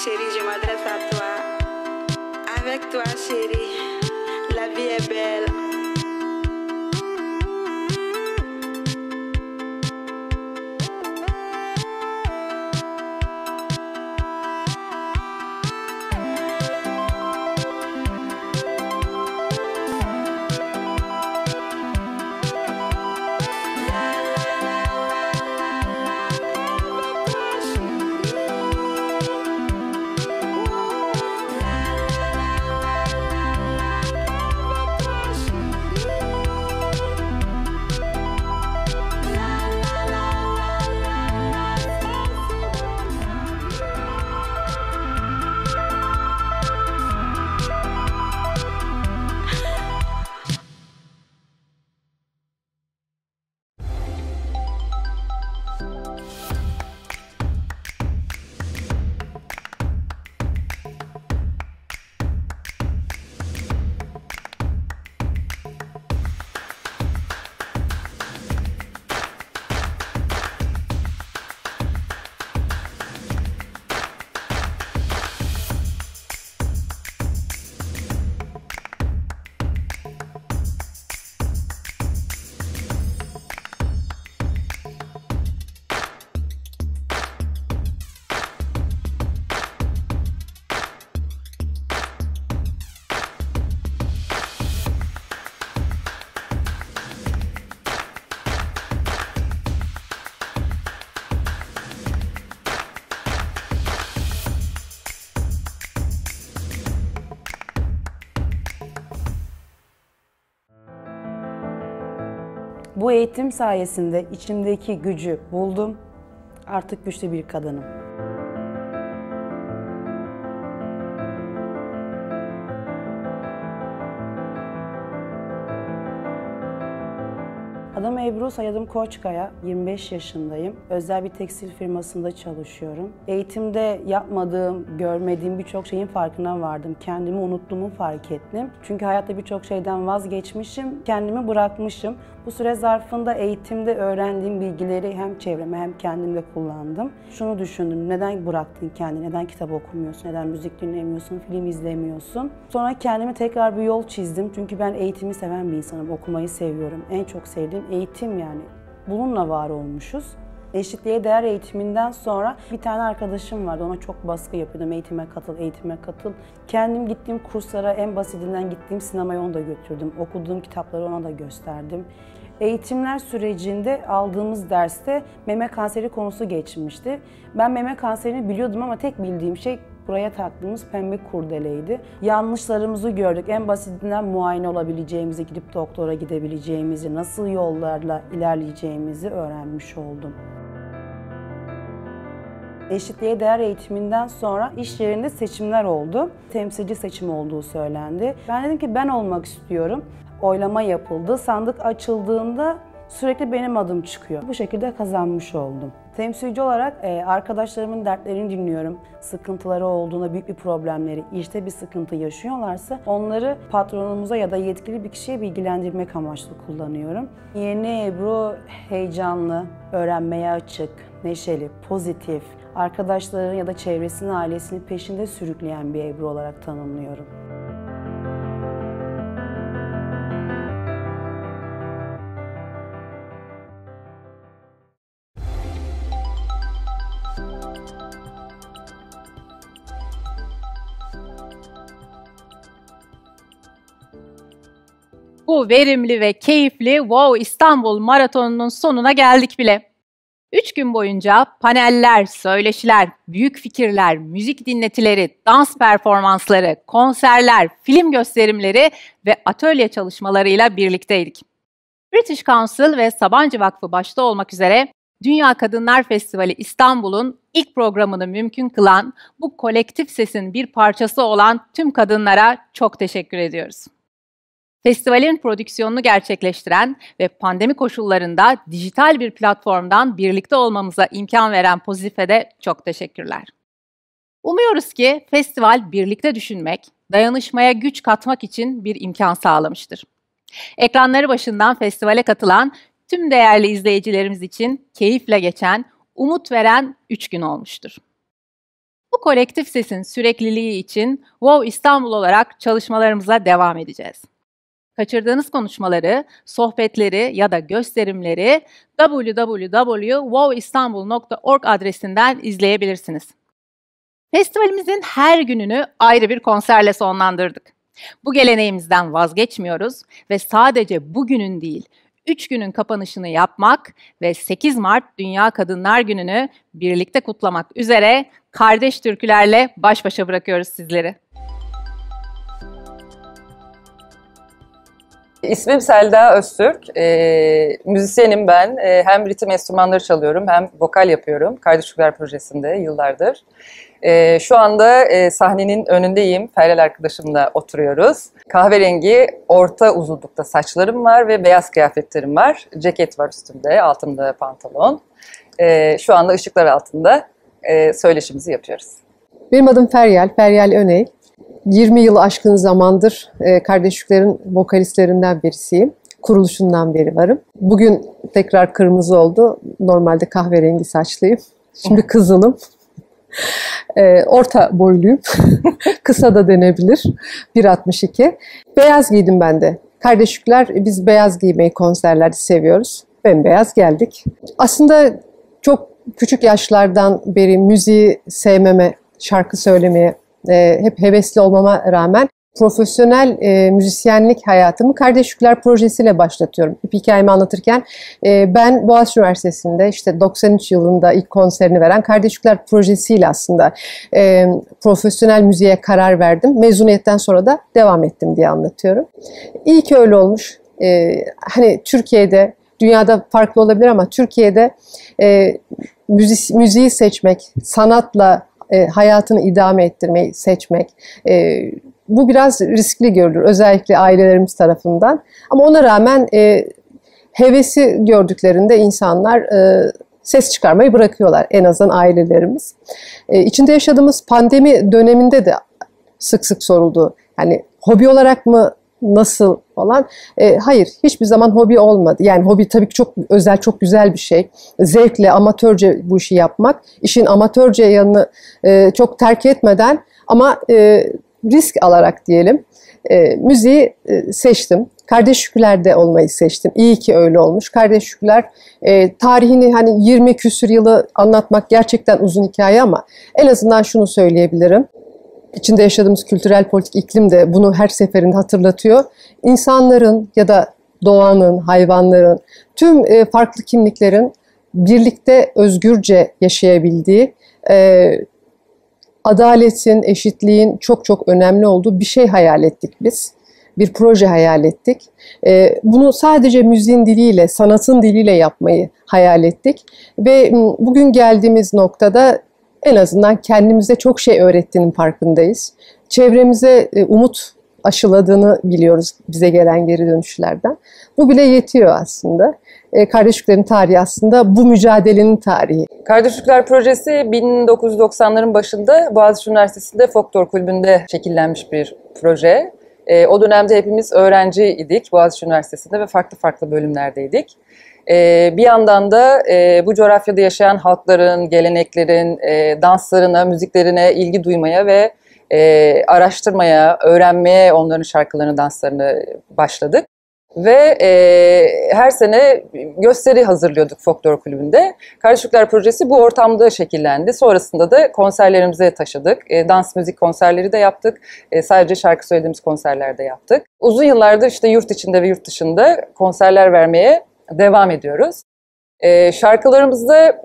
Speaker 5: Chérie, je m'adresse à toi. Avec toi, chérie, la vie est belle.
Speaker 7: Bu eğitim sayesinde içimdeki gücü buldum. Artık güçlü bir kadınım. Adım Ebru, soyadım Koçkaya. 25 yaşındayım. Özel bir tekstil firmasında çalışıyorum. Eğitimde yapmadığım, görmediğim birçok şeyin farkına vardım. Kendimi unuttuğumu fark ettim. Çünkü hayatta birçok şeyden vazgeçmişim, kendimi bırakmışım. Bu süre zarfında eğitimde öğrendiğim bilgileri hem çevreme hem kendimde kullandım. Şunu düşündüm, neden bıraktın kendini, neden kitap okumuyorsun, neden müzik dinlemiyorsun, film izlemiyorsun? Sonra kendime tekrar bir yol çizdim. Çünkü ben eğitimi seven bir insanım, okumayı seviyorum. En çok sevdiğim eğitim yani. Bununla var olmuşuz. Eşitliğe değer eğitiminden sonra bir tane arkadaşım vardı. Ona çok baskı yapıyordum. Eğitime katıl, eğitime katıl. Kendim gittiğim kurslara en basitinden gittiğim sinemaya onu da götürdüm. Okuduğum kitapları ona da gösterdim. Eğitimler sürecinde aldığımız derste meme kanseri konusu geçmişti. Ben meme kanserini biliyordum ama tek bildiğim şey buraya taktığımız pembe kurdeleydi. Yanlışlarımızı gördük. En basitinden muayene olabileceğimizi, gidip doktora gidebileceğimizi, nasıl yollarla ilerleyeceğimizi öğrenmiş oldum. Eşitliğe değer eğitiminden sonra iş yerinde seçimler oldu. Temsilci seçimi olduğu söylendi. Ben dedim ki ben olmak istiyorum. Oylama yapıldı. Sandık açıldığında sürekli benim adım çıkıyor. Bu şekilde kazanmış oldum. Temsilci olarak arkadaşlarımın dertlerini dinliyorum. Sıkıntıları olduğunda, büyük bir problemleri, işte bir sıkıntı yaşıyorlarsa onları patronumuza ya da yetkili bir kişiye bilgilendirmek amaçlı kullanıyorum. Yeni Ebru heyecanlı, öğrenmeye açık, neşeli, pozitif, arkadaşlarının ya da çevresinin, ailesinin peşinde sürükleyen bir Ebru olarak tanımlıyorum.
Speaker 9: Bu verimli ve keyifli Wow İstanbul Maratonu'nun sonuna geldik bile. 3 gün boyunca paneller, söyleşiler, büyük fikirler, müzik dinletileri, dans performansları, konserler, film gösterimleri ve atölye çalışmalarıyla birlikteydik. British Council ve Sabancı Vakfı başta olmak üzere Dünya Kadınlar Festivali İstanbul'un ilk programını mümkün kılan bu kolektif sesin bir parçası olan tüm kadınlara çok teşekkür ediyoruz. Festivalin prodüksiyonunu gerçekleştiren ve pandemi koşullarında dijital bir platformdan birlikte olmamıza imkan veren Pozif'e de çok teşekkürler. Umuyoruz ki festival birlikte düşünmek, dayanışmaya güç katmak için bir imkan sağlamıştır. Ekranları başından festivale katılan tüm değerli izleyicilerimiz için keyifle geçen, umut veren 3 gün olmuştur. Bu kolektif sesin sürekliliği için Wow İstanbul olarak çalışmalarımıza devam edeceğiz. Kaçırdığınız konuşmaları, sohbetleri ya da gösterimleri www.wowistanbul.org adresinden izleyebilirsiniz. Festivalimizin her gününü ayrı bir konserle sonlandırdık. Bu geleneğimizden vazgeçmiyoruz ve sadece bugünün değil, 3 günün kapanışını yapmak ve 8 Mart Dünya Kadınlar Günü'nü birlikte kutlamak üzere kardeş türkülerle baş başa bırakıyoruz sizleri.
Speaker 10: İsmim Selda Öztürk, müzisyenim ben. Hem ritim enstrümanları çalıyorum hem vokal yapıyorum. Kardeş Türküler projesinde yıllardır. Şu anda sahnenin önündeyim, Feryal arkadaşımla oturuyoruz. Kahverengi, orta uzunlukta saçlarım var ve beyaz kıyafetlerim var. Ceket var üstümde, altımda pantolon. Şu anda ışıklar altında söyleşimizi yapıyoruz.
Speaker 11: Benim adım Feryal Öney. 20 yılı aşkın zamandır Kardeşliklerin vokalistlerinden birisiyim. Kuruluşundan beri varım. Bugün tekrar kırmızı oldu. Normalde kahverengi saçlıyım. Şimdi kızılım. Orta boyluyum. Kısa da denebilir. 1.62. Beyaz giydim ben de. Kardeşlikler, biz beyaz giymeyi konserlerde seviyoruz. Bembeyaz geldik. Aslında çok küçük yaşlardan beri müziği sevmeme, şarkı söylemeye hep hevesli olmama rağmen profesyonel müzisyenlik hayatımı Kardeşlikler projesiyle başlatıyorum. Hep hikayemi anlatırken ben Boğaziçi Üniversitesi'nde işte 93 yılında ilk konserini veren Kardeşlikler projesiyle aslında profesyonel müziğe karar verdim. Mezuniyetten sonra da devam ettim diye anlatıyorum. İyi ki öyle olmuş. Hani Türkiye'de, dünyada farklı olabilir ama Türkiye'de müziği seçmek, sanatla hayatını idame ettirmeyi seçmek, bu biraz riskli görülür özellikle ailelerimiz tarafından. Ama ona rağmen hevesi gördüklerinde insanlar ses çıkarmayı bırakıyorlar, en azından ailelerimiz. İçinde yaşadığımız pandemi döneminde de sık sık soruldu. Yani hobi olarak mı, nasıl falan? Hayır, hiçbir zaman hobi olmadı. Yani hobi tabii ki çok özel, çok güzel bir şey. Zevkle, amatörce bu işi yapmak. İşin amatörce yanını çok terk etmeden ama risk alarak diyelim müziği seçtim. Kardeş Türküler'de olmayı seçtim. İyi ki öyle olmuş. Kardeş Türküler tarihini hani 20 küsür yılı anlatmak gerçekten uzun hikaye ama en azından şunu söyleyebilirim. İçinde yaşadığımız kültürel politik iklim de bunu her seferinde hatırlatıyor. İnsanların ya da doğanın, hayvanların, tüm farklı kimliklerin birlikte özgürce yaşayabildiği, adaletin, eşitliğin çok çok önemli olduğu bir şey hayal ettik biz. Bir proje hayal ettik. Bunu sadece müziğin diliyle, sanatın diliyle yapmayı hayal ettik. Ve bugün geldiğimiz noktada en azından kendimize çok şey öğrettiğinin farkındayız. Çevremize umut aşıladığını biliyoruz bize gelen geri dönüşlerden. Bu bile yetiyor aslında. Kardeşliklerin tarihi aslında bu mücadelenin tarihi.
Speaker 10: Kardeşlikler Projesi 1990'ların başında Boğaziçi Üniversitesi'nde Folklor Kulübü'nde şekillenmiş bir proje. O dönemde hepimiz öğrenciydik Boğaziçi Üniversitesi'nde ve farklı bölümlerdeydik. Bir yandan da bu coğrafyada yaşayan halkların, geleneklerin, danslarına, müziklerine ilgi duymaya ve araştırmaya, öğrenmeye onların şarkılarını, danslarını başladık. Ve her sene gösteri hazırlıyorduk Folklor Kulübü'nde. Kardeşlikler Projesi bu ortamda şekillendi. Sonrasında da konserlerimize taşıdık. Dans, müzik konserleri de yaptık. Sadece şarkı söylediğimiz konserler de yaptık. Uzun yıllardır işte yurt içinde ve yurt dışında konserler vermeye devam ediyoruz. Şarkılarımızda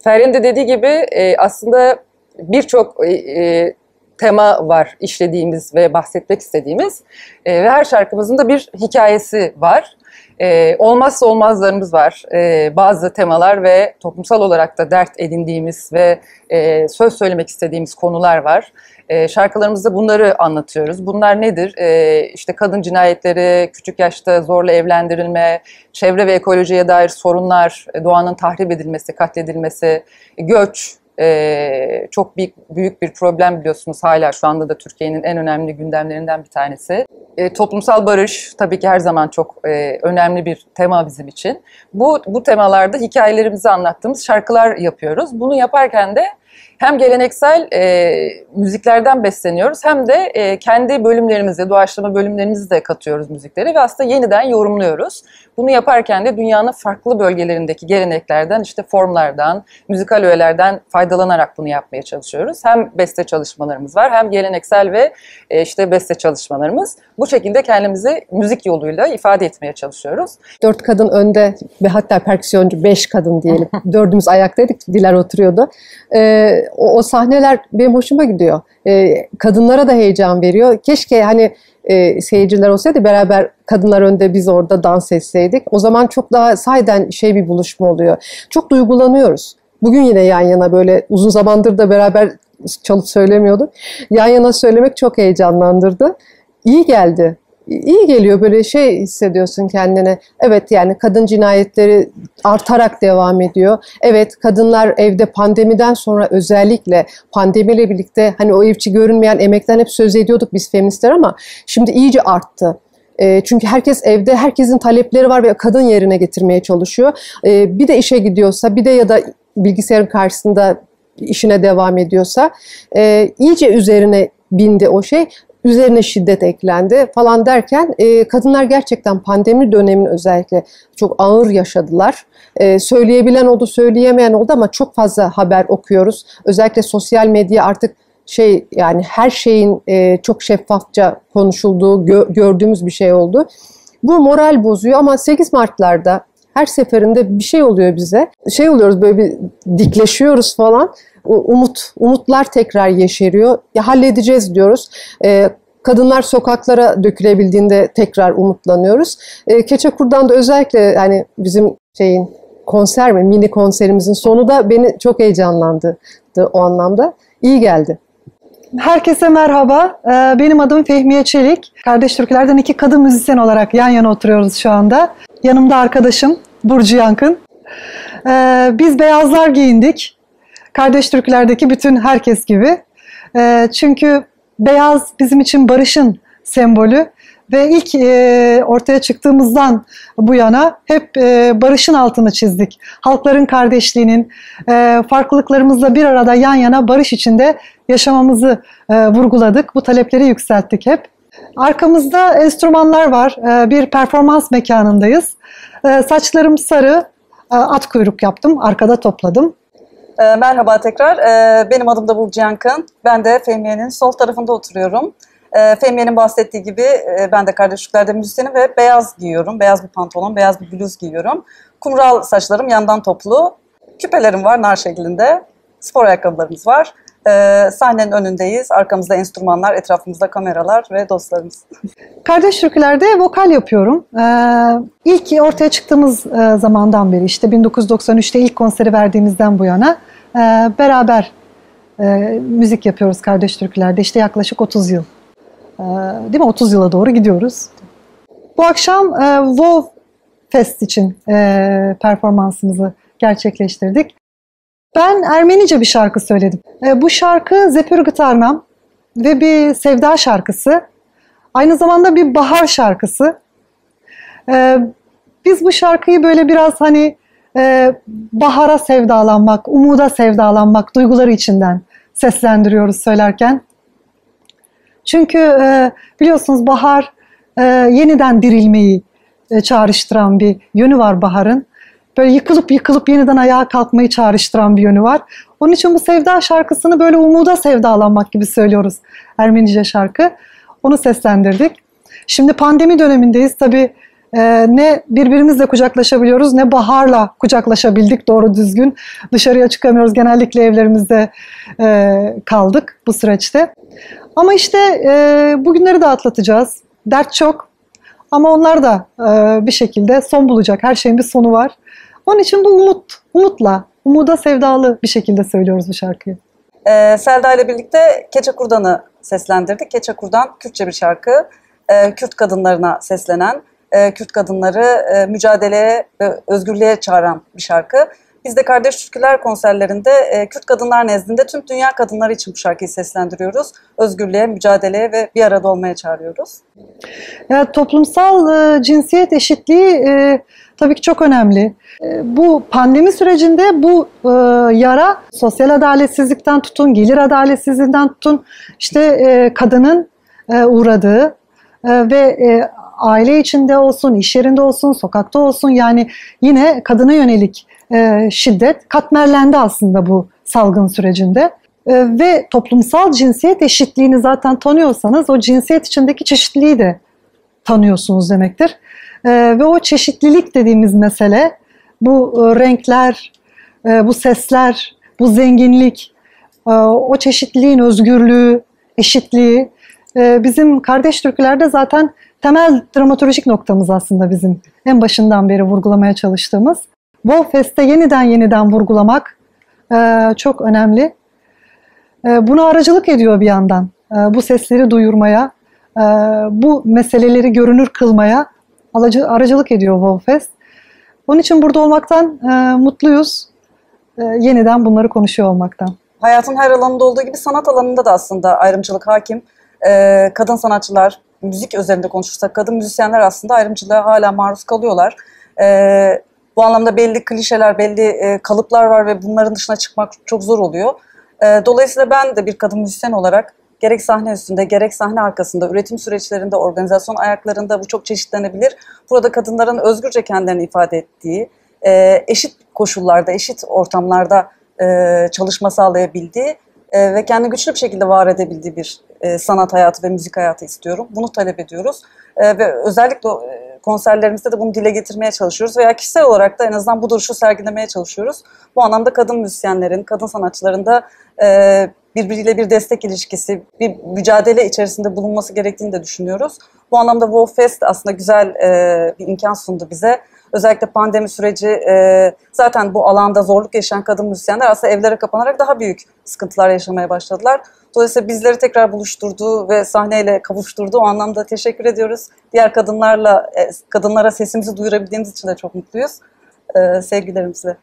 Speaker 10: Feryal'in de dediği gibi aslında birçok tema var işlediğimiz ve bahsetmek istediğimiz ve her şarkımızın da bir hikayesi var. Olmazsa olmazlarımız var. Bazı temalar ve toplumsal olarak da dert edindiğimiz ve söz söylemek istediğimiz konular var. Şarkılarımızda bunları anlatıyoruz. Bunlar nedir? İşte kadın cinayetleri, küçük yaşta zorla evlendirilme, çevre ve ekolojiye dair sorunlar, doğanın tahrip edilmesi, katledilmesi, göç, çok büyük bir problem biliyorsunuz, hala şu anda da Türkiye'nin en önemli gündemlerinden bir tanesi. Toplumsal barış tabii ki her zaman çok önemli bir tema bizim için. Bu temalarda hikayelerimizi anlattığımız şarkılar yapıyoruz. Bunu yaparken de hem geleneksel müziklerden besleniyoruz hem de kendi bölümlerimizi, doğaçlama bölümlerimizi de katıyoruz müziklere ve aslında yeniden yorumluyoruz. Bunu yaparken de dünyanın farklı bölgelerindeki geleneklerden, işte formlardan, müzikal öğelerden faydalanarak bunu yapmaya çalışıyoruz. Hem beste çalışmalarımız var, hem geleneksel ve işte beste çalışmalarımız. Bu şekilde kendimizi müzik yoluyla ifade etmeye çalışıyoruz.
Speaker 11: 4 kadın önde ve hatta perküsyoncu 5 kadın diyelim. 4'ümüz ayaktaydık, Diler oturuyordu. O sahneler benim hoşuma gidiyor. Kadınlara da heyecan veriyor. Keşke hani seyirciler olsaydı, beraber kadınlar önde biz orada dans etseydik. O zaman çok daha sahiden bir buluşma oluyor. Çok duygulanıyoruz. Bugün yine yan yana, böyle uzun zamandır da beraber çalıp söylemiyorduk. Yan yana söylemek çok heyecanlandırdı. İyi geldi. İyi geliyor, böyle hissediyorsun kendine. Evet, yani kadın cinayetleri artarak devam ediyor. Evet, kadınlar evde pandemiden sonra, özellikle pandemiyle birlikte hani o içi görünmeyen emekten hep söz ediyorduk biz feministler, ama şimdi iyice arttı. Çünkü herkes evde, herkesin talepleri var ve kadın yerine getirmeye çalışıyor. Bir de işe gidiyorsa, bir de ya da bilgisayarın karşısında işine devam ediyorsa iyice üzerine bindi o şey. Üzerine şiddet eklendi falan derken kadınlar gerçekten pandemi dönemini özellikle çok ağır yaşadılar. Söyleyebilen oldu, söyleyemeyen oldu, ama çok fazla haber okuyoruz. Özellikle sosyal medya artık yani her şeyin çok şeffafça konuşulduğu, gördüğümüz bir şey oldu. Bu moral bozuyor, ama 8 Mart'larda her seferinde bir şey oluyor bize. Oluyoruz, böyle bir dikleşiyoruz falan. Umutlar tekrar yeşeriyor. Ya halledeceğiz diyoruz. Kadınlar sokaklara dökülebildiğinde tekrar umutlanıyoruz. Keçekur'dan da özellikle yani bizim mini konserimizin sonu da beni çok heyecanlandırdı o anlamda. İyi geldi.
Speaker 1: Herkese merhaba. Benim adım Fehmiye Çelik. Kardeş Türküler'den 2 kadın müzisyen olarak yan yana oturuyoruz şu anda. Yanımda arkadaşım Burcu Yankın. Biz beyazlar giyindik. Kardeş Türküler'deki bütün herkes gibi. Çünkü beyaz bizim için barışın sembolü ve ilk ortaya çıktığımızdan bu yana hep barışın altını çizdik. Halkların kardeşliğinin, farklılıklarımızla bir arada yan yana barış içinde yaşamamızı vurguladık. Bu talepleri yükselttik hep. Arkamızda enstrümanlar var. Bir performans mekanındayız. Saçlarım sarı, at kuyruk yaptım, arkada topladım.
Speaker 4: Merhaba tekrar. Benim adım da Burcu Yankın. Ben de Fehmiye'nin sol tarafında oturuyorum. Fehmiye'nin bahsettiği gibi ben de Kardeşlikler'de müzisyenim ve beyaz giyiyorum. Beyaz bir pantolon, beyaz bir bluz giyiyorum. Kumral saçlarım yandan toplu. Küpelerim var nar şeklinde. Spor ayakkabılarımız var. Sahnenin önündeyiz. Arkamızda enstrümanlar, etrafımızda kameralar ve dostlarımız.
Speaker 1: Kardeş Türküler'de vokal yapıyorum. İlk ortaya çıktığımız zamandan beri, işte 1993'te ilk konseri verdiğimizden bu yana beraber müzik yapıyoruz Kardeş Türküler'de. İşte yaklaşık 30 yıl. Değil mi? 30 yıla doğru gidiyoruz. Bu akşam WoW Fest için performansımızı gerçekleştirdik. Ben Ermenice bir şarkı söyledim. Bu şarkı Zepür Gıtarnam ve bir sevda şarkısı. Aynı zamanda bir bahar şarkısı. Biz bu şarkıyı böyle biraz hani bahara sevdalanmak, umuda sevdalanmak duyguları içinden seslendiriyoruz söylerken. Çünkü biliyorsunuz bahar yeniden dirilmeyi çağrıştıran bir yönü var baharın. Böyle yıkılıp yıkılıp yeniden ayağa kalkmayı çağrıştıran bir yönü var. Onun için bu sevda şarkısını böyle umuda sevdalanmak gibi söylüyoruz. Ermenice şarkı. Onu seslendirdik. Şimdi pandemi dönemindeyiz. Tabii ne birbirimizle kucaklaşabiliyoruz ne baharla kucaklaşabildik doğru düzgün. Dışarıya çıkamıyoruz. Genellikle evlerimizde kaldık bu süreçte. Ama işte bugünleri de atlatacağız. Dert çok. Ama onlar da bir şekilde son bulacak. Her şeyin bir sonu var. Onun için bu umutla, umuda sevdalı bir şekilde söylüyoruz bu şarkıyı.
Speaker 4: Selda ile birlikte Keçe Kurdan'ı seslendirdik. Keçe Kurdan Kürtçe bir şarkı. Kürt kadınlarına seslenen, Kürt kadınları mücadeleye ve özgürlüğe çağıran bir şarkı. Biz de Kardeş Türküler konserlerinde Kürt kadınlar nezdinde tüm dünya kadınları için bu şarkıyı seslendiriyoruz. Özgürlüğe, mücadeleye ve bir arada olmaya çağırıyoruz.
Speaker 1: Ya, toplumsal cinsiyet eşitliği tabii ki çok önemli. Bu pandemi sürecinde bu yara sosyal adaletsizlikten tutun, gelir adaletsizliğinden tutun, işte kadının uğradığı ve aile içinde olsun, iş yerinde olsun, sokakta olsun yani yine kadına yönelik şiddet katmerlendi aslında bu salgın sürecinde. Ve toplumsal cinsiyet eşitliğini zaten tanıyorsanız o cinsiyet içindeki çeşitliliği de tanıyorsunuz demektir. Ve o çeşitlilik dediğimiz mesele bu renkler, bu sesler, bu zenginlik, o çeşitliliğin özgürlüğü, eşitliği bizim Kardeş Türküler'de zaten temel dramaturjik noktamız aslında bizim en başından beri vurgulamaya çalıştığımız. WoW Fest'te yeniden vurgulamak çok önemli. Buna aracılık ediyor bir yandan. Bu sesleri duyurmaya, bu meseleleri görünür kılmaya aracılık ediyor WoW Fest. Onun için burada olmaktan mutluyuz. Yeniden bunları konuşuyor olmaktan.
Speaker 4: Hayatın her alanında olduğu gibi sanat alanında da aslında ayrımcılık hakim. Kadın sanatçılar, müzik üzerinde konuşursak kadın müzisyenler aslında ayrımcılığa hala maruz kalıyorlar. Bu anlamda belli klişeler, belli kalıplar var ve bunların dışına çıkmak çok zor oluyor. Dolayısıyla ben de bir kadın müzisyen olarak gerek sahne üstünde, gerek sahne arkasında, üretim süreçlerinde, organizasyon ayaklarında bu çok çeşitlenebilir. Burada kadınların özgürce kendilerini ifade ettiği, eşit koşullarda, eşit ortamlarda çalışma sağlayabildiği ve kendi güçlü bir şekilde var edebildiği bir sanat hayatı ve müzik hayatı istiyorum. Bunu talep ediyoruz ve özellikle konserlerimizde de bunu dile getirmeye çalışıyoruz veya kişisel olarak da en azından bu duruşu sergilemeye çalışıyoruz. Bu anlamda kadın müzisyenlerin, kadın sanatçıların da birbiriyle bir destek ilişkisi, bir mücadele içerisinde bulunması gerektiğini de düşünüyoruz. Bu anlamda WoW Fest aslında güzel bir imkan sundu bize. Özellikle pandemi süreci zaten bu alanda zorluk yaşayan kadın müzisyenler aslında evlere kapanarak daha büyük sıkıntılar yaşamaya başladılar. Dolayısıyla bizleri tekrar buluşturduğu ve sahneyle kavuşturduğu o anlamda teşekkür ediyoruz. Diğer kadınlara sesimizi duyurabildiğimiz için de çok mutluyuz. Sevgilerimizle.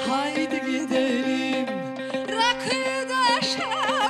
Speaker 28: Haydi gidelim, rakıda şarap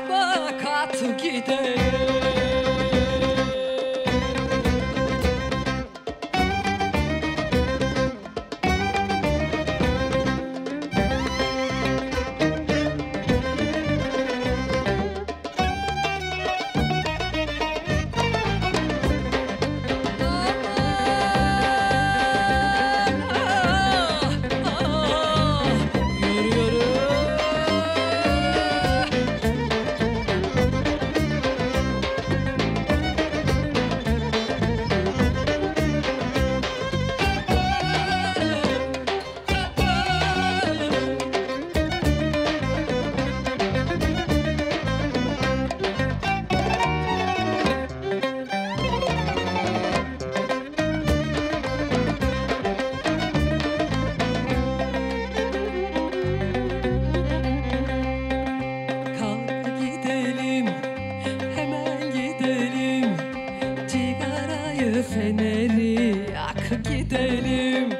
Speaker 6: Kalk gidelim,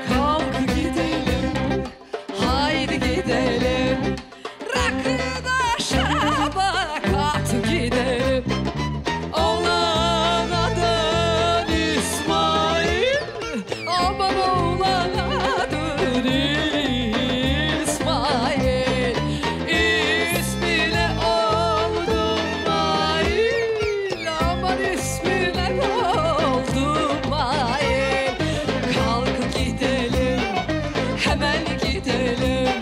Speaker 6: kalk gidelim, haydi gidelim. Rakıda şabakat gidelim. Oğlan adın İsmail, aman oğlan adın İsmail. İsmine oldum mail, aman ismine oldum mail. Kalk gidelim, hemen gidelim,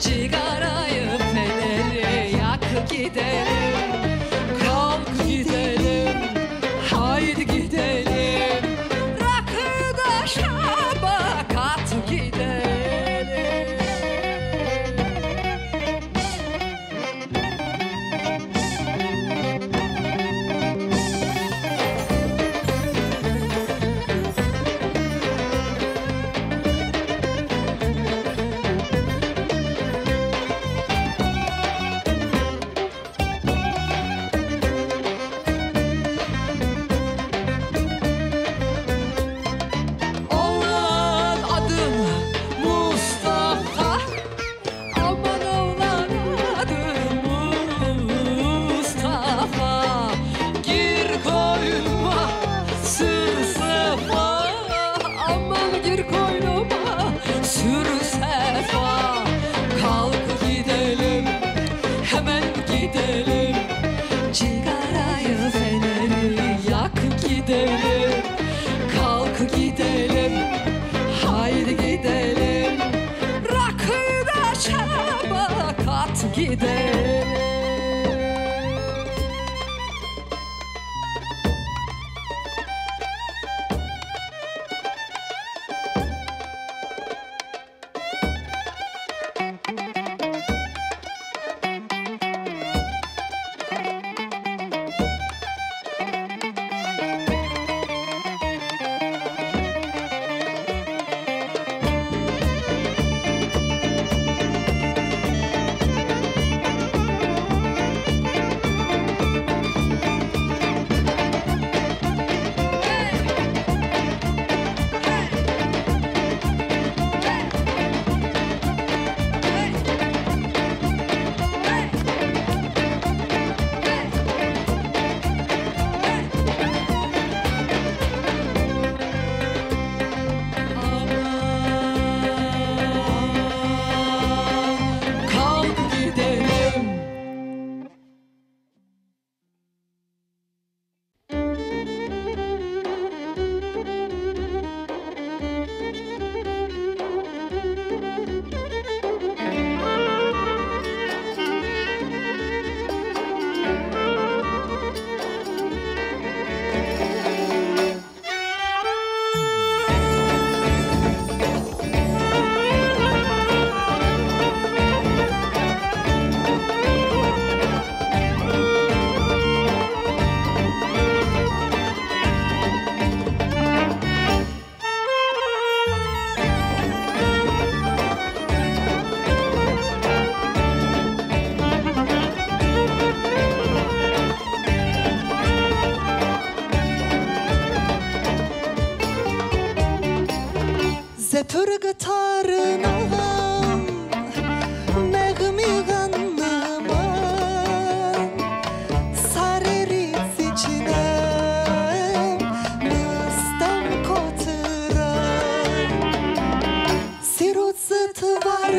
Speaker 6: cigarayı feneri yak gidelim. Kalk gidelim, haydi gidelim, rakıda şabakat gidelim. Oğlan adım Mustafa, aman oğlan adım Mustafa. Gir koynuma sür sefa, aman gir koynuma sür sefa. Kalk gidelim, hemen gidelim, cigarayı feneri yak gidelim. Kalk gidelim, haydi gidelim, rakıda şabakat gidelim. Kalk gidelim.
Speaker 12: Zepür gıtarına Megmi ganlıma Sareriz içine Mıstam kotıra Sirut zıt var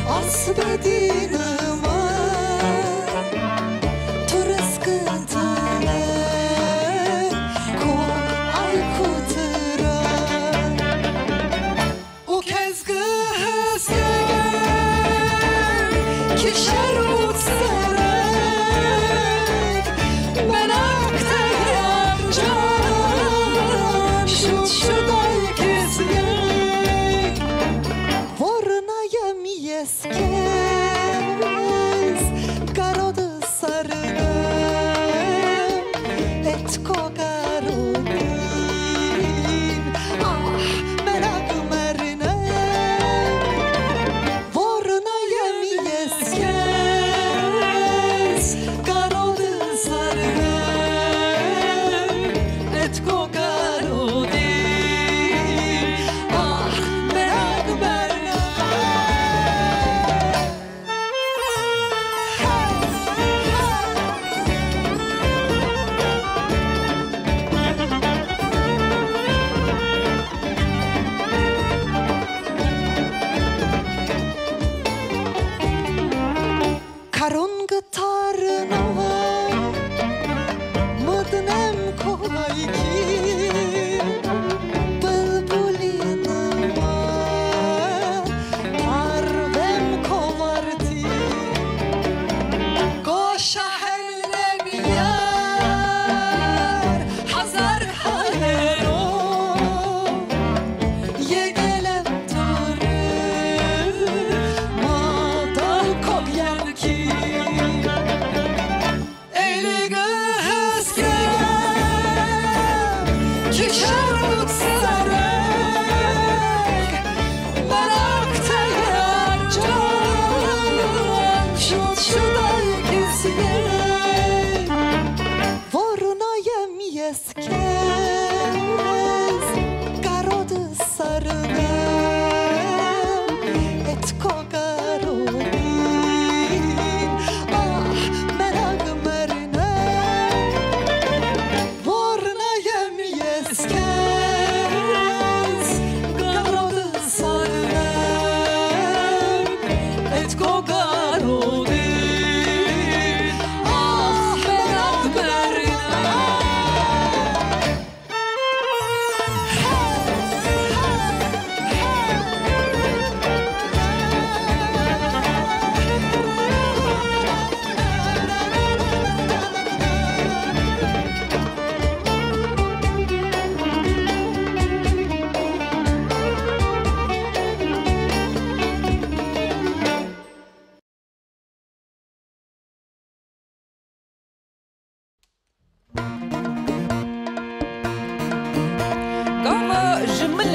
Speaker 12: Asbedinıma Turıskıtına Ko aykutıra O kez gıhsegen Kişer utserek Ben akte yarcan Şuday kesgen Vornaya mi eskez Garody sarınem Etko garodin Ah merak merinem Vornaya mi eskez Garody sarınem Etko garodin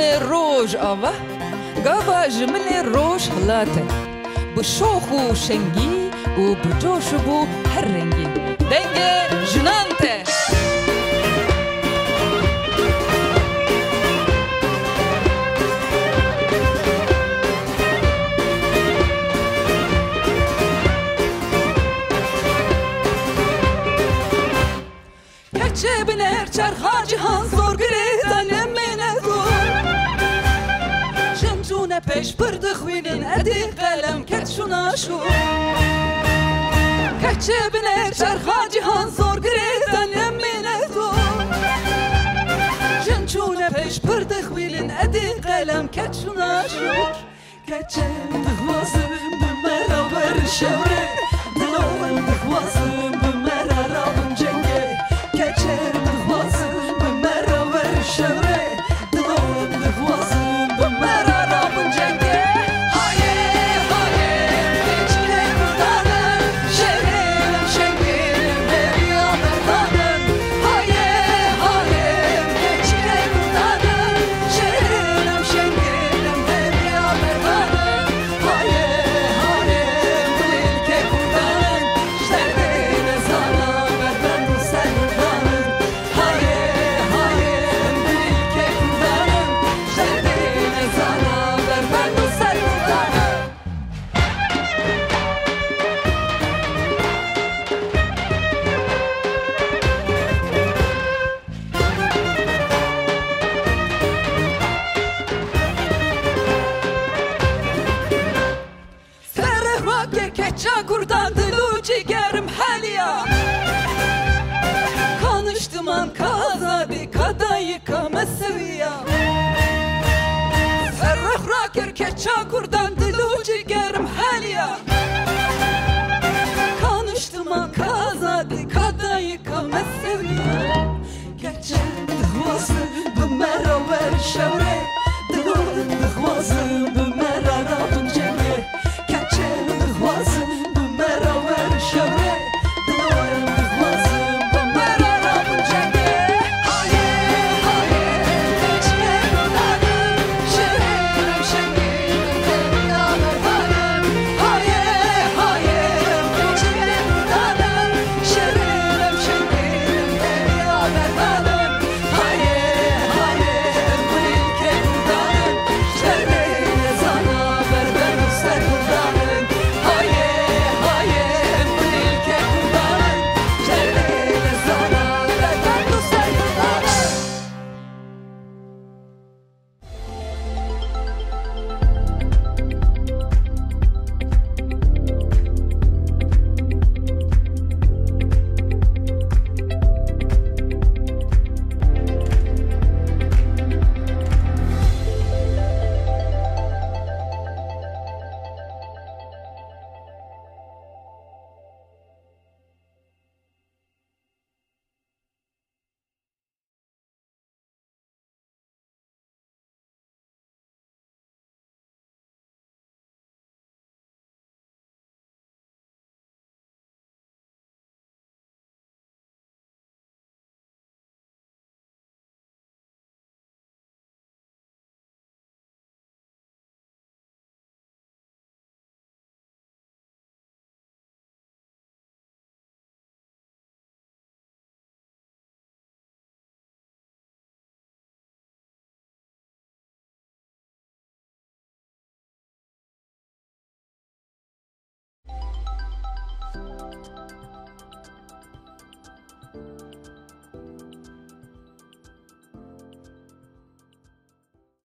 Speaker 6: جمله روج آوا گاوا جمله روج هلاته بشوخ و شنگی و بجوش بو هر رنگی دنگ جنانته Keçe biner çarha cihan zor giredan emmine dur Jemcune peş pırdı xwinin edi kalem ket şuna şu Keçe biner çarha cihan zor giredan emmine dur Jemcune peş pırdı xwinin edi kalem ket şuna şu Keçe dıxwazım bimeraber şevre Dilovim dıxwazım bimerarabım cenge Keçer dıxwazım bimeraber şevre Dilovim dıxwazım bimerarabım cenge Haye haye keçke kurdanım Şevrenim şengenim derya merdanım Haye haye keçke kurdanım Şevrenim şengenim derya merdanım Haye haye bilke kurdanım Şerdene sana merdan bu sen kurdanım Haye haye bilke kurdanım Şerdene sana merdan bu sen kurdanım Serhvake keça kurdan dilu cigerim heliya Kanıştım an kazadi kadayı kamesiya Serhvake keça kurdan dilu cigerim heliya